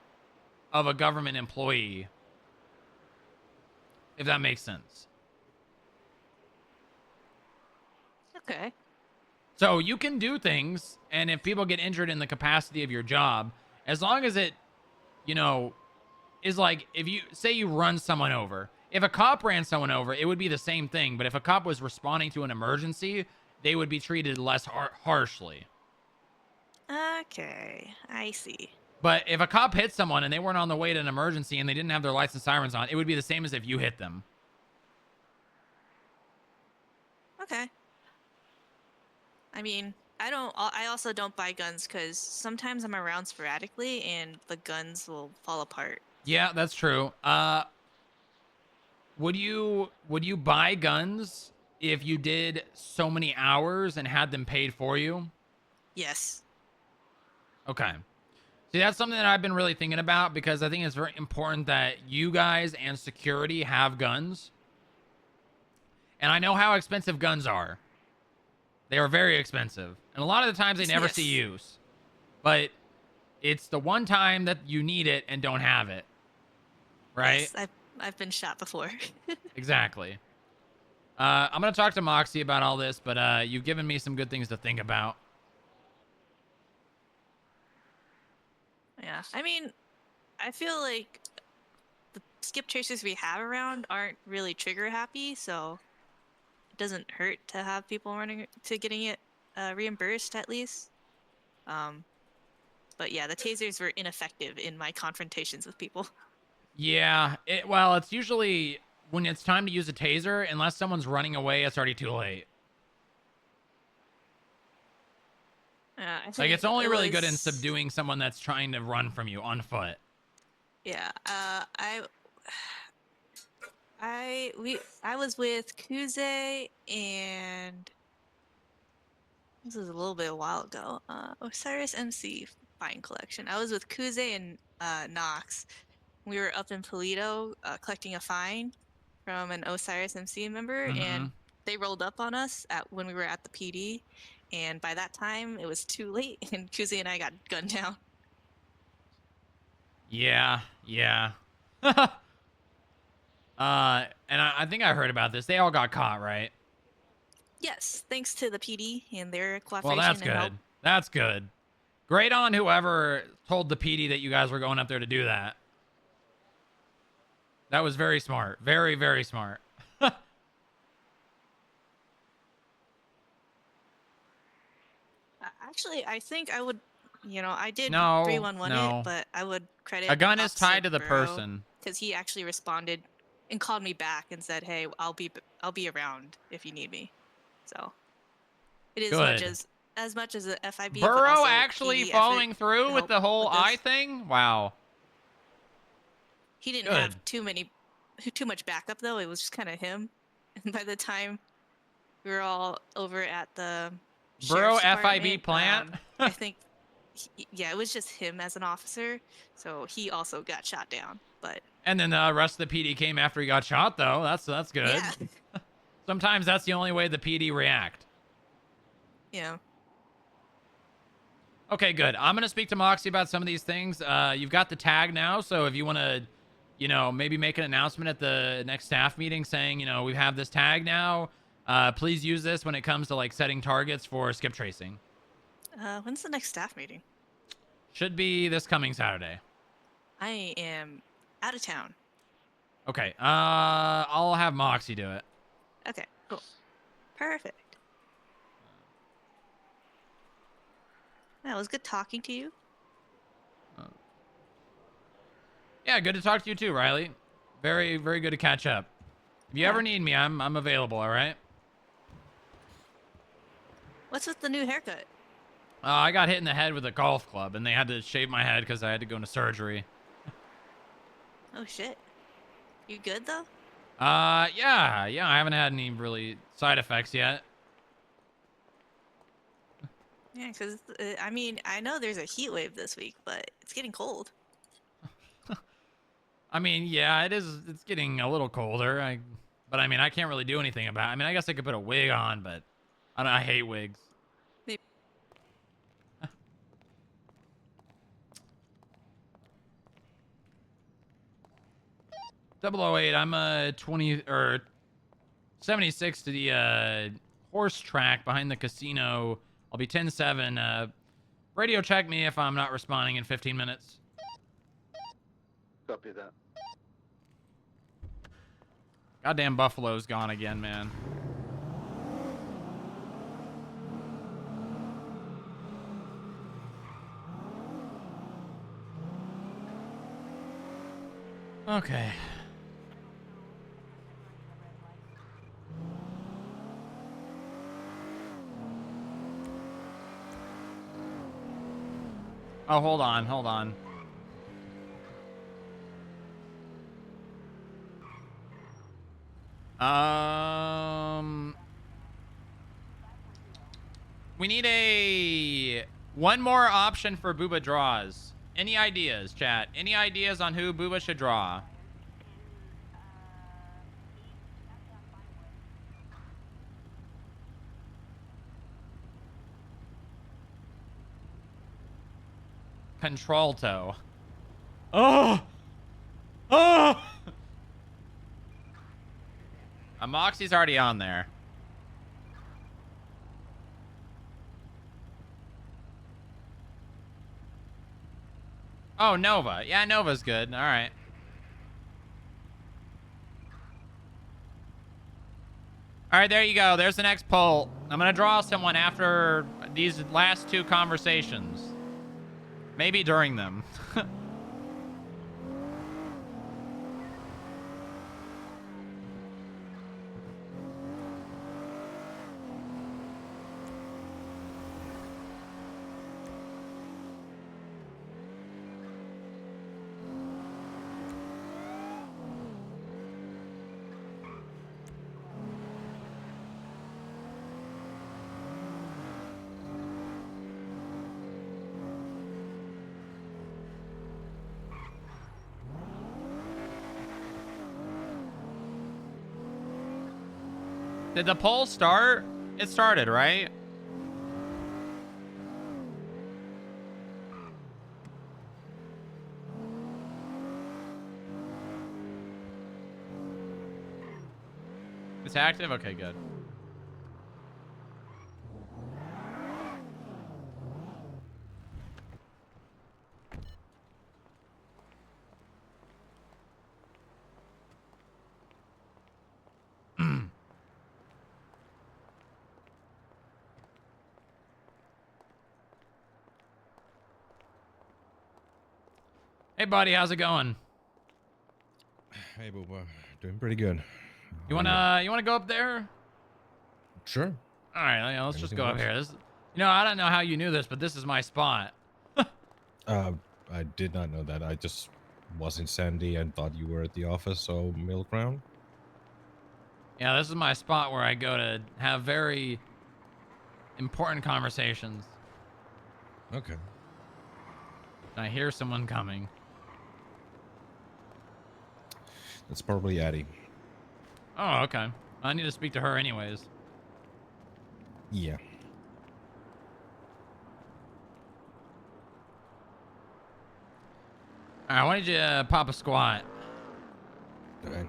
of a government employee, if that makes sense. Okay. So you can do things, and if people get injured in the capacity of your job, as long as it, is like, if you say you run someone over, if a cop ran someone over, it would be the same thing. But if a cop was responding to an emergency, they would be treated less harshly. Okay, I see. But if a cop hit someone and they weren't on the way to an emergency and they didn't have their lights and sirens on, it would be the same as if you hit them. Okay. I mean, I also don't buy guns because sometimes I'm around sporadically and the guns will fall apart. Yeah, that's true. Would you buy guns if you did so many hours and had them paid for you? Yes. Okay. See, that's something that I've been really thinking about because I think it's very important that you guys and security have guns. And I know how expensive guns are. They are very expensive. And a lot of the times they never see use. But it's the one time that you need it and don't have it. Right? Yes, I've been shot before. Exactly. I'm going to talk to Moxie about all this, but you've given me some good things to think about. Yeah. I mean, I feel like the skip tracers we have around aren't really trigger happy, so it doesn't hurt to have people running to getting it reimbursed at least. But yeah, the tasers were ineffective in my confrontations with people. Yeah, it's usually when it's time to use a taser, unless someone's running away, it's already too late. I Like, think it's only it really good in was- subduing someone that's trying to run from you on foot. Yeah. I was with Kuze and this was a little bit a while ago. Osiris MC Fine Collection. I was with Kuze and Knox. We were up in Toledo collecting a fine from an Osiris MC member, and they rolled up on us when we were at the PD. And by that time, it was too late, and Kuze and I got gunned down. Yeah, yeah. And I think I heard about this. They all got caught, right? Yes, thanks to the PD and their Well, cooperation that's and help. good. That's good. Great on whoever told the PD that you guys were going up there to do that. That was very smart. Very, very smart. Actually, I think I would, I did No, 311 no. it, but I would credit A gun is tied to the Burrow, person. because he actually responded and called me back and said, "Hey, I'll be around if you need me." So it is Good. as much as a FIB. but Burrow also actually PD following effort through to with the help whole with eye this. thing? Wow. He didn't Good. have too much backup though. It was just kind of him. And by the time we were all over at the Burrow sheriff's FIB department, plant? I think, yeah, it was just him as an officer. So he also got shot down. But And then the rest of the PD came after he got shot, though. That's good. yeah, Sometimes that's the only way the PD react. yeah. Okay, good. I'm going to speak to Moxie about some of these things. You've got the tag now, so if you want to, maybe make an announcement at the next staff meeting saying, we have this tag now. Please use this when it comes to, like, setting targets for skip tracing. When's the next staff meeting? Should be this coming Saturday. I am out of town. Okay, I'll have Moxie do it. Okay, cool. Perfect. Yeah, it was good talking to you. Yeah, good to talk to you too, Riley. Very, very good to catch up. If you ever need me, I'm available, all right? What's with the new haircut? I got hit in the head with a golf club, and they had to shave my head because I had to go into surgery. Oh shit. You good though? Yeah, I haven't had any really side effects yet. Yeah, because, I know there's a heat wave this week, but it's getting cold. I mean, yeah, it is. It's getting a little colder. But I mean, I can't really do anything about it. I mean, I guess I could put a wig on, but I hate wigs. Maybe. 008, I'm 20 or 76 to the horse track behind the casino. I'll be 10-7. Radio check me if I'm not responding in 15 minutes. Copy that. Goddamn Buffalo's gone again, man. Okay. Oh, hold on. We need one more option for Booba draws. Any ideas, chat? Any ideas on who Booba should draw? Contralto. Oh! Moxie's already on there. Oh, Nova. Yeah, Nova's good. All right. All right, there you go. There's the next poll. I'm going to draw someone after these last two conversations. Maybe during them. Did the poll start? It started, right? It's active? Okay, good. Hey, buddy, how's it going? Hey, Booba. Doing pretty good. You How are wanna go up there? Sure. All right, let's just Anything go up works. here. This, I don't know how you knew this, but this is my spot. I did not know that. I just was in Sandy and thought you were at the office, so milk round. Yeah, this is my spot where I go to have very important conversations. Okay. I hear someone coming. That's probably Addie. Oh, okay. I need to speak to her anyways. Yeah. All right, why don't you pop a squat? Okay.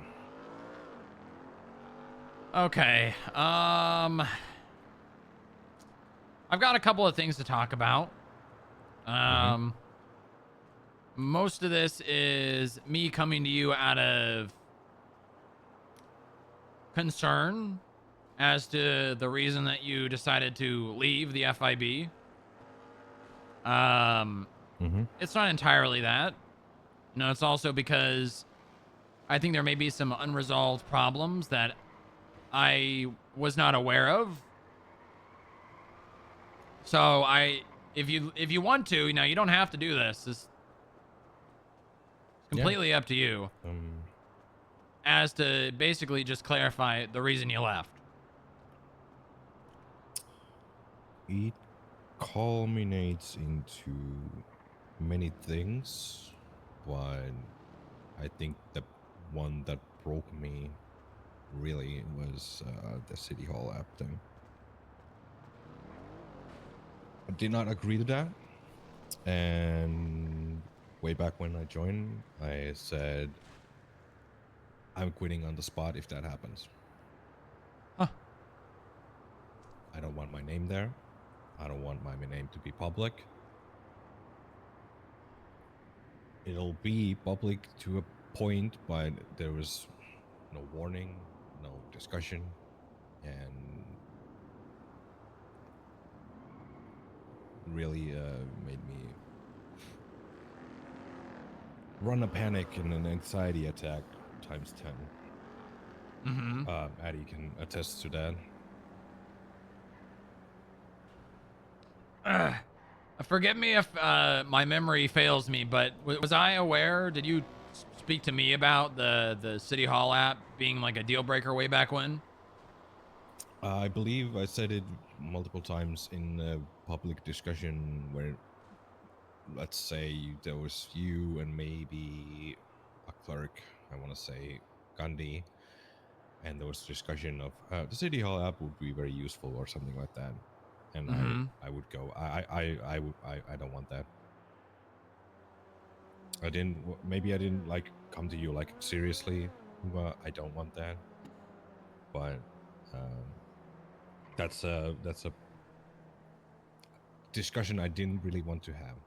Okay. I've got a couple of things to talk about. Most of this is me coming to you out of concern as to the reason that you decided to leave the FIB. It's not entirely that. No, it's also because I think there may be some unresolved problems that I was not aware of. So if you want to, you don't have to do this. It's completely up to you. As to basically just clarify the reason you left. It culminates into many things, but I think the one that broke me really was the City Hall app thing. I did not agree to that, and way back when I joined, I said I'm quitting on the spot if that happens. Huh. I don't want my name there. I don't want my name to be public. It'll be public to a point, but there was no warning, no discussion, and really made me run a panic and an anxiety attack times 10. Addie can attest to that. Forgive me if my memory fails me, but was I aware? Did you speak to me about the City Hall app being like a deal breaker way back when? I believe I said it multiple times in a public discussion where, let's say, there was you and maybe a clerk, I want to say Gandhi, and there was discussion of the City Hall app would be very useful or something like that. And I would go, I don't want that. Maybe I didn't like come to you like seriously, but I don't want that. But that's a discussion I didn't really want to have,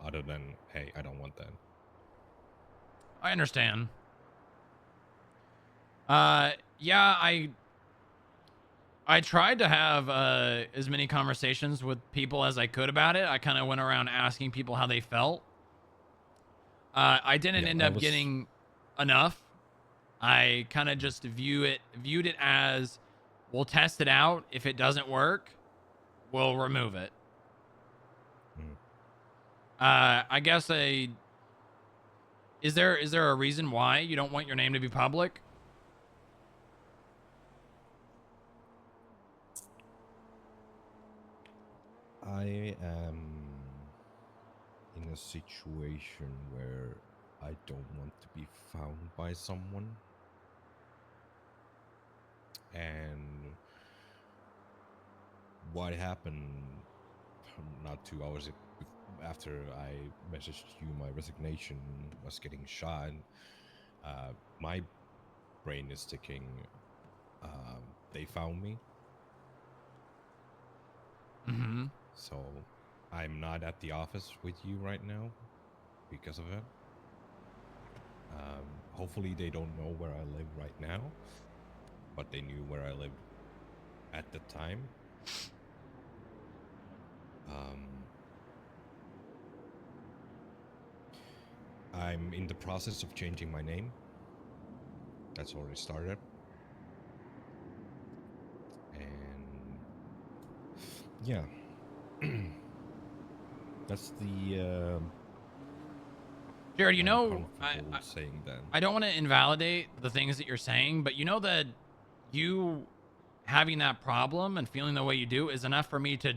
other than, hey, I don't want that. I understand. Yeah, I tried to have as many conversations with people as I could about it. I kind of went around asking people how they felt. I didn't end up getting enough. I kind of just viewed it as, we'll test it out. If it doesn't work, we'll remove it. I guess is there a reason why you don't want your name to be public? I am in a situation where I don't want to be found by someone. and what happened not 2 hours after I messaged you my resignation was getting shot. My brain is ticking. They found me. Mm-hmm. So I'm not at the office with you right now because of it. Hopefully they don't know where I live right now, but they knew where I lived at the time. I'm in the process of changing my name. That's already started. And yeah, that's the Jared, you I'm know, comfortable saying that. I don't want to invalidate the things that you're saying, but you know that you having that problem and feeling the way you do is enough for me to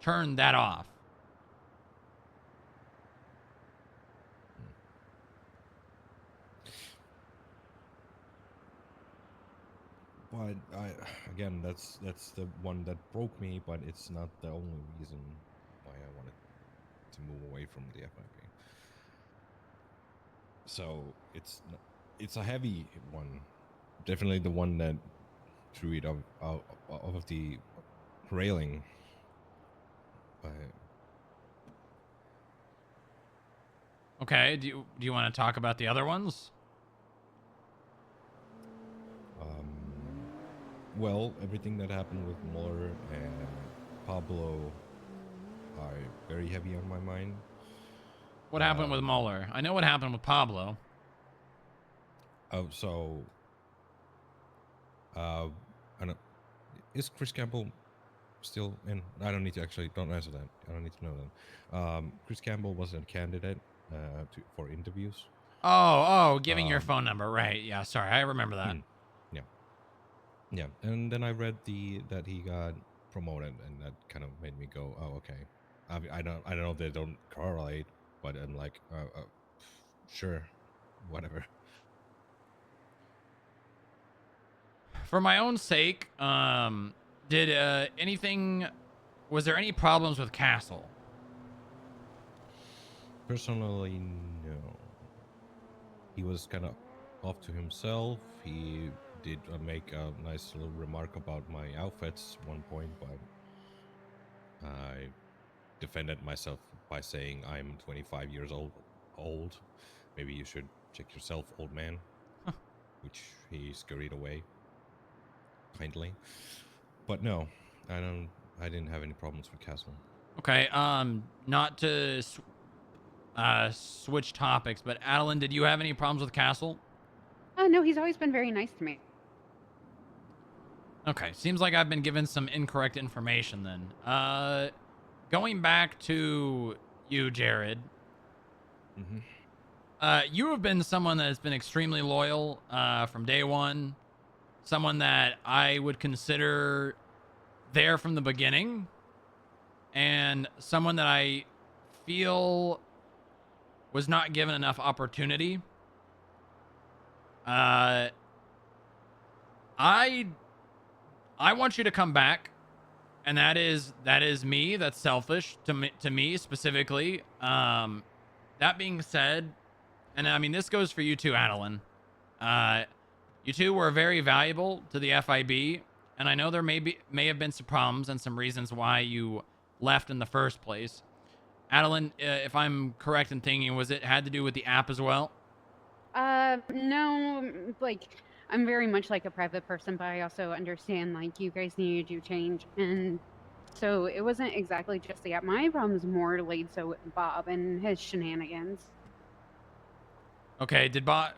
turn that off. But again, that's the one that broke me, but it's not the only reason why I wanted to move away from the FIP. So it's a heavy one, definitely the one that threw it off of the railing. But Okay, do you want to talk about the other ones? well, everything that happened with Mueller and Pablo are very heavy on my mind. What happened with Mueller? I know what happened with Pablo. Oh, so I don't, is Chris Campbell still in? I don't need to actually, don't answer that. I don't need to know that. Chris Campbell was a candidate for interviews. Oh, giving your phone number, right? Yeah, sorry, I remember that. Yeah, and then I read that he got promoted, and that kind of made me go, oh, okay. I don't know if they don't correlate, but I'm like, sure, whatever. For my own sake, did was there any problems with Castle? Personally, no. He was kind of off to himself. He did make a nice little remark about my outfits at one point, but I defended myself by saying I'm 25 years old. Maybe you should check yourself, old man. Which he scurried away kindly. But no, I didn't have any problems with Castle. Okay, not to switch topics, but Adeline, did you have any problems with Castle? No, he's always been very nice to me. Okay, seems like I've been given some incorrect information then. Going back to you, Jared. You have been someone that has been extremely loyal from day one. Someone that I would consider there from the beginning. And someone that I feel was not given enough opportunity. I want you to come back, and that is me. That's selfish to me specifically. That being said, and I mean this goes for you too, Adeline. You two were very valuable to the FIB, and I know there may have been some problems and some reasons why you left in the first place. Adeline, if I'm correct in thinking, was it had to do with the app as well? No, like, I'm very much like a private person, but I also understand, like, you guys needed to change, and so it wasn't exactly just the app. My problem's more laid so with Bob and his shenanigans. Okay, did Bob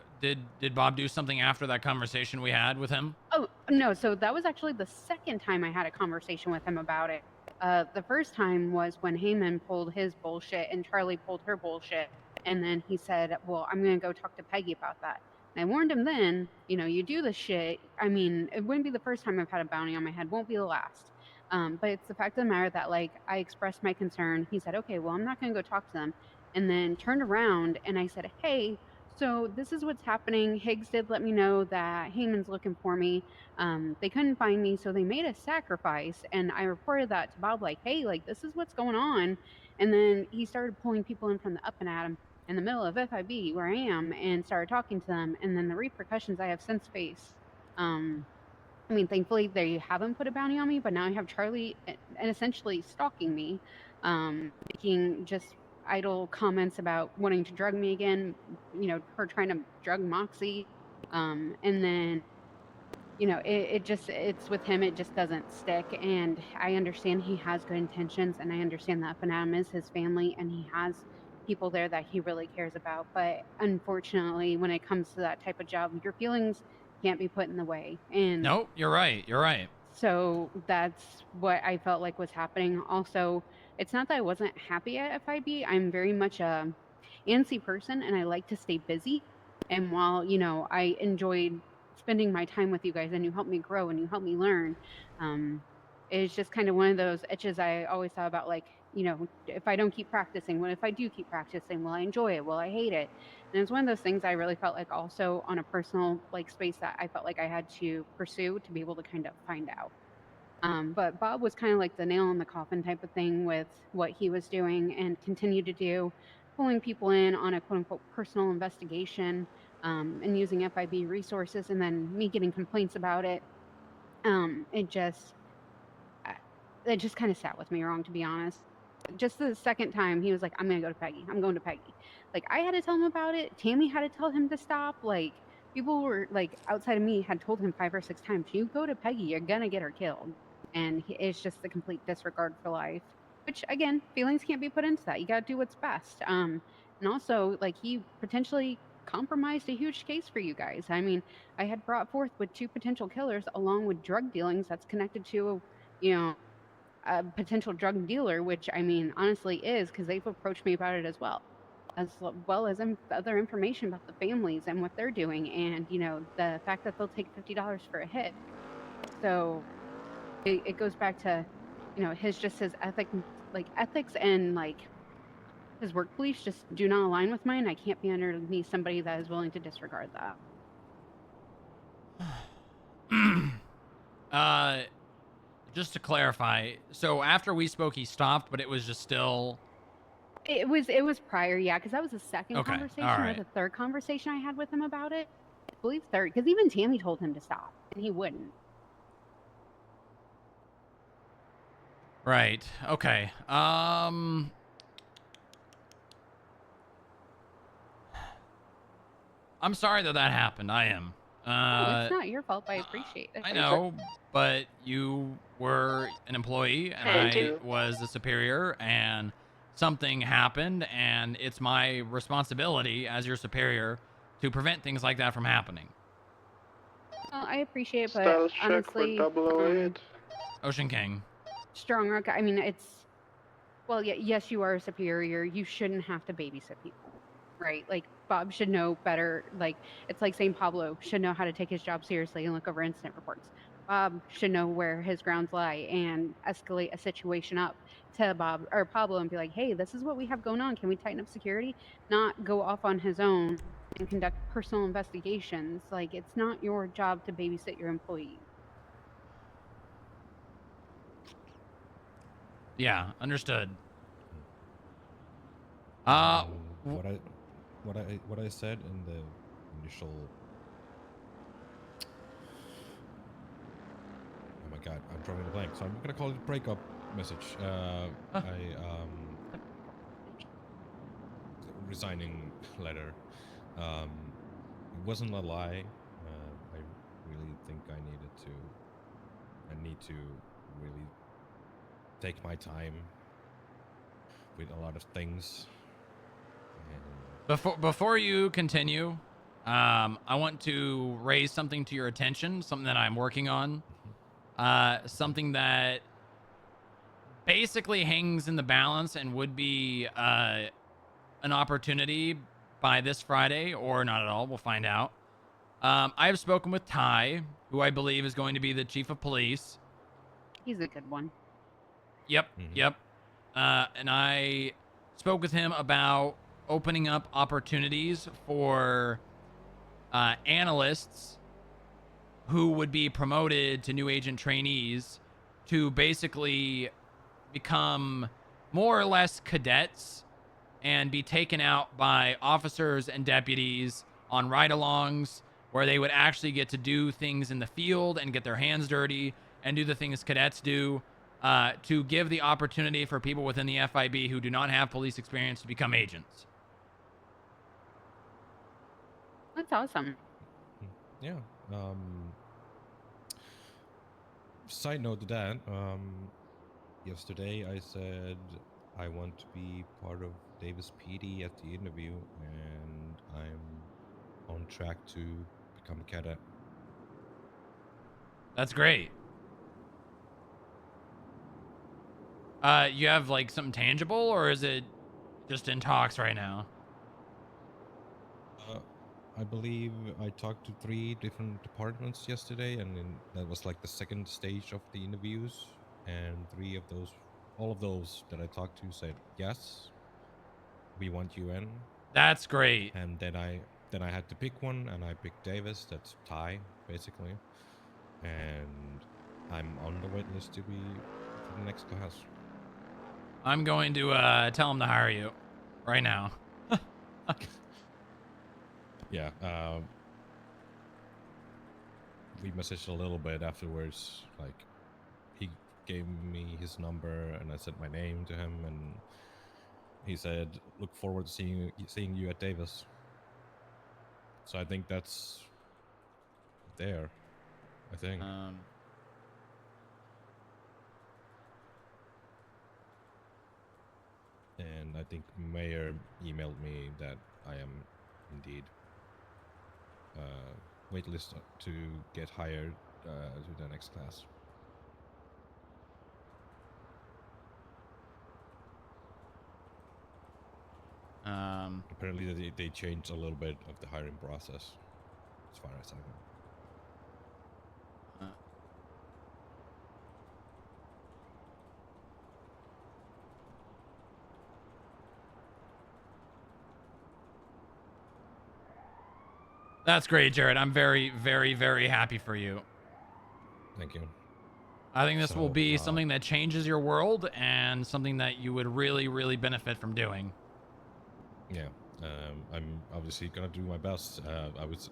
do something after that conversation we had with him? Oh, no, so that was actually the second time I had a conversation with him about it. The first time was when Heyman pulled his bullshit and Charlie pulled her bullshit. And then he said, well, I'm going to go talk to Peggy about that. And I warned him then, you do the shit. I mean, it wouldn't be the first time I've had a bounty on my head. Won't be the last. But it's the fact of the matter that, like, I expressed my concern. He said, okay, well, I'm not going to go talk to them. And then turned around and I said, hey, So this is what's happening. Higgs did let me know that Heyman's looking for me. They couldn't find me, so they made a sacrifice, and I reported that to Bob, like, hey, like this is what's going on. And then he started pulling people in from the up and at him in the middle of FIB where I am, and started talking to them. And then the repercussions I have since faced. I mean, thankfully they haven't put a bounty on me, but now I have Charlie and essentially stalking me, making just idle comments about wanting to drug me again, you know, her trying to drug Moxie. And then, you know, it's with him, it just doesn't stick. And I understand he has good intentions, and I understand that Phantom is his family, and he has people there that he really cares about. But unfortunately, when it comes to that type of job, your feelings can't be put in the way. And Nope, you're right. You're right. so that's what I felt like was happening. Also, it's not that I wasn't happy at FIB. I'm very much a antsy person, and I like to stay busy. And while, you know, I enjoyed spending my time with you guys, and you helped me grow and you helped me learn, it's just kind of one of those itches I always thought about, like, you know, if I don't keep practicing, what if I do keep practicing? Will I enjoy it? Will I hate it? And it's one of those things I really felt like also on a personal like space that I felt like I had to pursue to be able to kind of find out. But Bob was kind of like the nail in the coffin type of thing with what he was doing and continued to do, pulling people in on a quote unquote personal investigation, and using FIB resources, and then me getting complaints about it. It just it just kind of sat with me wrong, to be honest. Just the second time he was like, I'm gonna go to Peggy. I'm going to Peggy. Like, I had to tell him about it. Tammy had to tell him to stop. Like, people were like outside of me had told him 5 or 6 times, you go to Peggy, you're gonna get her killed. And it's just the complete disregard for life. Which again, feelings can't be put into that. You gotta do what's best. And also, like, he potentially compromised a huge case for you guys. I mean, I had brought forth with 2 potential killers along with drug dealings that's connected to, you know, a potential drug dealer, which I mean, honestly is, because they've approached me about it as well as other information about the families and what they're doing, and you know, the fact that they'll take $50 for a hit. So it goes back to, you know, his ethics and like his work beliefs just do not align with mine. I can't be underneath somebody that is willing to disregard that. Just to clarify, so after we spoke, he stopped, but it was just still. It was prior, yeah, because that was the second Okay, conversation all or right. the third conversation I had with him about it. I believe third, because even Tammy told him to stop, and he wouldn't. Right. Okay. I'm sorry that happened. I am. No, it's not your fault, but I appreciate it. I know, but you were an employee and I was a superior, and something happened, and it's my responsibility as your superior to prevent things like that from happening. Well, I appreciate it, but Status check for honestly, 008. Ocean King. Strong Rock, I mean, well, yeah, yes, you are a superior. You shouldn't have to babysit people, right? Like, Bob should know better. Like, it's like saying Pablo should know how to take his job seriously and look over incident reports. Bob should know where his grounds lie and escalate a situation up to Bob or Pablo and be like, hey, this is what we have going on. Can we tighten up security? Not go off on his own and conduct personal investigations. Like, it's not your job to babysit your employees. Yeah, understood. What I said in the initial. Oh my god, I'm drawing a blank, so I'm gonna call it breakup message. Resigning letter. It wasn't a lie. I really think I need to really take my time with a lot of things. Before you continue, I want to raise something to your attention, something that I'm working on, something that basically hangs in the balance and would be an opportunity by this Friday, or not at all. We'll find out. I have spoken with Ty, who I believe is going to be the chief of police. He's a good one. Yep, yep. And I spoke with him about opening up opportunities for analysts who would be promoted to new agent trainees to basically become more or less cadets and be taken out by officers and deputies on ride-alongs where they would actually get to do things in the field and get their hands dirty and do the things cadets do, to give the opportunity for people within the FIB who do not have police experience to become agents. That's awesome. Yeah. Side note to that, yesterday I said I want to be part of Davis PD at the interview, and I'm on track to become a cadet. That's great. You have like something tangible, or is it just in talks right now? I believe I talked to 3 different departments yesterday, and then that was like the second stage of the interviews, and all of those that I talked to said yes, we want you in. That's great. And then I had to pick one, and I picked Davis. That's tie basically, and I'm on the wait list to be for the next class. I'm going to tell him to hire you right now. Yeah, we messaged a little bit afterwards. Like, he gave me his number, and I sent my name to him, and he said, "Look forward to seeing you at Davis." So I think that's there. I think. And I think Mayor emailed me that I am indeed waitlist to get hired to the next class. Apparently they changed a little bit of the hiring process, as far as I know. That's great, Jared. I'm very, very, very happy for you. Thank you. I think this will be something that changes your world and something that you would really, really benefit from doing. Yeah, I'm obviously gonna do my best. I was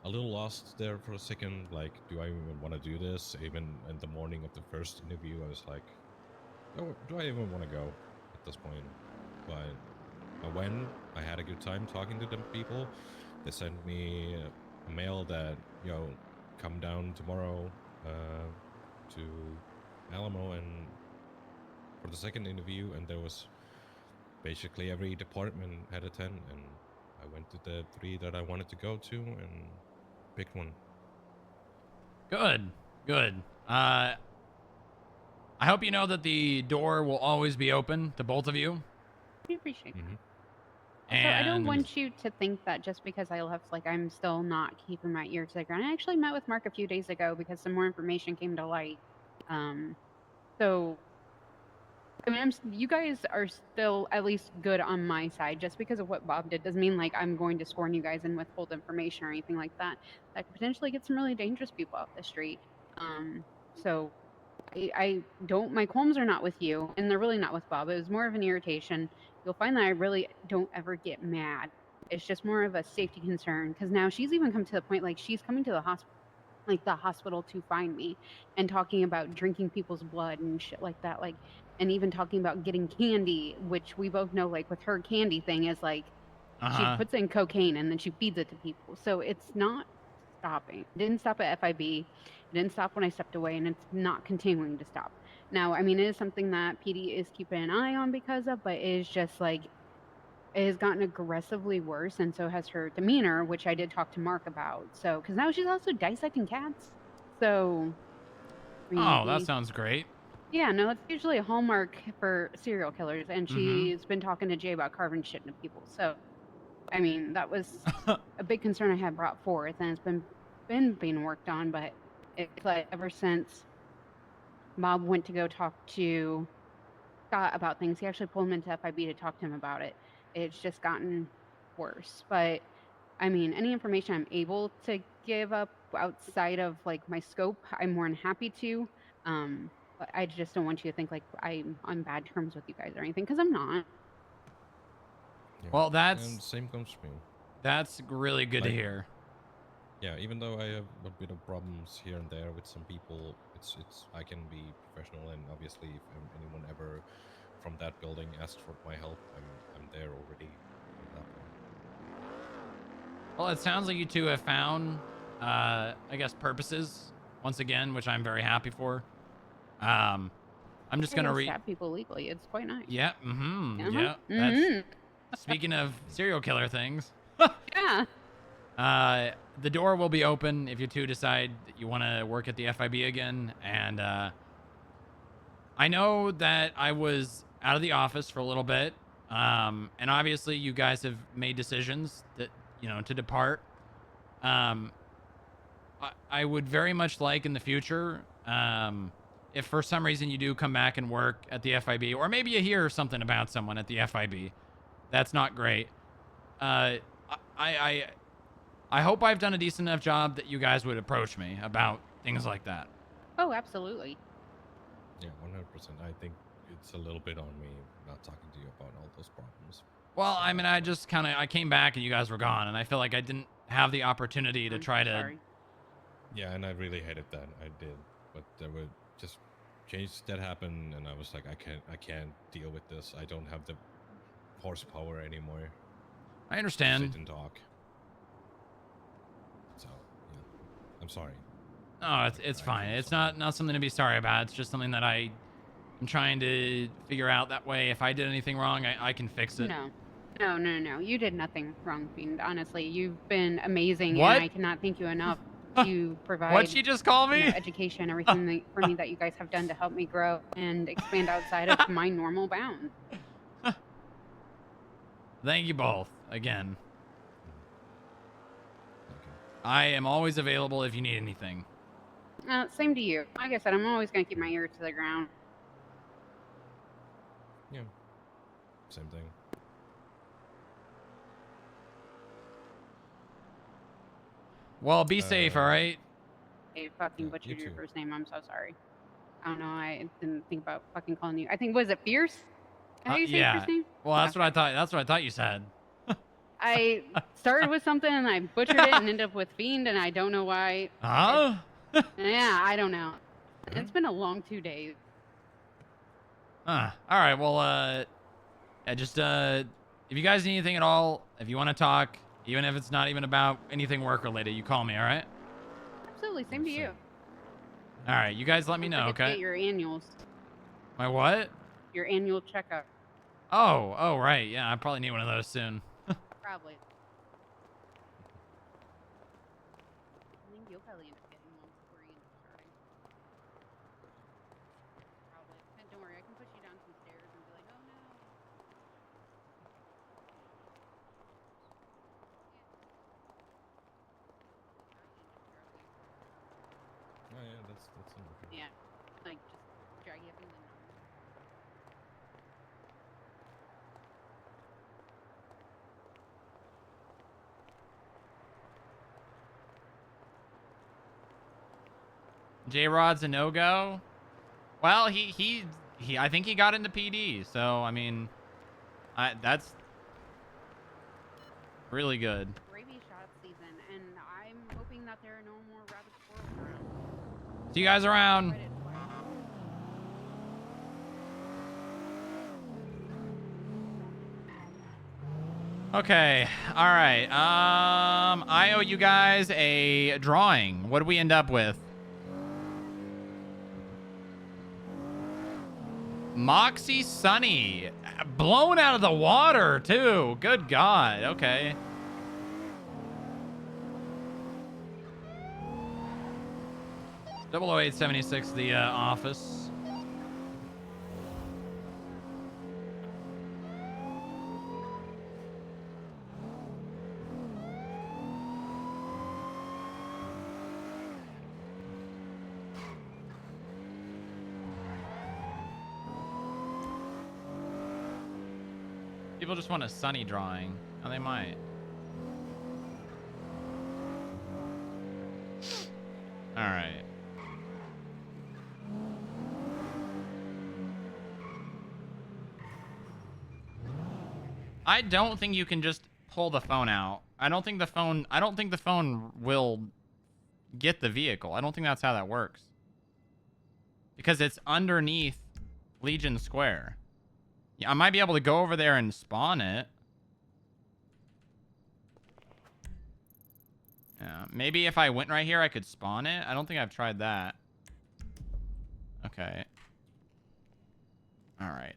a little lost there for a second. Like, do I even want to do this? Even in the morning of the first interview, I was like, oh, do I even want to go at this point? But I went. I had a good time talking to them people. They sent me a mail that, come down tomorrow to Alamo and for the second interview, and there was basically every department had a 10, and I went to the 3 that I wanted to go to and picked one. Good, good. I hope you know that the door will always be open to both of you. We appreciate that. And So I don't want you to think that just because I left, like, I'm still not keeping my ear to the ground. I actually met with Mark a few days ago because some more information came to light. So, I mean, you guys are still at least good on my side. Just because of what Bob did doesn't mean like I'm going to scorn you guys and withhold information or anything like that. That could potentially get some really dangerous people off the street. So I don't, my qualms are not with you, and they're really not with Bob. It was more of an irritation. You'll find that I really don't ever get mad. It's just more of a safety concern, because now she's even come to the point, like, she's coming to the hospital to find me and talking about drinking people's blood and shit like that. Like, and even talking about getting candy, which we both know, like, with her candy thing is like, she puts in cocaine and then she feeds it to people. So it's not stopping. It didn't stop at FIB. It didn't stop when I stepped away, and it's not continuing to stop. Now, I mean, it is something that PD is keeping an eye on because of, but it is just like, it has gotten aggressively worse, and so has her demeanor, which I did talk to Mark about. So, because now she's also dissecting cats. So, oh, that sounds great. Yeah, no, it's usually a hallmark for serial killers, and she's been talking to Jay about carving shit into people. So, I mean, that was a big concern I had brought forth, and it's been being worked on. But it's like ever since Bob went to go talk to Scott about things, he actually pulled him into FIB to talk to him about it. It's just gotten worse. But I mean, any information I'm able to give up outside of like my scope, I'm more than happy to. But I just don't want you to think like I'm on bad terms with you guys or anything, because I'm not. Yeah. Well, And that's same comes to me. really good to Like- hear. Yeah, even though I have a bit of problems here and there with some people, it's I can be professional, and obviously if anyone ever from that building asks for my help, I'm there already at that point. Well, it sounds like you two have found, I guess, purposes once again, which I'm very happy for. I'm just I gonna don't stab people legally. It's quite nice. Yeah. Mm-hmm. Uh-huh. Yeah. That's speaking of serial killer things. Yeah. The door will be open if you two decide that you want to work at the FIB again. And I know that I was out of the office for a little bit. And obviously you guys have made decisions that, to depart. I would very much like in the future, if for some reason you do come back and work at the FIB, or maybe you hear something about someone at the FIB, that's not great. I hope I've done a decent enough job that you guys would approach me about things like that. Oh, absolutely. Yeah, 100%. I think it's a little bit on me not talking to you about all those problems. Well, I mean, I came back and you guys were gone, and I feel like I didn't have the opportunity to try to. Sorry. Yeah, and I really hated that. I did, but there were just changes that happened, and I was like, I can't deal with this. I don't have the horsepower anymore. I understand. To sit and talk. So, yeah, I'm sorry. Oh, it's fine. It's not something to be sorry about. It's just something that I'm trying to figure out. That way, if I did anything wrong, I can fix it. No. You did nothing wrong, Fiend. Honestly, you've been amazing, What? and I cannot thank you enough. You provide What'd she just call me? Education, everything for me that you guys have done to help me grow and expand outside of my normal bounds. Thank you both again. I am always available if you need anything. Same to you. Like I said, I'm always going to keep my ear to the ground. Yeah, same thing. Well, be safe, all right? I fucking butchered your first name. I'm so sorry. I don't know. I didn't think about fucking calling you. I think, was it Fierce? How do you say your Yeah. first name? Well, that's what I thought. That's what I thought you said. I started with something and I butchered it and ended up with Fiend, and I don't know why. Huh? Yeah, I don't know. It's been a long 2 days. All right. Well, yeah, just if you guys need anything at all, if you want to talk, even if it's not even about anything work related, you call me. All right. Absolutely, same to you. All right. You guys let me know, Don't forget to okay? Get your annuals. My what? Your annual checkup. Oh, right. Yeah, I probably need one of those soon. Probably. I think you'll probably end up getting one before you end up starting. Probably. Don't worry, I can push you down some stairs and be like, oh no. Oh yeah, that's an option. Yeah. Like, just drag you up and then. J-Rod's a no-go. Well, he I think he got into PD, so I mean, that's really good. Rabies shot season, and I'm hoping that there are no more rabid squirrels around. See you guys around. Okay. All right. I owe you guys a drawing. What did we end up with? Moxie Sunny. Blown out of the water, too. Good God. Okay. Double 0876, the office. People just want a sunny drawing. Oh, they might. All right. I don't think you can just pull the phone out. I don't think the phone will get the vehicle. I don't think that's how that works. Because it's underneath Legion Square. Yeah, I might be able to go over there and spawn it. Yeah, maybe if I went right here, I could spawn it. I don't think I've tried that. Okay. All right.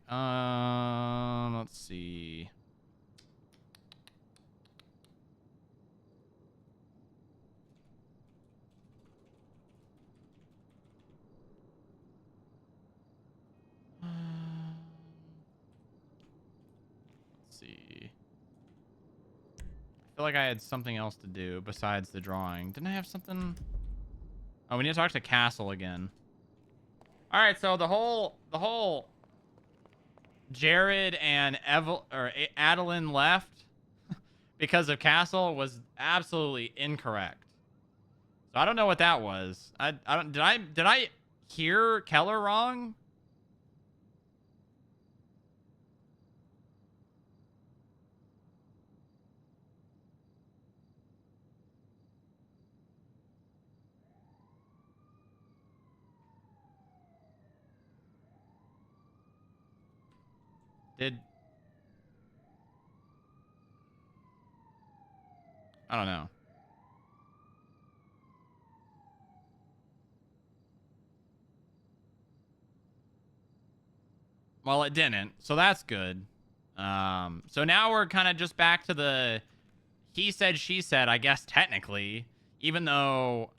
Let's see. Let's see. I feel like I had something else to do besides the drawing. Didn't I have something? Oh, we need to talk to Castle again. All right, so the whole Jared and Adeline left because of Castle was absolutely incorrect. So I don't know what that was. I don't did I hear Keller wrong? I don't know. Well, it didn't, so that's good. So now we're kind of just back to the he said, she said, I guess, technically, even though,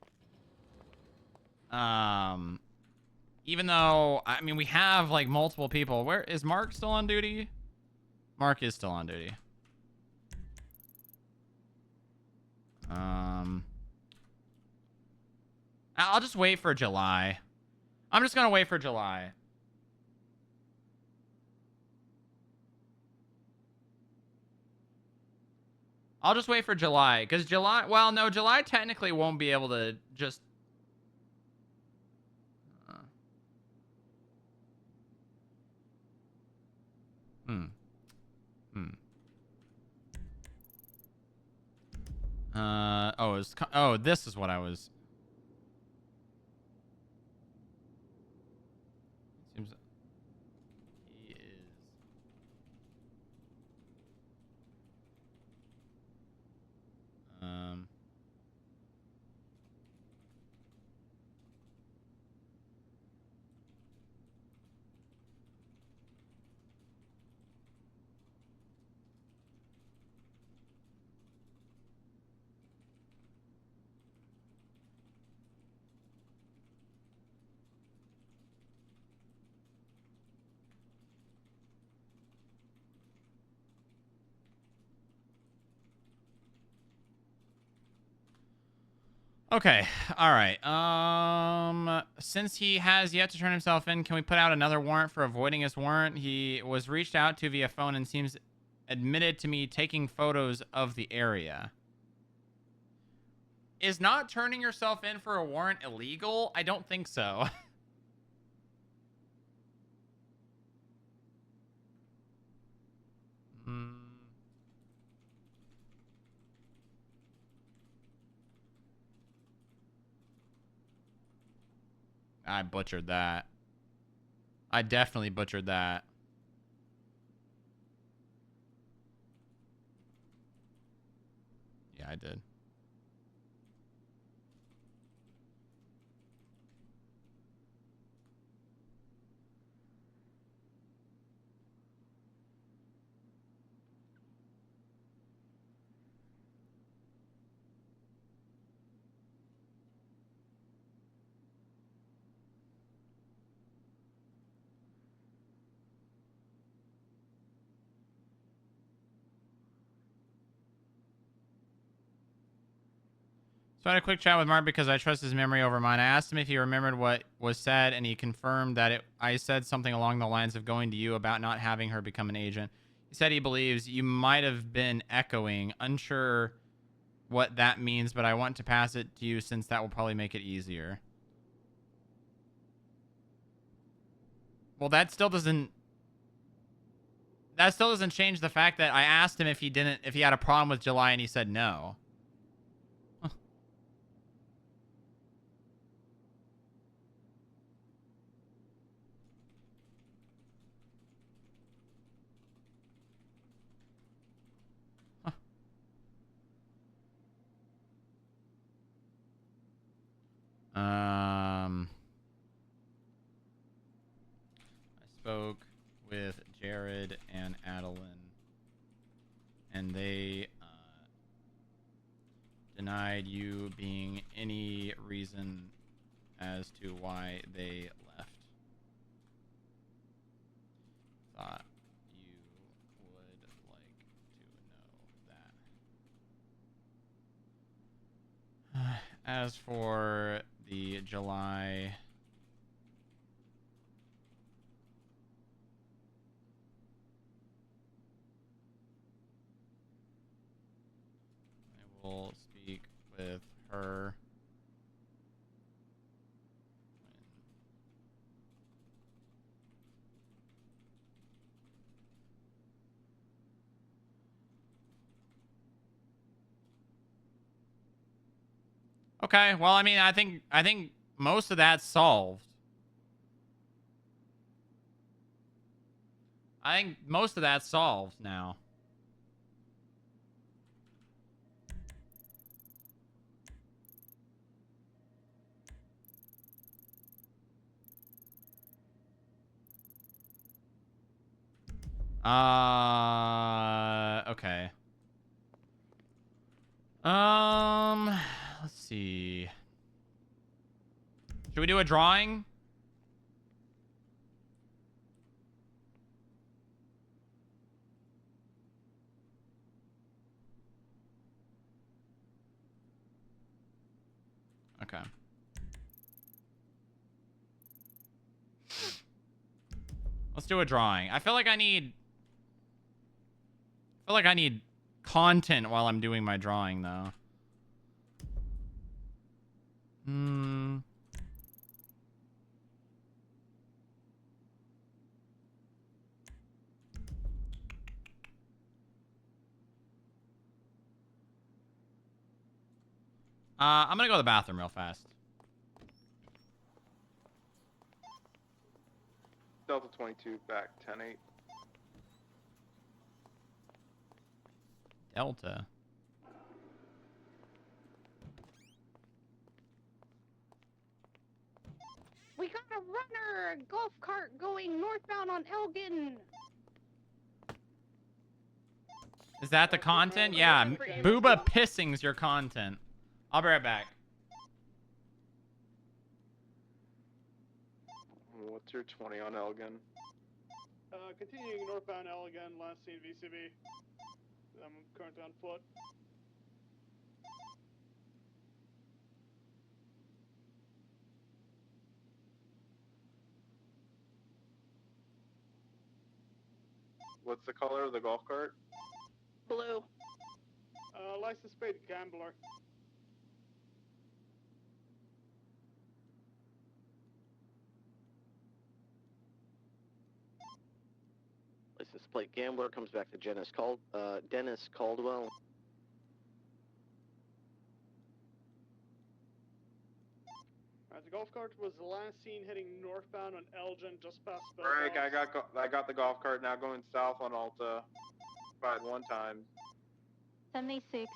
I mean, we have like multiple people. Where is Mark still on duty? Mark is still on duty. I'll just wait for July. I'm just gonna wait for July. I'll just wait for July, because July, well, no, July technically won't be able to just... Oh, this is what I was... Seems... He is... Okay, all right. Since he has yet to turn himself in, can we put out another warrant for avoiding his warrant? He was reached out to via phone and seems admitted to me taking photos of the area. Is not turning yourself in for a warrant illegal? I don't think so. I butchered that. I definitely butchered that. Yeah, I did. So I had a quick chat with Mark because I trust his memory over mine. I asked him if he remembered what was said, and he confirmed that I said something along the lines of going to you about not having her become an agent. He said he believes you might have been echoing. Unsure what that means, but I want to pass it to you since that will probably make it easier. Well, that still doesn't change the fact that I asked him if he had a problem with July and he said no. I spoke with Jared and Adeline, and they denied you being any reason as to why they left. Thought you would like to know that. As for the July... I will speak with her. Okay, well, I mean, I think most of that's solved. I think most of that's solved now. Okay. Let's see. Should we do a drawing? Okay. Let's do a drawing. I feel like I need content while I'm doing my drawing, though. I'm gonna go to the bathroom real fast. Delta 22 back 10-8. Delta. We got a runner, a golf cart going northbound on Elgin. Is that the content? Yeah, Booba Pissing's your content. I'll be right back. What's your 20 on Elgin? Continuing northbound Elgin, last seen VCB. I'm currently on foot. What's the color of the golf cart? Blue. License plate Gambler. License plate Gambler comes back to Dennis Caldwell. The golf cart was the last seen heading northbound on Elgin, just past Bell. Alright, I got the golf cart now going south on Alta. By 1 time. 76.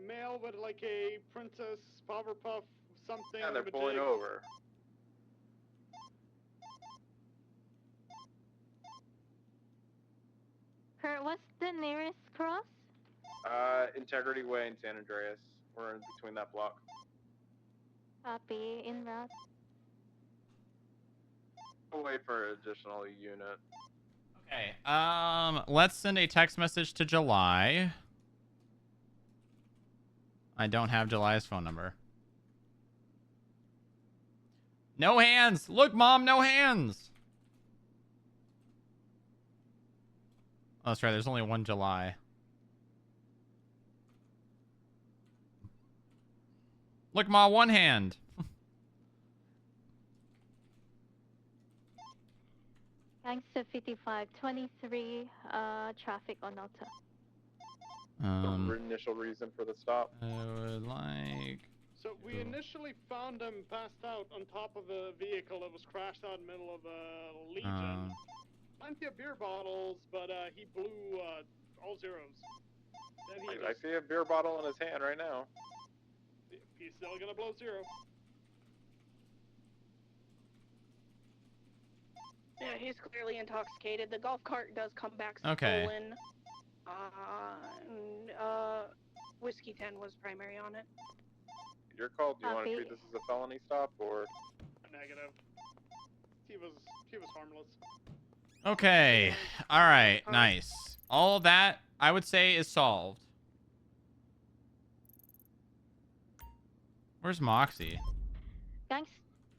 Male with like a princess Powerpuff something. Yeah, they're with a pulling jig. over. Kurt, what's the nearest cross? Integrity Way in San Andreas. We're in between that block. Copy, in route. I'll wait for an additional unit. Okay. Let's send a text message to July. I don't have July's phone number. No hands. Look, Mom, no hands. Oh, that's right. There's only one July. Look, Ma, one hand. Gangster 5523, traffic on Alta. The initial reason for the stop. I would like. So we initially found him passed out on top of a vehicle that was crashed out in the middle of a Legion. Plenty of beer bottles, but he blew all zeros. Then he I see a beer bottle in his hand right now. He's still gonna blow zero. Yeah, he's clearly intoxicated. The golf cart does come back Okay. stolen. Whiskey 10 was primary on it. Your call. Do you want to treat this as a felony stop or? Negative. He was harmless. Okay. All right. Nice. All that I would say is solved. Where's Moxie?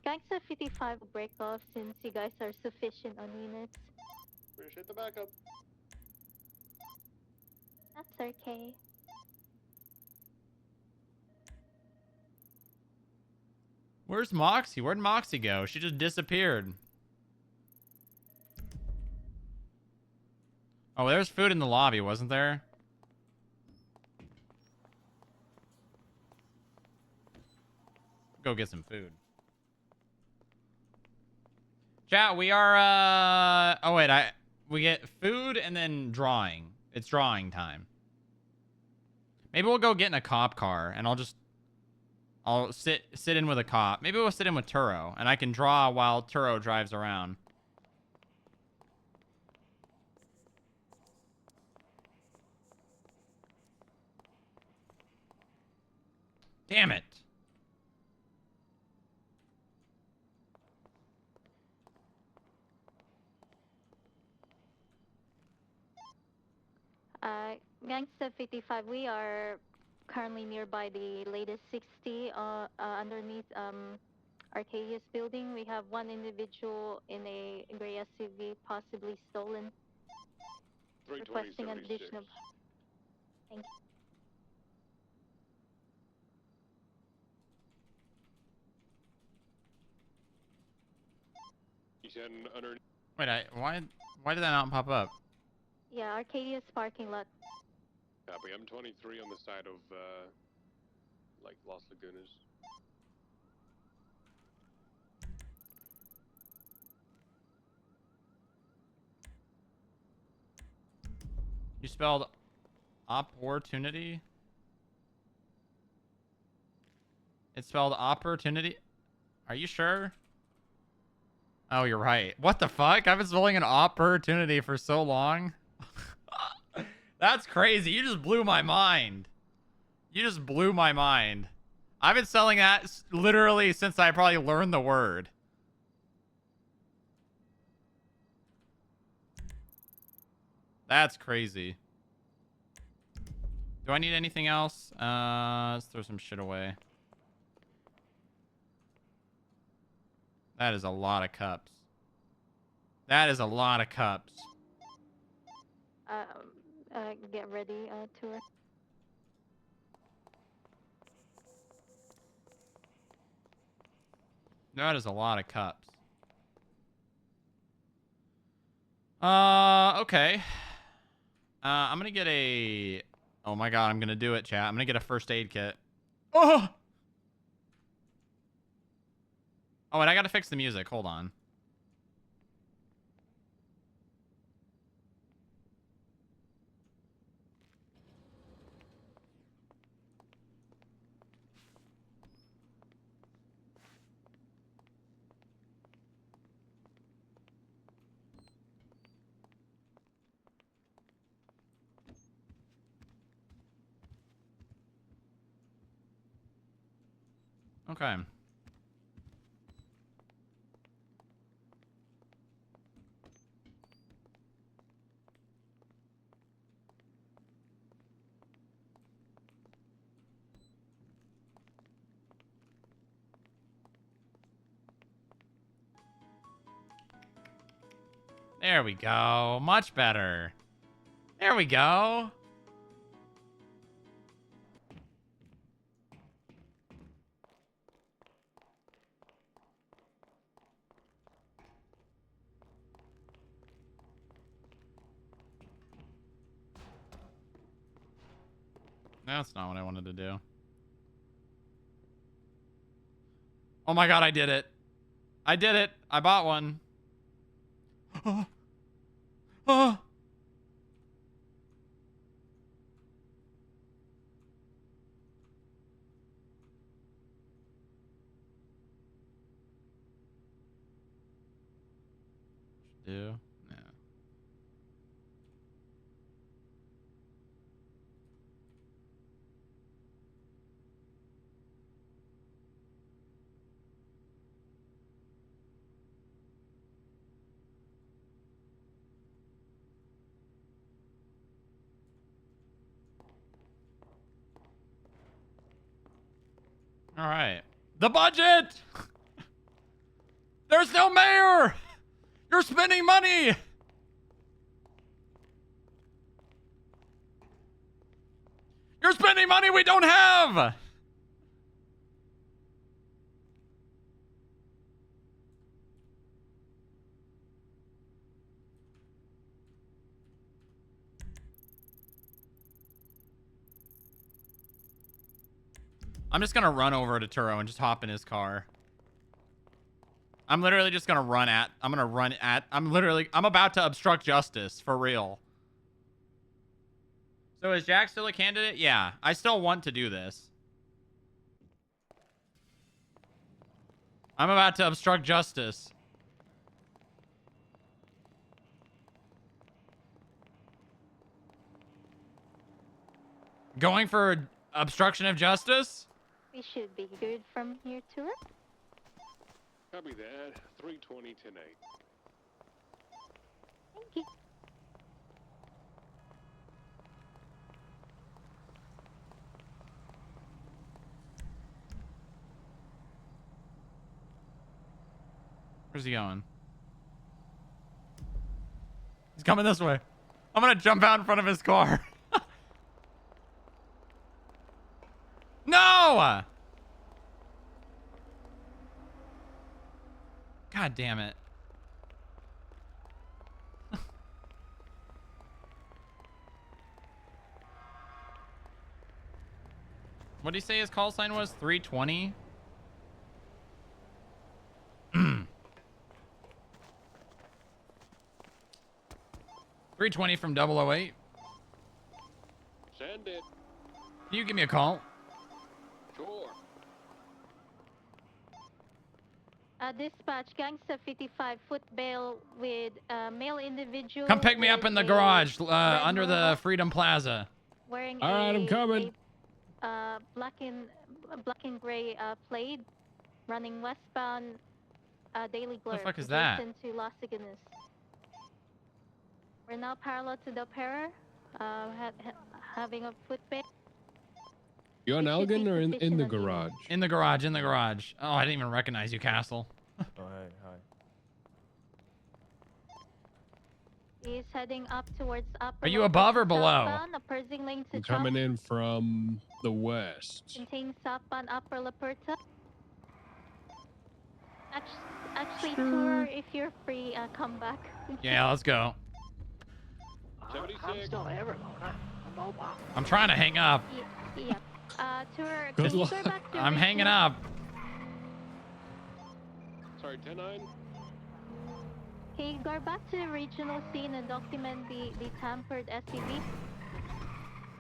Gangster 55 will break off since you guys are sufficient on units. Appreciate the backup. That's okay. Where's Moxie? Where'd Moxie go? She just disappeared. Oh, there's food in the lobby, wasn't there? Go get some food. Chat, we are, oh wait, we get food and then drawing. It's drawing time. Maybe we'll go get in a cop car and I'll sit in with a cop. Maybe we'll sit in with Turo and I can draw while Turo drives around. Damn it. Gangsta 55, we are currently nearby the latest 60 underneath Arcadius building. We have one individual in a gray SUV, possibly stolen. Requesting additional. Thank you. Wait, why did that not pop up? Yeah, Arcadius parking lot. Copy. I'm 23 on the side of, like, Las Lagunas. You spelled opportunity? It's spelled opportunity? Are you sure? Oh, you're right. What the fuck? I've been spelling an opportunity for so long. That's crazy. You just blew my mind. You just blew my mind. I've been selling that literally since I probably learned the word. That's crazy. Do I need anything else? Let's throw some shit away. That is a lot of cups. That is a lot of cups. Get ready, tour. That is a lot of cups. Okay. I'm gonna get a... Oh my god, I'm gonna do it, chat. I'm gonna get a first aid kit. Oh! Oh, and I gotta fix the music. Hold on. Okay. There we go. Much better. There we go. That's not what I wanted to do. Oh my god, I did it. I did it. I bought one. Oh. Oh. Do? No. All right. The budget! There's no mayor! You're spending money! You're spending money we don't have! I'm just gonna run over to Turo and just hop in his car. I'm literally just gonna I'm about to obstruct justice, for real. So is Jack still a candidate? Yeah, I still want to do this. I'm about to obstruct justice. Going for obstruction of justice? We should be good from here to it. Copy that. 320 tonight. Thank you. Where's he going? He's coming this way. I'm gonna jump out in front of his car. No! God damn it. What did he say his call sign was? 320? 320 from 008. Send it. Can you give me a call? Sure. Dispatch, gangsta 55 foot bail with a male individual. Come pick me up with in the a garage red under the mohawk, Freedom Plaza. wearing All right, I'm coming. black and gray plaid, running westbound Daily Glare. The fuck is that? adjacent to Las Aganas. We're now parallel to the pair, having a foot bail. You on It should be Elgin or in the sufficient on garage? In the garage, in the garage. Oh, I didn't even recognize you, Castle. Oh, hey, hi. He's heading up towards Upper Are you La above Puerta or below? southbound, opposing lane to I'm coming Chop. in from the west. Contains southbound Upper La Puerta. Actually, tour, if you're free, come back. Yeah, let's go. 76. I'm still everywhere. I'm mobile. I'm trying to hang up. Yeah. Tour, Good can you luck. go back to I'm hanging regional- up. Sorry, 10-9. Can you go back to the regional scene and document the tampered SUV?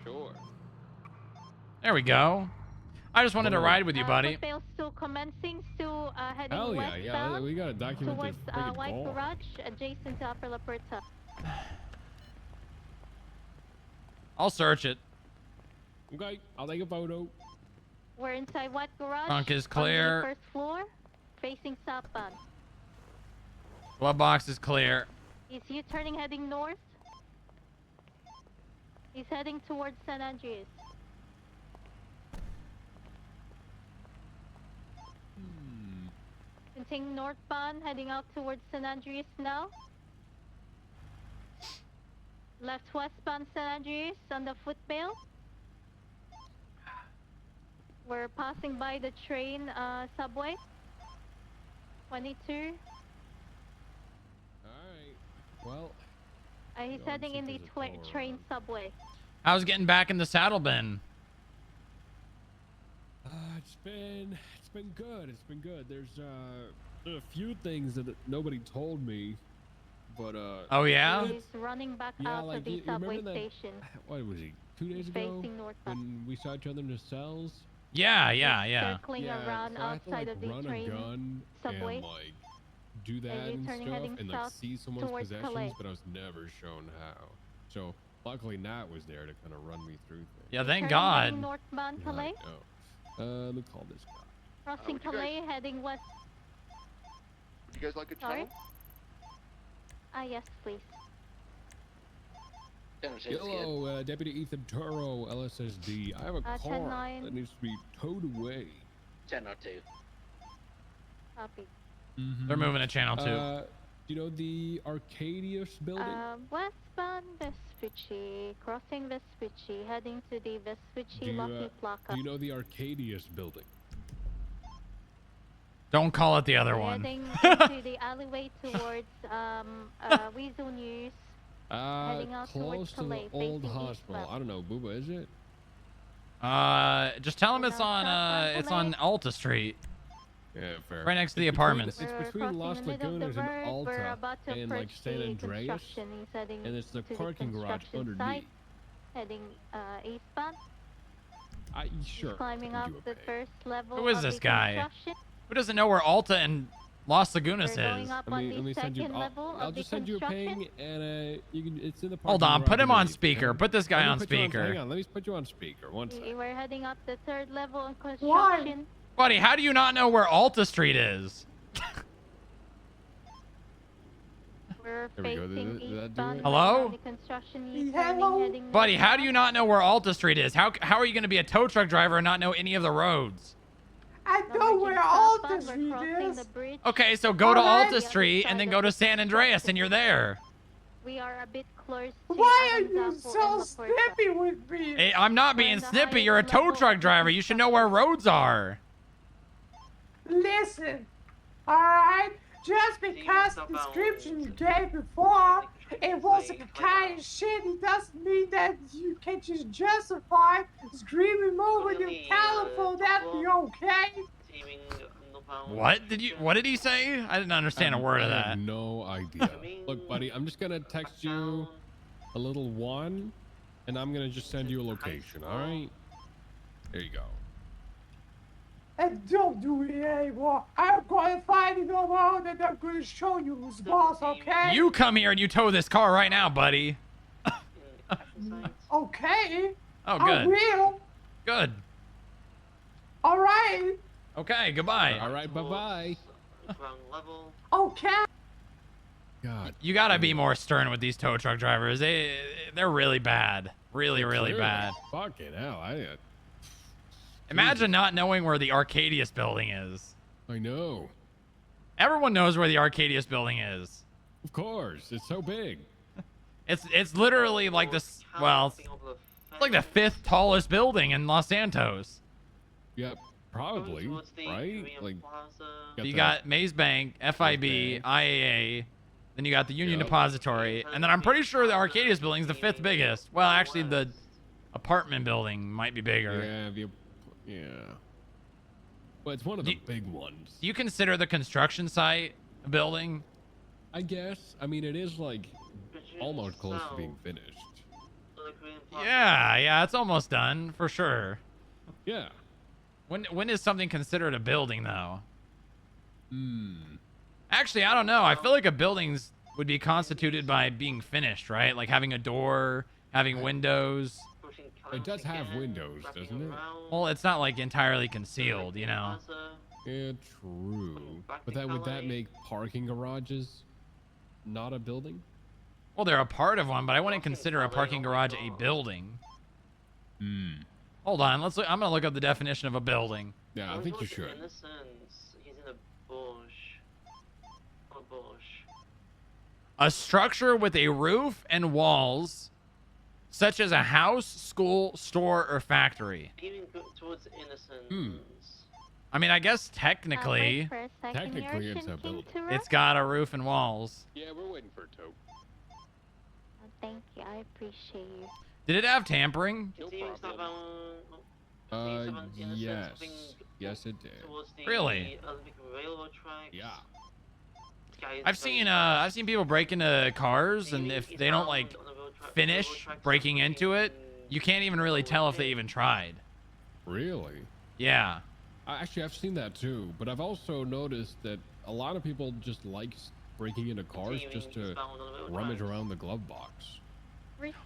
Sure. There we go. I just wanted to ride with you, buddy. Footbail still commencing, still heading Hell yeah, westbound yeah. We gotta document towards this freaking White ball. Garage, adjacent to Upper La Puerta. I'll search it. Okay, I'll take a photo. We're inside White Garage. Trunk is on clear. the first floor, facing southbound. Glove box is clear. Is he turning heading north? He's heading towards San Andreas. Continue northbound, heading out towards San Andreas now. Left westbound San Andreas on the footbill. We're passing by the train subway. 22. Alright. Well. He's heading in the train subway. How's getting back in the saddle bin? It's been good. It's been good. There's a few things that nobody told me, but Oh yeah. He's running back yeah, out like of the you subway remember that, station. what was he? 2 days ago Facing northbound. when we saw each other in the cells. Yeah. Circling around so I had to, outside like, of the run train a gun subway. and like do that you're and turning stuff heading and like south see someone's towards possessions, Calais. but I was never shown how. So luckily Nat was there to kind of run me through things. Yeah, thank Turning God. heading northbound Calais. Let me call this guy. Crossing would you Calais, guys- heading west. Would you guys like a Sorry? channel? Yes, please. Hello, Deputy Ethan Turo, LSSD. I have a car 10-9. that needs to be towed away. 10-2. Copy. They're moving to channel 2. Do you know the Arcadius building? Westbound Vespucci, crossing Vespucci, heading to the Vespucci Lucky Placa. Do you know the Arcadius building? Don't call it the other We're one. heading into the alleyway towards Weasel News. Heading out Close towards to the Calais, old facing hospital. eastbound. I don't know, Booba, is it? Just tell him it's on Alta Street. Yeah, fair. Right next to the It's between- apartments. It's We're between crossing Las the middle of the Lagunas and road. We're Alta about to and like approach San the Andreas, construction. He's heading and it's the to parking garage construction underneath. site, heading eastbound. Sure. He's climbing I up can do a the pay. first level Who is of this the guy? construction. Who doesn't know where Alta and Las Lagunas We're going is? up Let me on the send you. second level I'll of the just send you a construction. ping, and you can. It's in the. Hold parking on, garage put him on underneath, speaker. okay? Put this guy Let me on put you speaker. Hang on, let me put you on speaker. One second. We're heading up the third level of construction. Buddy, how do you not know where Alta Street is? We're There we go. facing Did that do eastbound. it? Hello? on the construction. He's heading Buddy, how do you not know where Alta Street is? How are you going to be a tow truck driver and not know any of the roads? I know where Alta Street is. Okay, so go to Alright. Alta Street and then go to San Andreas and you're there. We are a bit close to Why are Adam's you Apple so and La Puerta. snippy with me? Hey, I'm not being snippy. You're a tow truck driver. You should know where roads are. Listen, alright? Just because the description you gave before, it wasn't the kind of shit, it doesn't mean that you can just justify screaming over your telephone. That'd be okay. What did he say? I didn't understand a word of I that. have no idea. Look, buddy, I'm just gonna text you a little one, and I'm gonna just send you a location. All right? There you go. And don't do it anymore. I'm gonna find it on my own and I'm gonna show you who's boss, okay? You come here and you tow this car right now, buddy. Okay. Oh, I good. will. Good. Alright. Okay, goodbye. All right, bye-bye. Okay. God. You gotta be more stern with these tow truck drivers. They're really bad. Really Clearly. bad. Fucking hell, Imagine not knowing where the Arcadius building is. I know. Everyone knows where the Arcadius building is. Of course, it's so big. It's literally like this. Well, it's like the 5th tallest building in Los Santos. Yep, probably, right? Like, You got Maze Bank, FIB, IAA, then you got the Union Depository, and then I'm pretty sure the Arcadius building is the 5th biggest. Well, actually, the apartment building might be bigger. Yeah. Well, it's one of the big ones. Do you consider the construction site a building? I guess. I mean, it is like almost close to being finished. Yeah, it's almost done for sure. Yeah. When is something considered a building though? Hmm. Actually, I don't know. I feel like a building's would be constituted by being finished, right? Like having a door, having windows. It does have windows, doesn't it? Well, it's not like entirely concealed, you know. Yeah, true. But would that make parking garages not a building? Well, they're a part of one, but I wouldn't consider a parking garage a building. Hmm. Hold on, I'm gonna look up the definition of a building. Yeah, I think you should. In a sense, he's in a bush. A bush. A structure with a roof and walls such as a house, school, store, or factory. Aiming towards innocence. I mean, I guess technically, For a second, Technically, it's a Came building. to it's got a roof and walls. Yeah, we're waiting for a tow. Thank you, I appreciate you. Did it have tampering? No Continuing problem. southbound, Yes. moving Yes, it did. towards the Really? Olympic Railroad tracks. Yeah. This guy is I've seen people break into cars, and if they don't like finish breaking into it, you can't even really tell if they even tried. Really? Yeah. Actually, I've seen that too, but I've also noticed that a lot of people just like breaking into cars just to rummage around the glove box.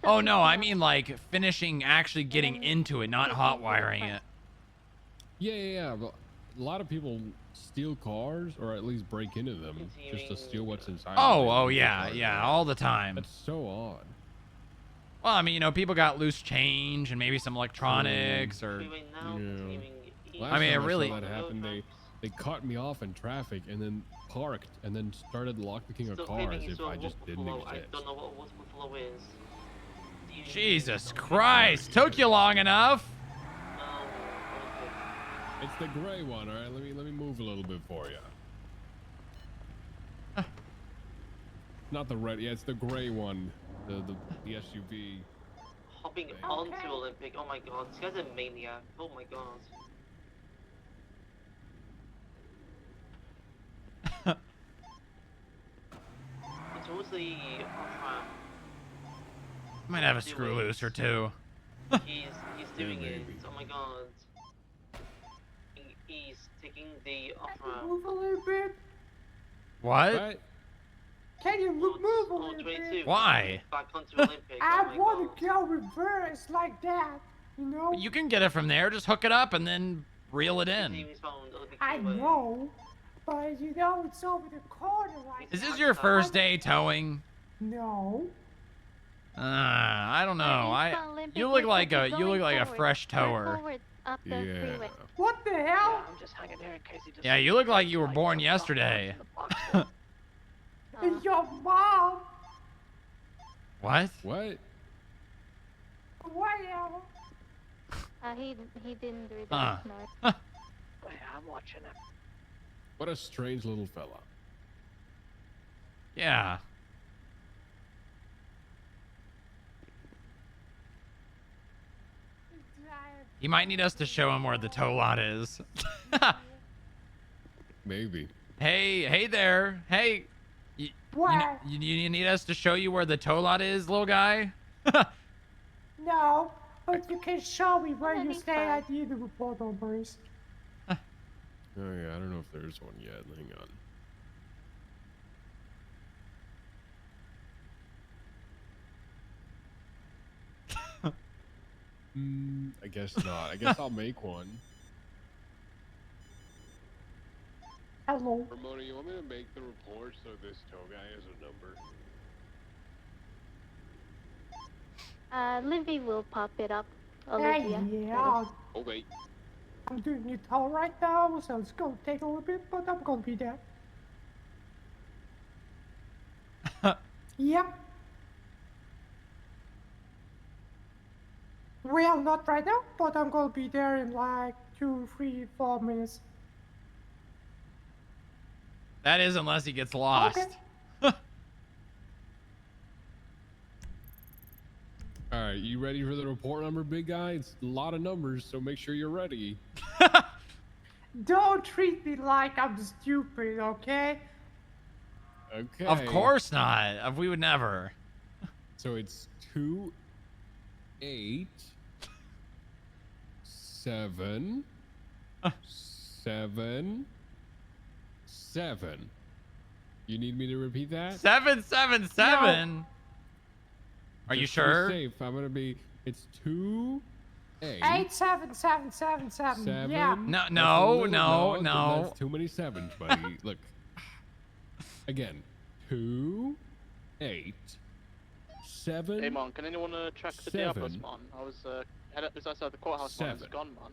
Oh no, I mean like finishing, actually getting into it, not hot wiring it. Yeah. But a lot of people steal cars, or at least break into them, just to steal what's inside. Oh yeah, all the time. That's so odd. Well, I mean, you know, people got loose change and maybe some electronics or. Last I mean, it time really. saw that happened. They cut me off in traffic and then parked and then started lockpicking a car as if I just didn't exist. I don't know what Buffalo is. Jesus Christ! Took you long enough. It's the gray one, all right. Let me move a little bit for you. Not the red. Yeah, it's the gray one. The SUV. Hopping onto Olympic. Oh my god, this guy's a maniac. Oh my god. Towards the off-ramp. Might have a screw loose or two. He's doing it. Oh my god. He's taking the off-ramp. Move a little bit. What? Can you move a little bit? Why? Back onto Olympic. I want to go reverse like that, you know? You can get it from there. Just hook it up and then reel it in. I know, but you know it's over the corner right Is this now. your first day towing? No. I don't know. You look like a fresh tower. Yeah. What the hell? I'm just hanging there in case he just. Yeah, you look like you were born yesterday. It's your mom. What? What? Whatever. He didn't read Huh. that. No. Yeah, I'm watching him. What a strange little fella. Yeah. You might need us to show him where the tow lot is. Maybe. Hey there. Hey. What? You need us to show you where the tow lot is, little guy? No, but you can show me where you stay at the end of the report numbers. Oh yeah, I don't know if there's one yet. Hang on. I guess not. I guess I'll make one. Hello. Ramona, you want me to make the report so this tow guy has a number? Livy will pop it up. Hey, Olivia. yeah. Oh wait. I'm doing it all right now, so it's gonna take a little bit, but I'm gonna be there. Yep. Well, not right now, but I'm gonna be there in like 2, 3, 4 minutes. That is unless he gets lost. Okay. All right, you ready for the report number, big guy? It's a lot of numbers, so make sure you're ready. Don't treat me like I'm stupid, okay? Okay. Of course not. We would never. So it's 2, 8, 7, 7, 7. You need me to repeat that? 777. Are you Just to be sure? safe, I'm gonna be. It's 2, 8, 87777. 7. Yeah. No, That's a no, little- no, no. That's too many sevens, buddy. Look. Again. 2, 8, 7. Hey, man, can anyone track the Diablos, 7. man? I was just outside the courthouse, man. It's 7. gone, man.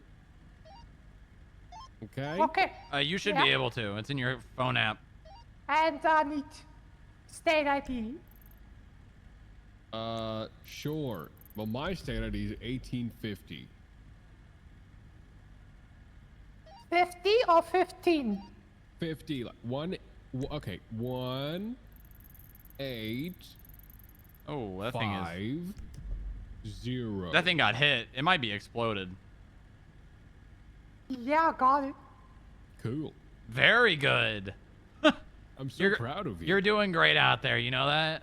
Okay. Okay. You should Yeah. be able to. It's in your phone app. And I need state ID. Sure. Well, my standard is 1850. 50 or 15? 50. Okay. 1, 8. Oh, that 5, thing is 0. That thing got hit. It might be exploded. Yeah, got it. Cool. Very good. I'm so proud of you. You're doing great out there. You know that?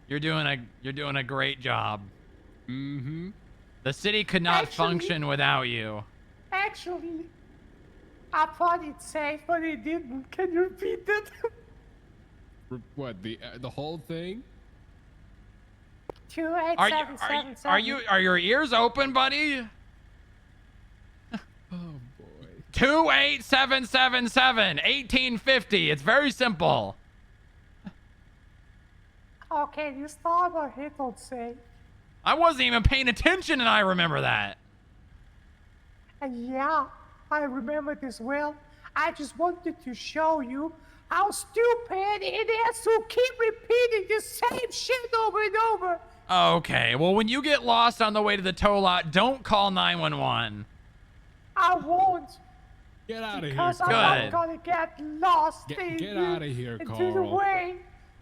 You're doing a great job. Mm-hmm. The city could not function without you. Actually, I thought it's safe, but it didn't. Can you repeat that? What, the whole thing? 28777. Are your ears open, buddy? Oh boy. 28777 1850. It's very simple. Okay, this time I hit on safe. I wasn't even paying attention and I remember that. And yeah, I remember this well. I just wanted to show you how stupid it is to keep repeating the same shit over and over. Okay, well, when you get lost on the way to the tow lot, don't call 911. I won't. Get out of here, Because I'm Carl. not gonna get lost. Get out of here, into Carl. the way.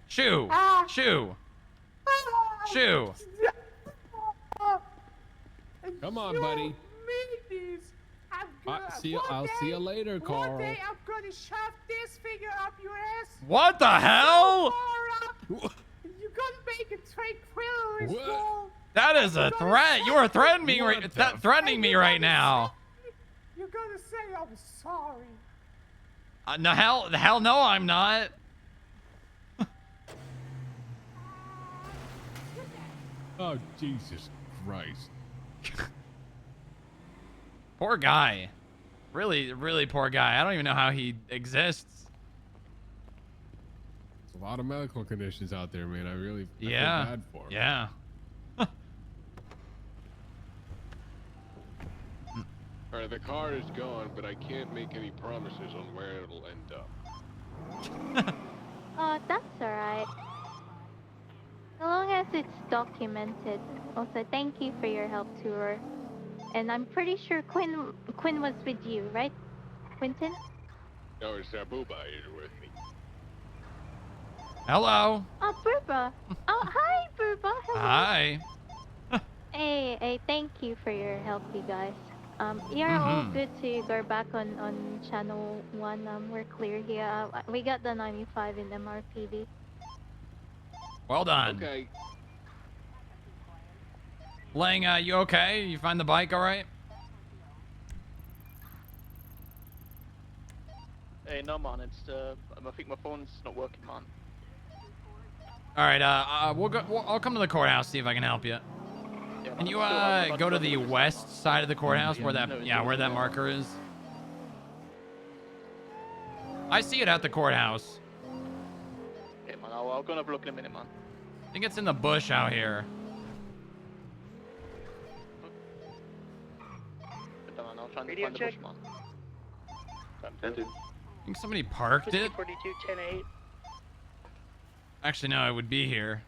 Shoo. Shoo. Shoo. Come on, buddy. Meanies. I'll see you later, Carl. One day I'm gonna shove this finger up your ass. What the hell? You're gonna make a tranquility ball. That is a threat. You are threatening me right now. You're gonna say I'm sorry. No, hell no, I'm not. Oh, Jesus Christ. Poor guy. Really, really poor guy. I don't even know how he exists. There's a lot of medical conditions out there, man. I feel Yeah. bad for him. Yeah. All right, the car is gone, but I can't make any promises on where it'll end up. That's alright. So long as it's documented. Also, thank you for your help, Tour. And I'm pretty sure Quinn was with you, right? Quentin? No, it's Booba here with me. Hello. Oh, Burba. Oh, hi, Burba. Hello. Hi. Hey, thank you for your help, you guys. You're all Mhm. good to go back on channel 1. We're clear here. We got the 95 in MRPD. Well done. Okay. Lang, you okay? You find the bike all right? Hey, no, man. It's I think my phone's not working, man. All right. I'll come to the courthouse, see if I can help you. Yeah, Can man, you I'm still- go to the west side of the courthouse where that where that marker is? I see it at the courthouse. Okay, man. I'll go and have a look in a minute, man. I think it's in the bush out here. Good, man. I'll try and Radio find the check. bush, man. I think somebody parked it. 42, 10-8. Actually, no, it would be here.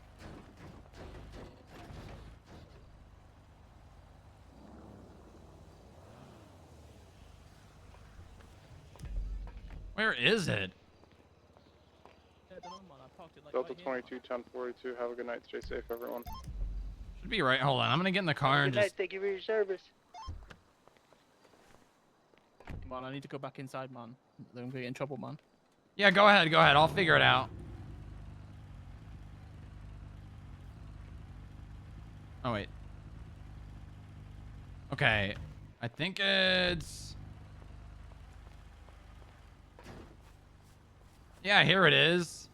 Where is it? Delta 22, 1042. Have a good night. Stay safe, everyone. Should be right. Hold on. I'm gonna get in the car and Good night. just. Thank you for your service. Man, I need to go back inside, man. I'm gonna get in trouble, man. Yeah, go ahead. Go ahead. I'll figure it out. Oh wait. Okay. I think it's. Yeah, here it is.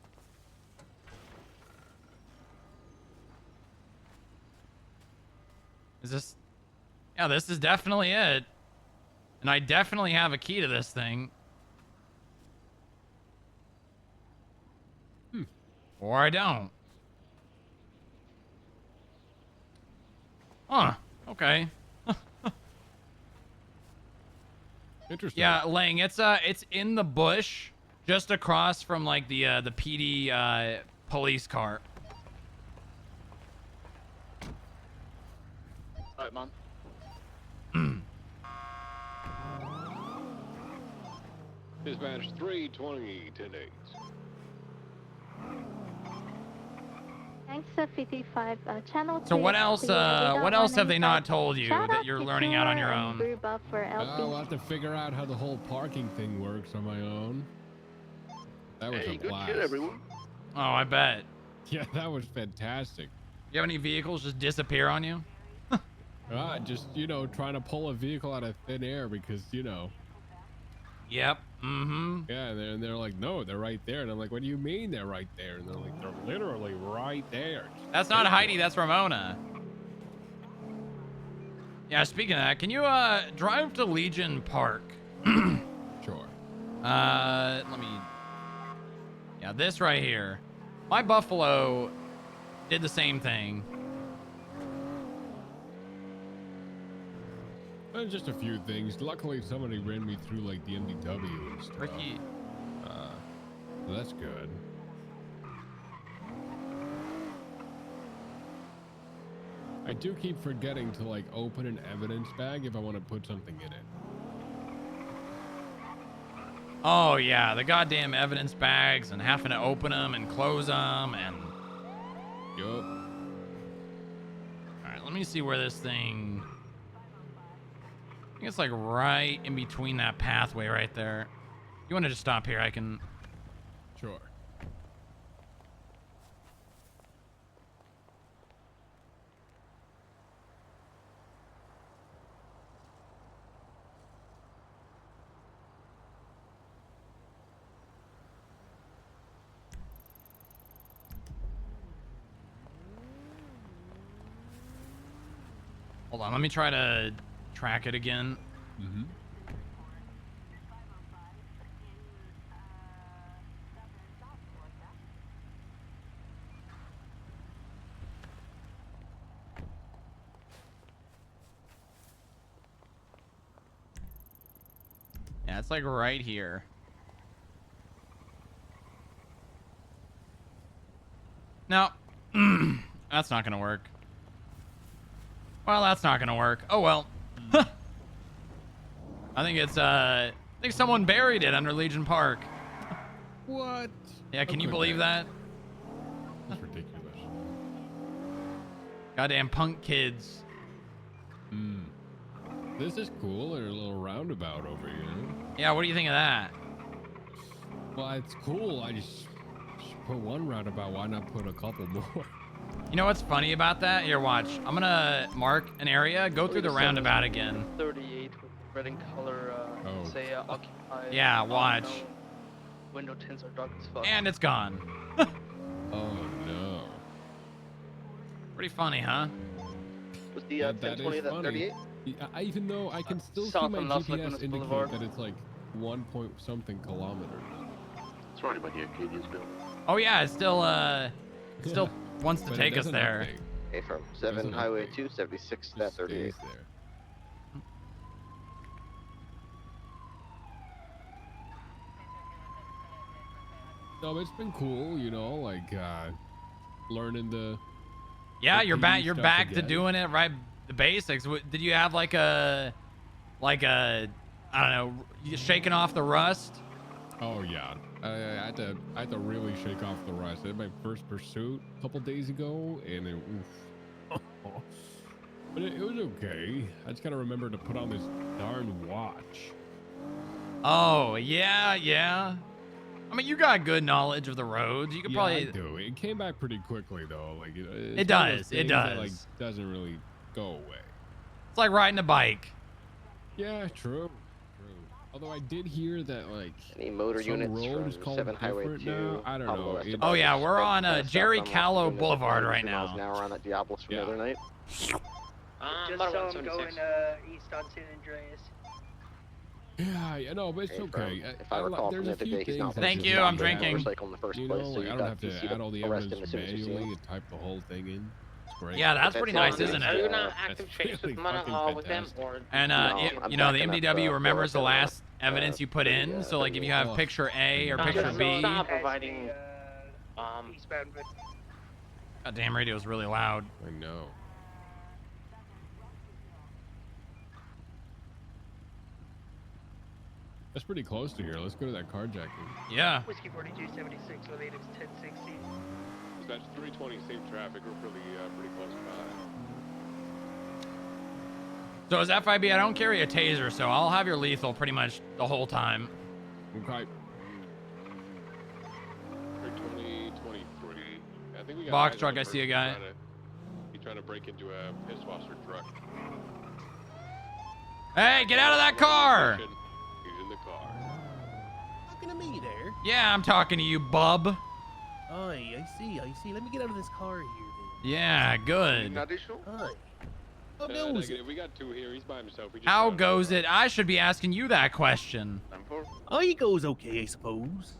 Is this? Yeah, this is definitely it. And I definitely have a key to this thing. Or I don't. Huh. Okay. Interesting. Yeah, Lang, it's in the bush just across from like the PD police car. Alright, man. Dispatch 320, 10-8. Thanks, 55. Channel So what 6, else? clear. We got What else have they 195. not told you Shout that out you're to learning out on Tua your and own? Group up for LP. I'll have to figure out how the whole parking thing works on my own. That was Hey, a good blast. shit, everyone. Oh, I bet. Yeah, that was fantastic. You have any vehicles just disappear on you? Just, trying to pull a vehicle out of thin air because, Yep. Mm-hmm. Yeah, and they're like, no, they're right there. And I'm like, what do you mean they're right there? And they're like, they're literally right there. That's not Heidi, that's Ramona. Yeah, speaking of that, can you drive to Legion Park? Sure. Let me... Yeah, this right here. My Buffalo did the same thing. Just a few things. Luckily, somebody ran me through like the MDW and stuff. Ricky. So that's good. I do keep forgetting to like open an evidence bag if I want to put something in it. Oh, yeah, the goddamn evidence bags and having to open them and close them and... Yup. Alright, let me see where this thing... I think it's like right in between that pathway right there. You want to just stop here? I can... Sure. Hold on, let me try to track it again. Mm-hmm. Yeah, it's like right here. No. That's not gonna work. Well, that's not gonna work. Oh well. I think it's I think someone buried it under Legion Park. What? Yeah, can you believe that? That's ridiculous. Goddamn punk kids. Hmm. This is cool. There's a little roundabout over here. Yeah, what do you think of that? Well, it's cool. I just put one roundabout. Why not put a couple more? You know what's funny about that? Here, watch. I'm gonna mark an area. Go through the roundabout again. 38 with red in color. Say occupied. Yeah, watch. No. Window tints are dark as fuck. And it's gone. Oh no. Pretty funny, huh? Was the That is 1020 that funny. 38? Even though I can still see South my and Las GPS Lagunas indicate Boulevard. that it's like 1 point something kilometers. It's right by the Acadians building. Oh yeah, it still wants to But it take us doesn't there. update. Okay, from 7 Doesn't Highway update. 276 to Just 38. stays there. No, but it's been cool, like learning the. Yeah, the you're PD back. You're stuff back to again. doing it right. The basics. Did you have like a, I don't know, shaking off the rust? Oh yeah, I had to really shake off the rust. I had my first pursuit a couple days ago, and oof. But it was okay. I just gotta remember to put on this darn watch. Oh yeah, yeah. I mean, you got good knowledge of the roads. You could Yeah, probably. I do. It came back pretty quickly though. Like it's It one of those does, it things that, does. like doesn't really go away. It's like riding a bike. Yeah, true. Although I did hear that like Any motor some units road is from called 7 Highway different 2, now. I don't know. Pablo It- Escobar Oh yeah, we're on south Jerry on Los Callow Lagunas, Boulevard 92 right miles now. an hour on that Diablos from the Yeah. other night. Just about so I'm 176. going east on San Andreas. Yeah, no, but it's Okay, okay. if I recall there's from a the few day, he's things not that Thank just you, don't I'm matter. drinking. motorcycle in the first You place, know, so like, you I don't got have to PC add all the arrest him evidence as soon as you see manually him. and type the whole thing in. It's great. Yeah, that's But pretty that's nice, not isn't good. it? Are you not That's active chase really with Mana fucking with them, fantastic. or And No, the I'm the backing up, MDW remembers the Florida, last evidence you put in. the, So like if you have oh, picture A or no, picture just B. stop providing Eastbound, but God damn, radio's really loud. I know. That's pretty close to here. Let's go to that carjacking. Yeah. Whiskey 4276 with natives 1060. That's 320 safe traffic. We're pretty close by. So as FIB, I don't carry a taser, so I'll have your lethal pretty much the whole time. Okay. 320, 23. I think we got Box eyes truck, on a I see a person guy. He's trying to break into a piss washer truck. Hey, get out of that car! He's in the car. Talking to me there? Yeah, I'm talking to you, bub. Aye, I see. Let me get out of this car here then. Yeah, good. Aye. How goes it? We got two here. He's by himself. We just How found goes it? I should be asking you that question. Aye, goes okay, I suppose.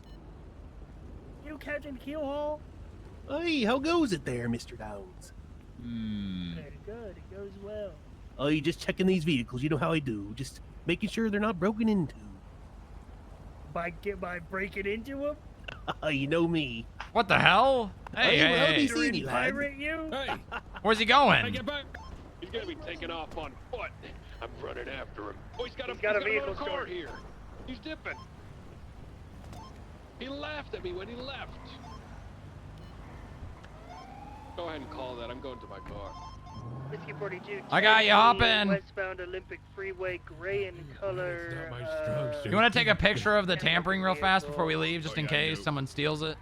You Captain Keelhaul? Aye, how goes it there, Mr. Downs? Very good. It goes well. Aye, just checking these vehicles. You know how I do. Just making sure they're not broken into. By breaking into them? You know me. What the hell? Hey, Aye, well, hey, be seeing you, lad. Pirate you? Hey. Where's he going? Hey, get back. He's gonna be taking off on foot. I'm running after him. Oh, he's got a vehicle car stored here. He's dipping. He laughed at me when he left. Go ahead and call that. I'm going to my car. Whiskey 42. I got you hopping. Westbound Olympic Freeway, gray in color. You want to take a picture of the tampering real fast before we leave, just in case someone steals it?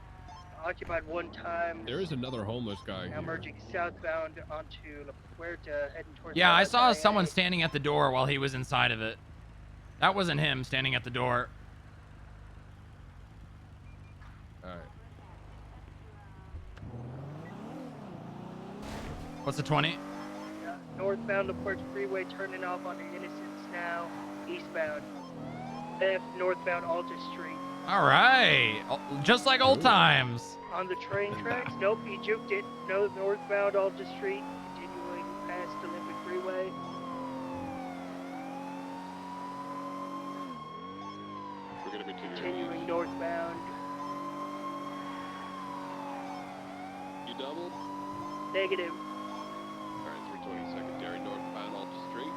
Occupied one time. There is another homeless guy Now here. merging southbound onto La Puerta, heading towards. Yeah, I saw North someone IA. standing at the door while he was inside of it. That wasn't him standing at the door. Alright. What's the 20? Northbound La Puerta Freeway, turning off onto Innocence now, eastbound. Left northbound Alta Street. All right. Just like old times. On the train tracks? Nope, he juked it. No, northbound Alta Street, continuing past Olympic Freeway. We're gonna be Continuing northbound. You doubled? Negative. Alright, 320 secondary northbound Alta Street.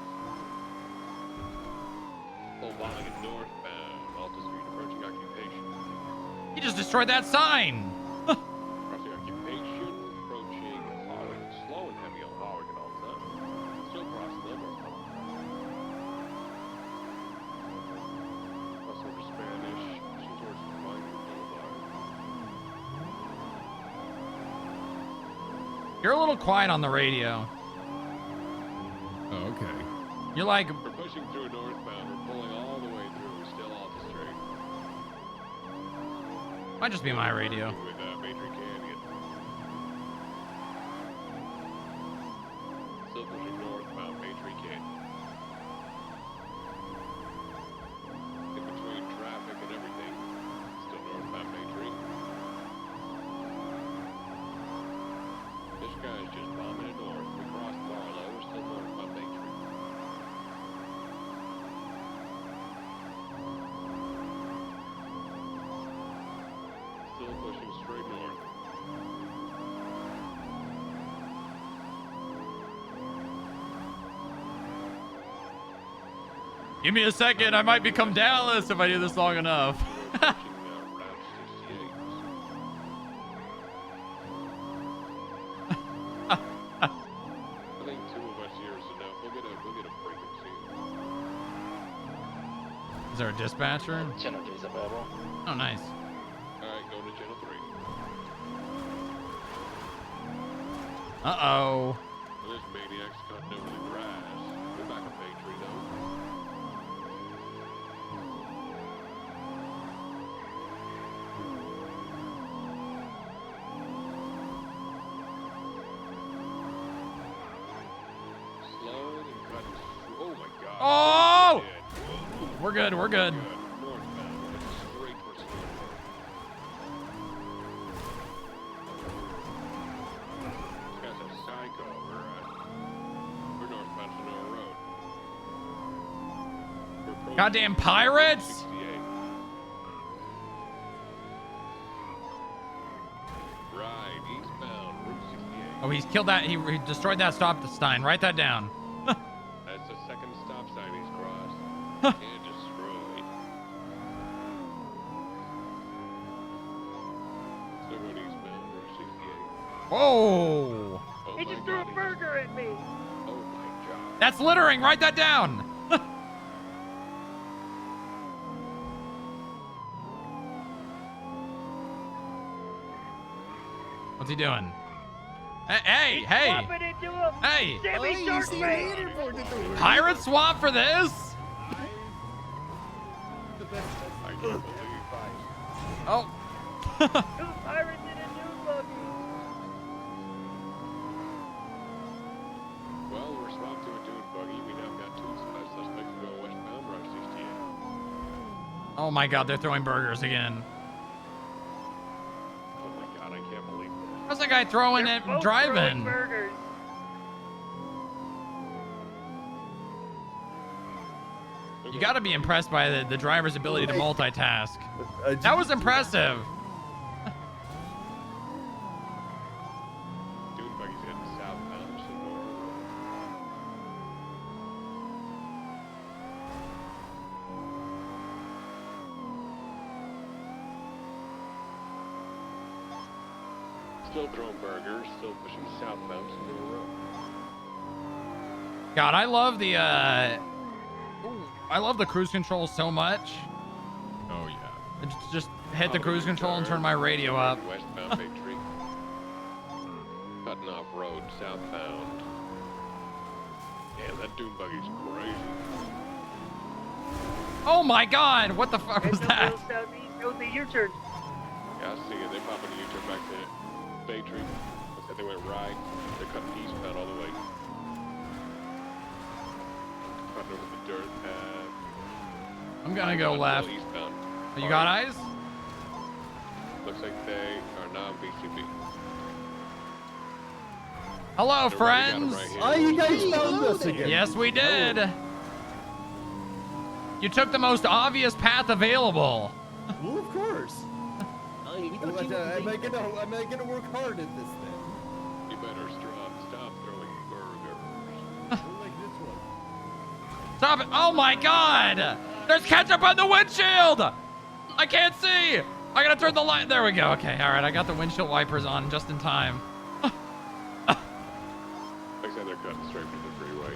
Obligated northbound Alta Street approaching occupation. He just destroyed that sign. Crossing occupation, approaching slow and heavy on Oregon Alta. Still crossing them or cross over Spanish, pushing towards Minor Boulevard. You're a little quiet on the radio. Oh, okay. You're like, We're pushing through northbound. We're pulling all the way through. We're still Alta Street. might just be my radio. With Major Canyon. Still pushing northbound Major Canyon. In between traffic and everything. Still northbound Major. This guy's just bombing it north. We crossed Barlow. We're still northbound Major. Still pushing straight north. Give me a second. I might become Dallas if I do this long enough. Route 68. I think two of us here is enough. We'll get a break and see. Is there a dispatcher? Channel 3 is available. Oh, nice. Alright, going to channel 3. Uh-oh. Well, this maniac's cutting over the grass. We're back on Bay Tree though. Slow and cutting. Oh my god. Oh! Dead. We're good. We're good. Northbound. It's straight towards north. This guy's a psycho. We're northbound Sonora Road. We're approaching Goddamn pirates! 68. Right, eastbound, Route 68. Oh, he's killed that. He destroyed that stop sign. Write that down. That's the second stop sign he's crossed. And destroyed. going eastbound or 68. Whoa! Oh He my just threw a God, burger at me. Oh my God. That's littering. Write that down. What's he doing? Hey, hey, Swapping into him. hey! Sammy Sharkbait. Pirate swap for this? I can't believe Oh. Two pirates in a new buggy. Well, we're swapped to a dune buggy. We now got two suspects going westbound, Route 68. Oh my God, they're throwing burgers again. Oh my God, I can't believe this. How's that guy throwing They're it both driving? throwing burgers. You got to be impressed by the driver's ability to multitask. That was impressive. Dune buggy's heading southbound, Sonora Road. Still throwing burgers, still pushing southbound, Sonora Road. God, I love the cruise control so much. Oh yeah. Just hit the cruise control and turn my radio up. Westbound Bay Tree. Cutting off road, southbound. Damn, that dune buggy's crazy. Oh my God, what the fuck was that? Southeast, go the U-turn. Yeah, I see it. They popping a U-turn back to Bay Tree. Looks like they went right. They're cutting eastbound all the way. Cutting over the dirt path. I'm gonna go left. Eastbound. You got eyes? Looks like they are now BCB. Hello, They're ready, got 'em friends. right here. Oh, you guys found us again. Yes, we did. You took the most obvious path available. Well, of course. Am I gonna work hard at this then? You better stop throwing burgers. Like this one. Stop it. Oh my God. There's ketchup on the windshield. I can't see. I gotta turn the light. There we go. Okay. All right. I got the windshield wipers on just in time. Looks like they're cutting straight from the freeway.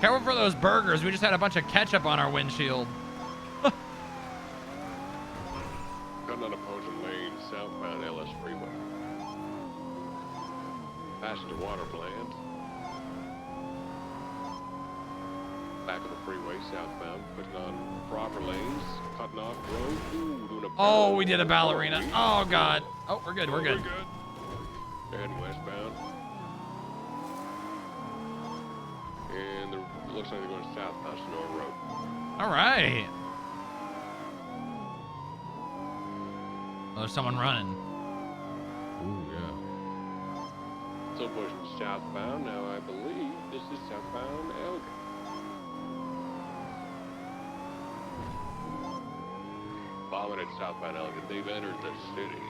Careful for those burgers. We just had a bunch of ketchup on our windshield. Cutting on opposing lane, southbound LS Freeway. Passenger water plant. Back of the freeway, southbound, putting on proper lanes, cutting off road. Ooh, doing a Oh, we did a ballerina. Oh God. Oh, we're good. We're good. They're heading westbound. And it looks like they're going southbound, Sonora Road. All right. Oh, there's someone running. Ooh, yeah. Still pushing southbound. Now I believe this is southbound Elgin. Bombing at southbound Elgin. They've entered the city.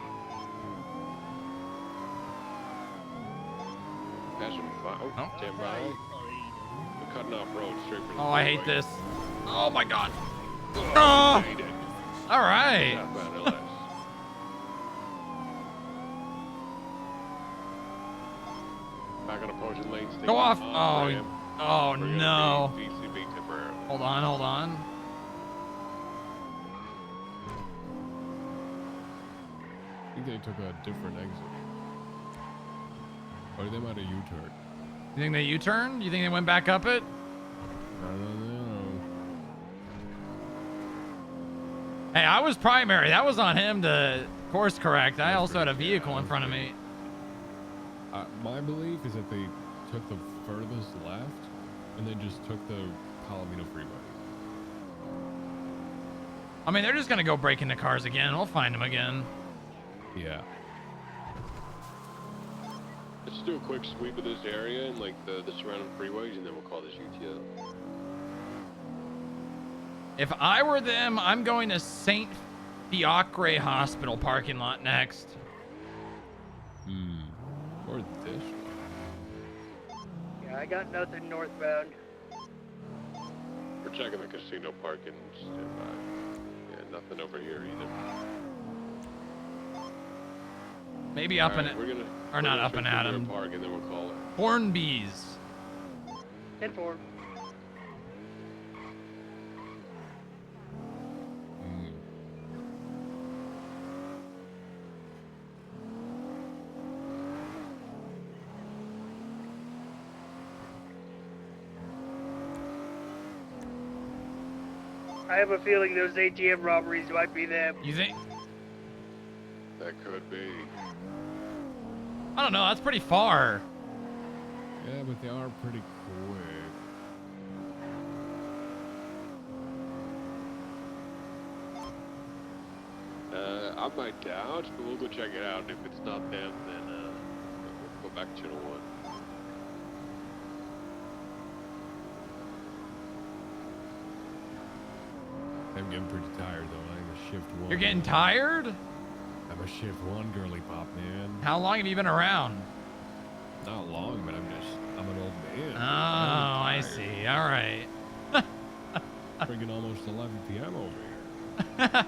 Passing by. Oh, stand by. We're cutting off road straight from the Oh, I hate freeway. this. Oh my God. Oh, Oh. hate it. All right. Southbound LS. Back on opposing lane. Go off. sticking Oh, on ramp. oh We're gonna no. be DCB temporarily. Hold on, hold on. I think they took a different exit. Or they might have U-turned. You think they U-turned? You think they went back up it? I don't know. Hey, I was primary. That was on him to course correct. I also had a vehicle in front of me. My belief is that they took the furthest left and then just took the Palomino Freeway. I mean, they're just gonna go break into cars again. We'll find them again. Yeah. Let's do a quick sweep of this area and like the surrounding freeways, and then we'll call this UTO. If I were them, I'm going to St. Fiacre Hospital parking lot next. Or this one. Yeah, I got nothing northbound. We're checking the casino parking. Stand by. Nothing over here either. Maybe up and Alright, we're gonna, or not up and at him. Park and then we'll call it. Hornbees. 10-4. I have a feeling those ATM robberies might be them. You think? That could be. I don't know. That's pretty far. Yeah, but they are pretty quick. I might doubt, but we'll go check it out. If it's not them, then we'll go back to Channel 1. I'm getting pretty tired though. I'm a shift 1. You're getting tired? I'm a shift 1 girly pop, man. How long have you been around? Not long, but I'm an old man. Oh, I see. All right. Freaking almost 11 p.m. over here.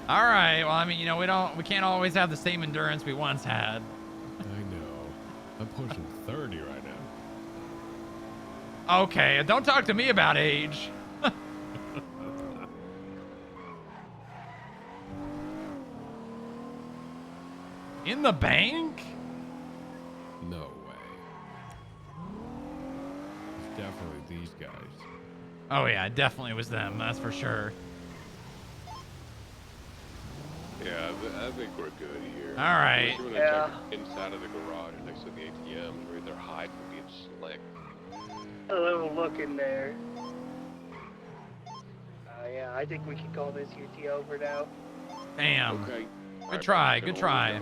All right. Well, I mean, you know, we can't always have the same endurance we once had. I know. I'm pushing 30 right now. Okay, don't talk to me about age. In the bank? No way. It's definitely these guys. Oh yeah, it definitely was them. That's for sure. Yeah, I think we're good here. All right. We're gonna check inside of the garage next to the ATMs where they're hiding from being slick. A little look in there. Yeah, I think we can call this UT over now. Damn. Okay. Good try. Good try.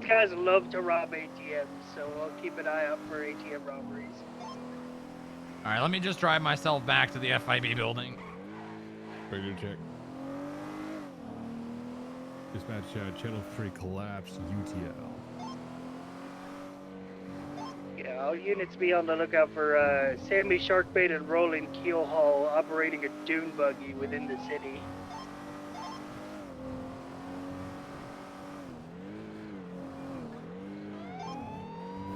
These guys love to rob ATMs, so I'll keep an eye out for ATM robberies. All right, let me just drive myself back to the FIB building. Ready to check. Dispatch channel 3 collapse UTL. Yeah, all units be on the lookout for Sammy Sharkbait and Roland Keelhaul operating a dune buggy within the city.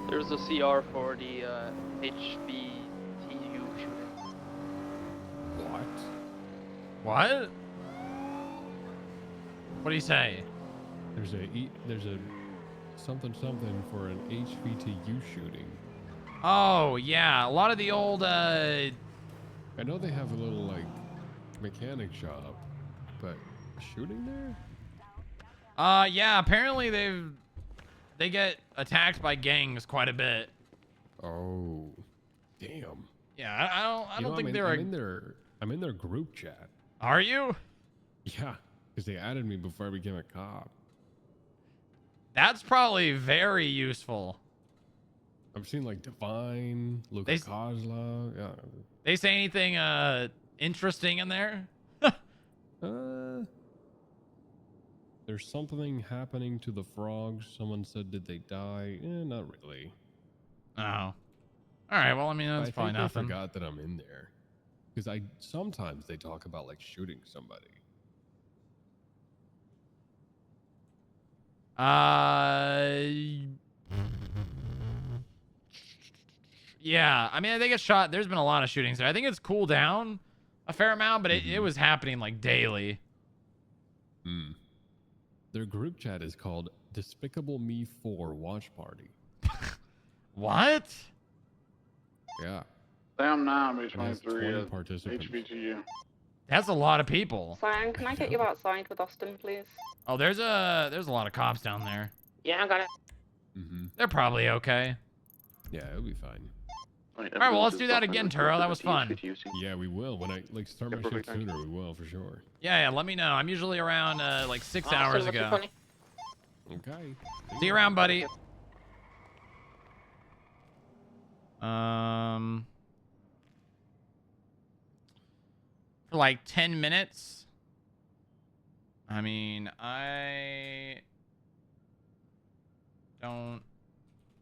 There's a CR for the HBTU shooting. What? What? What do you say? There's a something for an HVTU shooting. Oh yeah, a lot of the old. I know they have a little like mechanic shop, but shooting there? Yeah. Apparently they get attacked by gangs quite a bit. Oh, damn. Yeah, I don't think they're. I'm in their group chat. Are you? Yeah, because they added me before I became a cop. That's probably very useful. I've seen like Divine, Luka Kozlov. Yeah. They say anything interesting in there? There's something happening to the frogs. Someone said, did they die? Not really. Oh. All right. Well, I mean, that's probably nothing. I forgot that I'm in there. Because sometimes they talk about like shooting somebody. Yeah. I mean, they get shot. There's been a lot of shootings there. I think it's cooled down a fair amount, but it was happening like daily. Hmm. Their group chat is called Despicable Me 4 Watch Party. What? Yeah. Down 9 It between has 3 20 participants. HBTU. That's a lot of people. Cyan, can I get you outside with Austin, please? Oh, there's a lot of cops down there. Yeah, I got it. They're probably okay. Yeah, it'll be fine. All right, well, let's do that again, Turo. That was fun. Yeah, we will. When I start my shift sooner, we will for sure. Yeah, let me know. I'm usually around like 6 hours ago. Okay. See you around, buddy. For like 10 minutes. I mean, I don't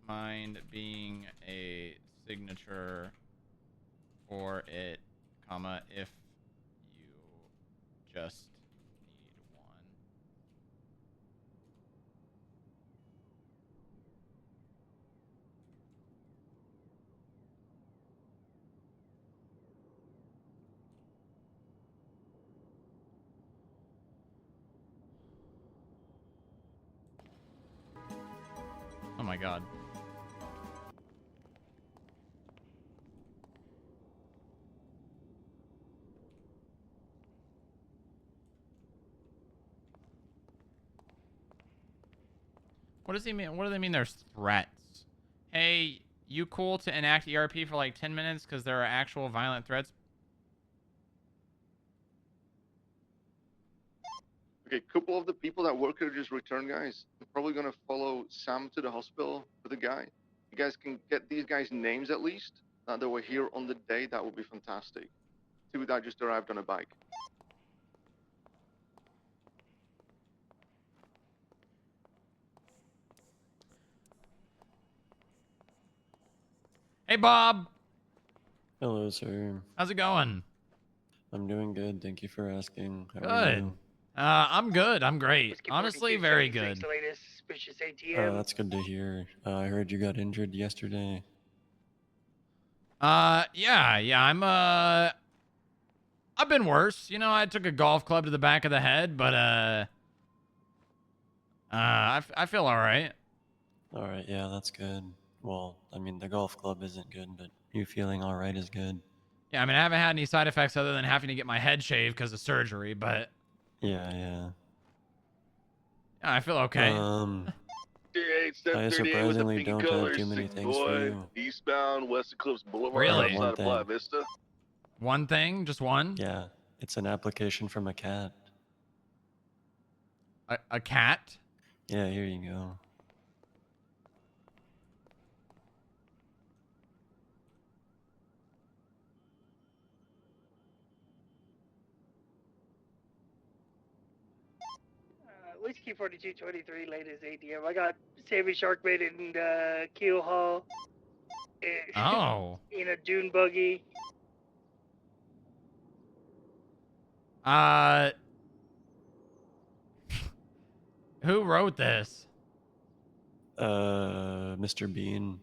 mind being a signature for it, comma, if you just god. What does he mean? What do they mean there's threats? Hey, you cool to enact ERP for like 10 minutes because there are actual violent threats? Okay, a couple of the people that work here just returned, guys. I'm probably gonna follow Sam to the hospital with the guy. You guys can get these guys' names at least. Now that we're here on the day, that would be fantastic. Two that just arrived on a bike. Hey, Bob. Hello, sir. How's it going? I'm doing good. Thank you for asking. How are Good. you? I'm good. I'm great. Honestly, very good. Latest suspicious ATM. That's good to hear. I heard you got injured yesterday. Yeah. I've been worse. You know, I took a golf club to the back of the head, but I feel all right. All right, yeah, that's good. Well, I mean, the golf club isn't good, but you feeling all right is good. Yeah, I mean, I haven't had any side effects other than having to get my head shaved because of surgery, but Yeah. I feel okay. I surprisingly don't have too many things for you. Eastbound West Eclipse Boulevard Really? outside of Playa Vista. One thing? Just one? Yeah, it's an application from a cat. A cat? Yeah, here you go. Whiskey 4223, latest ATM. I got Sammy Sharkbait and Keel Hall. Oh. In a dune buggy. Who wrote this? Mr. Bean.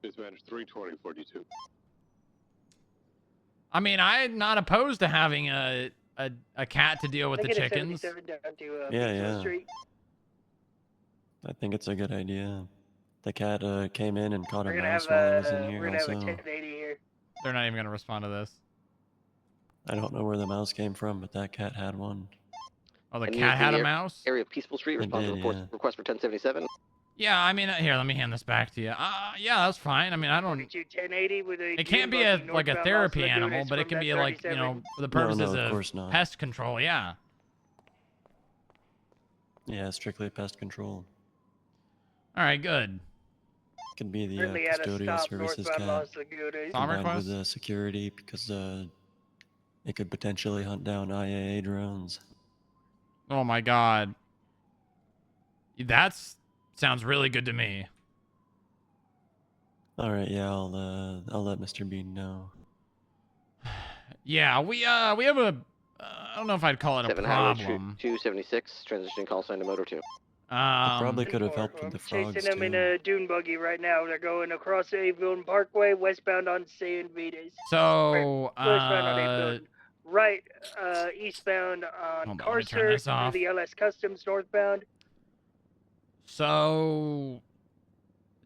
Dispatch 32042. I mean, I'm not opposed to having a cat to deal with the chickens. Yeah. I think it's a good idea. The cat came in and caught a mouse while I was in here also. They're not even going to respond to this. I don't know where the mouse came from, but that cat had one. Oh, the cat had a mouse? Area of Peaceful Street, response to request for 1077. Yeah, I mean, here, let me hand this back to you. Yeah, that's fine. I mean, I don't... 1080 with a It can't be like a therapy animal, but it can be like, you know, for the purposes of pest control, yeah. Yeah, strictly pest control. All right, good. Could be the custodial services cat combined with the security because it could potentially hunt down IAA drones. Oh my god. That sounds really good to me. All right, yeah, I'll let Mr. Bean know. Yeah, we have a I don't know if I'd call it a problem. 276, transitioning call sign to Motor 2. I probably could have helped with the frogs Chasing them too. in a dune buggy right now. They're going across Avon Parkway, westbound on San Vitas. So, westbound on Avon. Right, eastbound on Carcer through the LS Customs northbound. So,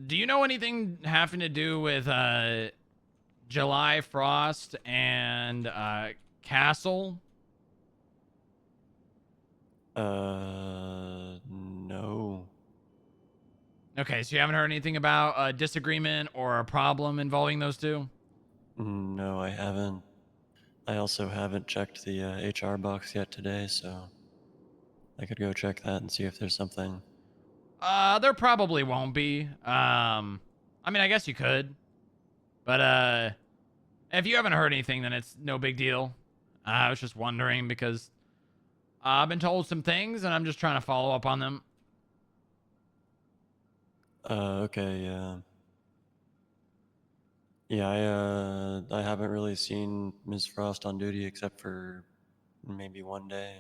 do you know anything having to do with July Frost and Castle? No. Okay, so you haven't heard anything about a disagreement or a problem involving those two? No, I haven't. I also haven't checked the HR box yet today, so I could go check that and see if there's something. There probably won't be. I mean, I guess you could. But, if you haven't heard anything, then it's no big deal. I was just wondering because I've been told some things and I'm just trying to follow up on them. Okay, yeah. Yeah, I haven't really seen Ms. Frost on duty except for maybe one day.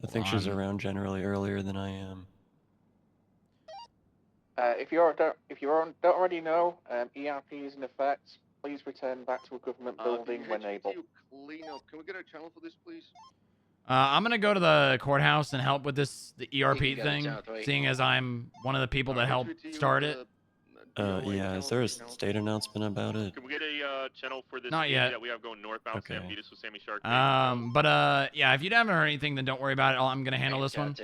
I think she's around generally earlier than I am. If you don't already know, ERP is in effect. Please return back to a government Can building when able. HVTU clean up? Can we get a channel for this, please? I'm gonna go to the courthouse and help with the ERP You got it, thing, South, right? seeing as I'm one of the people that helped HVTU, start it. Yeah, is there a state announcement about it? Can we get a channel for this Not meeting yet. that we have going northbound Okay. San Vitus with Sammy Shark? Yeah, if you haven't heard anything, then don't worry about it. I'm gonna handle this one.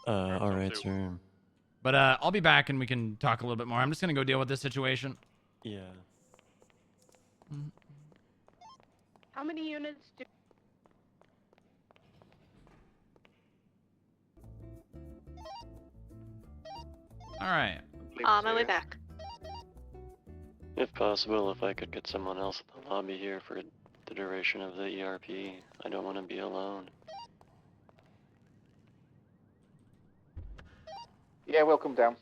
Alright, sir. But I'll be back and we can talk a little bit more. I'm just gonna go deal with this situation. Yeah. How many units do? All right. On my way back. If possible, if I could get someone else in the lobby here for the duration of the ERP. I don't want to be alone. Yeah, we'll come down.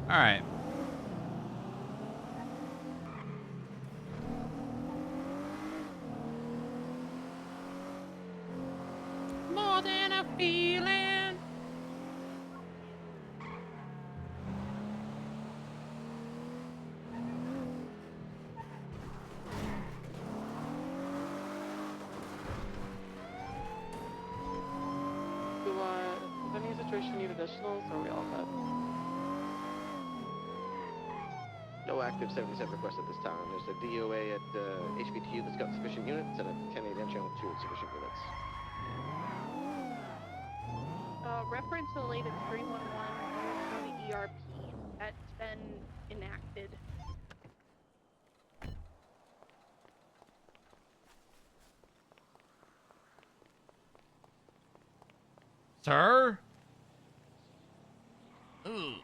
All right. More than a feeling. Does any situation need additionals, or are we all set? No active 77 requests at this time. There's a DOA at HVTU that's got sufficient units, and a 10-8 channel 2 with sufficient units. Reference to the latest 311 for the ERP that's been enacted. Sir? Ooh.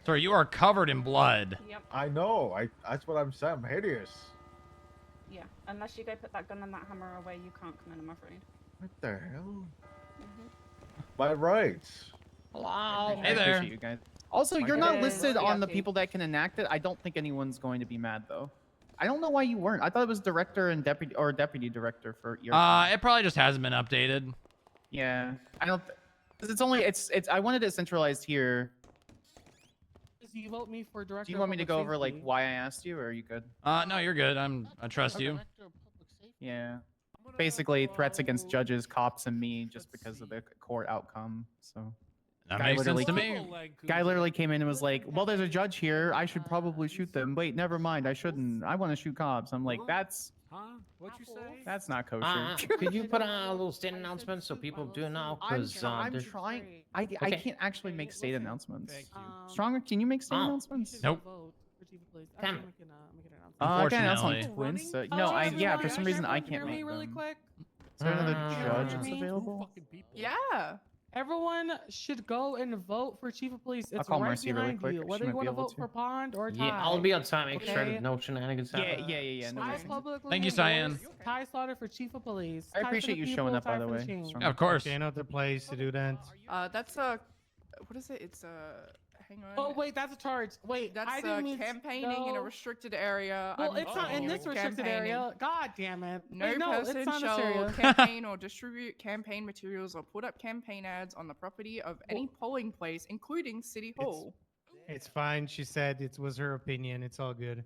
Sir, you are covered in blood. Yep. I know. That's what I'm saying. I'm hideous. Yeah, unless you go put that gun and that hammer away, you can't come in, I'm afraid. What the hell? My rights. Hello. Hey there. You guys. Also, you're not listed on the people that can enact it. I don't think anyone's going to be mad though. I don't know why you weren't. I thought it was director and deputy or deputy director for your. It probably just hasn't been updated. Yeah, I don't. It's only it's. I wanted it centralized here. Do you vote me for director? Do you want me to go over like why I asked you, or are you good? No, you're good. I trust you. Yeah. Basically, threats against judges, cops, and me just because of the court outcome. So. That makes sense to me. Guy literally came in and was like, "Well, there's a judge here. I should probably shoot them." Wait, never mind. I shouldn't. I want to shoot cops. I'm like, that's. Huh? What'd you say? That's not kosher. Could you put on a little state announcement so people do know? I'm trying. I can't actually make state announcements. Stronger, can you make state announcements? Nope. Can. I can announce on Twins. No, yeah. For some reason, I can't make really them. quick. Is there another judge that's available? Yeah. Everyone should go and vote for chief of police. It's call right Marcy really behind quick. you. She Whether might you want be to able vote to. for Pond or Ty. Yeah, I'll be on time. Make sure Okay? no shenanigans happen. Yeah. No I worries. publicly Thank you, Cyan. endorse Ty Slaughter for chief of police. I Ty for appreciate the you people, showing up, Ty by the for way. change. Yeah, of course. Okay, another place to do that. That's a. What is it? It's a. Hang on. Oh wait, that's a charge. Wait, That's I didn't mean campaigning in a no. restricted area. Well, I'm it's not in this restricted campaigning. area. God damn it. No Wait, no, person it's not shall this area. campaign or distribute campaign materials or put up campaign ads on the property of any polling place, including City Hall. It's fine. She said it was her opinion. It's all good.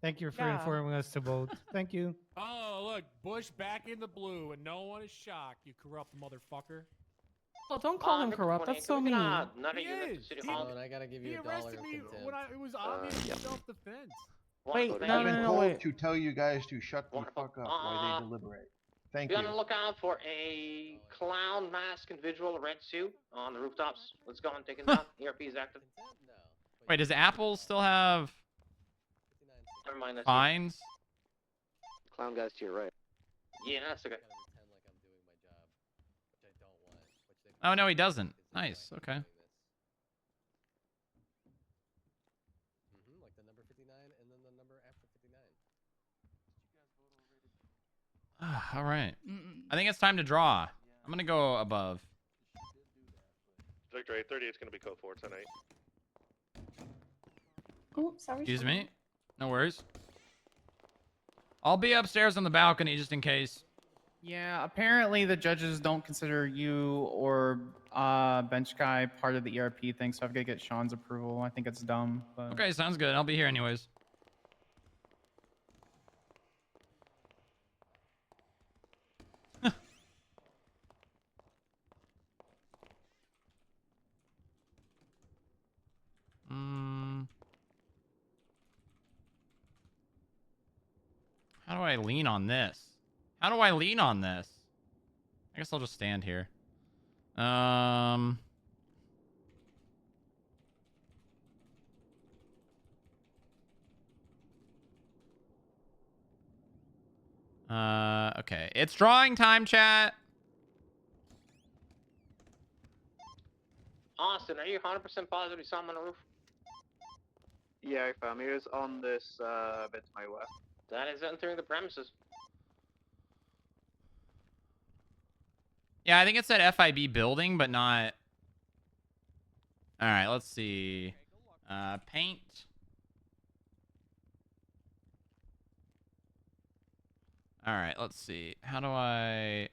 Thank you for Yeah. informing us to vote. Thank you. Oh, look, Bush back in the blue, and no one is shocked, you corrupt motherfucker. Oh, don't call him corrupt. That's so mean. Not He a unit is. to City He- Hall. I gotta give He you a dollar arrested of me contempt. when it was obviously self-defense. Wait, I've no, been no, told wait. To tell you guys to shut the Wonderful. fuck up while they deliberate. Thank Be you. on the lookout for a clown mask individual, a red suit, on the rooftops. Let's go and take it down. ERP is active. Wait, does Apple still have Never mind. That's fines? Clown guys to your right. Yeah, that's okay. Oh no, he doesn't. Nice. Okay. Like the number 59 and then the number after 59. All right. I think it's time to draw. I'm gonna go above. Victor 830, it's going to be code 4 tonight. Oh, sorry. Excuse sorry. me. No worries. I'll be upstairs on the balcony just in case. Yeah, apparently the judges don't consider you or bench guy part of the ERP thing, so I've got to get Sean's approval. I think it's dumb. But... Okay, sounds good. I'll be here anyways. How do I lean on this? How do I lean on this? I guess I'll just stand here. Okay. It's drawing time, chat. Austin, are you 100% positive you saw him on the roof? Yeah, fam. He was on this bit to my west. That is entering the premises. Yeah, I think it said FIB building, but not... Alright, let's see. Paint. Alright, let's see. How do I...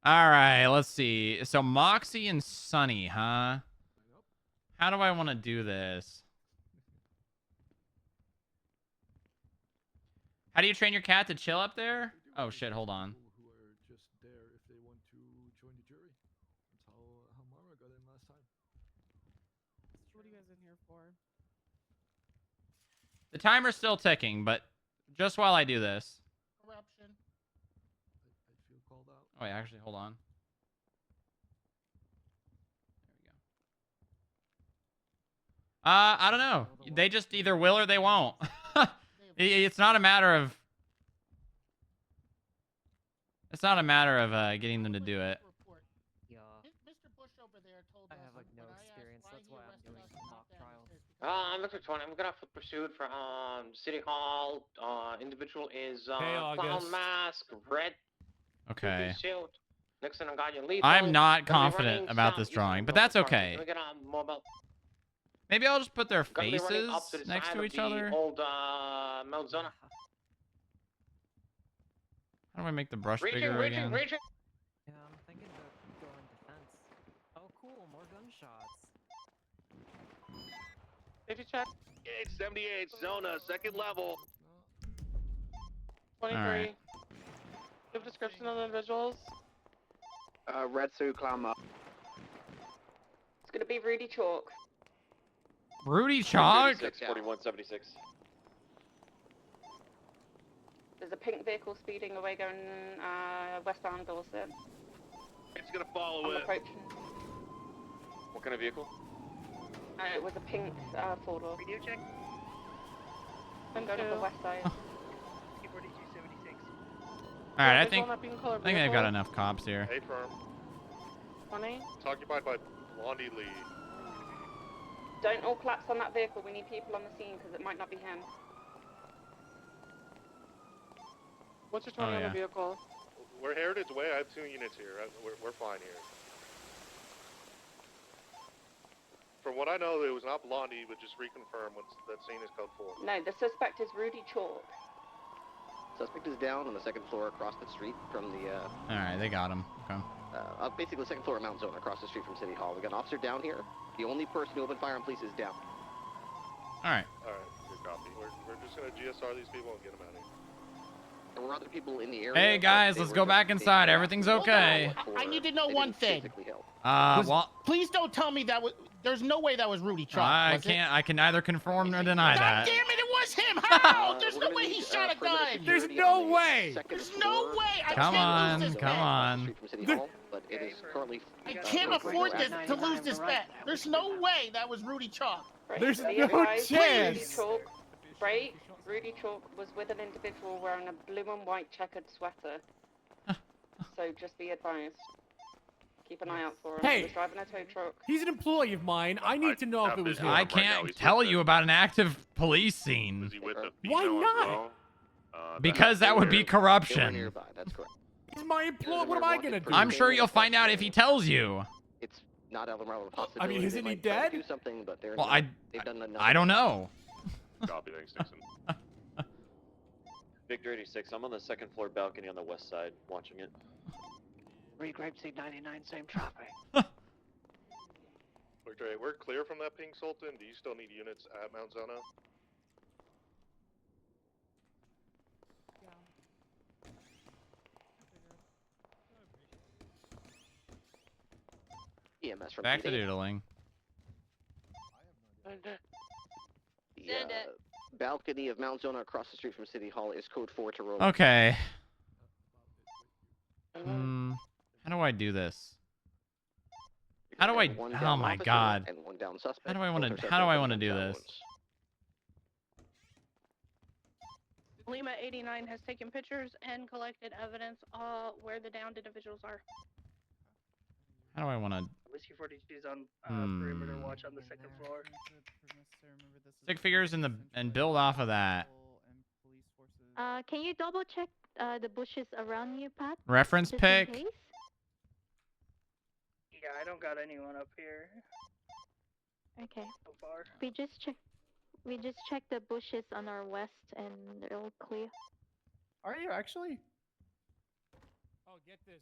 Alright, let's see. So Moxie and Sunny, huh? How do I want to do this? How do you train your cat to chill up there? Oh shit, hold on. Who are just there if they want to join the jury. That's how Mara got in last time. What are you guys in here for? The timer's still ticking, but just while I do this. Corruption. I feel called out. Oh wait, actually, hold on. I don't know. They just either will or they won't. It's not a matter of... It's not a matter of getting them to do it. Yeah. Mr. Bush over there told us. I have like no experience. That's why I'm doing mock trials. Mr. 20, I'm gonna proceed for City Hall. Individual is Hey, clown August. mask, red. Okay. Shield. Nixon and Guardian lethal. I'm not Gonna be confident running about south this east drawing, of but that's North okay. Can we get a mobile? Maybe I'll just put their Gonna be running faces up to the next side to of each the other. Old Mount Zona. How do I make the brush Reaching. bigger again? Yeah, I'm thinking about going defense. Oh, cool, more gunshots. If you check. 78 Zona, second level. 23. Alright. You have a description of the individuals? Red suit, clown mask. It's gonna be Rudy Chalk. Rudy Chalk? 4176. There's a pink vehicle speeding away going westbound Dorset. It's gonna follow I'm it. approaching. What kind of vehicle? It was a pink four-door. Video check. I'm going up the west side. 4276. Alright, I There's think one up in color they've got vehicle. enough cops here. Hey, firm. 20. It's occupied by Blondie Lee. Don't all collapse on that vehicle. We need people on the scene because it might not be him. What's your 20 on the vehicle? We're Heritage Way. I have 2 units here. We're fine here. From what I know, it was not Blondie, but just reconfirm what that scene is code 4. No, the suspect is Rudy Chalk. Suspect is down on the second floor across the street from the, Alright, they got him. Okay. basically the second floor of Mount Zona across the street from City Hall. We got an officer down here. The only person who opened fire on police is down. Alright. Alright, good copy. We're just gonna GSR these people and get them out of here. There were other people in the area. Hey guys, let's go back inside. Everything's okay. I need to know one thing. Well, Please don't tell me that was. There's no way that was Rudy Chalk. I was it? can't. I can neither confirm nor deny God that. damn it! It was him. How? There's no way he shot a gun. There's no way. There's no way. I Come can't lose on, this come bet. on. But it is currently. I can't afford this to lose this bet. There's no way that was Rudy Chalk. There's Be no advised, Rudy chance. Chalk, right? Rudy Chalk was with an individual wearing a blue and white checkered sweater. So just be advised. Keep an eye out for him. Hey. He was driving a tow truck. He's an employee of mine. I need to know if it was him. I can't tell you about an active police scene. Why not? Because that would be They were corruption. nearby. That's correct. He's my employee. What am I gonna do? I'm sure you'll find out if he tells you. It's not out of the realm of I possibility. mean, they isn't he might try to dead? Do something, but they're Well, not, they've done nothing. I don't know. Copy, thanks, Dixon. Victor 86, I'm on the second floor balcony on the west side, watching it. Regripe C99, same traffic. Victor 8, we're clear from that ping, Sultan. Do you still need units at Mount Zona? EMS from Back to PD. doodling. The balcony of Mount Zona across the street from City Hall is code 4 to roll. Okay. How do I do this? How do I? One Oh down my officer God. And one down suspect. How do I want Both are to? How do I subject want to to do gunshot this? wounds. Lima 89 has taken pictures and collected evidence where the downed individuals are. How do I want to? Whiskey 42 is on perimeter watch on the second floor. Stick figures in the and build off of that. Can you double check the bushes around you, Pat? Reference Just in pick. case? Yeah, I don't got anyone up here Okay. so far. We just checked the bushes on our west, and they're all clear. Are you actually? Oh, get this.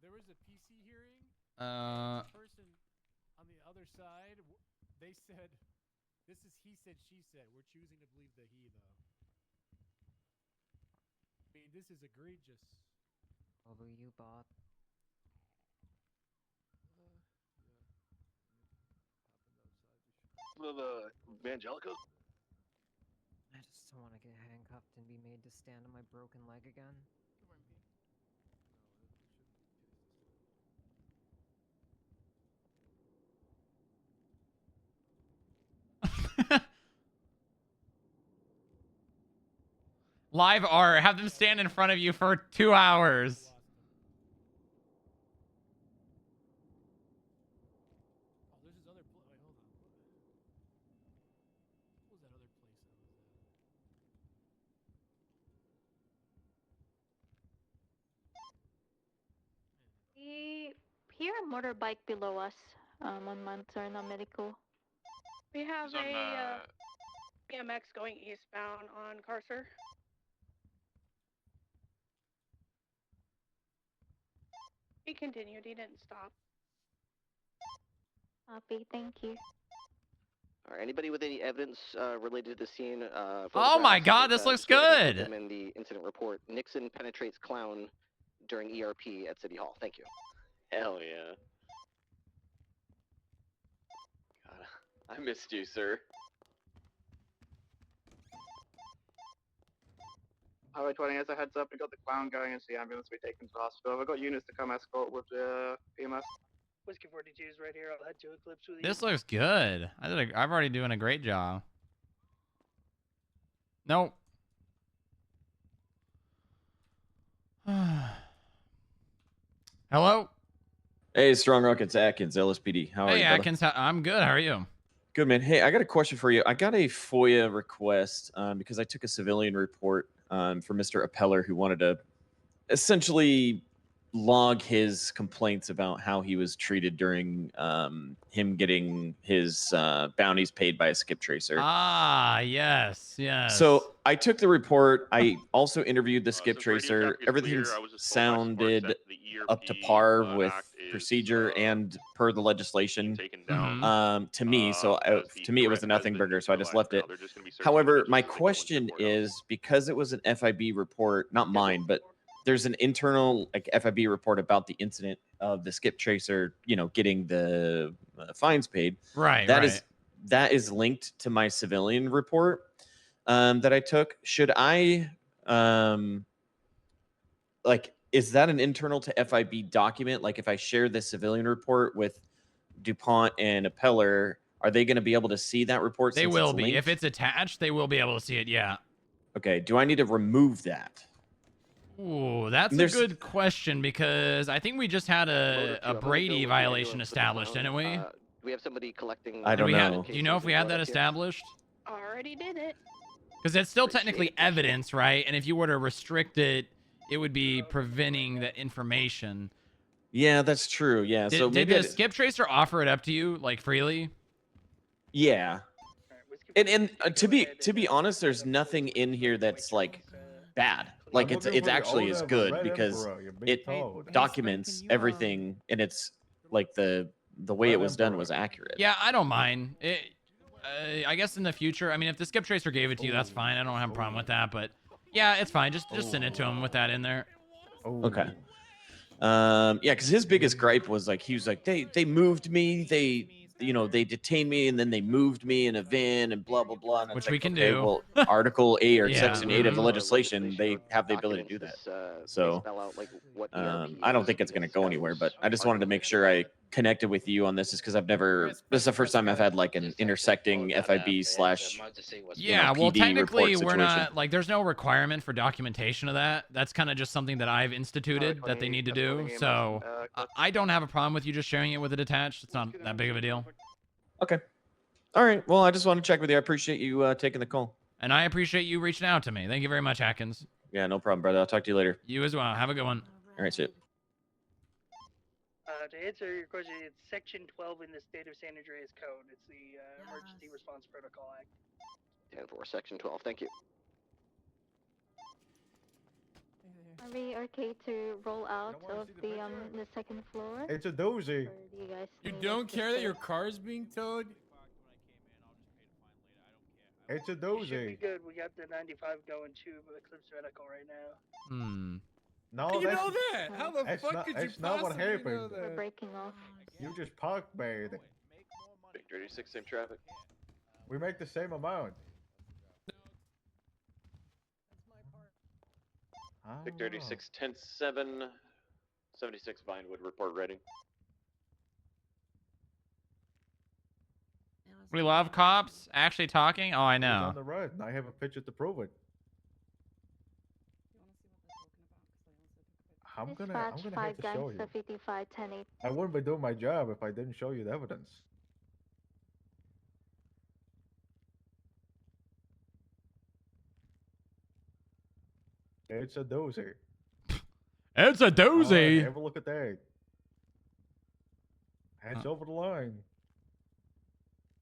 There was a PC hearing. Uh. The person on the other side, they said, "This is he said, she said." We're choosing to believe the he, though. I mean, this is egregious. Over you, bot. The Evangelica? I just don't want to get handcuffed and be made to stand on my broken leg again. Live art. Have them stand in front of you for 2 hours. Oh, there's this other place. Wait, hold on. What was that other place I was at? We hear a motorbike below us on Montana Medical. We have He's on, a BMX going eastbound on Carcer. He continued. He didn't stop. Copy. Thank you. All right, anybody with any evidence related to the scene? Oh my photographs, God, this looks just go ahead and good. put them in the incident report. Nixon penetrates clown during ERP at City Hall. Thank you. Hell yeah. God, I missed you, sir. Highway 20, as a heads up, we got the clown going into the ambulance to be taken to the hospital. I've got units to come escort with the PMS. Whiskey 42 is right here. I'll head to Eclipse with you. This looks good. I'm already doing a great job. Nope. Hello? Hey, Strong Rock, it's Atkins, LSPD. How are Hey, you, brother? Atkins. I'm good. How are you? Good, man. Hey, I got a question for you. I got a FOIA request because I took a civilian report for Mr. Appeller who wanted to essentially log his complaints about how he was treated during him getting his bounties paid by a skip tracer. Ah, yes, yes. So I took the report. I also interviewed the skip tracer. Everything sounded up to par with procedure and per the legislation. To me, to me it was a nothing burger, so I just left it. However, my question is, because it was an FIB report, not mine, but there's an internal FIB report about the incident of the skip tracer, getting the fines paid. Right. That is linked to my civilian report that I took. Should I is that an internal to FIB document? Like if I share the civilian report with DuPont and Appeller, are they going to be able to see that report? They since will it's be. linked? If it's attached, they will be able to see it, yeah. Okay. Do I need to remove that? Ooh, that's a good question because I think we just had a Brady violation established, didn't we? Do we have somebody collecting? I don't know. Do you know if we had that established? Already did it. Because it's still technically evidence, right? And if you were to restrict it, it would be preventing the information. Yeah, that's true. Yeah. So Did maybe the skip tracer offer it up to you like freely? Yeah. And to be honest, there's nothing in here that's like bad. Like it's actually is good because it documents everything, and it's like the way it was done was accurate. Yeah, I don't mind. I guess in the future, I mean, if the skip tracer gave it to you, that's fine. I don't have a problem with that. But yeah, it's fine. Just send it to him with that in there. Okay. Yeah, because his biggest gripe was like he was like they moved me, they detained me, and then they moved me in a van and blah blah blah. And Which like, we can okay, do. well, Article 8 or Yeah. Section 8 of the Mhm. legislation, they have the ability to do that. So I don't think it's going to go anywhere. But I just wanted to make sure I connected with you on this, is because I've never. This is the first time I've had like an intersecting FIB slash. Yeah, well, PD technically, report we're situation. not like there's no requirement for documentation of that. That's kind of just something that I've instituted that they need to do. So I don't have a problem with you just sharing it with it attached. It's not that big of a deal. Okay. All right. Well, I just want to check with you. I appreciate you taking the call. And I appreciate you reaching out to me. Thank you very much, Atkins. Yeah, no problem, brother. I'll talk to you later. You as well. Have a good one. All right, see ya. To answer your question, it's Section 12 in the State of San Andreas Code. It's the Emergency Response Protocol Act. 10-4, Section 12. Thank you. Are we okay to roll out of the second floor? It's a doozy. Or do you guys You need don't us to care that stay? your car's being towed? It's a It should be doozy. good. We got the 95 going to Eclipse Medical right now. No, How do you that's, know that? How the that's fuck not, could you that's not what possibly know happened. We're that? breaking off. You just parked bad. Victor 86, same traffic. We make the same amount. Victor 86, 10-7, 76 Vinewood, report ready. We love cops actually talking. Oh, I He's know. on the road, and I have a picture to prove it. I'm gonna have to show you. 55 10 8. I wouldn't be doing my job if I didn't show you the evidence. It's a doozy. It's a doozy. Have a look at that. That's over the line.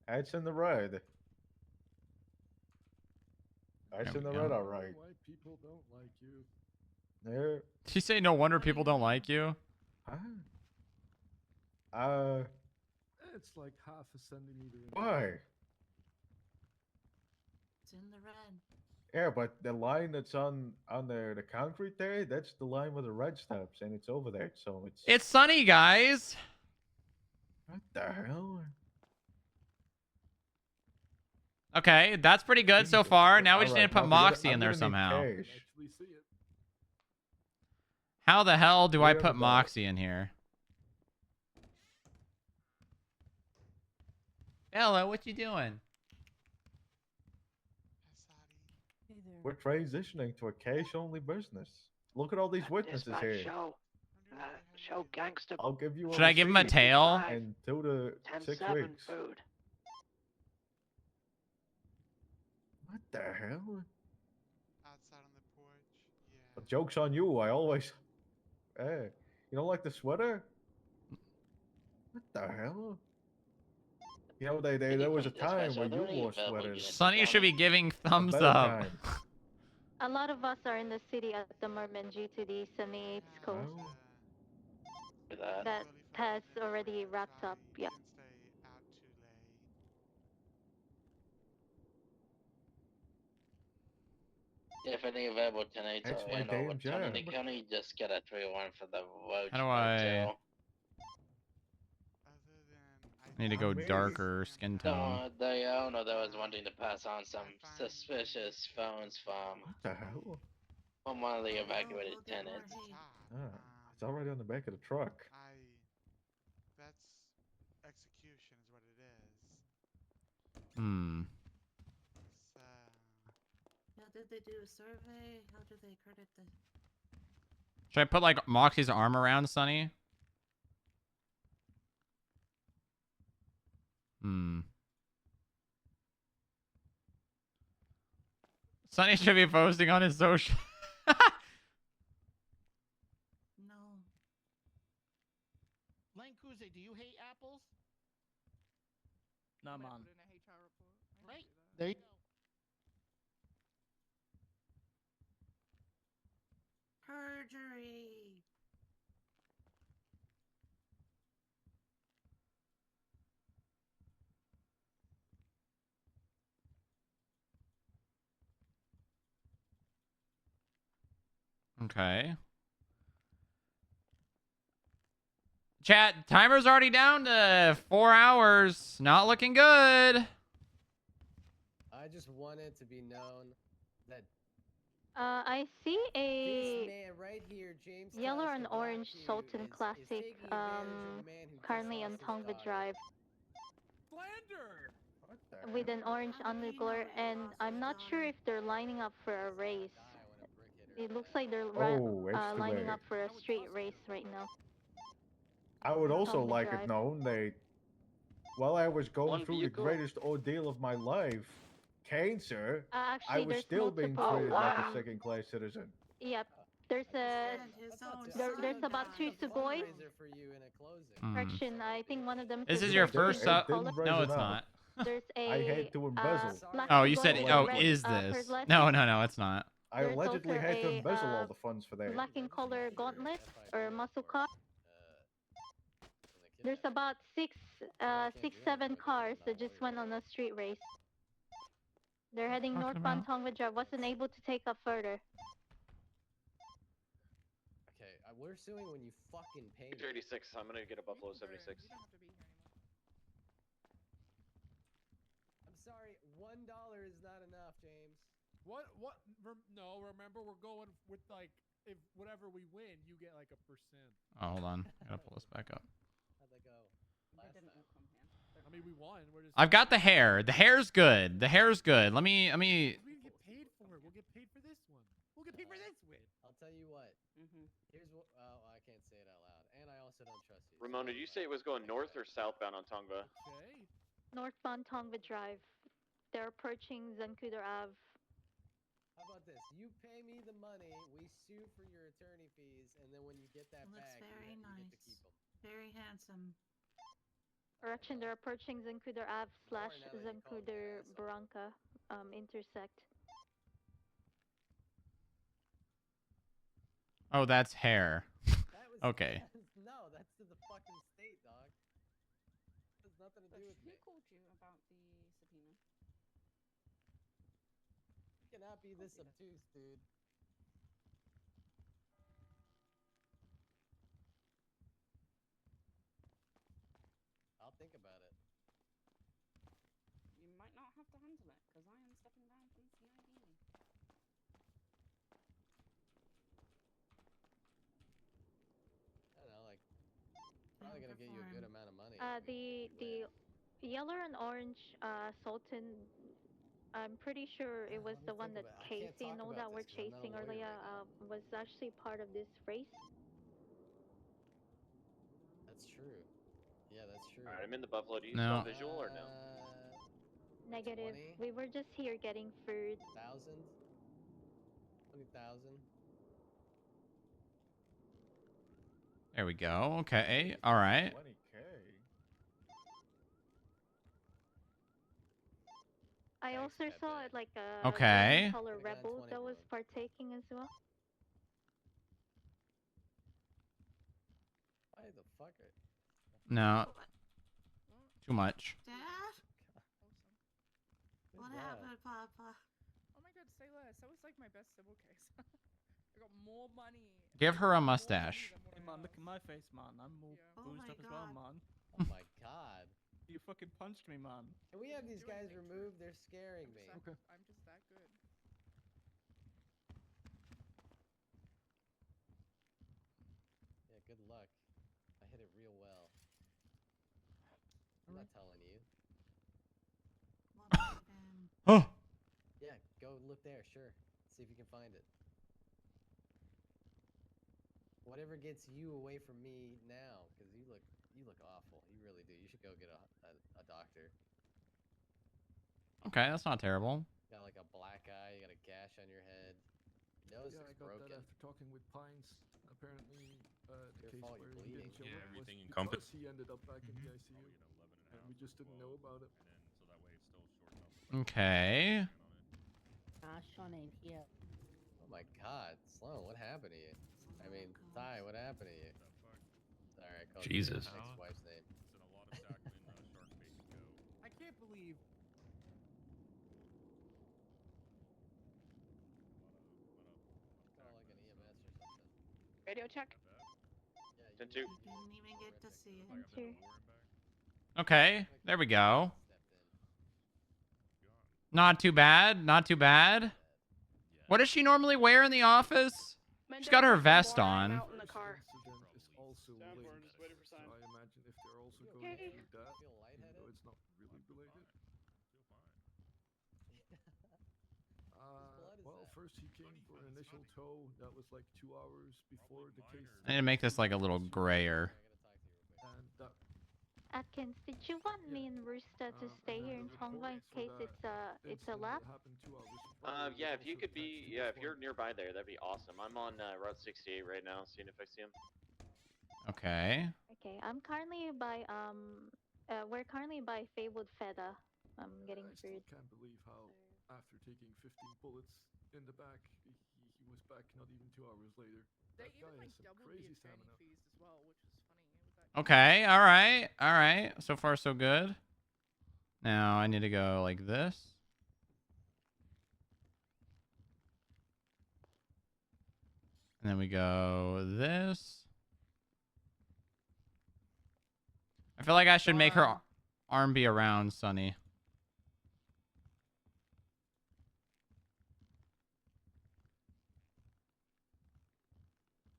That's in the red. That's in the red, all right. Why people don't like you? Yeah. Did you say no wonder people don't like you? It's like half a centimeter. Why? It's in the red. Yeah, but the line that's on the concrete there, that's the line with the red stops, and it's over there, so it's... It's sunny, guys. What the hell? Okay, that's pretty good so far. Now we just need to put Moxie in there somehow. How the hell do I put Moxie in here? Bella, what you doing? We're transitioning to a cash-only business. Look at all these witnesses here. Show gangster. I'll give you. Should I give him a tail? And 2 to 6 weeks. Food. What the hell? Outside on the porch. Yeah. Joke's on you. I always. Hey, you don't like the sweater? What the hell? You know, there was a time when you wore sweaters. Sonny should be giving thumbs better up. time. A lot of us are in the city at the moment due to the 78th coast. That has already wrapped up. Yeah. If any available tonight, That's so my you know, damn with job. Tony County, just get a 3-1 for the vote. How do I need to go darker skin tone? The owner that was wanting to pass on some suspicious phones from What the hell? one of the evacuated tenants. Ah, it's already on the back of the truck. That's execution is what it is. How did they do a survey? How do they credit the... Should I put like Moxie's arm around Sonny? Sonny should be posting on his social. No. Lankuze, do you hate apples? No, man. Right? There you go. Perjury. Okay. Chat, timer's already down to 4 hours. Not looking good. I just want it to be known that I see this a man right here, James yellow Tusk and of orange Rockview, Sultan is Classic, taking advantage of a man who just currently lost on his Tonga daughter. Drive Slander! What the with hell? an orange underglow, and I'm not sure if they're lining up for a race. It looks like they're Oh, lining excellent. up for a street race right now. I would also Tonga like Drive. it known that while I was going One through vehicle? the greatest ordeal of my life, cancer, I Actually, was there's still being multiple, treated like a second-class citizen. Yep. There's there's about 2 Sugoi. Fundraiser for you in a closing. Correction, I think one of them This says is your Red first Bull sub. Color. No, it's not. There's a I had to embezzle. black Oh, you Sugoi said, with oh, red, is this? purse No, no, no, it's not. I There's allegedly also had to a, embezzle all the funds for that. black in color gauntlet or muscle car. There's about 7 cars that just went on a street race. They're heading Talking northbound about? Tonga Drive. Wasn't able to take up further. Okay, we're suing when you fucking pay me. 36. I'm gonna get a Buffalo 76. I'm sorry, $1 is not enough, James. What? No, remember we're going with like if whatever we win, you get like a percent. Oh, hold on. I gotta pull this back up. How'd that go? I mean, we won. We're just. I've got the hair. The hair's good. The hair's good. Let me. We get paid for it. We'll get paid for this one. We'll get paid for this win. I'll tell you what. Here's what. Oh, I can't say it out loud, and I also don't trust you. Ramon, did you say it was going north or southbound on Tongva? Okay. Northbound Tonga Drive. They're approaching Zancudo Ave. How about this? You pay me the money, we sue for your attorney fees, and then when you get that Looks back, very you nice. get to keep them. Very handsome. Correction, they're approaching Zancudo Ave / now that you called me an Zancudo asshole. Barranca intersect. Oh, that's hair. That was Okay. No, that's to the fucking state, dog. That has nothing to do with me. Who called you about the subpoena? You cannot be this obtuse, dude. I'll think about it. You might not have to handle it, because I am stepping down from CID. I don't know, like, probably gonna get you a good amount of money. The yellow and orange Sultan. I'm pretty sure it was the one that Casey and all that were chasing earlier. Was actually part of this race. That's true. Yeah, that's true. Alright, I'm in the Buffalo. Do you No. still visual or no? Negative. 20? We were just here getting food. 1,000? 20,000? There we go. Okay. All right. 20K. I Thanks, also saw Pepe. like a Okay. green color Could've gotten rebel 20 that was from him. partaking as well. Why the fuck are... No. Too much. Dad? Who's What that? happened, Papa? Oh my god, say less. That was like my best civil case. I got more money. Give her a mustache. Hey man, look at my face, man. I'm all Oh bruised my up as well, God. man. Oh my god. You fucking punched me, man. Can we have these guys removed? They're scaring me. Okay. I'm just that good. Yeah, good luck. I hit it real well. I'm not telling you. What happened? Oh. Yeah, go look there, sure. See if you can find it. Whatever gets you away from me now, because you look awful. You really do. You should go get a doctor. Okay, that's not terrible. Got like a black eye, you got a gash on your head. Your nose Yeah, I is got broken. that after talking with Pines. Apparently, the Your case fault, where you're he bleeding. didn't show Yeah, up was everything because he ended up back in the ICU. And we just didn't know about it. Okay. Sean ain't here. Oh my God, Sloan, what happened to you? I mean, Ty, what happened to you? Sorry, I called Jesus. your ex-wife's name. I can't believe. Call like an EMS or something. Radio check. Yeah, 10-2. You didn't even get to see it. Enter. Okay. There we go. Not too bad. Not too bad. What does she normally wear in the office? She's got her vest on. Out in the car. Incident is also linked, so I imagine if they're also going Okay. through that, Feel even lightheaded? though it's not really related. blood is Well, that? first he came for an initial tow. That was like 2 hours before the case. I need to make this like a little grayer. And that, Atkins, did you want me and Rooster to stay here in Tongva in case it's a lab? happened 2 hours prior Yeah, was if you also could be, attached to yeah, this if you're one. nearby there, that'd be awesome. I'm on Route 68 right now, seeing if I see him. Okay. Okay, I'm currently by we're currently by Faywood Feta. I'm getting I still food. can't believe how, after taking 15 bullets in the back, he was back not even 2 hours later. That guy has some crazy stamina. Fees as well, which was funny. With that Okay. All right. All right. So far, so good. Now I need to go like this. And then we go this. I feel like I should make her arm be around Sunny.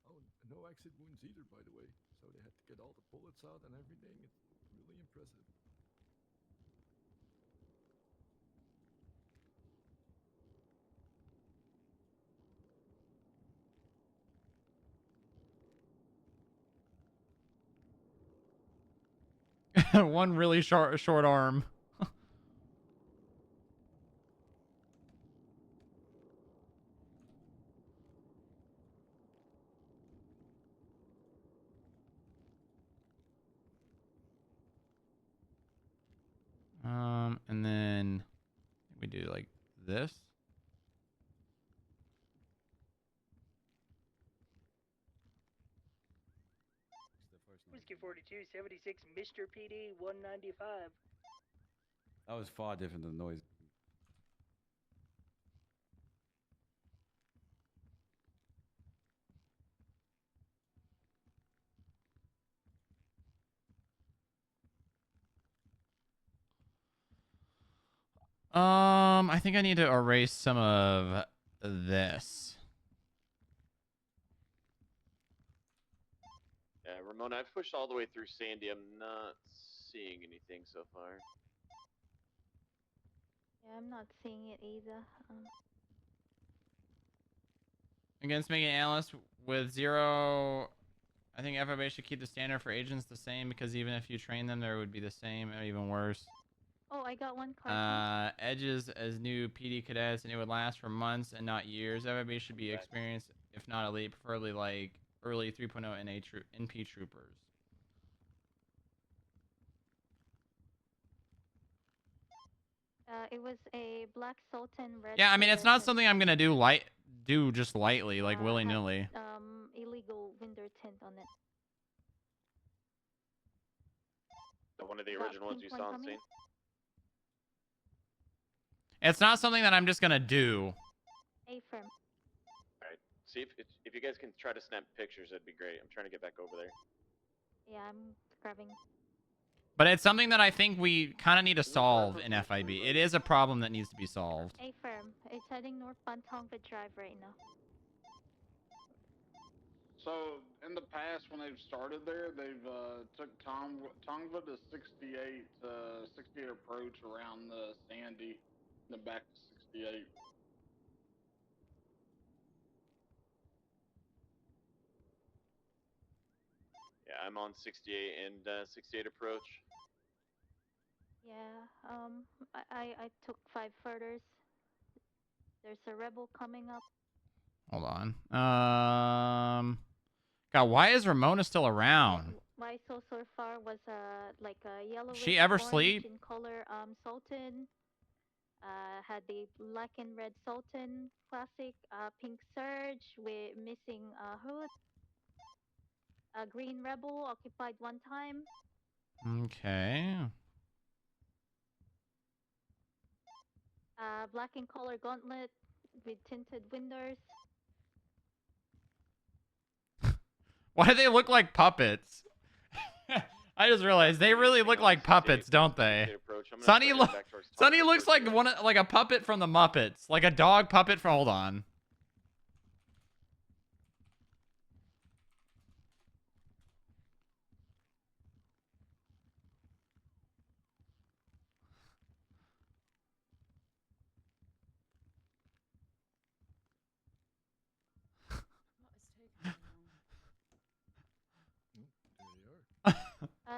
Oh, no exit wounds either, by the way. So they had to get all the bullets out and everything. It's really impressive. One really short arm. And then we do like this. Whiskey 42, 76, Mr. PD, 195. That was far different than the noise. I think I need to erase some of this. Yeah, Ramona, I've pushed all the way through Sandy. I'm not seeing anything so far. Yeah, I'm not seeing it either. Against making analysts with 0, I think FFA should keep the standard for agents the same because even if you train them, there would be the same or even worse. Oh, I got one card. Edges as new PD cadets, and it would last for months and not years. FFA should be experienced, if not elite, preferably like early 3.0 NP troopers. It was a black sultan red. Yeah, I mean it's not something I'm gonna do just lightly, like willy had, nilly. Illegal window tint on it. One of the original ones you saw on scene. It's not something that I'm just gonna do. A-firm. Alright, see if you guys can try to snap pictures, that'd be great. I'm trying to get back over there. Yeah, I'm grabbing. But it's something that I think we kind of need to solve in FIB. It is a problem that needs to be solved. A-firm. It's heading northbound Tongva Drive right now. So in the past, when they've started there, they've took Tongva to 68 approach around the Sandy, then back to 68. Yeah, I'm on 68 and 68 approach. Yeah. I took 5 furthers. There's a rebel coming up. Hold on. God, why is Ramona still around? What I saw so far was like a yellowish She ever orange sleep? in color Sultan. Had the black and red Sultan classic, pink Surge with missing hood. A green rebel occupied one time. Okay. Black and color gauntlet with tinted windows. Why do they look like puppets? I just realized they really look like puppets, don't they? Sonny looks like like a puppet from the Muppets, like a dog puppet from. Hold on.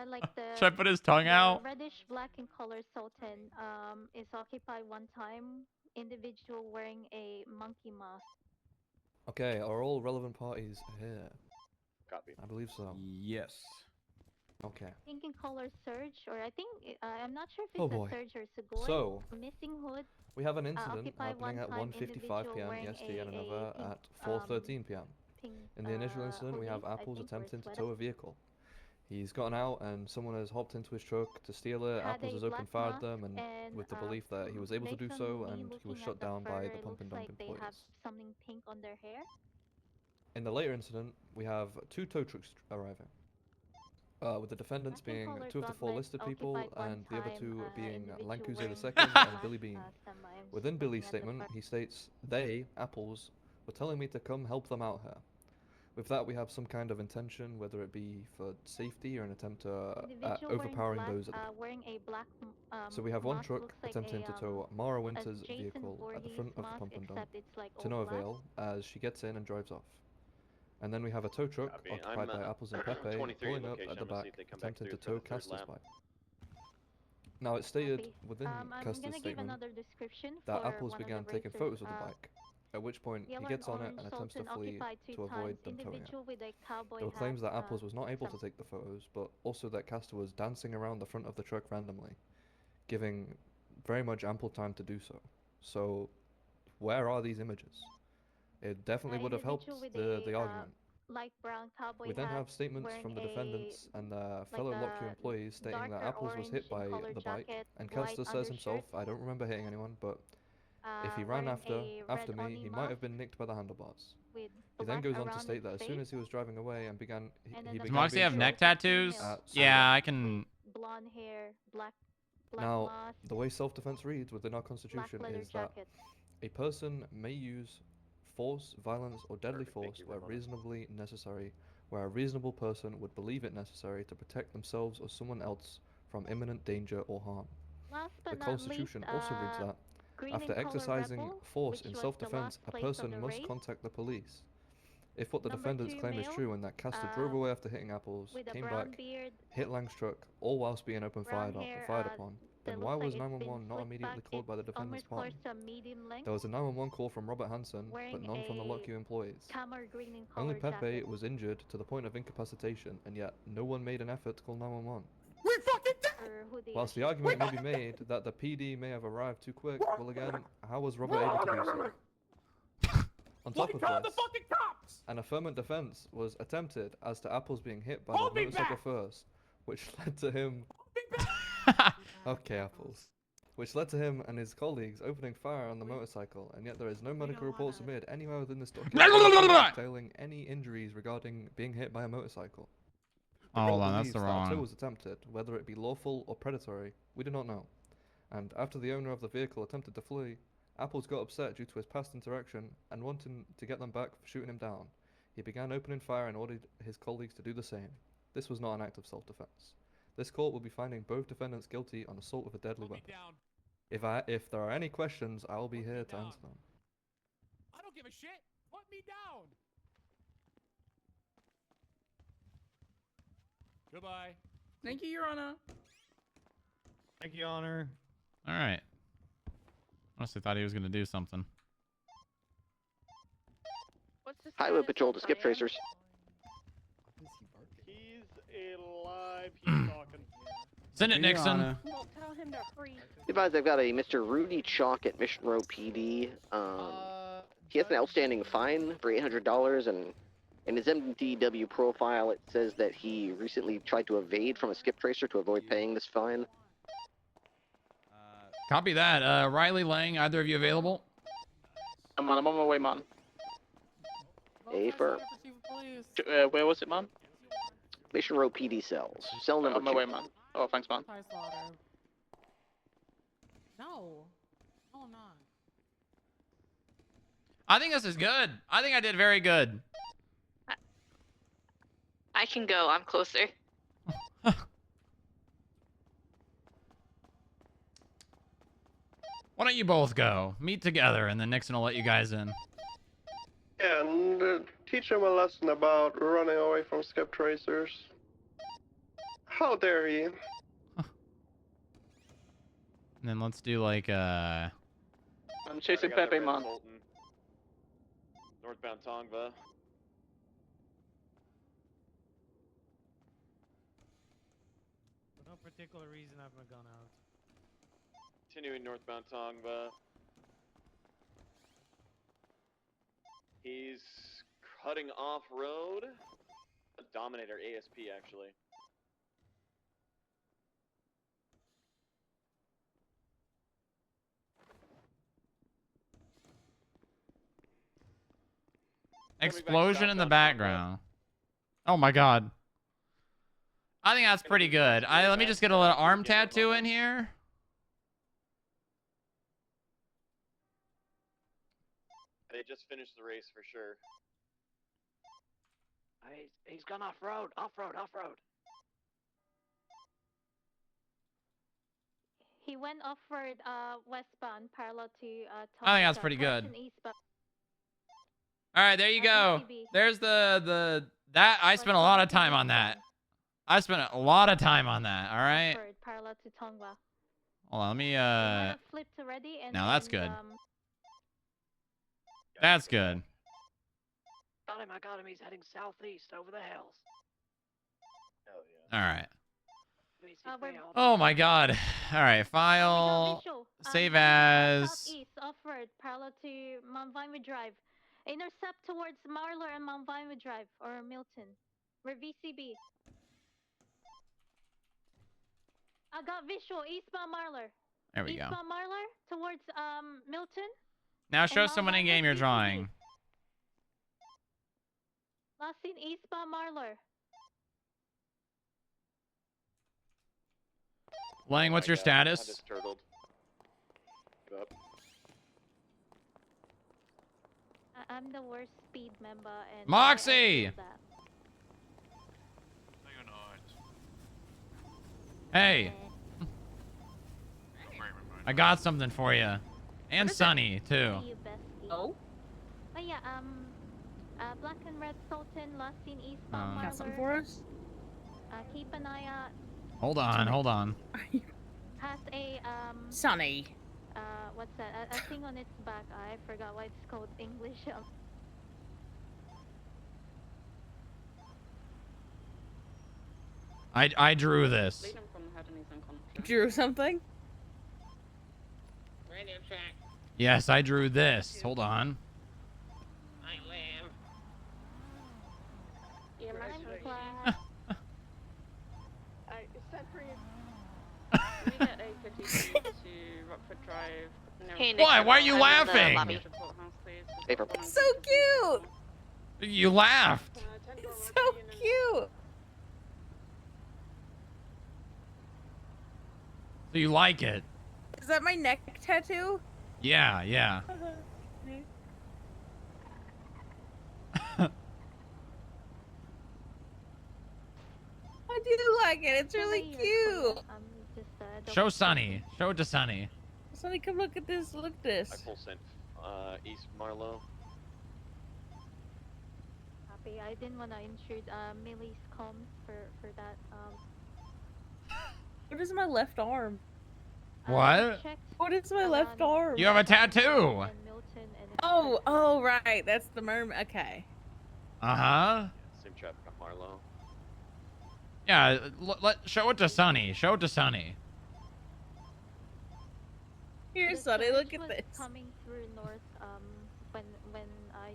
Like the Should I put his tongue out? reddish black in color Sultan is occupied one time. Individual wearing a monkey mask. Okay, are all relevant parties here? Copy. I believe so. Yes. Okay. Pink in color Surge, or I think I'm not sure if Oh it's boy. a Surge or Sugoi. So, missing hood. we have an incident occupied happening at one time, 1:55 individual p.m. wearing EST and a another pink, at 4:13 p.m. pink, In the initial incident, we have hoodie, I Apples think, or attempting to sweater. tow a vehicle. He's gotten out and someone has hopped into his truck to steal it. Had Apples a has opened black fire at them mask and with the belief that he was able to do based on so me and he was looking shut at the down by further, the it pump and looks dump like they have employees. something pink on their hair. In the later incident, we have two tow trucks arriving. With the defendants Black and being color two of the four gauntlet listed people occupied one and the other time, two being individual Lankuze wearing II black and Billy Bean. semi, I'm just Within looking Billy's at the statement, front. he states, they, Apples, were telling me to come help them out here. With that, we have some kind of intention, whether it be for safety or an attempt at Individual overpowering wearing black, those at the wearing a black So we have one mask truck looks like attempting a, to tow Mara a Winter's Jason vehicle at the Voorhees front of the mask, pump and dump except it's like to all no black. avail as she gets in and drives off. And then we have a tow truck Copy. occupied I'm, by Apples and Pepe 23 pulling up location. at the I'm gonna see back if they come back attempting to through for tow the third Castor's lap. bike. Now it's stated Copy. within I'm Castor's gonna give statement another description that for Apples one of began the taking racers. photos of the bike, at which point he Yellow gets on it orange and attempts to Sultan flee occupied two to avoid times. them towing it. Individual with a cowboy There were hat, claims that Apples was not able to some- take the photos, but also that Castor was dancing around the front of the truck randomly, giving very much ample time to do so. So, where are these images? It definitely would have helped individual with the a, argument. light brown cowboy We then hat, have statements wearing from the a, defendants and their like fellow a Lockheed employees stating that darker Apples was hit orange by in color the bike, jacket, and white Castor says himself, undershirt. I don't remember hitting anyone, but if he ran Wearing after a red me, Oni he might have mask been nicked by the handlebars. with He then black goes on to around state its that as soon face. as he was driving away and began, And he then began Does Moxie being have neck shot tattoos? at Yeah, I can. Blonde hair, black Now, mask, the way self-defense reads within our constitution leather is that jacket. a person may use force, violence, or deadly Perfect, thank force you, where Ramona. reasonably necessary, where a reasonable person would believe it necessary to protect themselves or someone else from imminent danger or harm. Last The but not Constitution least, also reads that green after in color exercising rebel, force which in was the self-defense, last a place of person the must race. contact the police. If what the Number defendants 2 claim is male, true and that Castor drove away after hitting Apples, with a came brown back, beard, hit Lang's truck, all whilst being open brown fired hair, upon, that then why looks was like it's been 911 not slicked immediately back. called by the It's defendant's almost partner? close to a medium length. There was a 911 call from Robert Hansen, but Wearing none from the a Lockheed employees. camera green in color Only Pepe jacket. was injured to the point of incapacitation, and yet no one made an effort to call 911. We fucking did! Whilst the argument may be made that the PD may have arrived too quick, well again, how was Robert able to do so? On top of this, an affirmative defense was attempted as to Apples being hit by the motorcycle first, which led to him... Okay, Apples. Which led to him and his colleagues opening fire on the motorcycle, and yet there is no medical report submitted anywhere within this document detailing any injuries regarding being hit by a motorcycle. The Oh, hold court on, that's believes the that wrong a tow one. was attempted, whether it be lawful or predatory, we do not know. And after the owner of the vehicle attempted to flee, Apples got upset due to his past interaction and wanting to get them back for shooting him down. He began opening fire and ordered his colleagues to do the same. This was not an act of self-defense. This court will be finding both defendants guilty on assault with a deadly weapon. If there are any questions, I will be here to answer them. I don't give a shit. Put me down. Goodbye. Thank you, Your Honor. Thank you, Honor. All right. Honestly thought he was going to do something. Highway Patrol to skip tracers. He's alive. He's talking. Send it, Nixon. Well, tell him to hurry. Advise I've got a Mr. Rudy Chalk at Mission Row PD. He has an outstanding fine for $800, and in his MDW profile it says that he recently tried to evade from a skip tracer to avoid paying this fine. Copy that. Riley Lang, either of you available? I'm on my way, man. A firm. Where was it, man? Mission Row PD cells. Cell number 2. On my way, man. Oh, thanks, man. No. No, I'm not. I think this is good. I think I did very good. I can go. I'm closer. Why don't you both go? Meet together, and then Nixon will let you guys in. Yeah, and teach him a lesson about running away from skip tracers. How dare he? And then let's do like I'm chasing Pepe, man. Northbound Tongva. For no particular reason, I have my gun out. Continuing northbound Tongva. He's cutting off road. A Dominator ASP actually. explosion in the background. Oh my god. I think that's pretty good. Let me just get a little arm tattoo in here. They just finished the race for sure. He's gone off-road, off-road, off-road. He went off-road westbound, parallel to I think that's pretty good. All right, there you go. There's that. I spent a lot of time on that. I spent a lot of time on that. All right. Parallel to Tongva. Hold on, let me Flipped already, and now that's good. That's good. I got him. He's heading southeast over the hills. Hell yeah. All right. Oh my god. All right, file. Save as. Southeast, off-road, parallel to Mount Vinewood Drive. Intercept towards Marlar and Mount Vinewood Drive, or Milton. We're VCB. I got visual, eastbound Marlar. There we go. Eastbound Marlar towards Milton. Now show someone in game you're drawing. Last seen eastbound Marlar. Lang, what's your status? I just turtled. Give up. I'm the worst speed member and Moxie! Hey. I got something for you. And Sunny, too. Oh? Oh yeah, black and red Sultan, last seen eastbound Marlar. Got something for us? Keep an eye out. Hold on, hold on. Has a, Sunny. What's that? A thing on its back. I forgot what it's called English. I drew this. Drew something? Radio track. Yes, I drew this. Hold on. I live. You're my We get a 52 to Rockford Drive. Hey, Why? Why are you laughing? It's so cute! You laughed. It's so cute! So you like it? Is that my neck tattoo? Yeah, yeah. I do like it. It's really cute. Show Sunny. Show it to Sunny. Sonny, come look at this. Look at this. I full sent East Marlow. Copy. I didn't want to intrude Millie's comms for that. What is my left arm? What? What is my left arm? You have a tattoo. Oh, right. That's the mermaid. Okay. Uh-huh. Same traffic on Marlowe. Yeah, show it to Sunny. Show it to Sunny. Here, The Sonny, surge look at was this. coming through north when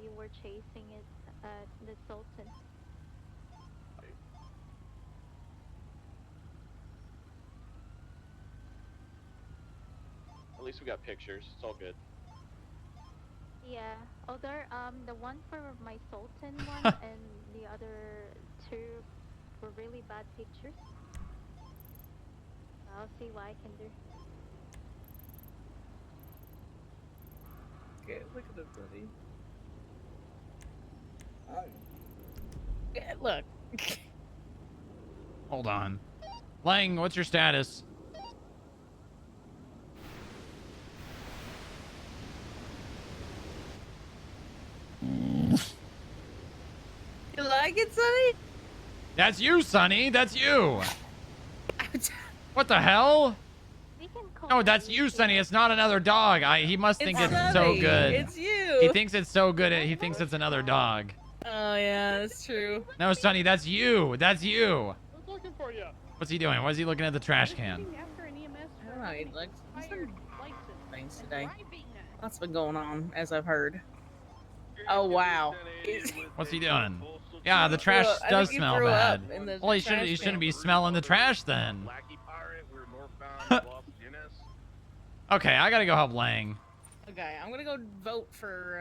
you were chasing it at the Sultan. At least we got pictures. It's all good. Yeah, other the one for my Sultan one and the other two were really bad pictures. I'll see what I can do. Okay, look at this, buddy. Yeah, look. Hold on. Lang, what's your status? You like it, Sonny? That's you, Sonny. That's you. What the hell? No, that's you, Sonny. It's not another dog. He must think it's so Sonny. good. It's you. He thinks it's so good. He thinks it's another dog. Oh yeah, that's true. No, Sonny, that's you. That's you. I was looking for you. What's he doing? Why is he looking at the trash can? I don't know. He likes some things today. What's been going on, as I've heard? Oh wow. What's he doing? Yeah, the trash I does think he smell threw bad. up in the Well, he trash shouldn't can. be smelling the trash then. Okay, I gotta go help Lang. Okay, I'm gonna go vote for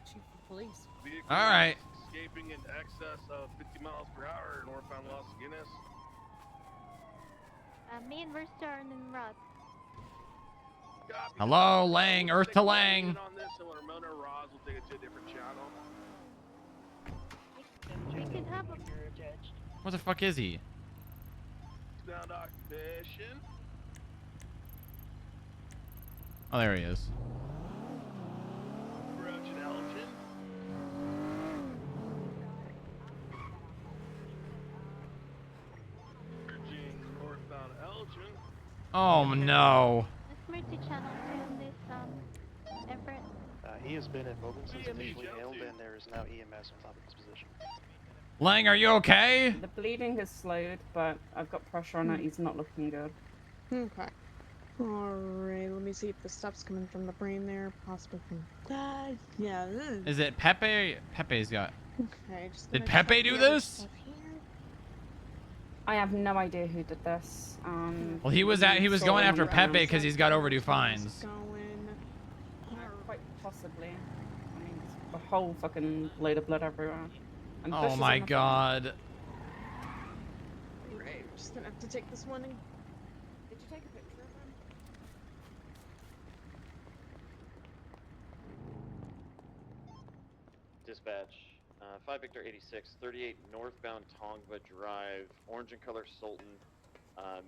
chief of police. All right. Escaping in excess of 50 miles per hour northbound Los Guinness. Me and Rooster are in route. Hello, Lang. Earth to Lang. On this, and when Ramona or Roz will take it to a different channel. We could have a... Where the fuck is he? Sound occupation. Oh, there he is. Approaching Elgin. Merging northbound Elgin. Oh no. Let's move to channel 2 on this, Everett. He has been at Mogan since initially hailed, and there is now EMS on top of his position. Lang, are you okay? The bleeding has slowed, but I've got pressure on it. He's not looking good. Okay. Alright, let me see if the stuff's coming from the brain there. Possibly from... yeah. Is it Pepe? Pepe's got. Okay, just Did gonna Pepe check do the other this? stuff here. I have no idea who did this. Well, he was going after Pepe because he's got overdue fines. Quite possibly. I mean, it's a whole fucking load of blood everywhere. And Oh bushes my on the god. Right, just gonna have to take this one and... Did you take a picture of him? Dispatch. 5 Victor 86, 38 northbound Tongva Drive, orange in color Sultan.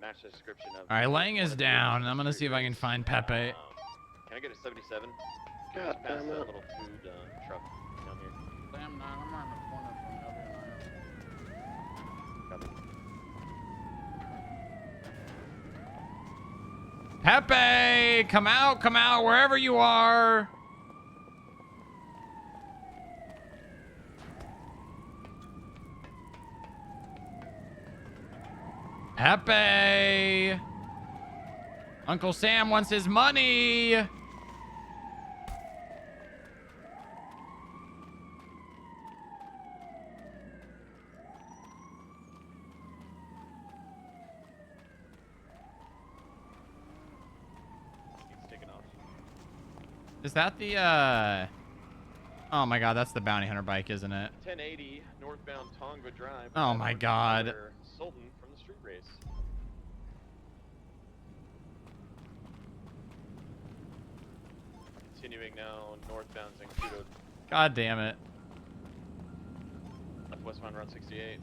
Match the description of. All right, Lang is down. I'm gonna see if I can find Pepe. Can I get a 77? God Just past damn that it. little food truck down here. Damn, nah, I'm around the corner from Copy. Pepe, come out, wherever you are. Pepe. Uncle Sam wants his money. He's taking off. Is that the, Oh my god, that's the bounty hunter bike, isn't it? 1080 northbound Tongva Drive. Oh my god. Sultan from the street race. Continuing now northbound Zancudo. God damn it. Left westbound Route 68.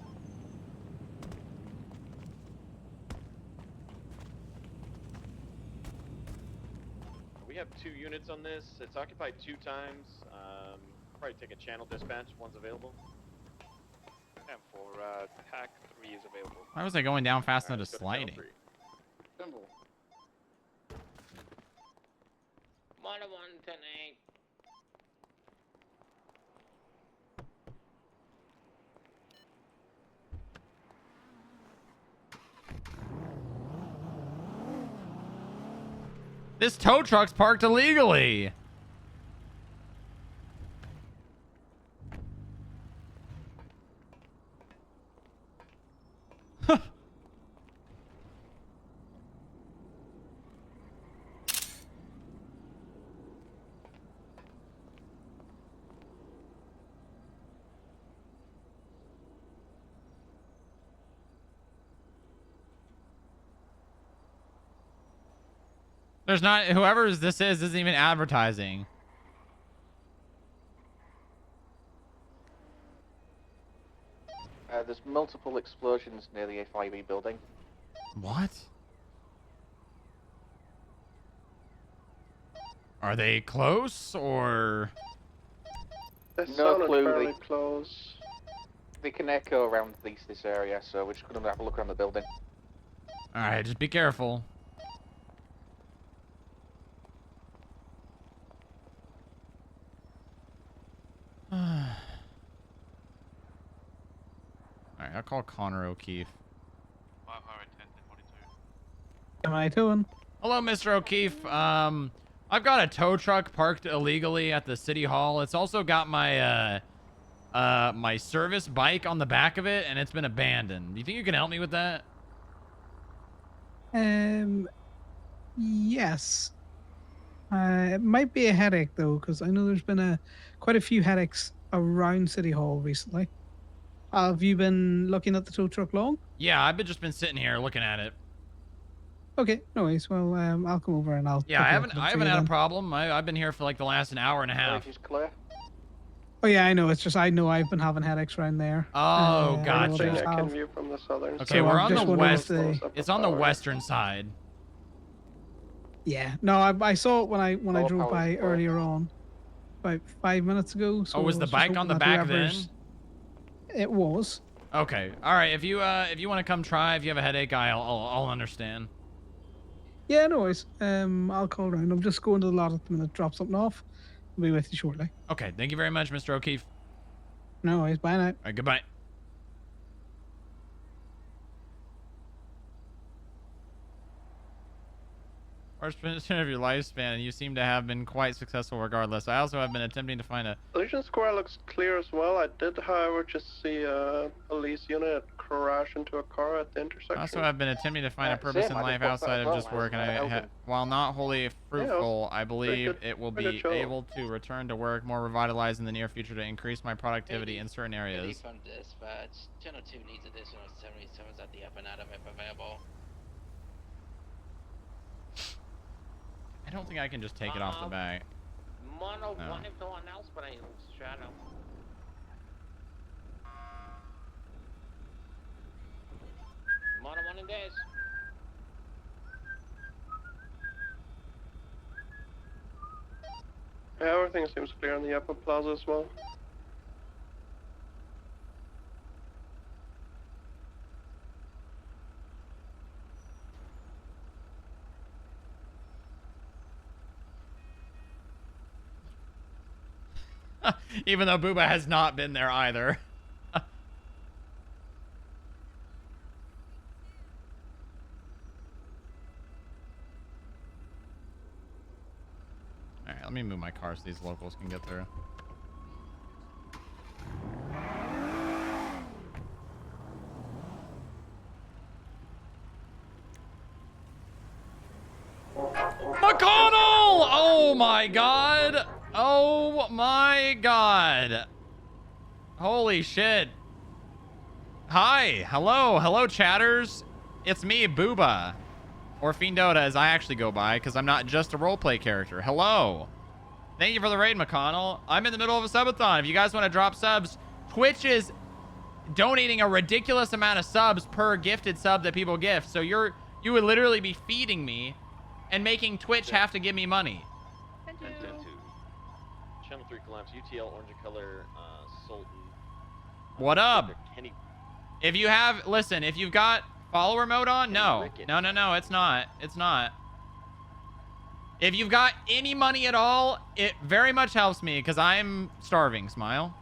We have 2 units on this. It's occupied 2 times. Probably take a channel dispatch. One's available. And for pack 3 is available. Why was I going down fast Alright, into let's go to channel sliding? 3. Simple. Model 1, 10-8. This tow truck's parked illegally. There's not, whoever this is isn't even advertising. There's multiple explosions near the FIB building. What? Are they close or? They No sounded clue. fairly close. They can echo around this area, so we're just going to have a look around the building. All right, just be careful. All right, I'll call Connor O'Keefe. Am I doing? Hello, Mr. O'Keefe. I've got a tow truck parked illegally at the city hall. It's also got my my service bike on the back of it, and it's been abandoned. Do you think you can help me with that? Yes. It might be a headache though, because I know there's been quite a few headaches around City Hall recently. Have you been looking at the tow truck long? Yeah, I've just been sitting here looking at it. Okay, no worries. Well, I'll come over and I'll. Yeah, I haven't had a problem. I've been here for like the last an hour and a half. Clear. Oh yeah, I know. It's just I know I've been having headaches around there. Oh, gotcha. I can view from the southern Okay, side. we're on the west. Close It's on the western side. Yeah. No, I saw it when I drove power's by clear. earlier on, about 5 minutes ago. So Oh, was I the just bike hoping on the that back whoever's- then? It was. Okay. All right. If you want to come try, if you have a headache, I'll understand. Yeah, no worries. I'll call around. I'm just going to the lot at the minute, drop something off. I'll be with you shortly. Okay. Thank you very much, Mr. O'Keefe. No worries. Bye now. All right. Goodbye. First percent of your lifespan, and you seem to have been quite successful regardless. I also have been attempting to find a... Legion Square looks clear as well. I did, however, just see a police unit crash into a car at the intersection. I also have been attempting to find a purpose in life outside of just work, and while not wholly fruitful, I believe it will be able to return to work more revitalized in the near future to increase my productivity in certain areas. From dispatch, Channel 2 needs additional 77s at the up and out of if available. I don't think I can just take it off the back. Mono No. wanted to announce, but I shadow. Mono one in days. Yeah, everything seems clear in the upper plaza as well. Even though Booba has not been there either. Alright, let me move my car so these locals can get through. McConnell! Oh my god! Oh my god! Holy shit. Hi, hello chatters. It's me, Booba. Or Fiendota as I actually go by, because I'm not just a roleplay character. Hello. Thank you for the raid, McConnell. I'm in the middle of a subathon. If you guys want to drop subs, Twitch is donating a ridiculous amount of subs per gifted sub that people gift. So you would literally be feeding me and making Twitch have to give me money. 10-2. Channel 3 collapse. UTL orange color. Sultan. What up? Kenny. If you have, listen, if you've got follower mode on, no, it's not. It's not. If you've got any money at all, it very much helps me because I'm starving. Smile.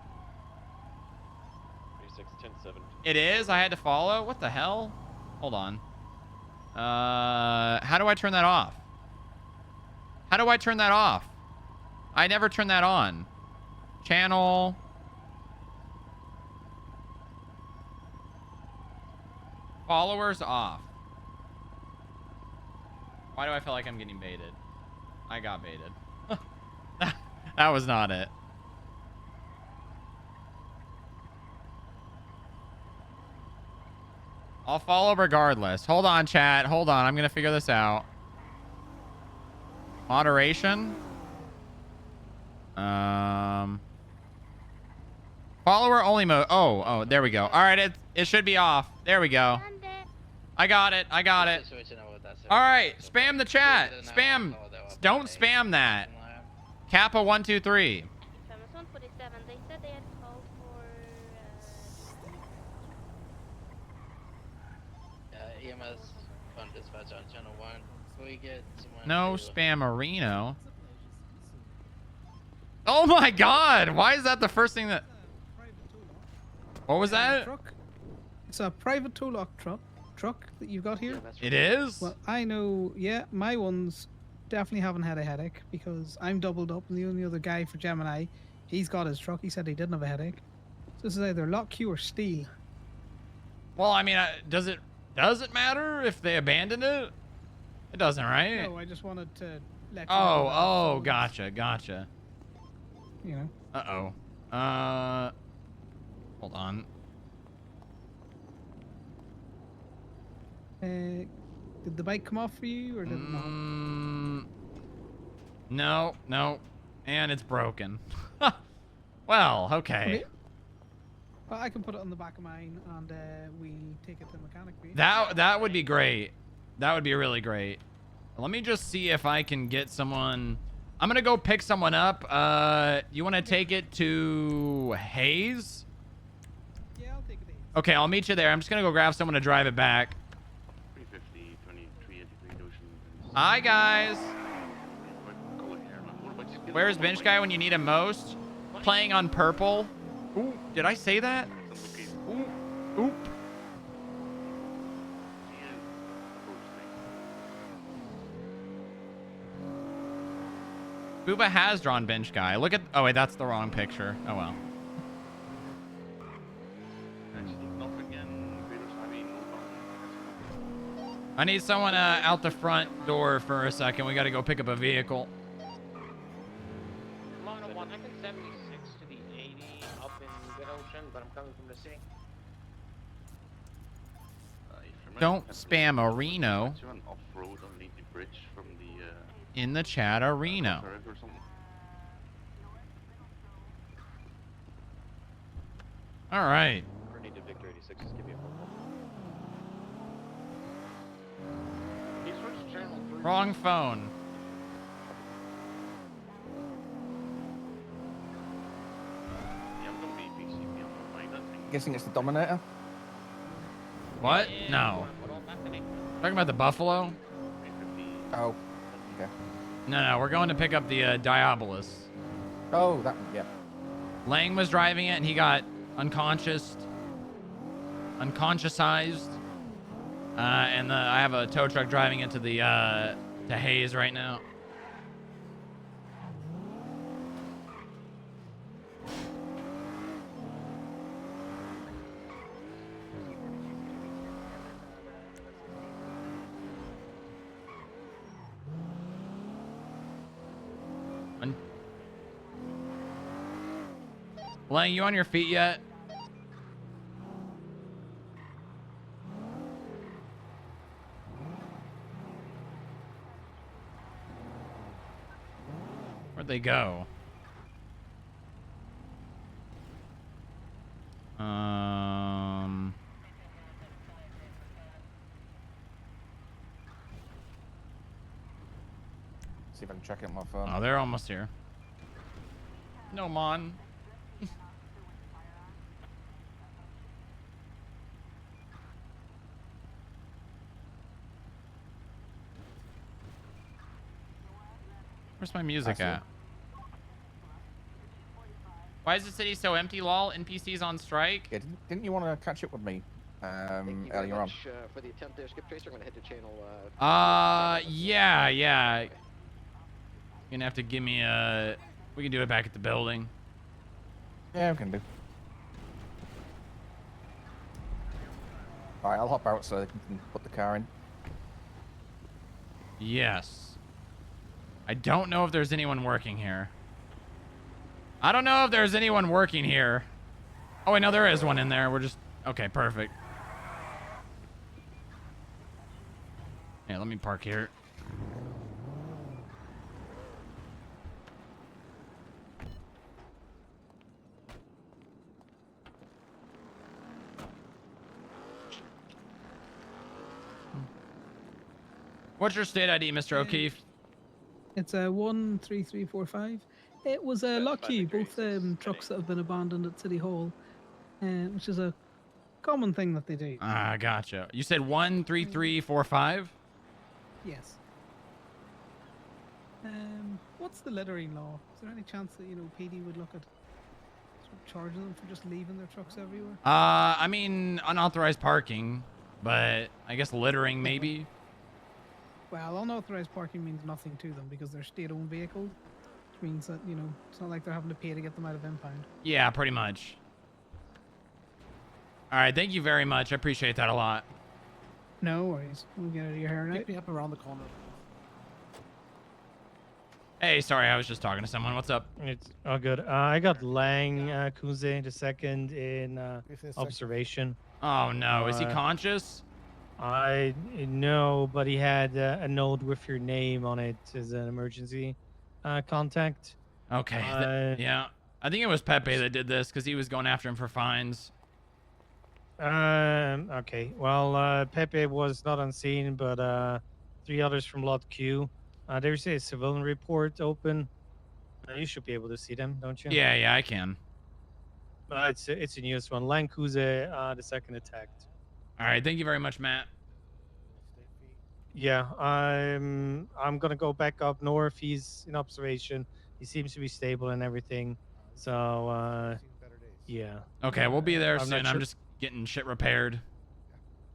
36, 10-7. It is. I had to follow. What the hell? Hold on. How do I turn that off? How do I turn that off? I never turn that on. Channel. Followers off. Why do I feel like I'm getting baited? I got baited. That was not it. I'll follow regardless. Hold on, chat. Hold on. I'm going to figure this out. Moderation. Follower only mode. Oh, there we go. All right, it should be off. There we go. I got it. I got it. All right, spam the chat. Spam. Don't spam that. Kappa 123. Famous 147, they said they had called for EMS on dispatch on channel 1. Can we get someone No to... spammerino. Oh my god! Why is that the first thing that... What was that? Truck. It's a private tow lock truck that you've got here. It is? Well, I know, yeah, my ones definitely haven't had a headache because I'm doubled up and the only other guy for Gemini, he's got his truck. He said he didn't have a headache. So this is either lock, queue, or steal. Well, I mean, does it matter if they abandon it? It doesn't, right? No, I just wanted to let you know. Oh, gotcha. You know. Uh-oh. Hold on. Did the bike come off for you, or did it not? No. And it's broken. Well, okay. Well, I can put it on the back of mine, and we take it to the mechanic. That would be great. That would be really great. Let me just see if I can get someone. I'm gonna go pick someone up. You want to take it to Hayes? Yeah, I'll take it to Hayes. Okay, I'll meet you there. I'm just gonna go grab someone to drive it back. 350, 23, Hi guys. Where's Bench Guy when you need him most? Playing on purple. Ooh, did I say that? Oop. Booba has drawn Bench Guy. Look at... Oh, wait, that's the wrong picture. Oh, well. I need someone out the front door for a second. We got to go pick up a vehicle. Mono 1, I can 76 to the 80 up in Good Ocean, but I'm coming from the city. Don't spam a Reno Off-road underneath the bridge from the in the chat arena. All right. Need to Victor 86, just give me a phone call. He switched channel 3. Wrong phone. Guessing it's the Dominator. What? No. Talking about the Buffalo? Oh. Okay. No, we're going to pick up the Diabolus. Oh, that one, yeah. Lang was driving it and he got unconsciousized. And I have a tow truck driving it to the to Hayes right now. Lang, you on your feet yet? Where'd they go? See if I can check it on my phone. Oh, they're almost here. No, Mon. Where's my music at? Why is the city so empty, lol? NPCs on strike? Yeah, didn't you want to catch up with me earlier on? For the attempt there, Skip Tracer, I'm gonna head to channel. Yeah. You're gonna have to give me a... We can do it back at the building. Yeah, we can do. Alright, I'll hop out so they can put the car in. Yes. I don't know if there's anyone working here. I don't know if there's anyone working here. Oh, wait, no, there is one in there. We're just... Okay, perfect. Yeah, let me park here. What's your state ID, Mr. O'Keefe? It's a 13345. It was a lucky, both trucks that have been abandoned at City Hall, which is a common thing that they do. Ah, gotcha. You said 13345? Yes. What's the littering law? Is there any chance that, you know, PD would look at sort of charging them for just leaving their trucks everywhere? I mean, unauthorized parking, but I guess littering maybe. Well, unauthorized parking means nothing to them because they're state-owned vehicles, which means that, you know, it's not like they're having to pay to get them out of impound. Yeah, pretty much. All right, thank you very much. I appreciate that a lot. No worries. We'll get out of your hair now. Pick me up around the corner. Hey, sorry, I was just talking to someone. What's up? It's all good. I got Lang Kuze the second in observation. Oh no, is he conscious? I know, but he had a note with your name on it as an emergency contact. Okay, yeah. I think it was Pepe that did this because he was going after him for fines. Okay. Well, Pepe was not on scene, but 3 others from Lot Q. There's a civilian report open. You should be able to see them, don't you? Yeah, I can. It's a newest one. Lang Kuze, the second attacked. All right, thank you very much, Matt. Yeah, I'm gonna go back up north. He's in observation. He seems to be stable and everything. So, yeah. Okay, we'll be there I'm soon. not I'm sure. just getting shit repaired.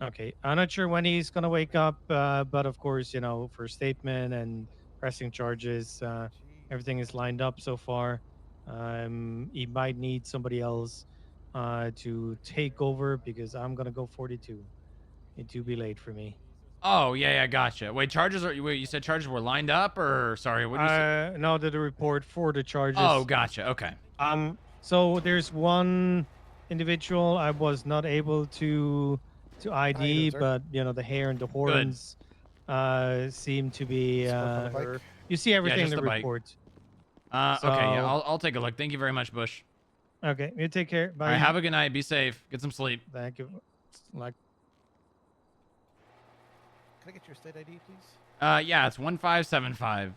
Okay, I'm not sure when he's gonna wake up, but of course, you know, for statement and pressing charges, everything is lined up so far. He might need somebody else to take over because I'm gonna go 42. It will be late for me. Oh, yeah, gotcha. Wait, you said charges were lined up, or sorry, what did you say? No, the report for the charges. Oh, gotcha. Okay. So there's one individual I was not able to ID, but you know the hair and the horns seem to be. You see everything in just the the bike. report. Okay, yeah, I'll take a look. Thank you very much, Bush. Okay, you take care. Bye. All right, have a good night. Be safe. Get some sleep. Thank you. Like. Can I get your state ID, please? Yeah, it's 1575.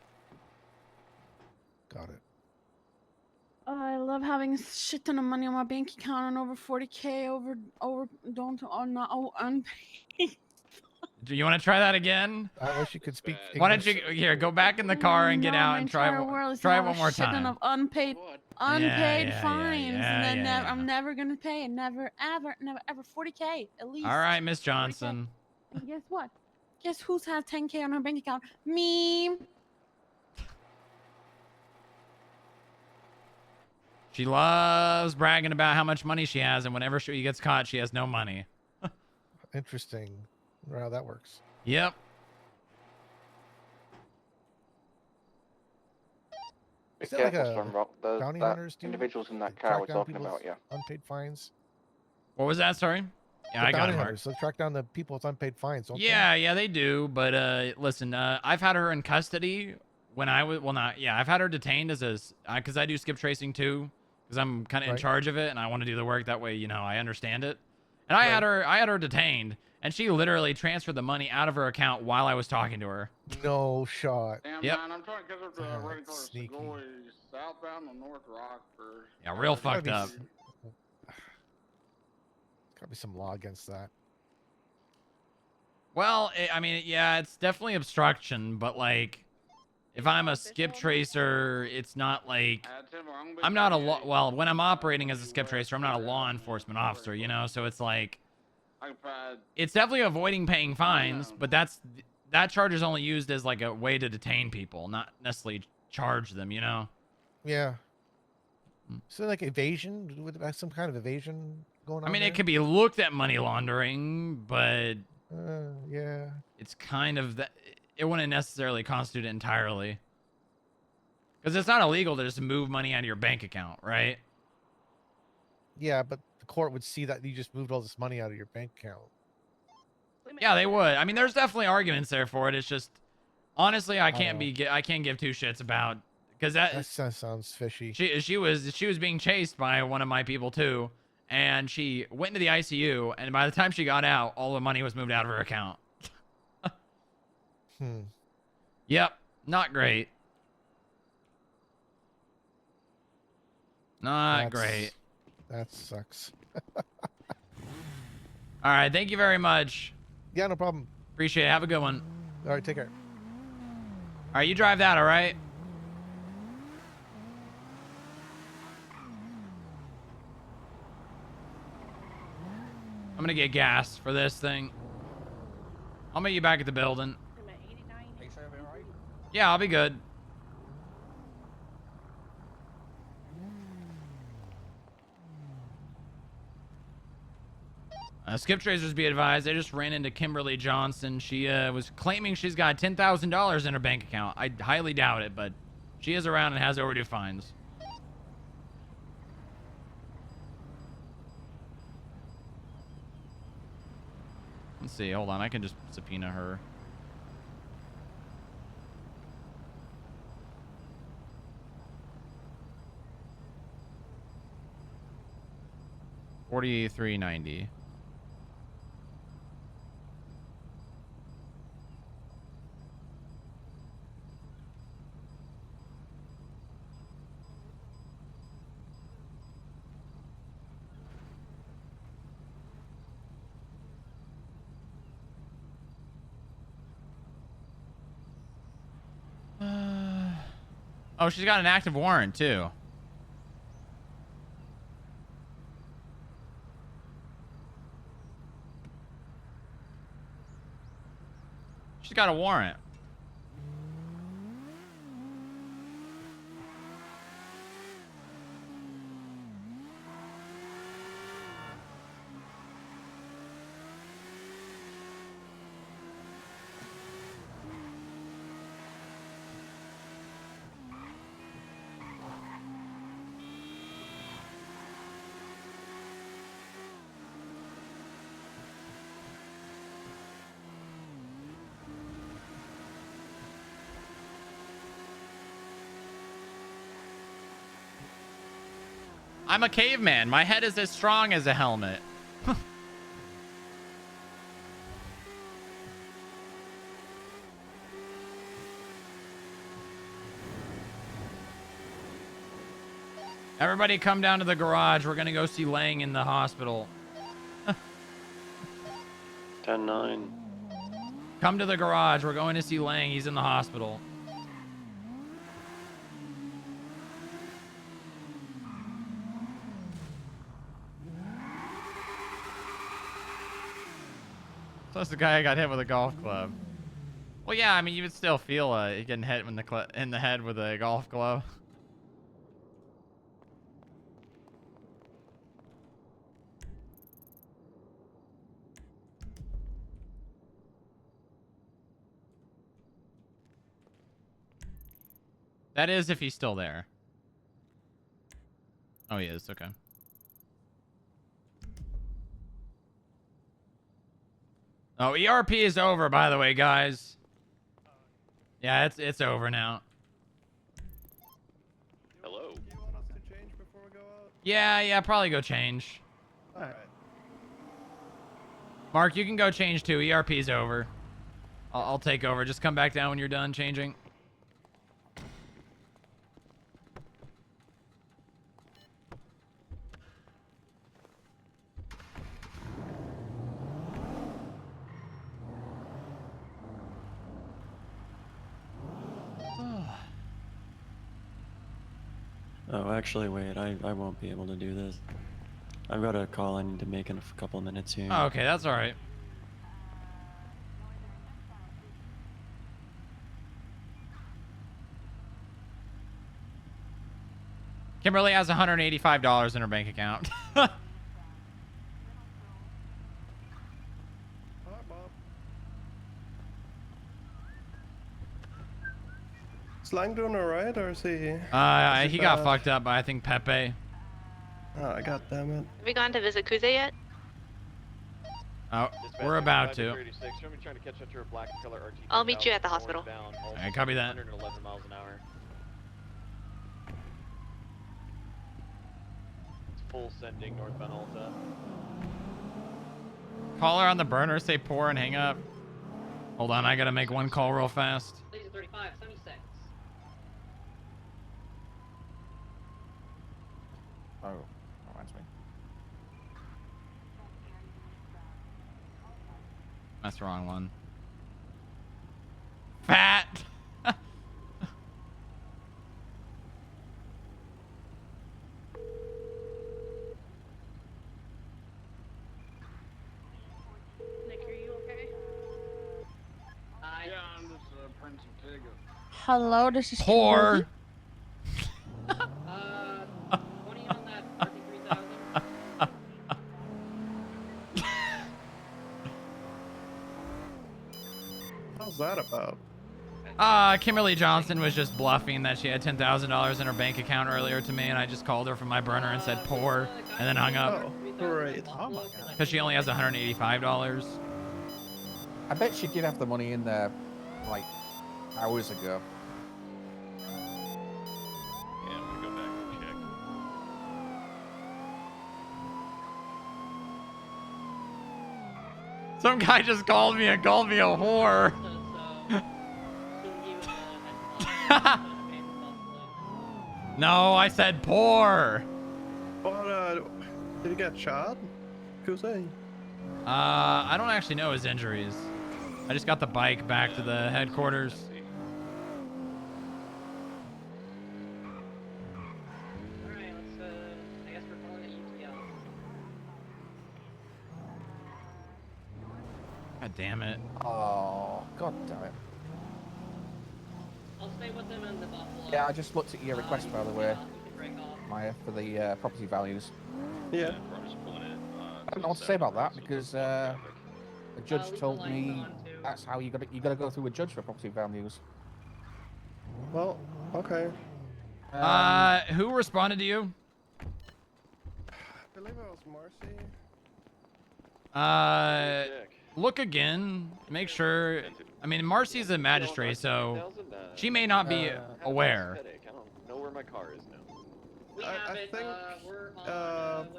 Got it. I love having a shit ton of money on my bank account and over 40K unpaid. Do you want to try that again? I wish you could speak. Why don't you here go back in the car and get out and try it one more Shit ton time? of unpaid Yeah, fines, and then yeah. I'm never gonna pay. Never, ever, 40K at least. All right, Miss Johnson. And guess what? Guess who's has 10K on her bank account? Me. She loves bragging about how much money she has, and whenever she gets caught, she has no money. Interesting. Wonder how that works. Yep. Be Is that like careful, a Stormrock. Those bounty hunters do? individuals in that They car track we're down talking people's about, yeah. Unpaid fines. What was that? Sorry. Yeah, The I got bounty it. Mark. hunters. They track down the people with unpaid fines. Don't Yeah, they do. But listen, I've had her in custody when I was I've had her detained as because I do skip tracing too, because I'm kind of in Right. charge of it and I want to do the work that way. You know, I understand it. And I had her detained, and she literally transferred the money out of her account while I was talking to her. they? No shot. Damn, Yep. man, I'm trying to catch up to Ah, Red Color sneaky. Segoy southbound on North Rockford. Yeah, real fucked be up. Gotta be some law against that. Well, I mean, yeah, it's definitely obstruction, but like, if I'm a skip tracer, it's not like I'm not well, when I'm operating as a skip tracer, I'm not a law enforcement officer, you know. So it's like, it's definitely avoiding paying fines, but that charge is only used as like a way to detain people, not necessarily charge them, you know? Yeah. So like evasion? Would there be some kind of evasion going on? I mean, there? it could be looked at money laundering, but yeah. it's kind of that. It wouldn't necessarily constitute it entirely. Because it's not illegal to just move money out of your bank account, right? Yeah, but the court would see that you just moved all this money out of your bank account. Yeah, they would. I mean, there's definitely arguments there for it. It's just, honestly, I can't give two shits about, because that sounds fishy. She was being chased by one of my people too, and she went into the ICU, and by the time she got out, all the money was moved out of her account. Yep, not great. Not great. That sucks. All right, thank you very much. Yeah, no problem. Appreciate it. Have a good one. All right, take care. All right, you drive that, all right? I'm gonna get gas for this thing. I'll meet you back at the building. Yeah, I'll be good. Skip tracers be advised, they just ran into Kimberly Johnson. She was claiming she's got $10,000 in her bank account. I highly doubt it, but she is around and has overdue fines. Let's see, hold on, I can just subpoena her. $43.90. Oh, she's got an active warrant too. She's got a warrant. I'm a caveman. My head is as strong as a helmet. Everybody come down to the garage. We're going to go see Lang in the hospital. 10-9. Come to the garage. We're going to see Lang. He's in the hospital. So that's the guy I got hit with a golf club. Well, yeah, I mean, you would still feel getting hit in the head with a golf club. That is if he's still there. Oh, he is. Okay. Oh, ERP is over, by the way, guys. Yeah, it's over now. Hello. Yeah, probably go change. All right. Mark, you can go change too. ERP's over. I'll take over. Just come back down when you're done changing. Oh, actually, wait. I won't be able to do this. I've got a call I need to make in a couple of minutes here. Oh, okay, that's all right. Kimberly has $185 in her bank account. Hi, Bob. Slang doing alright, or is he? He got fucked up by, I think, Pepe. Oh, god damn it. Have we gone to visit Kuze yet? Oh, we're about to. Trying to catch up to her black color RT. I'll meet you at the hospital. I copy that. 111 miles an hour. It's full sending northbound Alta. Call her on the burner, say poor, and hang up. Hold on, I gotta make one call real fast. Laser 35, 76. Oh, reminds me. That's the wrong one. Fat. Nick, are you okay? Yeah, I'm just Prince of Tigger. Hello, this is Poor. 20 on that 33,000. How's that about? Kimberly Johnson was just bluffing that she had $10,000 in her bank account earlier to me, and I just called her from my burner and said poor, and then hung up. Oh, great. Oh my god. Because she only has $185. I bet she did have the money in there, like, hours ago. Yeah, I'm gonna go back and check. Some guy just called me a whore. No, I said poor. But, did he get shot? Kuze? I don't actually know his injuries. I just got the bike back to the headquarters. Alright, let's, I guess we're calling it UTL. God damn it. Oh, god damn it. I'll stay with them in the Buffalo. Yeah, I just looked at your request, by the way, You can break off. Maya, for the property values. Yeah. I'm just pulling it. I don't know what to say about that because the judge told me that's how you gotta go through a judge for property values. Well, okay. Who responded to you? I believe it was Marcy. Look again. Make sure. I mean, Marcy's a magistrate, so she may not be aware. I don't know where my car is now. I think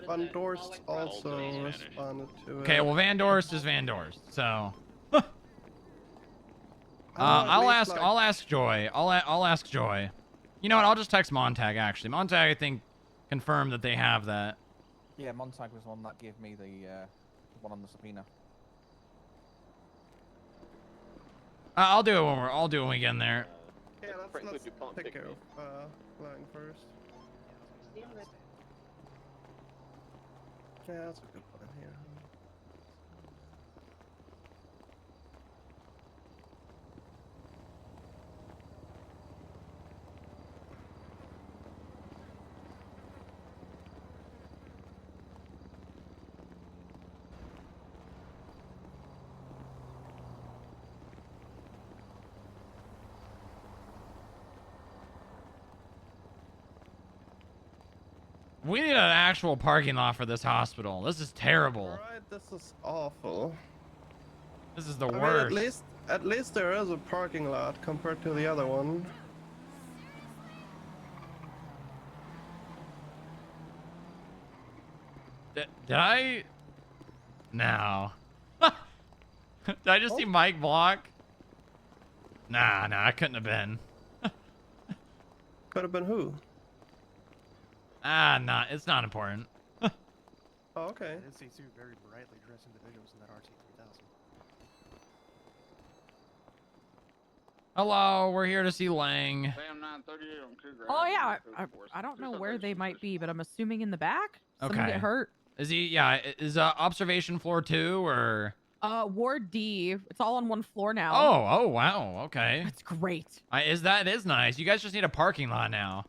Van Dorst also responded to it. Okay, well, Van Dorst is Van Dorst, so. I'll at least, I'll ask Joy. I'll ask Joy. You know what? I'll just text Montag. Actually, Montag, I think, confirmed that they have that. Yeah, Montag was the one that gave me the one on the subpoena. I'll do it when we get in there. Yeah, let's take care of flying first. Yeah, that's a good plan here. We need an actual parking lot for this hospital. This is terrible. Alright, this is awful. This is the I mean, worst. at least there is a parking lot compared to the other one. Did I? No. Did I just see Mike block? Nah, I couldn't have been. Could have been who? Nah, it's not important. Oh, okay. I did see two very brightly dressed individuals in that RT-3000. Hello, we're here to see Lang. Sam 938 on Cougar. Oh yeah, I don't know where they might be, but I'm assuming in the back. Someone Okay. get hurt. Is he? Yeah. Is observation floor 2 or? Ward D. It's all on one floor now. Oh, wow. Okay. That's great. It is nice. You guys just need a parking lot now.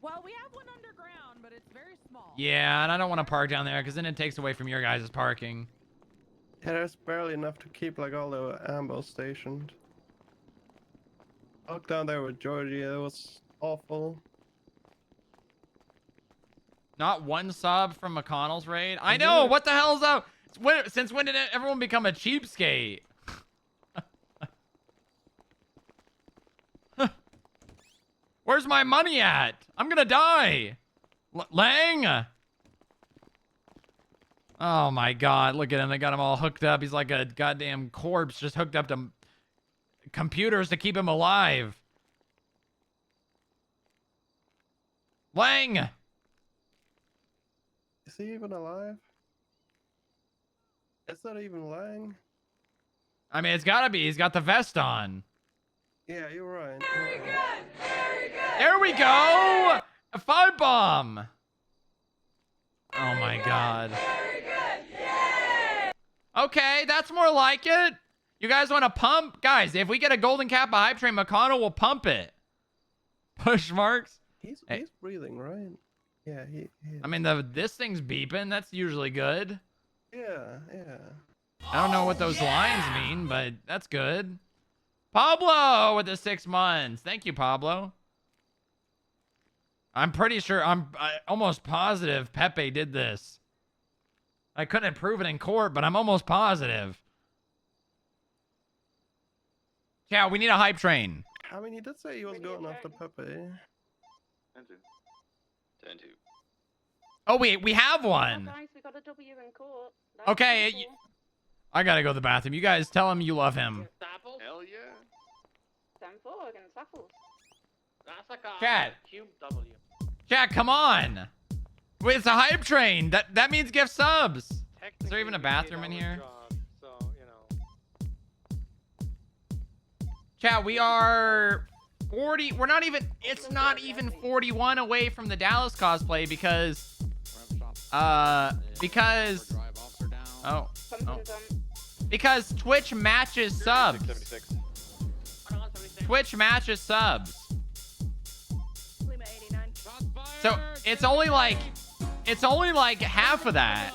Well, we have one under Yeah, and I don't want to park down there because then it takes away from your guys' parking. Yeah, there's barely enough to keep like all the ambo stationed. I walked down there with Georgie, it was awful. Not one sub from McConnell's raid. I know. What the hell's up? Since when did everyone become a cheapskate? Where's my money at? I'm gonna die. Lang. Oh my God! Look at him. They got him all hooked up. He's like a goddamn corpse, just hooked up to computers to keep him alive. Lang. Is he even alive? It's not even Lang. I mean, it's gotta be. He's got the vest on. Yeah, you're right. Very good. Very good. There we go. A 5 bomb. Oh my God. Very good. Yay! Okay, that's more like it. You guys want to pump? Guys, if we get a golden cap of hype train, McConnell will pump it. Push marks. He's breathing, right? Yeah, he I mean, this thing's beeping. That's usually good. Yeah. I don't know what those lines mean, but that's good. Pablo with the 6 months. Thank you, Pablo. I'm pretty sure, I'm almost positive Pepe did this. I couldn't prove it in court, but I'm almost positive. Yeah, we need a hype train. I mean, he did say he was going after Pepe. 10-2. Oh, we have one. Guys, we got a W in court. Okay, I gotta go to the bathroom. You guys tell him you love him. Hell yeah. 10-4 against Apples. That's like a Chat. cube W. Jack, come on. Wait, it's a hype train. That means gift subs. Is there even a bathroom in here? Chat, we are 40. We're not even. It's not even 41 away from the Dallas cosplay because. Because Twitch matches subs. Twitch matches subs. So it's only like half of that.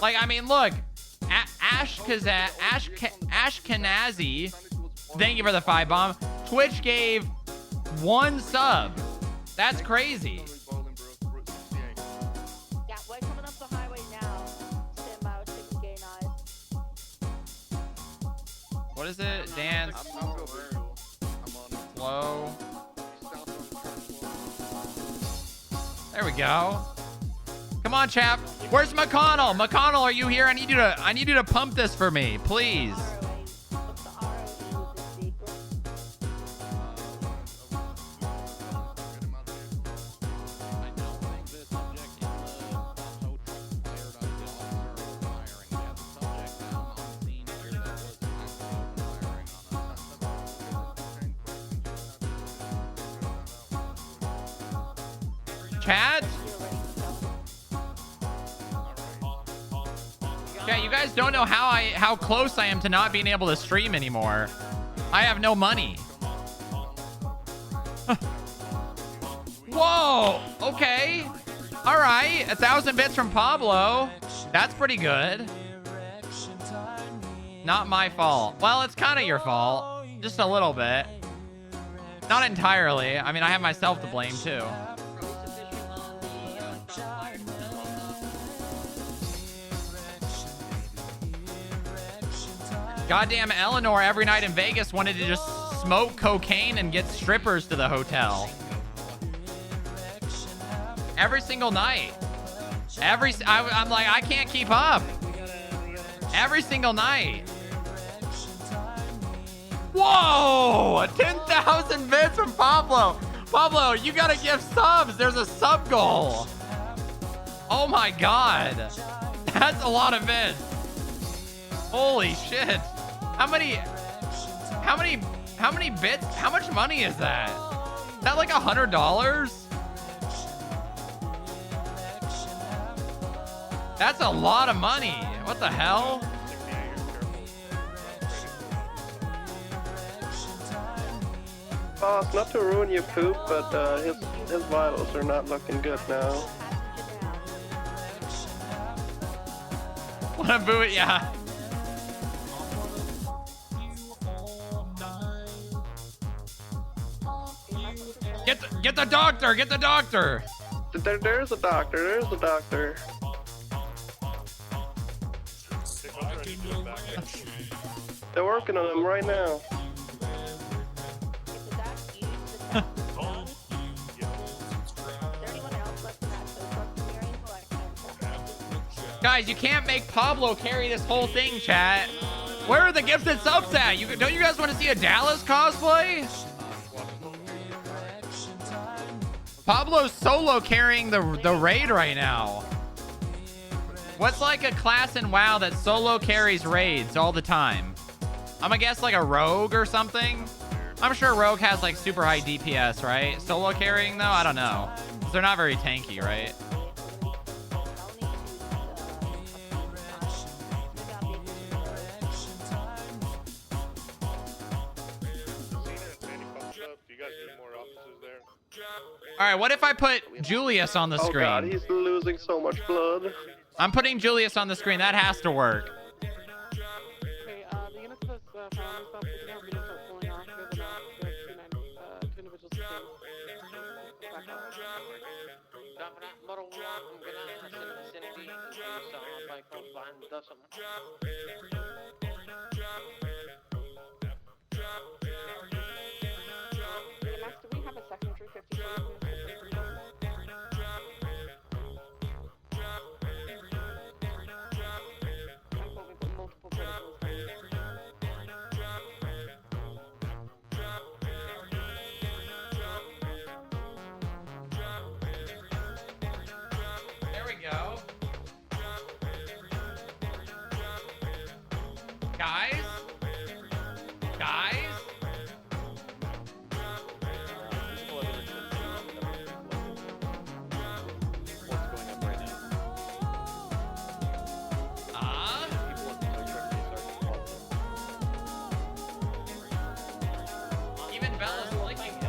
Like, I mean, look, Ashkenazi, thank you for the 5 bomb. Twitch gave 1 sub. That's crazy. Yeah, we're coming up the highway now. Stand by with 6K knives. What is it? Dance. Slow. There we go. Come on, chap. Where's McConnell? McConnell, are you here? I need you to pump this for me, please. Chat? Yeah, you guys don't know how close I am to not being able to stream anymore. I have no money. Whoa! Okay. All right. 1,000 bits from Pablo. That's pretty good. Not my fault. Well, it's kind of your fault. Just a little bit. Not entirely. I mean, I have myself to blame, too. Goddamn Eleanor every night in Vegas wanted to just smoke cocaine and get strippers to the hotel. Every single night. I'm like, I can't keep up. Every single night. Whoa! 10,000 bits from Pablo. Pablo, you gotta give subs. There's a sub goal. Oh my God. That's a lot of bits. Holy shit. How many bits? How much money is that? Is that like $100? That's a lot of money. What the hell? Boss, not to ruin your poop, but his vitals are not looking good now. Wanna boo it? Yeah. Get the doctor! Get the doctor! There's a doctor. There's a doctor. They're working on him right now. Guys, you can't make Pablo carry this whole thing, chat. Where are the gifted subs at? Don't you guys want to see a Dallas cosplay? Pablo's solo carrying the raid right now. What's like a class in WoW that solo carries raids all the time? I'm gonna guess like a rogue or something. I'm sure rogue has like super high DPS, right? Solo carrying though, I don't know. 'Cause they're not very tanky, right? All right, what if I put Julius on the screen? Oh god, he's losing so much blood. I'm putting Julius on the screen. That has to work. Okay, the units of this family stuff, we can have units start pulling off. We have enough. We have two individuals to stay. Back up. Model 1, I'm gonna enter the vicinity in case my close line does something. Max, do we have a second 350? Multiple criticals. There we go. Guys? Guys? Even Bella's liking it.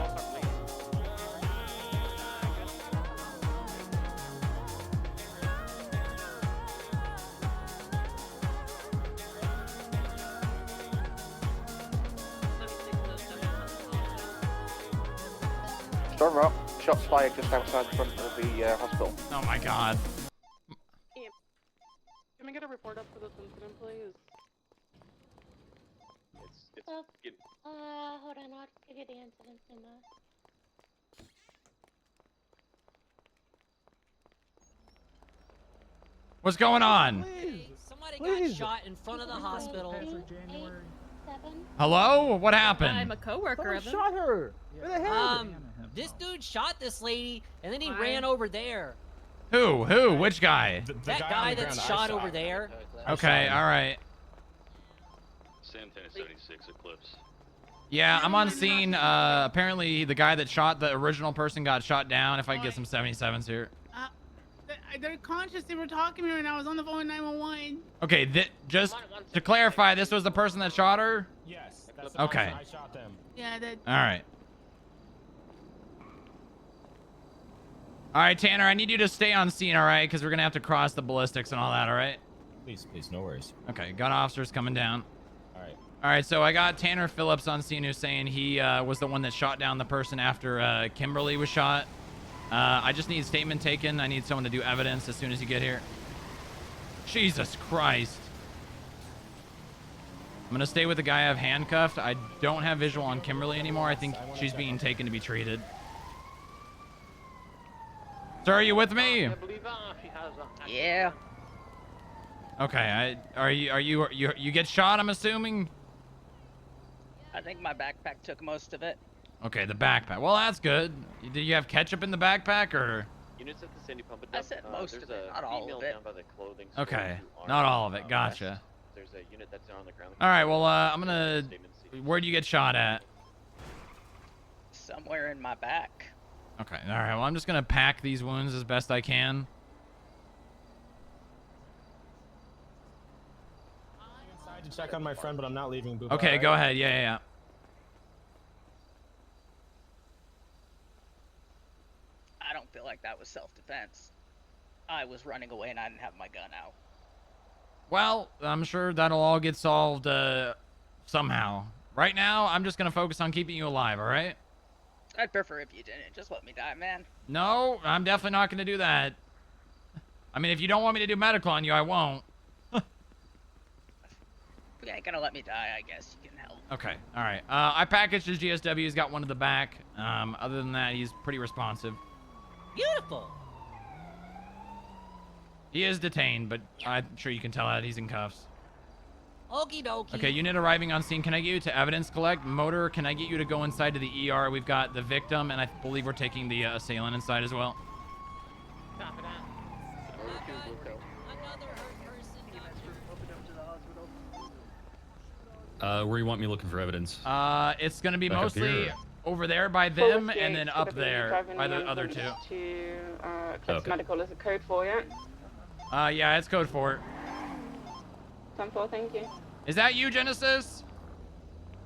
Storm up. Shots fired just outside the front of the hospital. Oh my god. Can we get a report up for this incident, please? Hold on, I'll give you the incidents in the... What's going on? Somebody got shot in front of the hospital. Hello? What happened? I'm a coworker of him. Shot her. Where the hell? This dude shot this lady, and then he ran over there. Who? Which guy? That guy that's shot over there. Okay, all right. Sam 1076 Eclipse. Yeah, I'm on scene. Apparently, the guy that shot the original person got shot down. If I can get some 77s here. They're conscious. They were talking to me, and I was on the phone with 911. Okay, just to clarify, this was the person that shot her? Yes. Okay. I shot them. Yeah, that. All right. All right, Tanner, I need you to stay on scene, all right? Because we're going to have to cross the ballistics and all that, all right? Please, no worries. Okay, gun officer's coming down. All right. All right, so I got Tanner Phillips on scene who's saying he was the one that shot down the person after Kimberly was shot. I just need statement taken. I need someone to do evidence as soon as you get here. Jesus Christ. I'm going to stay with the guy I have handcuffed. I don't have visual on Kimberly anymore. I think she's being taken to be treated. Sir, are you with me? I believe she has a... Yeah. Okay, you get shot, I'm assuming? I think my backpack took most of it. Okay, the backpack. Well, that's good. Did you have ketchup in the backpack, or? Units at the Sandy Pump I said most of it, not all of it. Down by the clothing store Okay, who are, not all of it. Gotcha. There's a unit that's on the ground. All right, well, I'm gonna... Where'd you get shot at? Somewhere in my back. Okay, all right. Well, I'm just gonna pack these wounds as best I can. To check on my friend, but I'm not leaving. Booba, Okay, right? go ahead. Yeah. feel like that was self-defense. I was running away and I didn't have my gun out. Well, I'm sure that'll all get solved somehow. Right now, I'm just gonna focus on keeping you alive, all right? I'd prefer if you didn't. Just let me die, man. No, I'm definitely not gonna do that. I mean, if you don't want me to do medical on you, I won't. If you ain't gonna let me die, I guess you can help. Okay, all right. I packaged his GSW. He's got one at the back. Other than that, he's pretty responsive. Beautiful. He is detained, but I'm sure you can tell that he's in cuffs. Okie dokie. Okay, unit arriving on scene. Can I get you to evidence collect? Motor, can I get you to go inside to the ER? We've got the victim, and I believe we're taking the assailant inside as well. Copy that. Where you want me looking for evidence? It's gonna be Back up mostly here. over there by them, and then up there by the other two. Eclipse Medical is a code for you. Yeah, it's code 4. 10-4, thank you. Is that you, Genesis?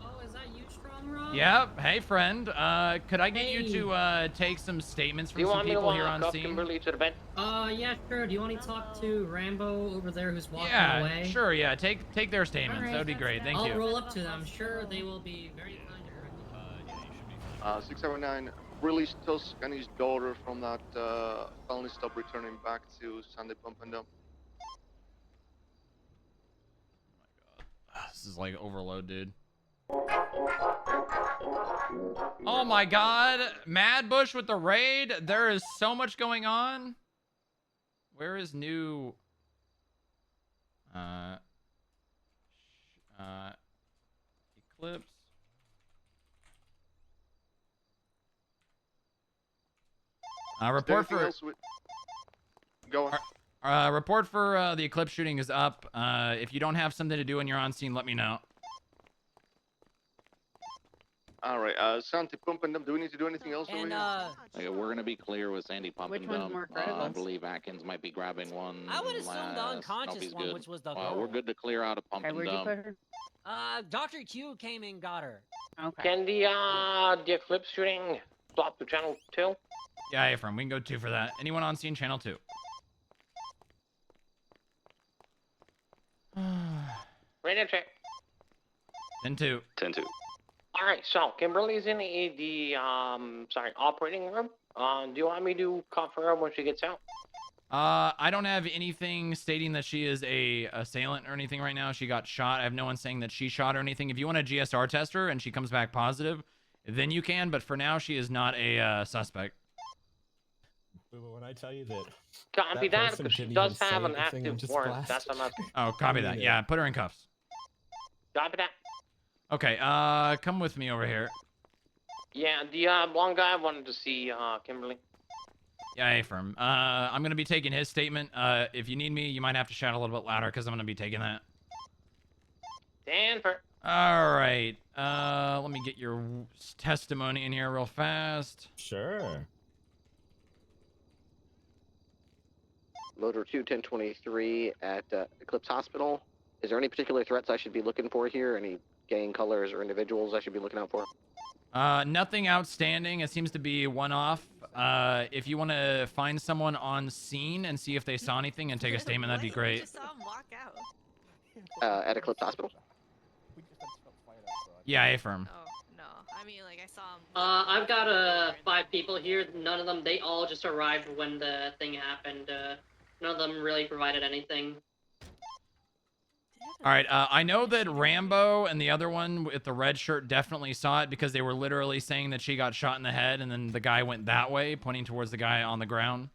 Oh, is that you, Strong Rob? Yep. Hey, friend. Could I get you to take some statements from some people here on scene? Yeah, sure. Do you want to talk to Rambo over there who's walking away? Yeah, sure. Yeah, take their statements. All right. That would be great. Thank you. I'll roll up to them. I'm sure they will be very kind to 679, release Tusk and his daughter from that felony stop, returning back to Sunday Pump and Dump. This is like overload, dude. Oh my god. Mad Bush with the raid. There is so much going on. Where is new... Eclipse. Report for... Go on. Report for the Eclipse shooting is up. If you don't have something to do when you're on scene, let me know. Alright, Sandy Pump and Dump, do we need to do anything else over here? Okay, we're gonna be clear with Sandy Pump Which and one's Dump. more critical? I believe Atkins might be grabbing one. I would assume the last. unconscious Nope, he's one, good. which was the We're good to clear out of Pump and Dump. Dr. Q came and got her. Okay. Can the Eclipse shooting flop to channel 2? Yeah, Ephraim, we can go 2 for that. Anyone on scene, channel 2. Radio check. 10-2. 10-2. All right, so Kimberly's in the operating room. Do you want me to cover her when she gets out? I don't have anything stating that she is a assailant or anything right now. She got shot. I have no one saying that she shot or anything. If you want to GSR test her and she comes back positive, then you can. But for now, she is not a suspect. When I tell you that. Copy that, because she does have an active warrant. That's what I'm asking. Oh, copy that. Yeah, put her in cuffs. Copy that. Okay, come with me over here. Yeah, the blonde guy wanted to see Kimberly. Yeah, Ephraim. I'm going to be taking his statement. If you need me, you might have to shout a little bit louder because I'm going to be taking that. Danfer. All right. Let me get your testimony in here real fast. Sure. Motor 21023 at Eclipse Hospital. Is there any particular threats I should be looking for here? Any gang colors or individuals I should be looking out for? Nothing outstanding. It seems to be one-off. If you want to find someone on scene and see if they saw anything and take a statement, that'd be great. Just saw him walk out. At Eclipse Hospital? Yeah, Ephraim. Oh, no. I mean, like, I saw him. I've got 5 people here. None of them, they all just arrived when the thing happened. None of them really provided anything. All right, I know that Rambo and the other one with the red shirt definitely saw it because they were literally saying that she got shot in the head and then the guy went that way, pointing towards the guy on the ground.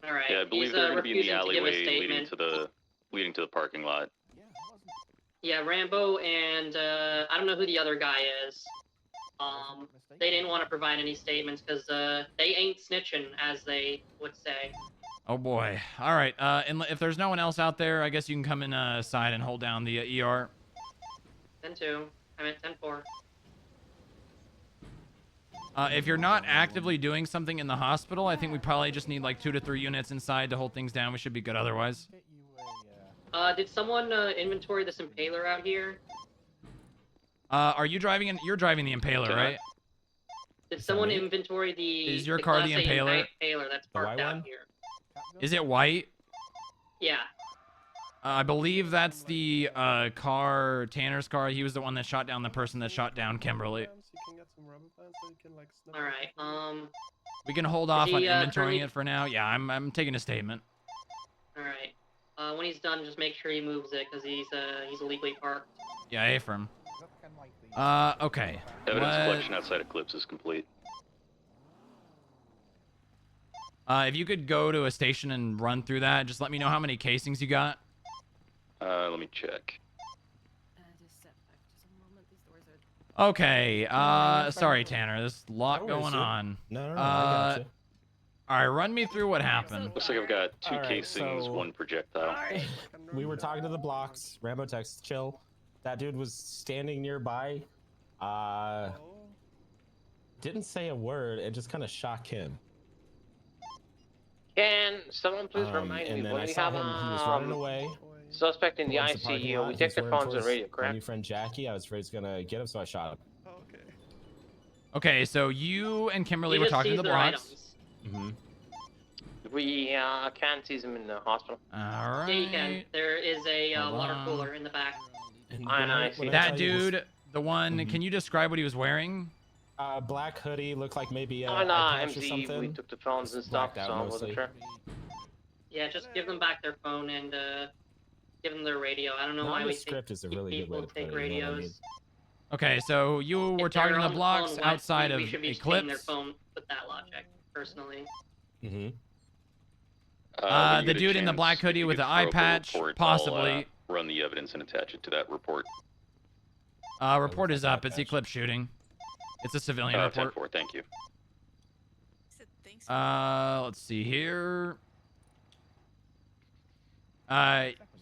All right. Yeah, I believe He's they're going to be in the refusing to give a alleyway statement. leading to the parking lot. Yeah, Rambo and I don't know who the other guy is. They didn't want to provide any statements because they ain't snitching, as they would say. Oh boy. All right. And if there's no one else out there, I guess you can come inside and hold down the ER. 10-2. I'm at 10-4. If you're not actively doing something in the hospital, I think we probably just need like 2 to 3 units inside to hold things down. We should be good otherwise. Did someone inventory this Impaler out here? Are you driving? You're driving the Impaler, right? Did someone inventory the Is your the car Class the A Impaler? Impaler that's parked out here? Is it white? Yeah. I believe that's the car, Tanner's car. He was the one that shot down the person that shot down Kimberly. All right. We can hold off on he, inventorying turn- it for now. Yeah, I'm taking a statement. All right. When he's done, just make sure he moves it because he's illegally parked. Yeah, Ephraim. Okay. Evidence collection outside Eclipse is complete. If you could go to a station and run through that, just let me know how many casings you got. Let me check. Okay. Sorry, Tanner. There's a lot No worries, going dude. on. No, I got you. All right, run me through what happened. Looks like I've got two All right, casings, so- one projectile. We were talking to the blocks. Rambo text, chill. That dude was standing nearby. Didn't say a word. It just kind of shocked him. Can someone please remind and me then when I we saw have him. He was running away. Suspect in the towards parking ICU. lot. We He take was their running phones and towards radio, my correct? new friend Jackie. I was afraid he was gonna get him, so I shot him. Okay, so you and Kimberly He were just talking to sees the their blocks. items. We can't see them in the hospital. All Yeah, you can. right. There is a Hold water on. cooler in the back. I see. That dude, the one. Can you describe what he was wearing? Black hoodie, looked like maybe a On eye patch or MZ, something. we took the phones and stuff, Blacked out so I wasn't mostly. sure. Yeah, just give them back their phone and give them their radio. I don't know why we Nondescript is a really good way people to put take it, you know what I mean? radios. Okay, so you were If talking they're to the on blocks phone, outside we of should be seeing their Eclipse. phone with that logic, personally. Mm-hmm. When you The get a dude in the chance, black if hoodie you with could the eye throw up a patch, report, possibly. I'll run the evidence and attach it to that report. Report is up. It's Eclipse shooting. It's a civilian report. 10-4, thank you. Let's see here.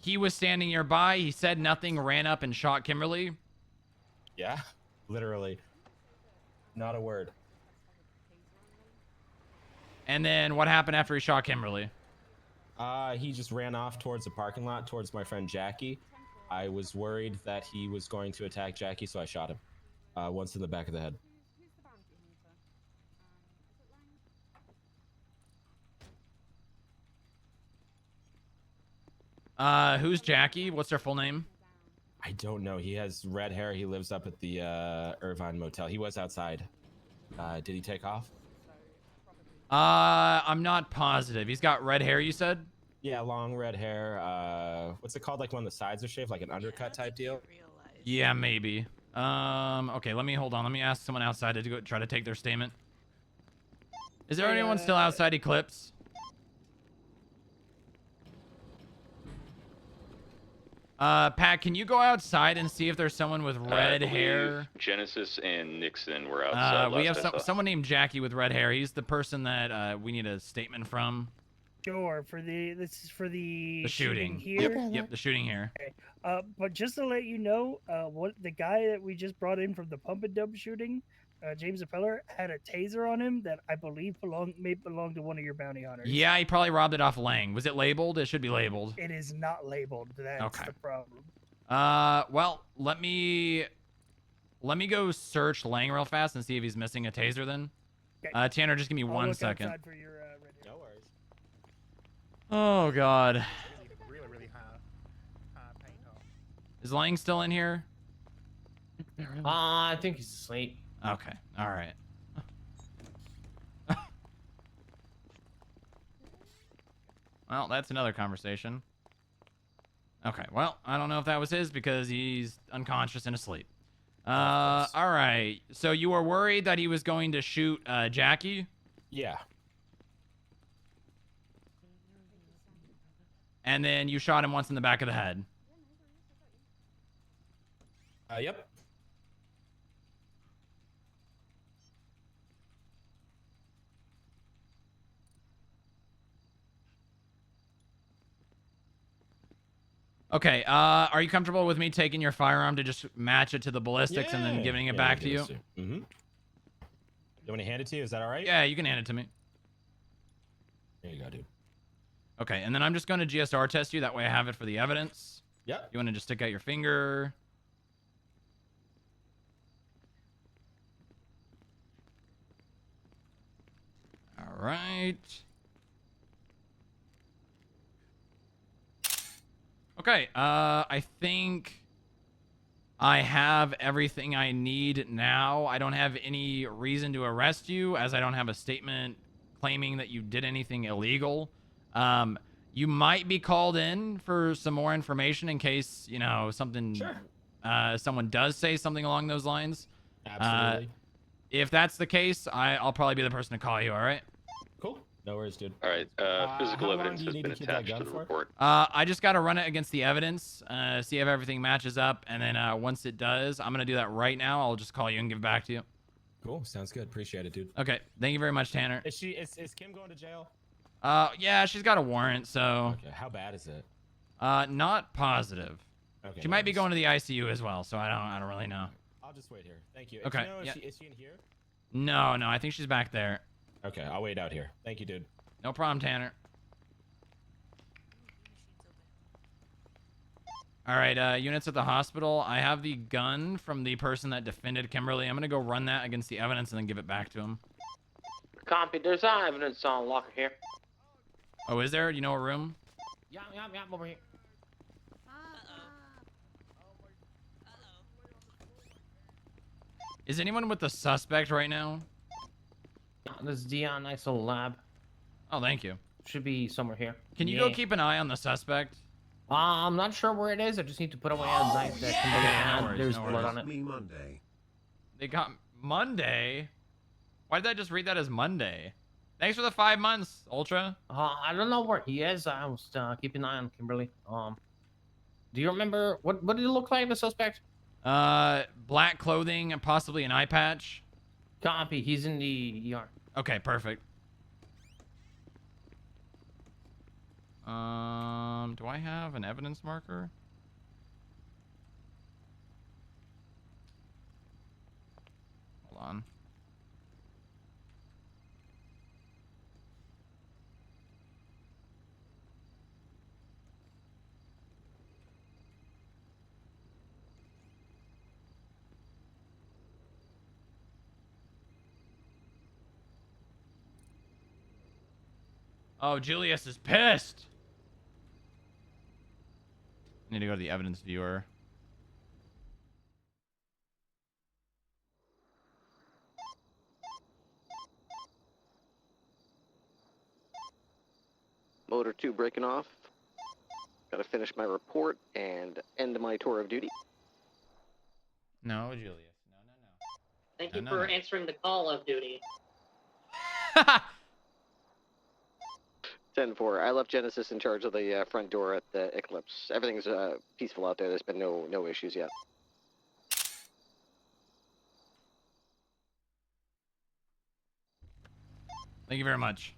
He was standing nearby. He said nothing, ran up and shot Kimberly. Yeah, literally. Not a word. And then what happened after he shot Kimberly? He just ran off towards the parking lot, towards my friend Jackie. I was worried that he was going to attack Jackie, so I shot him. Once in the back of the head. Who's Jackie? What's their full name? I don't know. He has red hair. He lives up at the Irvine Motel. He was outside. Did he take off? I'm not positive. He's got red hair, you said? Yeah, long red hair. What's it called? Like when the sides are shaved, like an undercut type deal? Yeah, maybe. Okay, hold on. Let me ask someone outside to go try to take their statement. Is there anyone still outside Eclipse? Pat, can you go outside and see if there's someone with red I believe hair? Genesis and Nixon were outside. We have last I saw. someone named Jackie with red hair. He's the person that we need a statement from. Sure, this is for the shooting here. Yep, the shooting here. Okay. But just to let you know, what the guy that we just brought in from the pump and dump shooting, James Appeller, had a taser on him that I believe may belong to one of your bounty hunters. Yeah, he probably robbed it off Lang. Was it labeled? It should be labeled. It is not labeled. That's Okay. the problem. Well, let me go search Lang real fast and see if he's missing a taser then. Okay. Tanner, just give me I'll 1 look second. outside for your, no worries. Oh, God. Really high paint on. Is Lang still in here? I think he's asleep. Okay. All right. Well, that's another conversation. Okay. Well, I don't know if that was his because he's unconscious and asleep. All right. So you were worried that he was going to shoot Jackie? Yeah. And then you shot him once in the back of the head. Yep. Okay, are you comfortable with me taking your firearm to just match it to the ballistics and then giving it back to you? Mm-hmm. You want me to hand it to you? Is that all right? Yeah, you can hand it to me. There you go, dude. Okay, and then I'm just going to GSR test you. That way I have it for the evidence. Yep. You want to just stick out your finger? right. Okay, I think I have everything I need now. I don't have any reason to arrest you, as I don't have a statement claiming that you did anything illegal. You might be called in for some more information in case, you know, something, someone does say something along those lines. Absolutely. If that's the case, I'll probably be the person to call you, all right? Cool. No worries, dude. All right. Physical how long evidence do you has need been to keep that attached to gun the for? report. I just got to run it against the evidence, see if everything matches up, and then once it does, I'm going to do that right now. I'll just call you and give it back to you. Cool. Sounds good. Appreciate it, dude. Okay. Thank you very much, Tanner. Is Kim going to jail? Yeah, she's got a warrant, so... Okay. How bad is it? Not positive. Okay. She might be going to the ICU as well, so I don't really know. I'll just wait here. Thank you. Okay. Do you know if Yeah. is she in here? No, I think she's back there. Okay. I'll wait out here. Thank you, dude. No problem, Tanner. All right, units at the hospital. I have the gun from the person that defended Kimberly. I'm going to go run that against the evidence and then give it back to him. Copy. There's evidence on locker here. Oh, is there? Do you know a room? Yeah, over here. Is anyone with the suspect right now? This is Dion ISO lab. Oh, thank you. Should be somewhere here. Can you go keep an eye on the suspect? I'm not sure where it is. I just need to put away a knife that can be had. There's blood on it. Monday. They got Monday? Why did I just read that as Monday? Thanks for the 5 months, Ultra. I don't know where he is. I was keeping an eye on Kimberly. Do you remember what did it look like, the suspect? Black clothing and possibly an eye patch. Copy. He's in the ER. Okay, perfect. Do I have an evidence marker? Hold on. Oh, Julius is pissed. Need to go to the evidence viewer. Motor 2 breaking off. Gotta finish my report and end my tour of duty. No, Julius. Thank No, you no, for no. answering the call of duty. 10-4. I left Genesis in charge of the front door at the Eclipse. Everything's peaceful out there. There's been no issues yet. Thank you very much.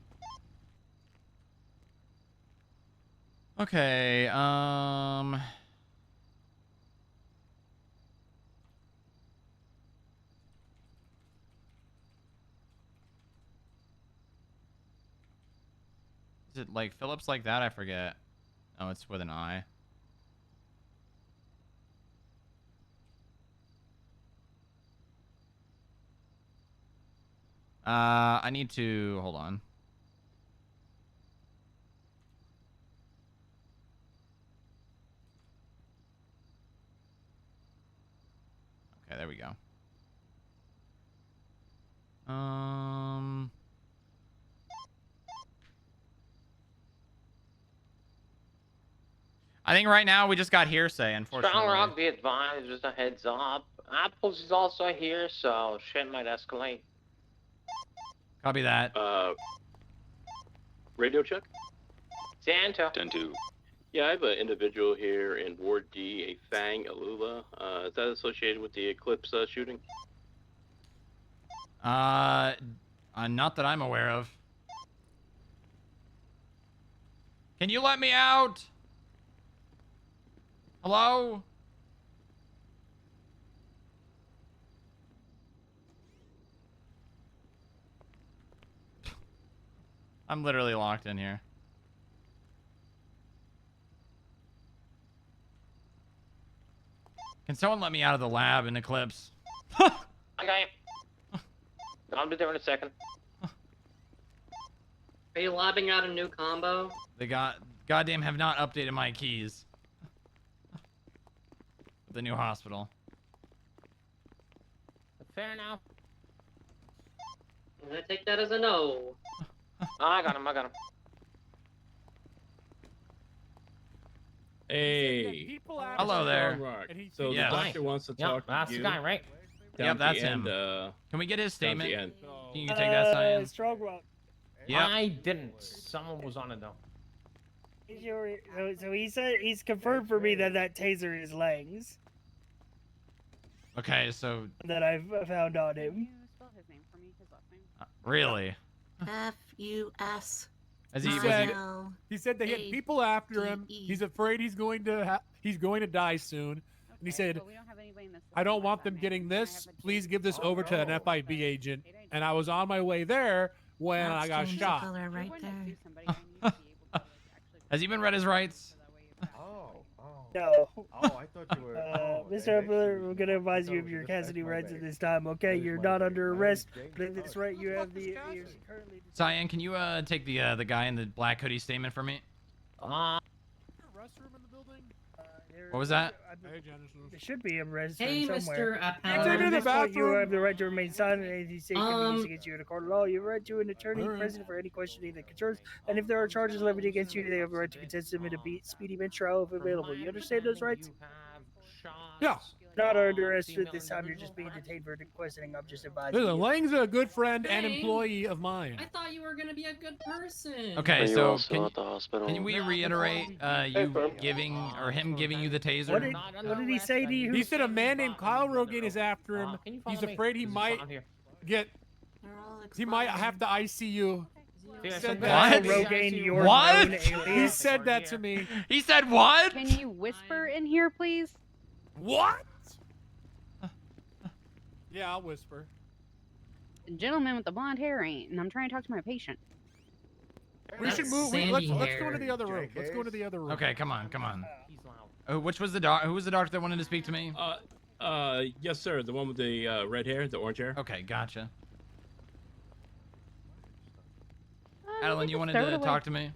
Okay, is it like Phillips like that? I forget. Oh, it's with an I. I need to hold on. Okay, there we go. I think right now we just got hearsay, unfortunately. Strong Rock, be advised, just a heads up. Apples is also here, so shit might escalate. Copy that. Radio check? Santo. 10-2. Yeah, I have an individual here in Ward D, a Fang Alula. Is that associated with the Eclipse shooting? Not that I'm aware of. Can you let me out? Hello? I'm literally locked in here. Can someone let me out of the lab in Eclipse? I got you. I'll be there in a second. Are you lobbing out a new combo? They goddamn have not updated my keys. The new hospital. Fair enough. I'm gonna take that as a no. I got him. Hey. Hello there. Rock. So Yes. the doctor wants to Yep, talk to that's you. the guy, right? Yep, that's him. Can we get his down at the statement? end. Can you take that, Cyan? Strong Rock. Yeah. I didn't. Someone was on it though. So he said he's confirmed for me that taser is Lang's Okay, so that I've found on him. really, F-U-S. Has He was said, he- he said they get people after him. He's afraid he's going to die soon. And he said, I don't want them getting this. Please give this over to an FIB agent. And I was on my way there when I got James shot. Color right there. has he been read his rights? No. Oh, I thought you were. Mr. Upler, we're going to advise you of your custody rights at this time, okay? You're not under arrest, but at this rate, you have the currently... Cyan, can you take the guy in the black hoodie statement for me? What was that? There should be a restroom Hey, somewhere. Mr. At this point, you bathroom. have the right to remain silent and anything said can be used against you in a court of law. You have the right to an attorney present for any questioning that concerns, and if there are charges levied against you, they have the right to contest them in a speedy bench trial if available. You understand those rights? Yeah. Not under arrest at this time. You're just being detained for questioning. I'm just advising Listen, you. Lang's a good friend and Hey. employee of mine. I thought you were gonna be a good person. Okay, Are you so also at the hospital? can we reiterate you giving or him giving you the taser? What did he say to you? He said a man named Kyle Rogan is after him. Can you He's follow me? afraid he This is might on here. get. He might have to ICU. He said What? that. Rogaine, your What? known He alias. said that to me. He said what? Can you whisper in here, please? What? Yeah, I'll whisper. The gentleman with the blonde hair ain't, and I'm trying to talk to my patient. We should move. Let's go to the other room. Let's go to the other room. Okay, come on, come on. He's loud. Which was the who was the doctor that wanted to speak to me? Yes, sir. The one with the red hair, the orange hair. Okay, gotcha. we Adeline, can you wanted throw it to away. talk to me?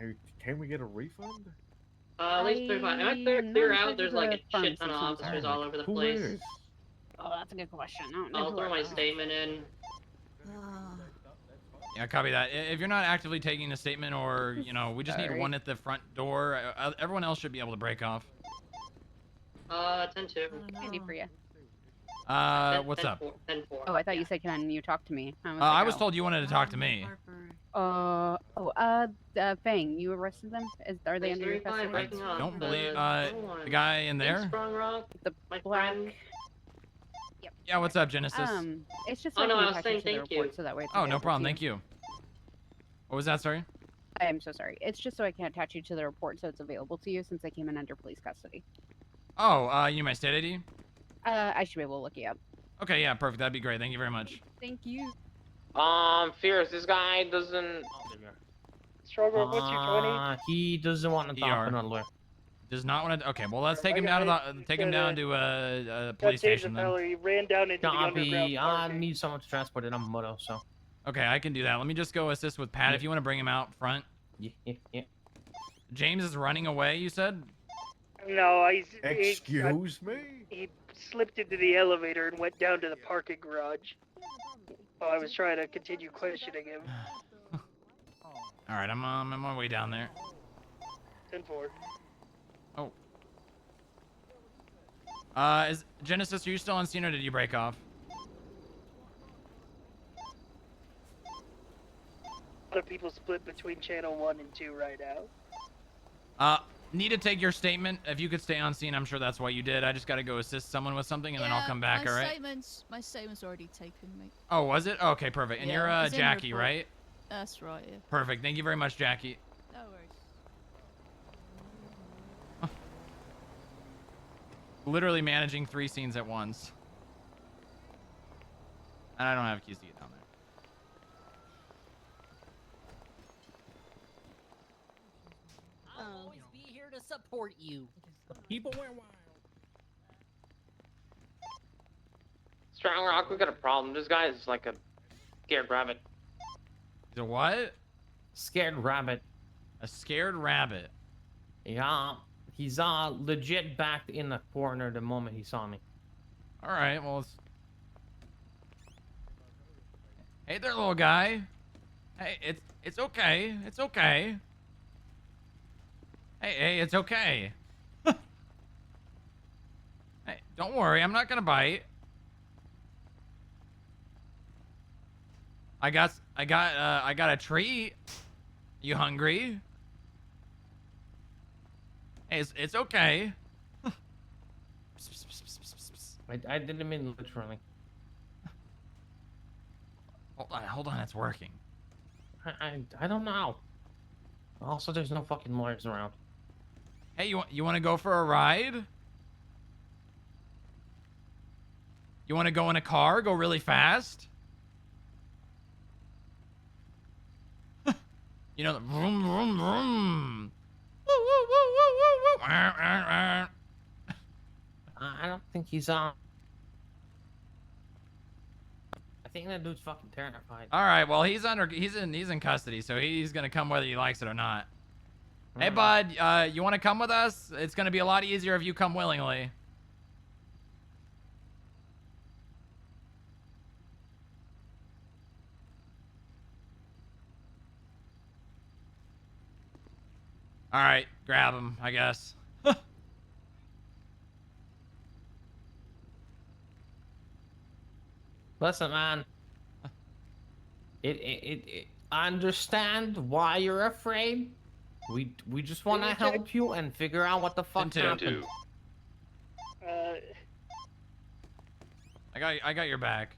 Hey, can we get a refund? At least if I clear out, there's like a shit ton of officers all over the Who place. is? Oh, that's a good question. I don't know I'll who throw I my know. statement in. Yeah, copy that. If you're not actively taking a statement, or we just need Sorry. one at the front door. Everyone else should be able to break off. 10-2. Handy for you. What's up? 10-4. Oh, I thought you said, can you talk to me? I was told you wanted to talk to me. Fang, you arrested them? Are they under your custody? I don't believe the guy in there. Strong Rock, The my black. friend. Yeah, what's up, Genesis? It's just Oh, so no, I I can was attach saying you to the thank you. report, so that way it's Oh, no available problem. to Thank you. What was that? Sorry. I am so sorry. It's just so I can attach you to the report, so it's available to you since I came in under police custody. Oh, you need my state ID? I should be able to look you up. Okay, yeah, perfect. That'd be great. Thank you very much. Thank you. Fierce, this guy doesn't. Strong Rock, what's your 20? He doesn't want to talk ER. another way. Does not want to. Okay, well, let's take him down to the. Take him down to a police station then. He ran down into the Copy. underground I parking. need someone to transport it. I'm a moto, so. Okay, I can do that. Let me just go assist with Pat if you want to bring him out front. Yeah. James is running away, you said? No, Excuse me? He slipped into the elevator and went down to the parking garage. While I was trying to continue questioning him. All right, I'm on my way down there. 10-4. Oh. Is Genesis, are you still on scene or did you break off? A lot of people split between channel 1 and 2 right now. Need to take your statement. If you could stay on scene, I'm sure that's what you did. I just got to go assist someone with something and then I'll come back, all right? My statement's already taken, mate. Oh, was it? Okay, perfect. And Yeah, you're it's in the Jackie, report. right? That's right, yeah. Perfect. Thank you very much, Jackie. No worries. Literally managing 3 scenes at once. And I don't have keys to get down there. I'll always be here to support you. People went wild. Strong Rock, we got a problem. This guy is like a scared rabbit. The what? scared rabbit. A scared rabbit. Yeah, he's legit backed in the corner the moment he saw me. All right, well, hey there, little guy. Hey, it's okay. It's okay. Hey, it's okay. Hey, don't worry. I'm not gonna bite. I got a treat. You hungry? Hey, it's okay. I didn't mean literally. Hold on, it's working. I don't know. Also, there's no fucking lawyers around. Hey, you want to go for a ride? You want to go in a car? Go really fast? You know, the vroom, vroom, vroom. Woo, woo, woo, woo, woo, woo. I don't think he's on. I think that dude's fucking terrified. All right, well, he's in custody, so he's gonna come whether he likes it or not. Hey, bud, you want to come with us? It's gonna be a lot easier if you come willingly. All right, grab him, I guess. Listen, man. I understand why you're afraid. We just want to help you and figure out what the fuck happened. I got your back.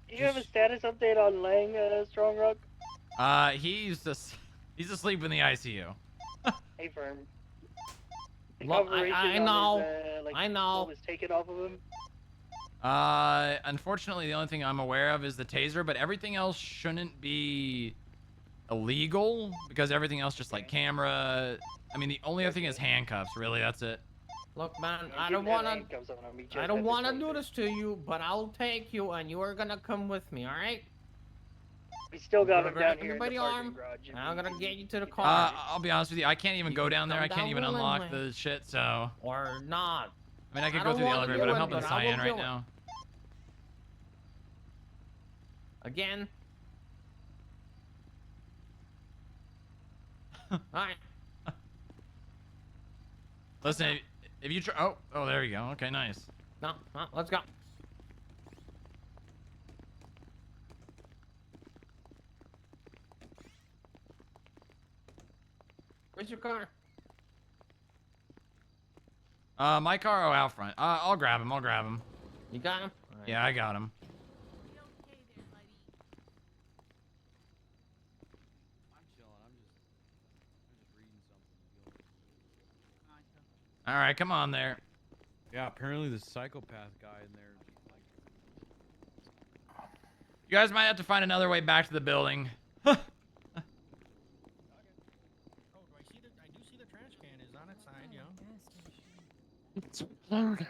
Do you have a status update on Lang, Strong Rock? He's asleep in the ICU. Hey, firm. Look, I know. I know. What was taken off of him? Unfortunately, the only thing I'm aware of is the taser, but everything else shouldn't be illegal because everything else just like camera. I mean, the only other thing is handcuffs. Really, that's it. Look, man, I don't wanna do this to you, but I'll take you, and you are gonna come with me, all right? We still got him grab down here in everybody the parking arm, garage. and I'm gonna get you to the car. I'll be honest with you. I can't even go down there. I can't even unlock willingly. the shit. So. Or not. I mean, I could I go don't through the wanna elevator, do but I'm it, helping but I Cyan will right do it. now. Again. All right. Listen, if you try, oh, there you go. Okay, nice. No, let's go. Where's your car? My car out front. I'll grab him. You got him? Right. Yeah, I got him. All right, come on there. Yeah, apparently the psychopath guy in there. You guys might have to find another way back to the building. I do see the trash can is on its side, yo. It's loud.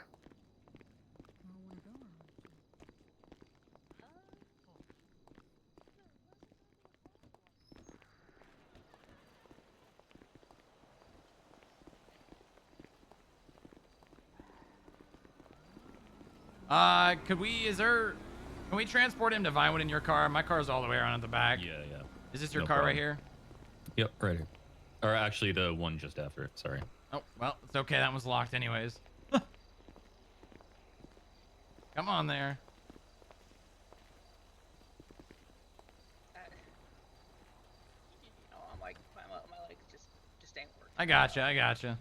Can we transport him to Vinewood in your car? My car's all the way around at the back. Yeah. Is this your No car problem. right here? Yep, right here. Or actually, the one just after it. Sorry. Oh, well, it's okay. That one's locked anyways. Come on there. My legs just ain't working. I gotcha.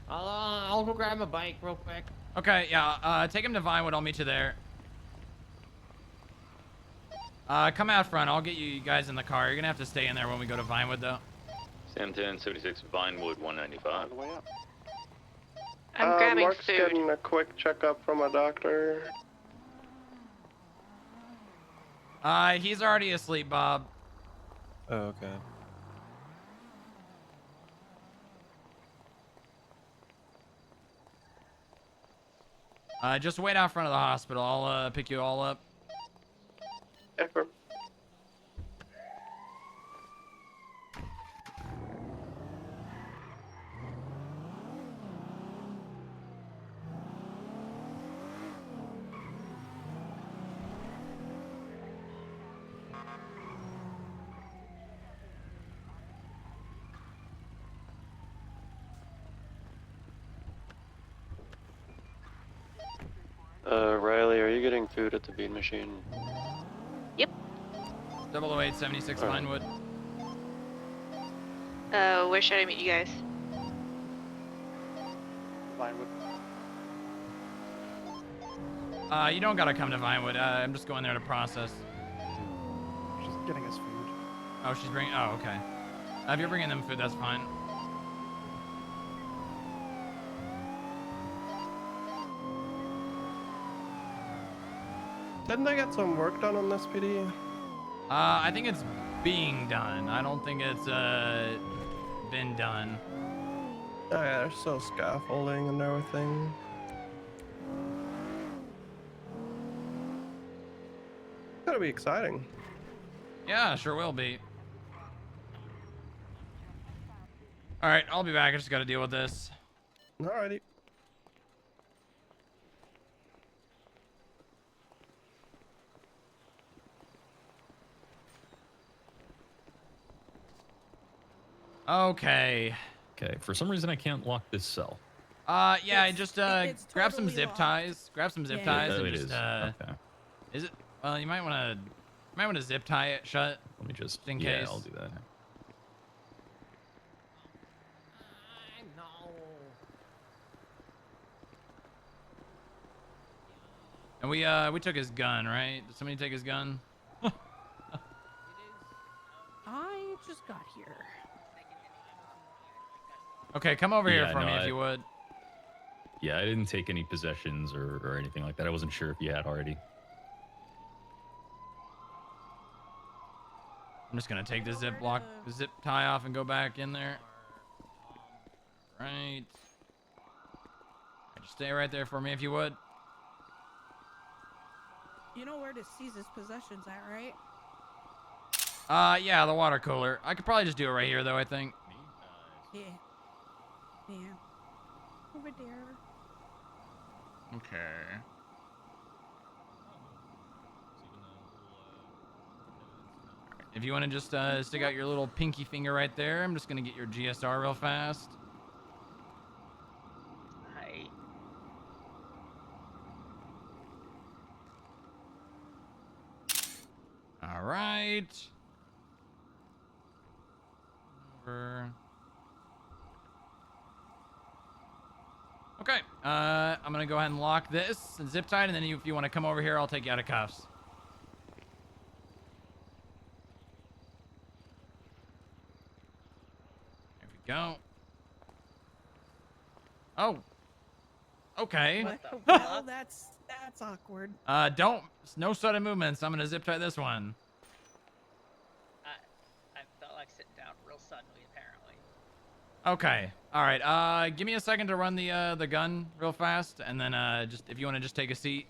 I'll go grab a bike real quick. Okay, yeah, take him to Vinewood. I'll meet you there. Come out front. I'll get you guys in the car. You're gonna have to stay in there when we go to Vinewood, though. Sam 1076 Vinewood 195. I'm grabbing Mark's food. getting a quick checkup from a doctor. He's already asleep, Bob. Oh, okay. Just wait out front of the hospital. I'll pick you all up. Affirm. Riley, are you getting food at the bean machine? Yep. 00876 All right. Vinewood. Where should I meet you guys? Vinewood. You don't gotta come to Vinewood. I'm just going there to process. She's getting us food. Oh, she's bringing. Oh, okay. If you're bringing them food, that's fine. Didn't I get some work done on this PD? I think it's being done. I don't think it's been done. Oh yeah, there's still scaffolding and everything. It's gonna be exciting. Yeah, sure will be. All right, I'll be back. I just gotta deal with this. Alrighty. Okay. Okay. For some reason, I can't lock this cell. Yeah, just grab some zip ties. Grab some zip ties Oh, and it just is. Okay. Is it? Well, you might want to zip tie it shut. Let me just. in Yeah, case. I'll do that. And we took his gun, right? Did somebody take his gun? I just got here. Okay, come over here Yeah, for no, me if you would. Yeah, I didn't take any possessions or anything like that. I wasn't sure if you had already. I'm just gonna take the zip tie off and go back in there. Right. Just stay right there for me if you would. You know where to seize his possessions at, right? Yeah, the water cooler. I could probably just do it right here though, I think. Yeah. Yeah. Over there. Okay. If you want to just stick out your little pinky finger right there, I'm just gonna get your GSR real fast. Hi. All right. Over. Okay. I'm gonna go ahead and lock this and zip tie it, and then if you want to come over here, I'll take you out of cuffs. There we go. Oh. Okay. What the hell? That's awkward. No sudden movements. I'm gonna zip tie this one. I felt like sitting down real suddenly, apparently. Okay. All right. Give me a second to run the gun real fast, and then just if you want to just take a seat.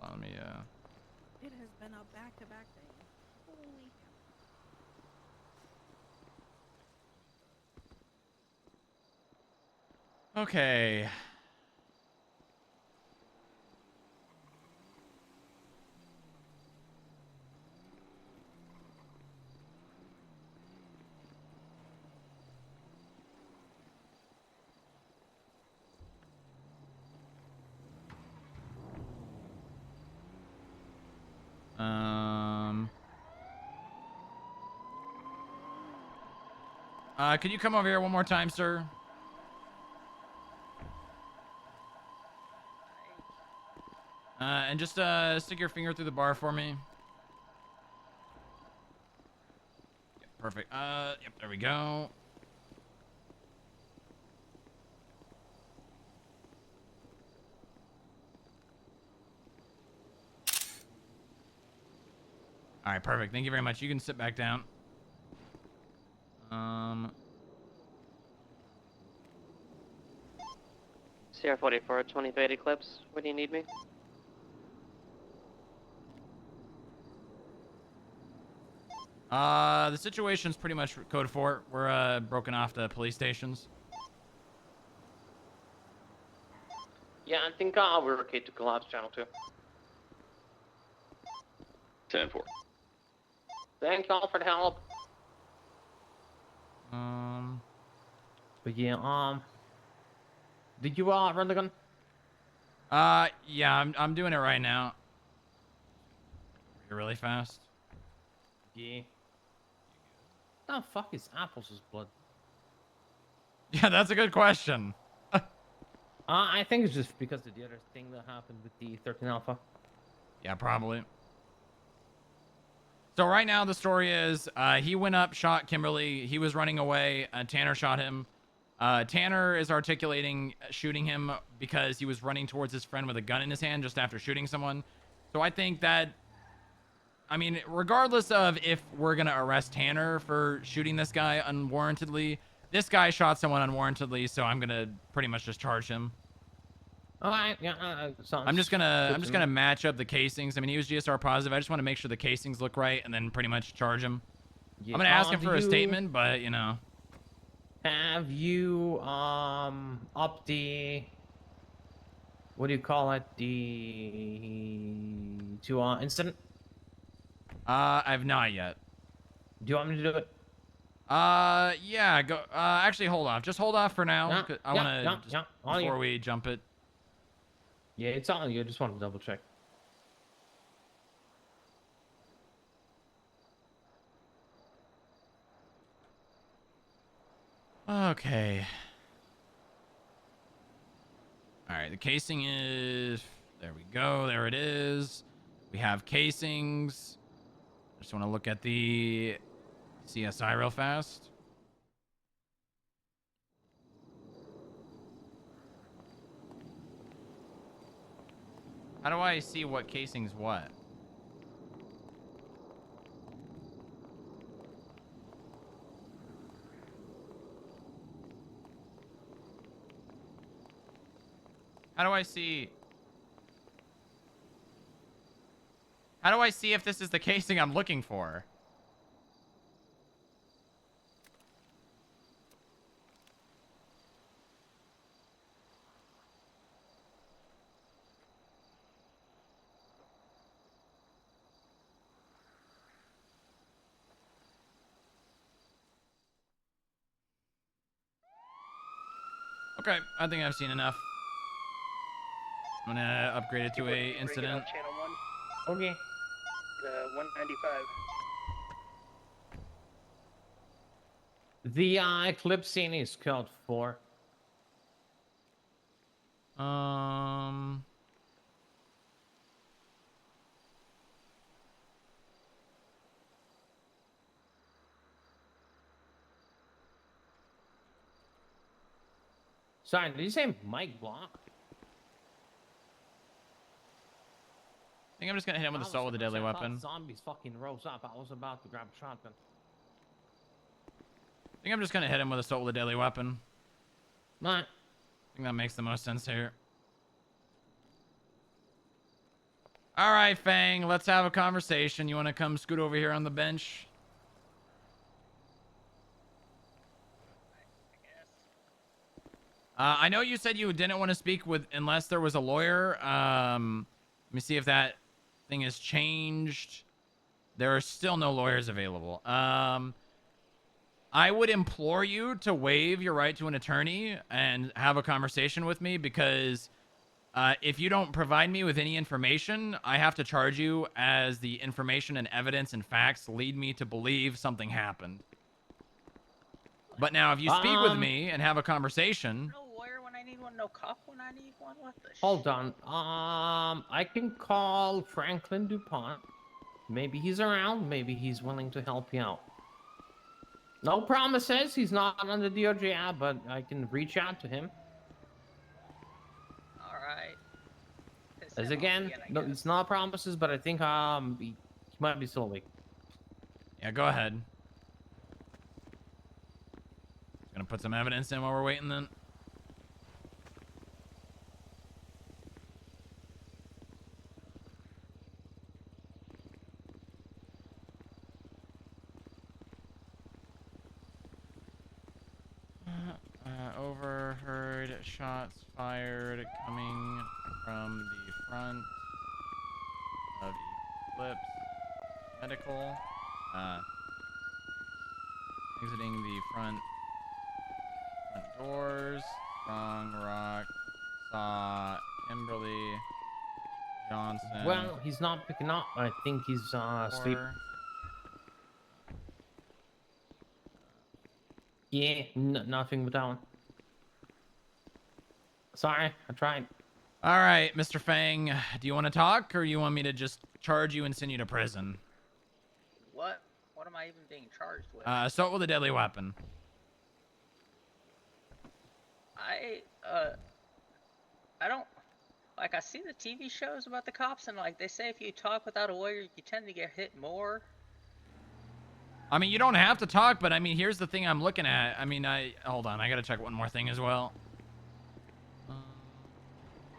Let me It has been a back-to-back thing. Holy Okay. Could you come over here one more time, sir? And just stick your finger through the bar for me. Yep, perfect. Yep, there we go. All right, perfect. Thank you very much. You can sit back down. Sierra 44, 23 Eclipse. Where do you need me? The situation's pretty much code 4. We're broken off the police stations. Yeah, I think we're okay to collapse channel 2. 10-4. Thank y'all for the help. But yeah, did you run the gun? Yeah, I'm doing it right now. You're really fast. Yeah. The fuck is Apples' blood? Yeah, that's a good question. I think it's just because of the other thing that happened with the 13 Alpha. Yeah, probably. So right now the story is he went up, shot Kimberly. He was running away. Tanner shot him. Tanner is articulating shooting him because he was running towards his friend with a gun in his hand just after shooting someone. So I think that, I mean, regardless of if we're going to arrest Tanner for shooting this guy unwarrantedly, this guy shot someone unwarrantedly, so I'm going to pretty much just charge him. All right, yeah, I'm just gonna match up the casings. I mean, he was GSR positive. I just want to make sure the casings look right and then pretty much charge him. Yeah, I'm gonna ask him for a statement, but you know. Have you up the, what do you call it, the incident? I've not yet. Do you want me to do it? Yeah, go. Actually, hold off. Just hold off for now. Yeah, 'Cause I wanna before we jump it. Yeah, it's on you. I just want to double check. Okay. All right, the casing is, there we go. There it is. We have casings. Just want to look at the CSI real fast. How do I see what casing's what? How do I see? How do I see if this is the casing I'm looking for? Okay, I think I've seen enough. I'm gonna upgrade it to a incident. Channel 1. Okay. 195. The Eclipse scene is code 4. Sorry, did you say Mike Block? I think I'm just gonna hit him with assault with a deadly weapon. Zombies fucking rose up. I was about to grab a shotgun. I think I'm just gonna hit him with assault with a deadly weapon. Right. I think that makes the most sense here. All right, Fang, let's have a conversation. You want to come scoot over here on the bench? I know you said you didn't want to speak with unless there was a lawyer. Let me see if that thing has changed. There are still no lawyers available. I would implore you to waive your right to an attorney and have a conversation with me, because if you don't provide me with any information, I have to charge you as the information and evidence and facts lead me to believe something happened. But now, if you speak with me and have a conversation... No lawyer when I need one, no cop when I need one. What the Hold on. I can call Franklin DuPont. Maybe he's around. Maybe he's willing to help you out. No promises. He's not on the DOJ app, but I can reach out to him. All right. As again, no, it's not promises, but I think he might be still awake. Yeah, go ahead. Gonna put some evidence in while we're waiting then. Overheard shots fired coming from the front of Eclipse Medical. Exiting the front doors. Strong Rock saw Kimberly Johnson. Well, he's not picking up. I think he's asleep. Yeah, nothing but that one. Sorry, I tried. All right, Mr. Fang, do you want to talk, or you want me to just charge you and send you to prison? What? What am I even being charged with? Assault with a deadly weapon. I don't, like, I see the TV shows about the cops, and, like, they say if you talk without a lawyer, you tend to get hit more. I mean, you don't have to talk, but I mean, here's the thing I'm looking at. I mean, hold on, I gotta check one more thing as well.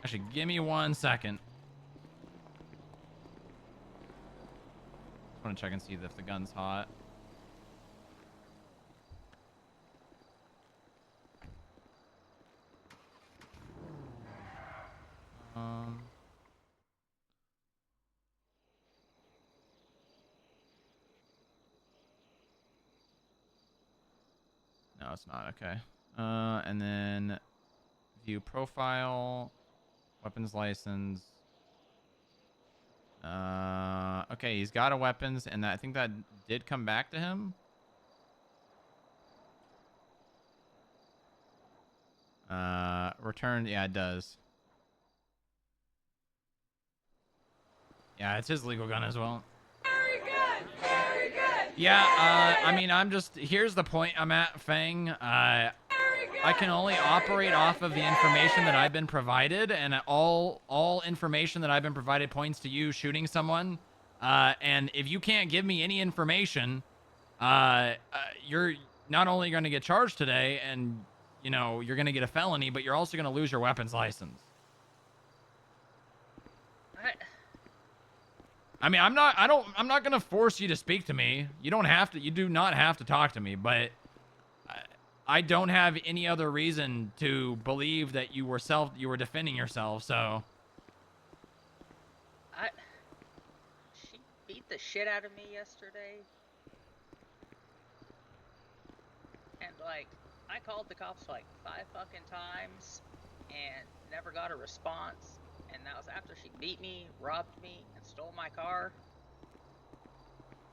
Actually, give me 1 second. I want to check and see if the gun's hot. No, it's not. Okay. And then view profile, weapons license. Okay, he's got a weapons, and I think that did come back to him. Returned. Yeah, it does. Yeah, it's his legal gun as well. Very good. Very good. Yeah, I mean, here's the point I'm at, Fang. I can only operate off of the information that I've been provided, and all information that I've been provided points to you shooting someone. And if you can't give me any information, you're not only going to get charged today, and you know you're going to get a felony, but you're also going to lose your weapons license. I mean, I'm not going to force you to speak to me. You don't have to. You do not have to talk to me, but I don't have any other reason to believe that you were defending yourself. So She beat the shit out of me yesterday. And, like, I called the cops like 5 fucking times and never got a response. And that was after she beat me, robbed me, and stole my car.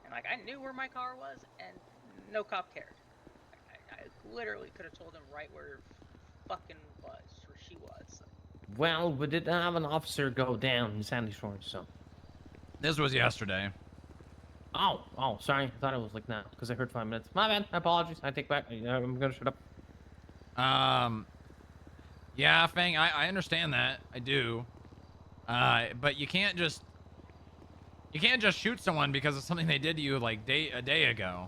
And, like, I knew where my car was, and no cop cared. I literally could have told him right where fucking was, where she was. Well, we did have an officer go down in Sandy Shores, so. This was yesterday. Oh, sorry. I thought it was like now, because I heard 5 minutes. My bad. Apologies. I take back. I'm gonna shut up. Yeah, Fang, I understand that. I do. But you can't just shoot someone because of something they did to you like a day ago.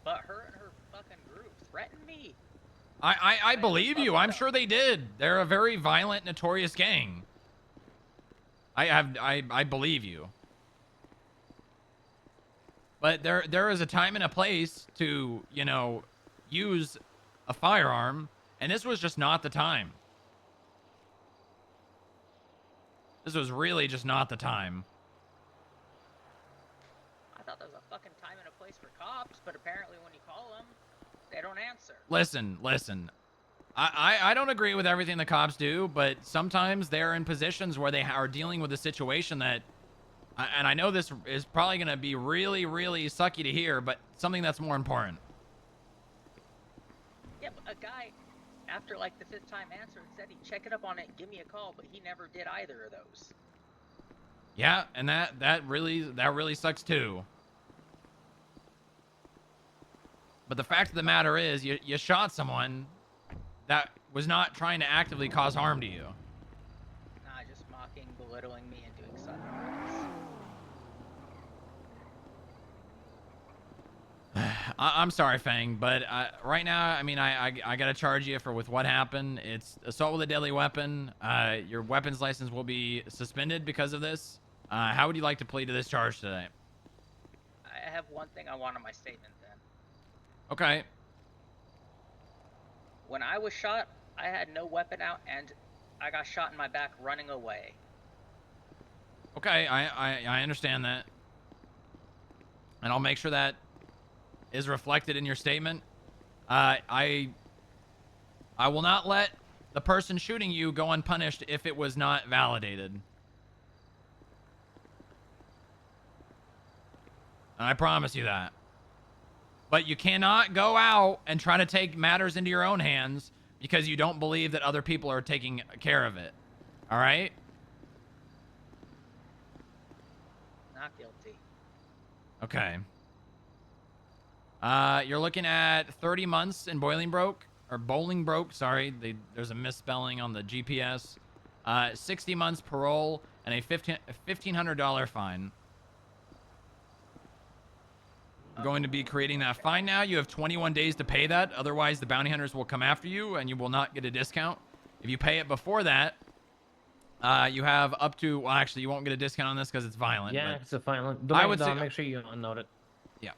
But her and her fucking group threatened me. I believe you. I'm sure they did. They're a very violent, notorious gang. I believe you. But there is a time and a place to, you know, use a firearm, and this was just not the time. This was really just not the time. I thought there was a fucking time and a place for cops, but apparently when you call them, they don't answer. Listen. I don't agree with everything the cops do, but sometimes they're in positions where they are dealing with a situation that, and I know this is probably going to be really, really sucky to hear, but something that's more important. Yeah, but a guy, after like the 5th time answer, said he'd check it up on it and give me a call, but he never did either of those. Yeah, and that really sucks too. But the fact of the matter is, you shot someone that was not trying to actively cause harm to you. Nah, just mocking, belittling me, and doing something. I'm sorry, Fang, but right now, I mean, I gotta charge you with what happened. It's assault with a deadly weapon. Your weapons license will be suspended because of this. How would you like to plead to this charge today? I have one thing I want on my statement then. Okay. When I was shot, I had no weapon out and I got shot in my back running away. Okay, I understand that. And I'll make sure that is reflected in your statement. I will not let the person shooting you go unpunished if it was not validated. And I promise you that. But you cannot go out and try to take matters into your own hands because you don't believe that other people are taking care of it. All right? Not guilty. Okay. You're looking at 30 months in Bolingbroke, sorry. There's a misspelling on the GPS. 60 months parole and a $1,500 fine. I'm going to be creating that fine now. You have 21 days to pay that. Otherwise, the bounty hunters will come after you and you will not get a discount. If you pay it before that, you have up to, well, actually, you won't get a discount on this because it's violent. Yeah, but it's a violent. I would say, make sure you unnote it. yeah.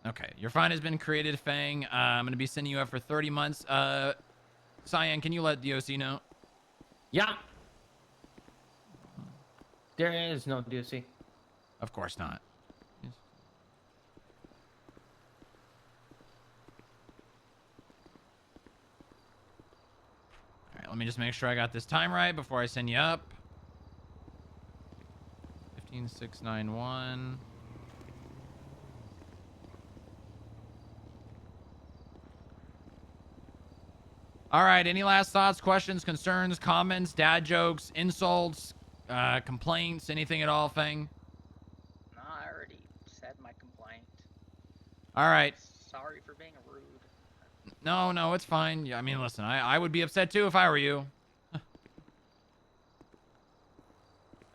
Okay, your fine has been created, Fang. I'm going to be sending you up for 30 months. Cyan, can you let DOC know? Yeah. There is no DOC. Of course not. All right, let me just make sure I got this time right before I send you up. 15691. All right, any last thoughts, questions, concerns, comments, dad jokes, insults, complaints, anything at all, Fang? No, I already said my complaint. All right. Sorry for being rude. No, it's fine. Yeah, I mean, listen, I would be upset too if I were you.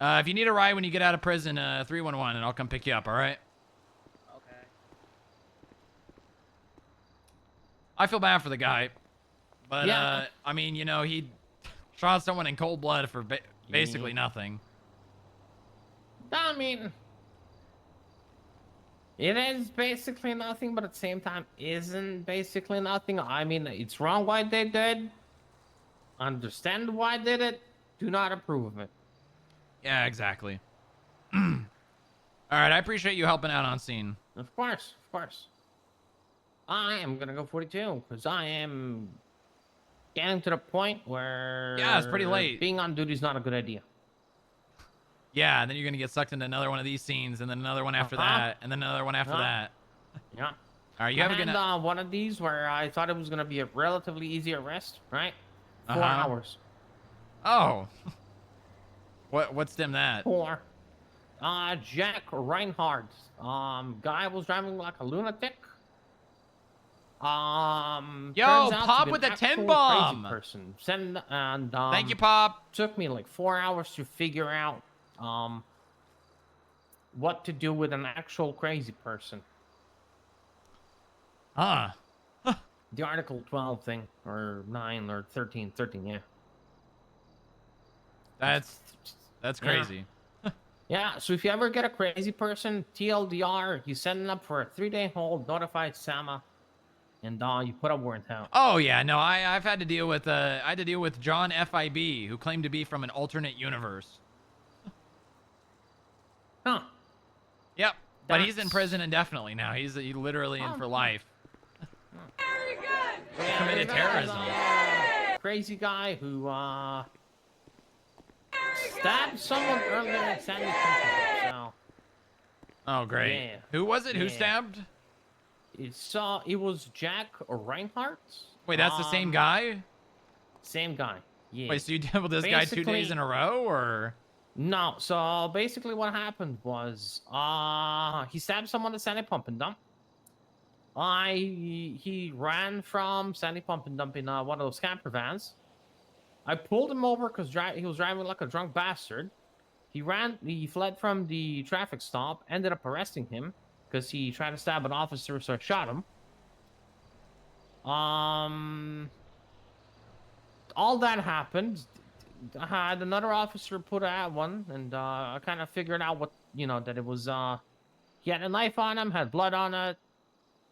If you need a ride when you get out of prison, 311, and I'll come pick you up, all right? Okay. I feel bad for the guy. But, Yeah. I mean, you know, he shot someone in cold blood for basically nothing. I mean, it is basically nothing, but at the same time, isn't basically nothing. I mean, it's wrong what they did. Understand why they did it. Do not approve of it. Yeah, exactly. All right, I appreciate you helping out on scene. Of course, of course. I am gonna go 42 because I am getting to the point where Yeah, it's pretty late. Being on duty is not a good idea. Yeah, and then you're going to get sucked into another one of these scenes, and then another one after that, and then another one after that. Yeah. All right, you have a good night. one of these where I thought it was going to be a relatively easy arrest, right? 4 Uh-huh. hours. Oh. What's them that? 4. Jack Reinhardt. Guy was driving like a lunatic. Yo, turns out to Pop be with an a actual 10 bomb. crazy person. And Thank you, Pop. Took me like 4 hours to figure out what to do with an actual crazy person. Huh. The Article 12 thing, or 9 or 13, yeah. That's crazy. Yeah, so if you ever get a crazy person, TLDR, you send them up for a 3-day hold, notify Sama, and you put a warrant out. Oh yeah, no, I've had to deal with I had to deal with John FIB, who claimed to be from an alternate universe. Huh. Yep, but he's in prison indefinitely now. He's literally in for life. Very good. Yeah, Committed terrorism. Crazy guy who stabbed someone earlier in Sandy Country. So. Oh great. Yeah. Who was it? Who Yeah. stabbed? It was Jack Reinhardt. Wait, that's the same guy? Same guy. Yeah. Wait, so you dealt with this guy 2 days in a row, or? No. So basically, what happened was, he stabbed someone at Sandy Pump and Dump. He ran from Sandy Pump and Dump in one of those camper vans. I pulled him over because he was driving like a drunk bastard. He fled from the traffic stop, ended up arresting him because he tried to stab an officer, so I shot him. All that happened. I had another officer put out one, and I kind of figured out what, that it was, he had a knife on him, had blood on it.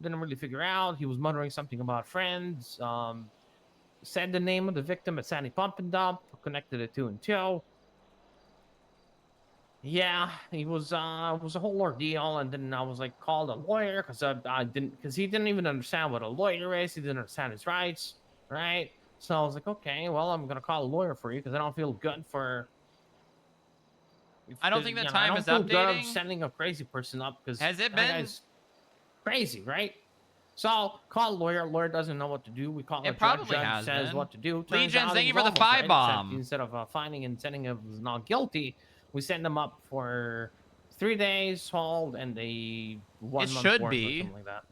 Didn't really figure out. He was muttering something about friends. Said the name of the victim at Sandy Pump and Dump, connected it 2 and 2. Yeah, it was a whole ordeal, and then I was like called a lawyer because he didn't even understand what a lawyer is. He didn't understand his rights, right? So I was like, okay, well, I'm gonna call a lawyer for you because I don't feel good for. I don't think the I time don't is feel good of updating. sending a crazy person up because Has it that been? guy's crazy, right? So call a lawyer. Lawyer doesn't know what to do. We call a It probably judge. has Says been. what to do. Turns Legions, out thank it you was for the almost 5 right. bomb. Instead of finding and sending him not guilty, we send him up for 3 days hold and a 1 It month should warrant or be. something like that.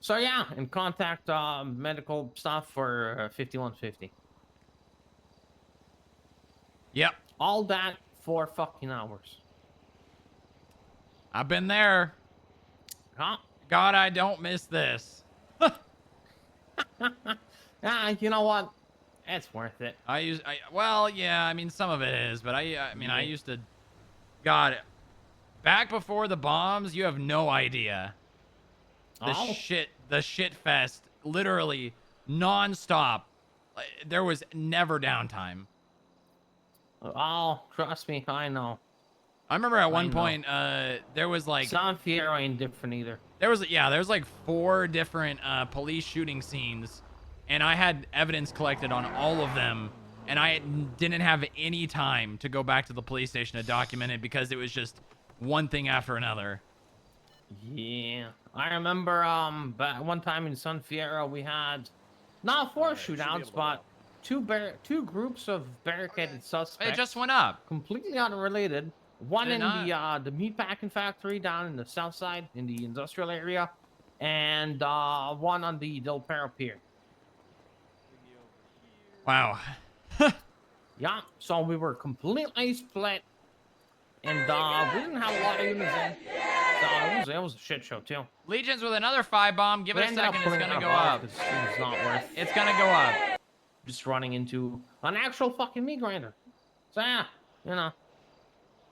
So yeah, and contact medical stuff for 5150. Yep. All that for fucking hours. I've been there. Huh? God, I don't miss this. You know what? It's worth it. Well, yeah, I mean, some of it is, but I mean, I Yeah. used to, God, back before the bombs, you have no idea. The shit fest, literally nonstop. There was never downtime. Oh, trust me, I know. I remember at one I know. point, there was like San Fierro ain't different either. there was like 4 different police shooting scenes, and I had evidence collected on all of them, and I didn't have any time to go back to the police station to document it because it was just one thing after another. Yeah, I remember but one time in San Fierro we had not 4 shootouts, but two groups of barricaded suspects. It just went up. Completely unrelated. One Did in it the meatpacking factory down in the south side in the industrial area, and one on the Del Perro Pier. Wow. Yeah, so we were completely split, and we didn't have a lot of units in, so it was a shit show too. Legions with another 5 bomb. Give We it a ended up second. It's pulling gonna out go of up. ours 'cause it was not worth. It's gonna go up. Just running into an actual fucking meat grinder. So yeah,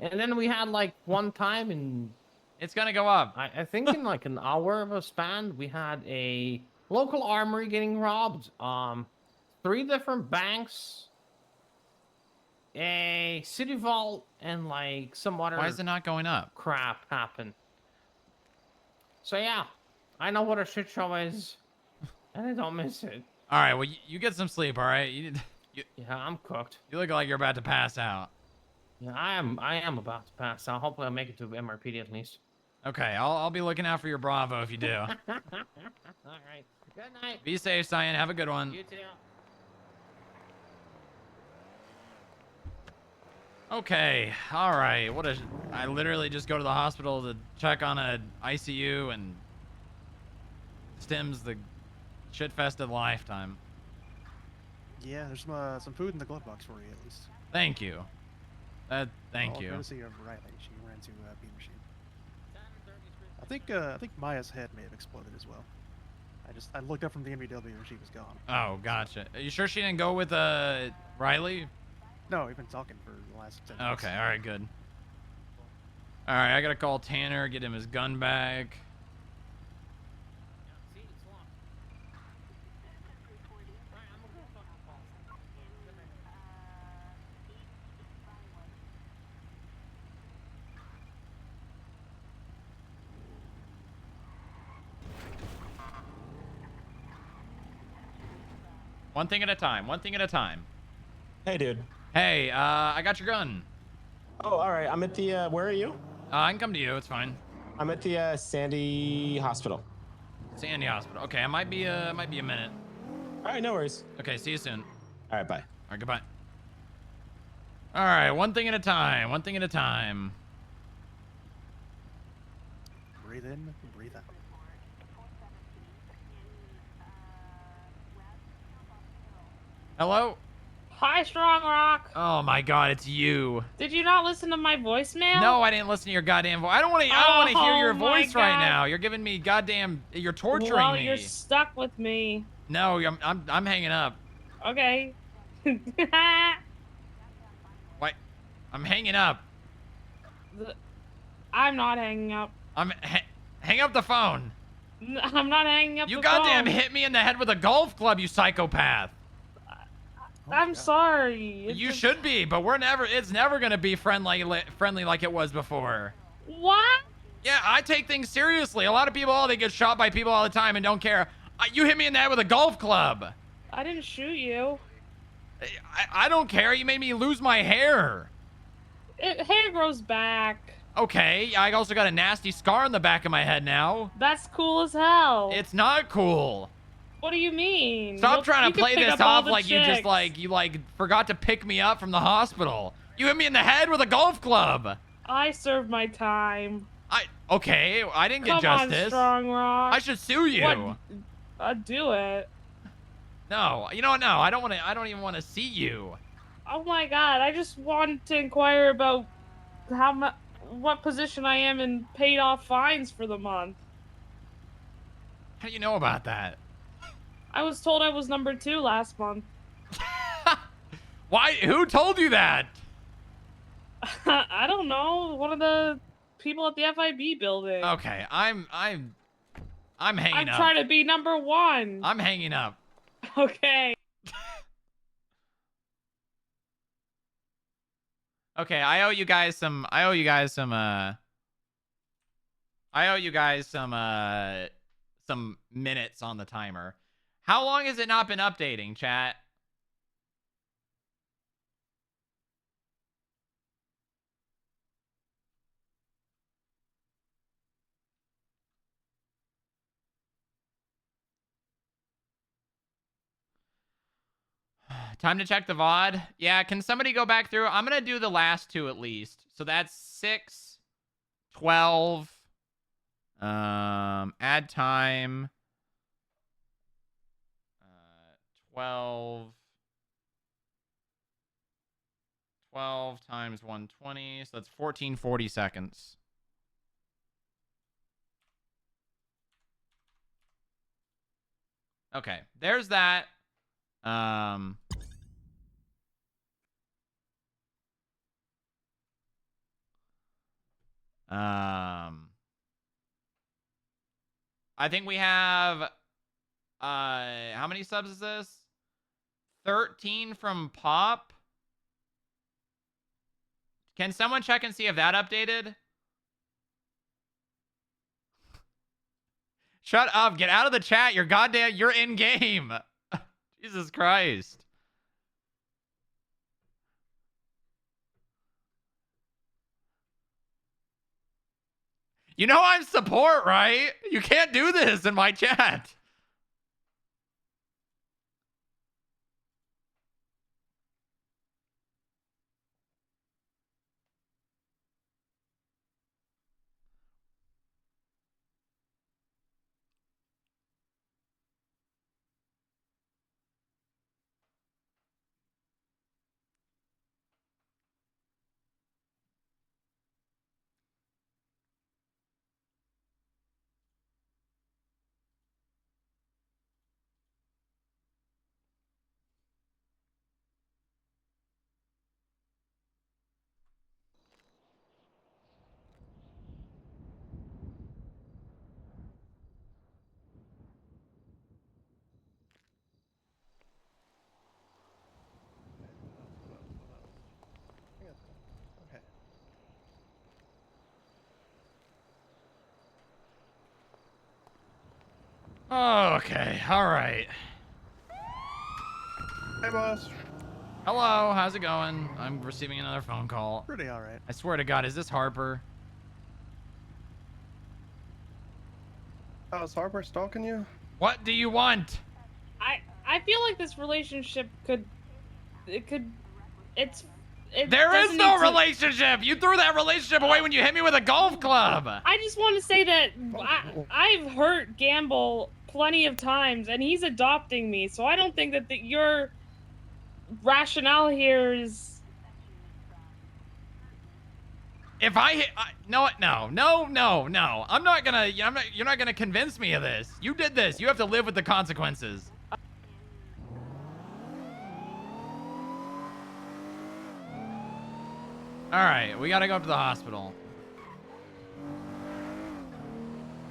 And then we had like one time in. It's gonna go up. I think in like an hour of a span, we had a local armory getting robbed. 3 different banks, a city vault, and like some other. Why is it not going up? Crap happen. So yeah, I know what a shit show is, and I don't miss it. All right, well, you get some sleep, all right? Yeah, I'm cooked. You look like you're about to pass out. Yeah, I am about to pass out. Hopefully, I'll make it to MRPD at least. Okay, I'll be looking out for your Bravo if you do. All right. Good night. Be safe, Cyan. Have a good one. You too. Okay, all right. I literally just go to the hospital to check on a ICU and stims the shit fest of a lifetime. Yeah, there's some food in the glove box for you at least. Thank you. Thank you. Courtesy of Riley. She ran to B machine. I think Maya's head may have exploded as well. I looked up from the MVW and she was gone. Oh, gotcha. Are you sure she didn't go with Riley? No, we've been talking for the last 10 minutes. Okay, all right, good. All right, I gotta call Tanner, get him his gun back. One thing at a time. One thing at a time. Hey, dude. Hey, I got your gun. Oh, all right. I'm at the. Where are you? I can come to you. It's fine. I'm at the Sandy Hospital. Sandy Hospital. Okay, I might be a minute. All right, no worries. Okay, see you soon. All right, bye. All right, goodbye. All right, one thing at a time. One thing at a time. Breathe in, breathe out. Hello? Hi, Strong Rock. Oh my God, it's you. Did you not listen to my voicemail? No, I didn't listen to your goddamn voice. I don't want to hear your Oh my voice right God. now. You're giving me goddamn. You're torturing Well, me. you're stuck with me. No, I'm hanging up. Okay. Wait, I'm hanging up. I'm not hanging up. Hang up the phone. I'm not hanging up You the goddamn phone. hit me in the head with a golf club, you psychopath. I'm sorry. You should be, but it's never gonna be friendly like it was before. What? Yeah, I take things seriously. A lot of people, they get shot by people all the time and don't care. You hit me in the head with a golf club. I didn't shoot you. I don't care. You made me lose my hair. Hair grows back. Okay, I also got a nasty scar on the back of my head now. That's cool as hell. It's not cool. What do you mean? Stop trying to play this off like you just chicks. forgot to pick me up from the hospital. You hit me in the head with a golf club. I served my time. Okay, I didn't get Come justice. on, Strong Rock. I should sue you. What? I'd do it. No, you know what? No, I don't even want to see you. Oh my God! I just wanted to inquire about what position I am in paid off fines for the month. How do you know about that? I was told I was number 2 last month. Why? Who told you that? I don't know. One of the people at the FIB building. Okay, I'm hanging I'm up. trying to be number 1. I'm hanging up. Okay. Okay, I owe you guys some minutes on the timer. How long has it not been updating, chat? Time to check the VOD. Yeah, can somebody go back through? I'm going to do the last 2 at least. So that's 6, 12. Add time. 12 times 120. So that's 1440 seconds. Okay, there's that. I think we have how many subs is this? 13 from Pop. Can someone check and see if that updated? Shut up. Get out of the chat. You're in game. Jesus Christ. You know I'm support, right? You can't do this in my chat. Okay, all right. Hey, boss. Hello, how's it going? I'm receiving another phone call. Pretty all right. I swear to God, is this Harper? Oh, is Harper stalking you? What do you want? I feel like this relationship it's There is no relationship. You threw that relationship away when you hit me with a golf club. I just want to say that I've hurt Gamble plenty of times, and he's adopting me, so I don't think that you're rationale here is. If I hit, no, I'm not gonna. You're not gonna convince me of this. You did this. You have to live with the consequences. All right, we gotta go up to the hospital.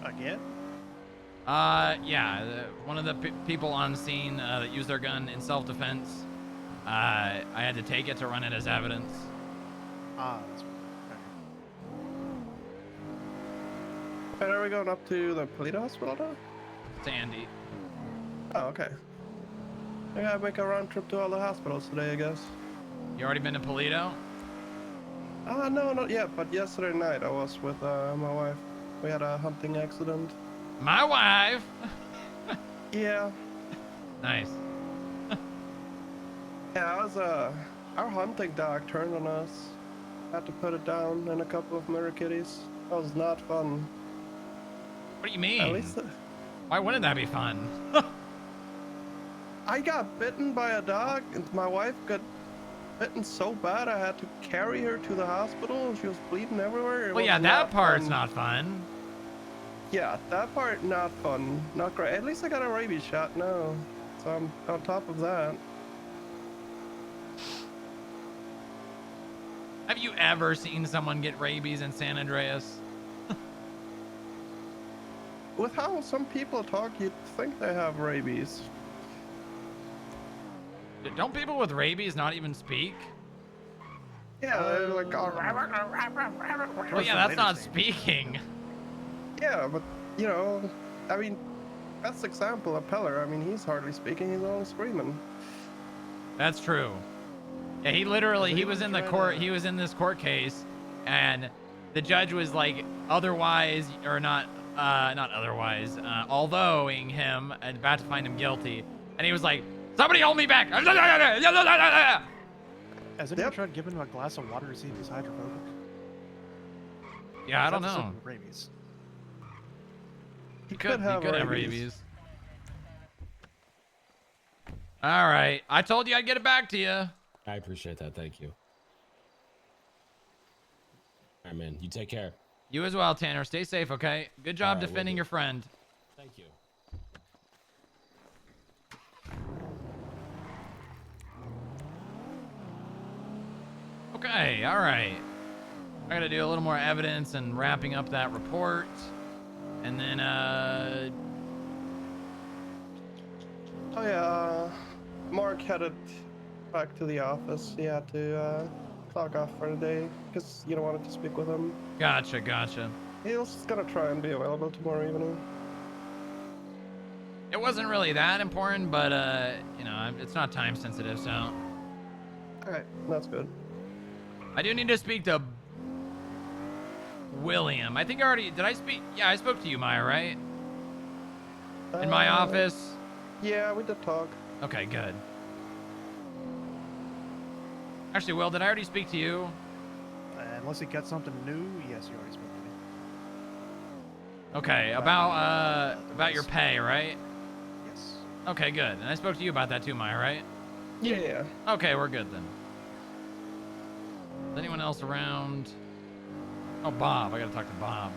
Again? Yeah. One of the people on scene that used their gun in self-defense. I had to take it to run it as evidence. Ah, that's And are we going up to the police hospital now? Sandy. Oh, okay. I gotta make a round trip to all the hospitals today, I guess. You already been to Polito? No, not yet, but yesterday night I was with my wife. We had a hunting accident. My wife? Yeah. Nice. Yeah, I was, our hunting dog turned on us. Had to put it down and a couple of mirror kitties. That was not fun. What do you mean? At least Why wouldn't that be fun? I got bitten by a dog, and my wife got bitten so bad I had to carry her to the hospital. She was bleeding everywhere. It Well, yeah, was that not part's fun. not fun. Yeah, that part not fun. Not great. At least I got a rabies shot now, so I'm on top of that. Have you ever seen someone get rabies in San Andreas? With how some people talk, you'd think they have rabies. Don't people with rabies not even speak? Yeah, they're like, Well, yeah, that's not speaking. Yeah, but, you know, I mean, best example, a Peller. I mean, he's hardly speaking, he's only screaming. That's true. Yeah, he literally, he was in the court, he was in this court case, and the judge was like, otherwise, or not otherwise, although-ing him, and about to find him guilty, and he was like, somebody hold me back! Has anyone tried giving him a glass of water to see if he's hydrophobic? Yeah, I don't That's know. Rabies. He could have rabies. All right, I told you I'd get it back to you. I appreciate that. Thank you. All right, man. You take care. You as well, Tanner. Stay safe, okay? Good job All right, defending will do. your friend. Thank you. Okay, all right. I gotta do a little more evidence and wrapping up that report. And then, Oh yeah, Mark headed back to the office. He had to clock off for the day because you don't want to speak with him. Gotcha. He was just gonna try and be available tomorrow evening. It wasn't really that important, but, you know, it's not time sensitive, so. Alright, that's good. I do need to speak to William. I think I already, did I speak? Yeah, I spoke to you, Maya, right? In my office? Yeah, we did talk. Okay, good. Actually, Will, did I already speak to you? Unless he got something new, yes, you already spoke to me. Okay, about your pay, right? Yes. Okay, good. And I spoke to you about that too, Maya, right? Yeah. Okay, we're good then. Is anyone else around? Oh, Bob. I gotta talk to Bob.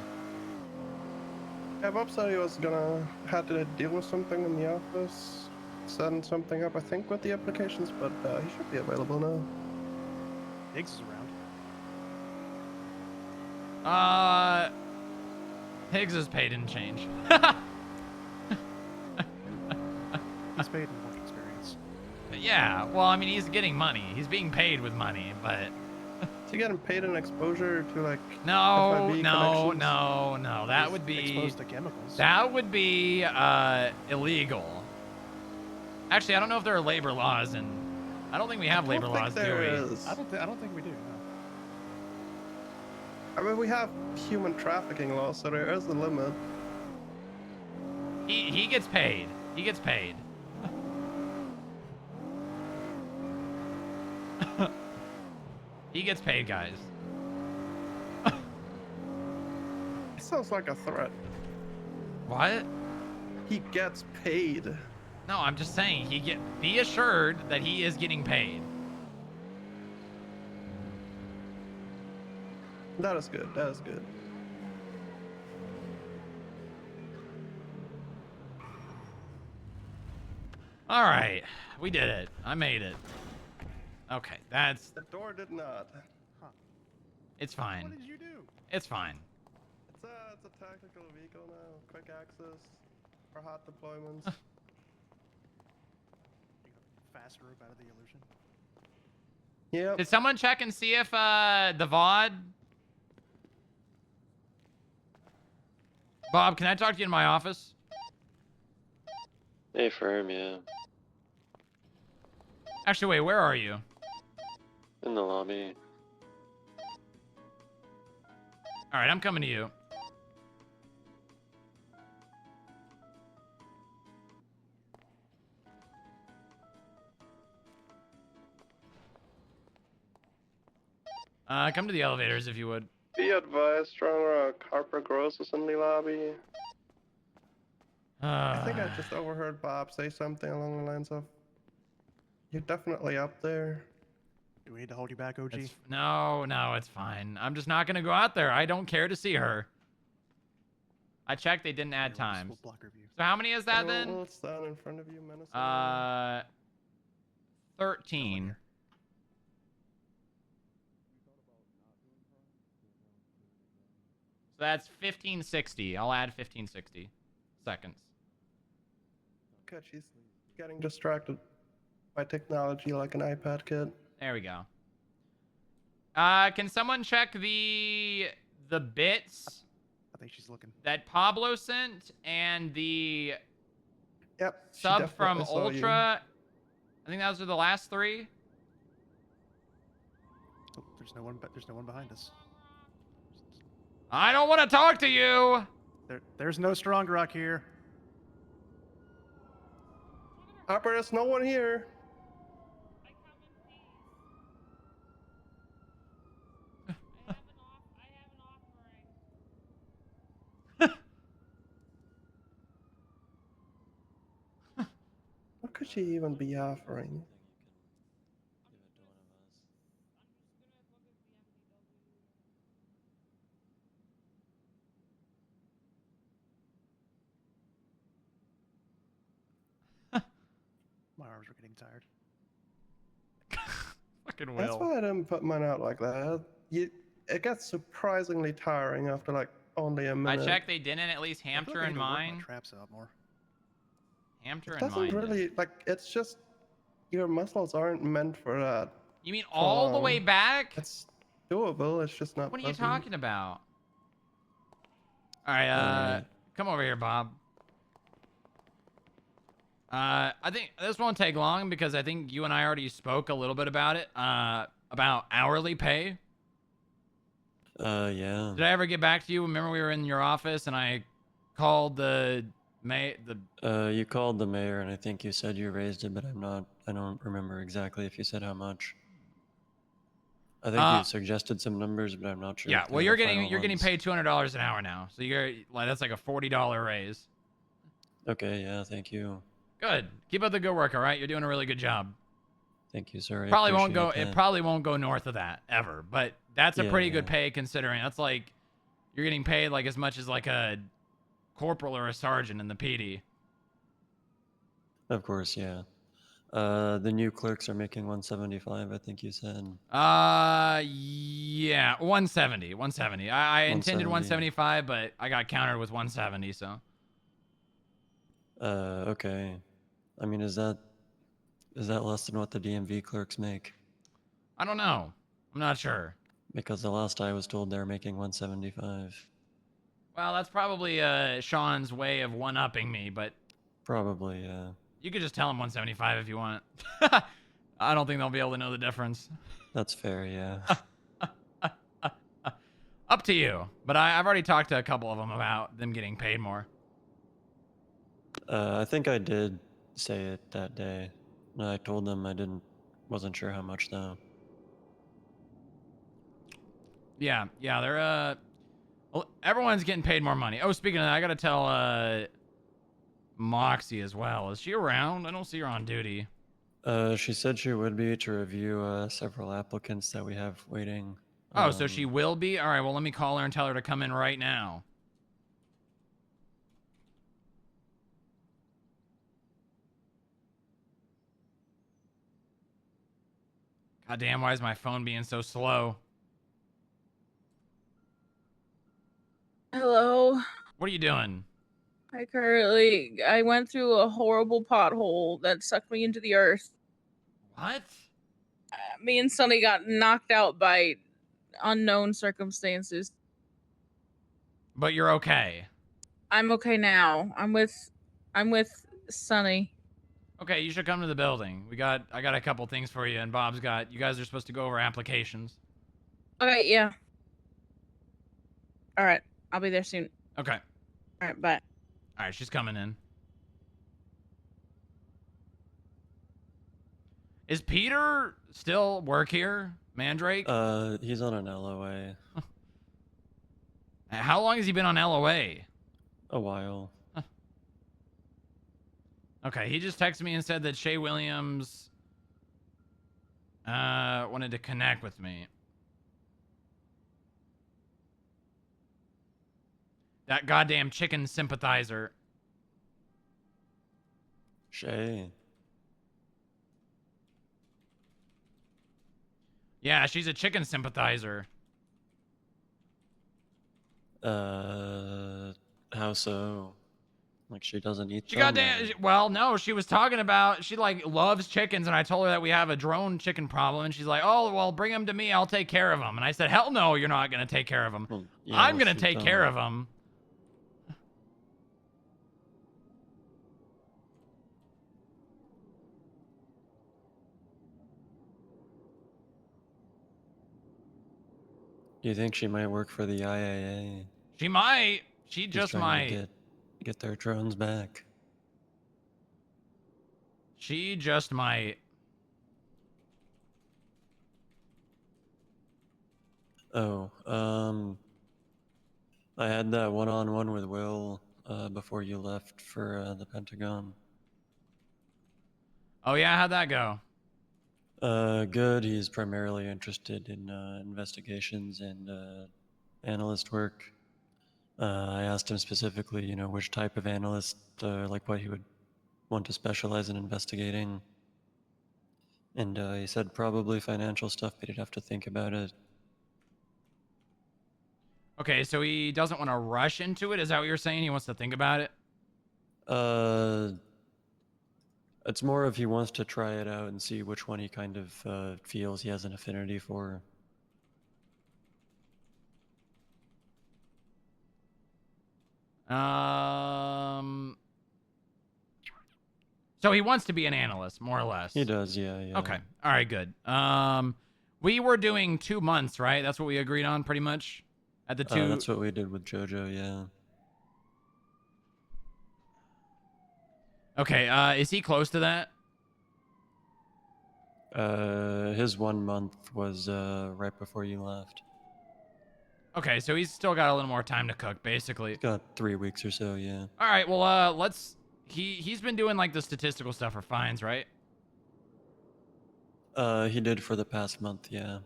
Yeah, Bob said he was gonna had to deal with something in the office, send something up, I think, with the applications, but he should be available now. Higgs is around. Higgs's pay didn't change. He's paid in work experience. Yeah, well, I mean, he's getting money. He's being paid with money, but... Is he getting paid in exposure to, like, No, FIB no, connections? no. That He's would be... exposed to chemicals. That would be, illegal. Actually, I don't know if there are labor laws, and I don't think we have labor laws, do we? I don't think we do. No. I mean, we have human trafficking laws, so there is a limit. He gets paid. He gets paid. He gets paid, guys. Sounds like a threat. What? He gets paid. No, I'm just saying be assured that he is getting paid. That is good. That is good. All right, we did it. I made it. Okay, that's. The door did not. Huh. It's fine. What did you do? It's fine. It's a tactical vehicle now. Quick access for hot deployments. Fast rope out of the illusion. Yep. Did someone check and see if the VOD? Bob, can I talk to you in my office? Hey, firm, yeah. Actually, wait, where are you? In the lobby. All right, I'm coming to you. Come to the elevators if you would. Be advised, Strong Rock, Harper Gross is in the lobby. I think I just overheard Bob say something along the lines of, "You're definitely up there." Do we need to hold you back, OG? No, it's fine. I'm just not gonna go out there. I don't care to see her. I checked; they didn't add times. So how many is that then? It's down in front of you, Minnesota. 13. So that's 1560. I'll add 1560 seconds. Okay, she's getting distracted by technology like an iPad kid. There we go. Can someone check the bits? I think she's looking. That Pablo sent and the Yep. she sub definitely from saw you. Ultra. I think those are the last 3. Oh, there's no one. There's no one behind us. I don't want to talk to you. There's no Strong Rock here. Harper, there's no one here. What could she even be offering? My arms are getting tired. Fucking That's Will. why I didn't put mine out like that. It gets surprisingly tiring after like only a I minute. checked; they didn't at least hamster and mine. Traps out more. Hamster It and doesn't mine. really like. It's just your muscles aren't meant for that. You mean all the way back? It's doable. It's just not. What are you pleasant. talking about? All right, come over here, Bob. I think this won't take long because I think you and I already spoke a little bit about it. About hourly pay. Yeah. Did I ever get back to you? Remember we were in your office and I called the You called the mayor and I think you said you raised it, but I don't remember exactly if you said how much. I think you suggested some numbers, but I'm not sure. Yeah, if they well, were you're the final getting ones. paid $200 an hour now, so that's like a $40 raise. Okay, yeah, thank you. Good. Keep up the good work, all right? You're doing a really good job. Thank you, sir. I Probably won't go. appreciate It that. probably won't go north of that ever, but that's a Yeah, pretty good yeah. pay considering that's like you're getting paid like as much as like a corporal or a sergeant in the PD. Of course, yeah. The new clerks are making 175, I think you said. Yeah, 170. I intended 170. 175, but I got countered with 170, so. Okay. I mean, is that less than what the DMV clerks make? I don't know. I'm not sure. Because the last I was told they're making 175. Well, that's probably Sean's way of one-upping me, but Probably, yeah. you could just tell him 175 if you want. I don't think they'll be able to know the difference. That's fair, yeah. Up to you. But I've already talked to a couple of them about them getting paid more. I think I did say it that day. I told them wasn't sure how much though. Yeah, they're well, everyone's getting paid more money. Oh, speaking of that, I gotta tell Moxie as well. Is she around? I don't see her on duty. She said she would be to review several applicants that we have waiting. Oh, so she will be? All right, well, let me call her and tell her to come in right now. God damn, why is my phone being so slow? Hello. What are you doing? I went through a horrible pothole that sucked me into the earth. What? Me and Sonny got knocked out by unknown circumstances. But you're okay. I'm okay now. I'm with Sonny. Okay, you should come to the building. I got a couple things for you, and Bob's got. You guys are supposed to go over applications. Okay, yeah. All right, I'll be there soon. Okay. All right, bye. All right, she's coming in. Is Peter still work here, Mandrake? He's on an LOA. How long has he been on LOA? A while. Okay, he just texted me and said that Shay Williams wanted to connect with me. That goddamn chicken sympathizer. Shay. Yeah, she's a chicken sympathizer. How so? Like she doesn't eat She them, goddamn. Well, no, she was talking about she like loves chickens, and I told her that we have a drone chicken problem, and she's like, "Oh, well, bring them to me. I'll take care of them." And I said, "Hell no, you're not gonna take care of them. Well, yeah, I'm we'll gonna shoot take them. care of them." Do you think she might work for the IAA? She might. She He's just trying might. to get their drones back. She just might. Oh, I had that one-on-one with Will before you left for the Pentagon. Oh yeah, how'd that go? Good. He's primarily interested in investigations and analyst work. I asked him specifically, you know, which type of analyst, like what he would want to specialize in investigating. And he said probably financial stuff, but he'd have to think about it. Okay, so he doesn't want to rush into it. Is that what you're saying? He wants to think about it? It's more if he wants to try it out and see which one he kind of feels he has an affinity for. So he wants to be an analyst, more or less. He does, yeah. Okay. All right, good. We were doing 2 months, right? That's what we agreed on, pretty much. At the two. That's what we did with JoJo, yeah. Okay. Is he close to that? His 1 month was right before you left. Okay, so he's still got a little more time to cook, basically. Got 3 weeks or so, yeah. All right. Well, let's. He's been doing like the statistical stuff for fines, right? He did for the past month, yeah.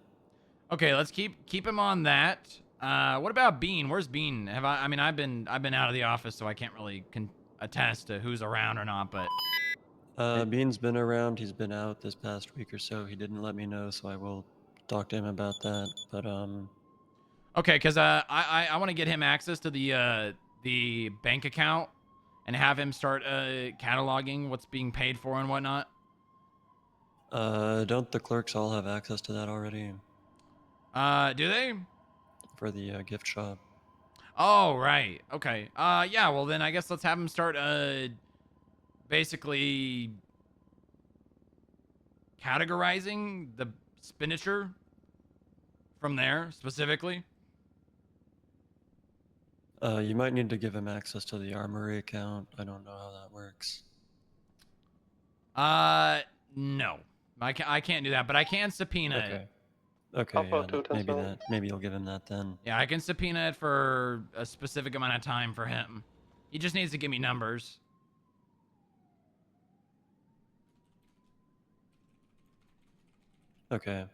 Okay, let's keep him on that. What about Bean? Where's Bean? I've been out of the office, so I can't really attest to who's around or not. But Bean's been around. He's been out this past week or so. He didn't let me know, so I will talk to him about that. But okay, because I want to get him access to the bank account and have him start cataloging what's being paid for and whatnot. don't the clerks all have access to that already? Do they? For the gift shop. Oh, right. Okay. Yeah, well then I guess let's have him start basically categorizing the expenditure from there specifically. You might need to give him access to the armory account. I don't know how that works. No. I can't do that, but I can subpoena it. Okay, yeah, maybe you'll give him that then. Yeah, I can subpoena it for a specific amount of time for him. He just needs to give me numbers. Okay.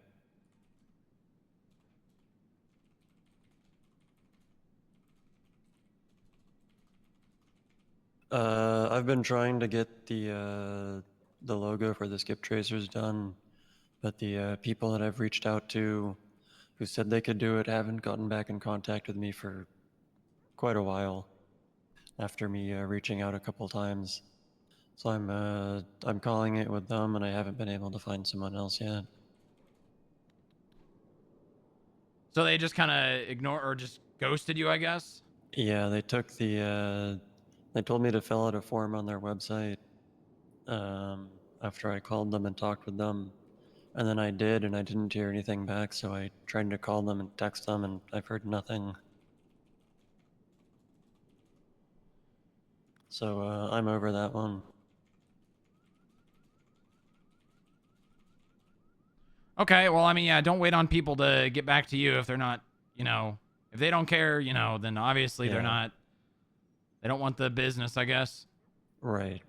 I've been trying to get the logo for the skip tracers done, but the people that I've reached out to who said they could do it haven't gotten back in contact with me for quite a while after me reaching out a couple times. So I'm calling it with them, and I haven't been able to find someone else yet. So they just kind of ignore or just ghosted you, I guess? Yeah, they took they told me to fill out a form on their website after I called them and talked with them. And then I did, and I didn't hear anything back, so I tried to call them and text them, and I've heard nothing. So I'm over that one. Okay, well, I mean, yeah, don't wait on people to get back to you if they're not, if they don't care, then obviously they're Yeah. they don't want the business, I guess. Right.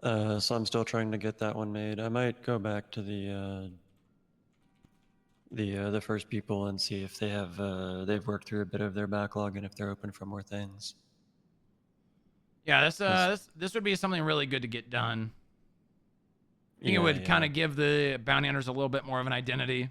So I'm still trying to get that one made. I might go back to the first people and see if they have they've worked through a bit of their backlog and if they're open for more things. Yeah, this would be something really good to get done. I think it Yeah, would kind yeah. of give the bounty hunters a little bit more of an identity.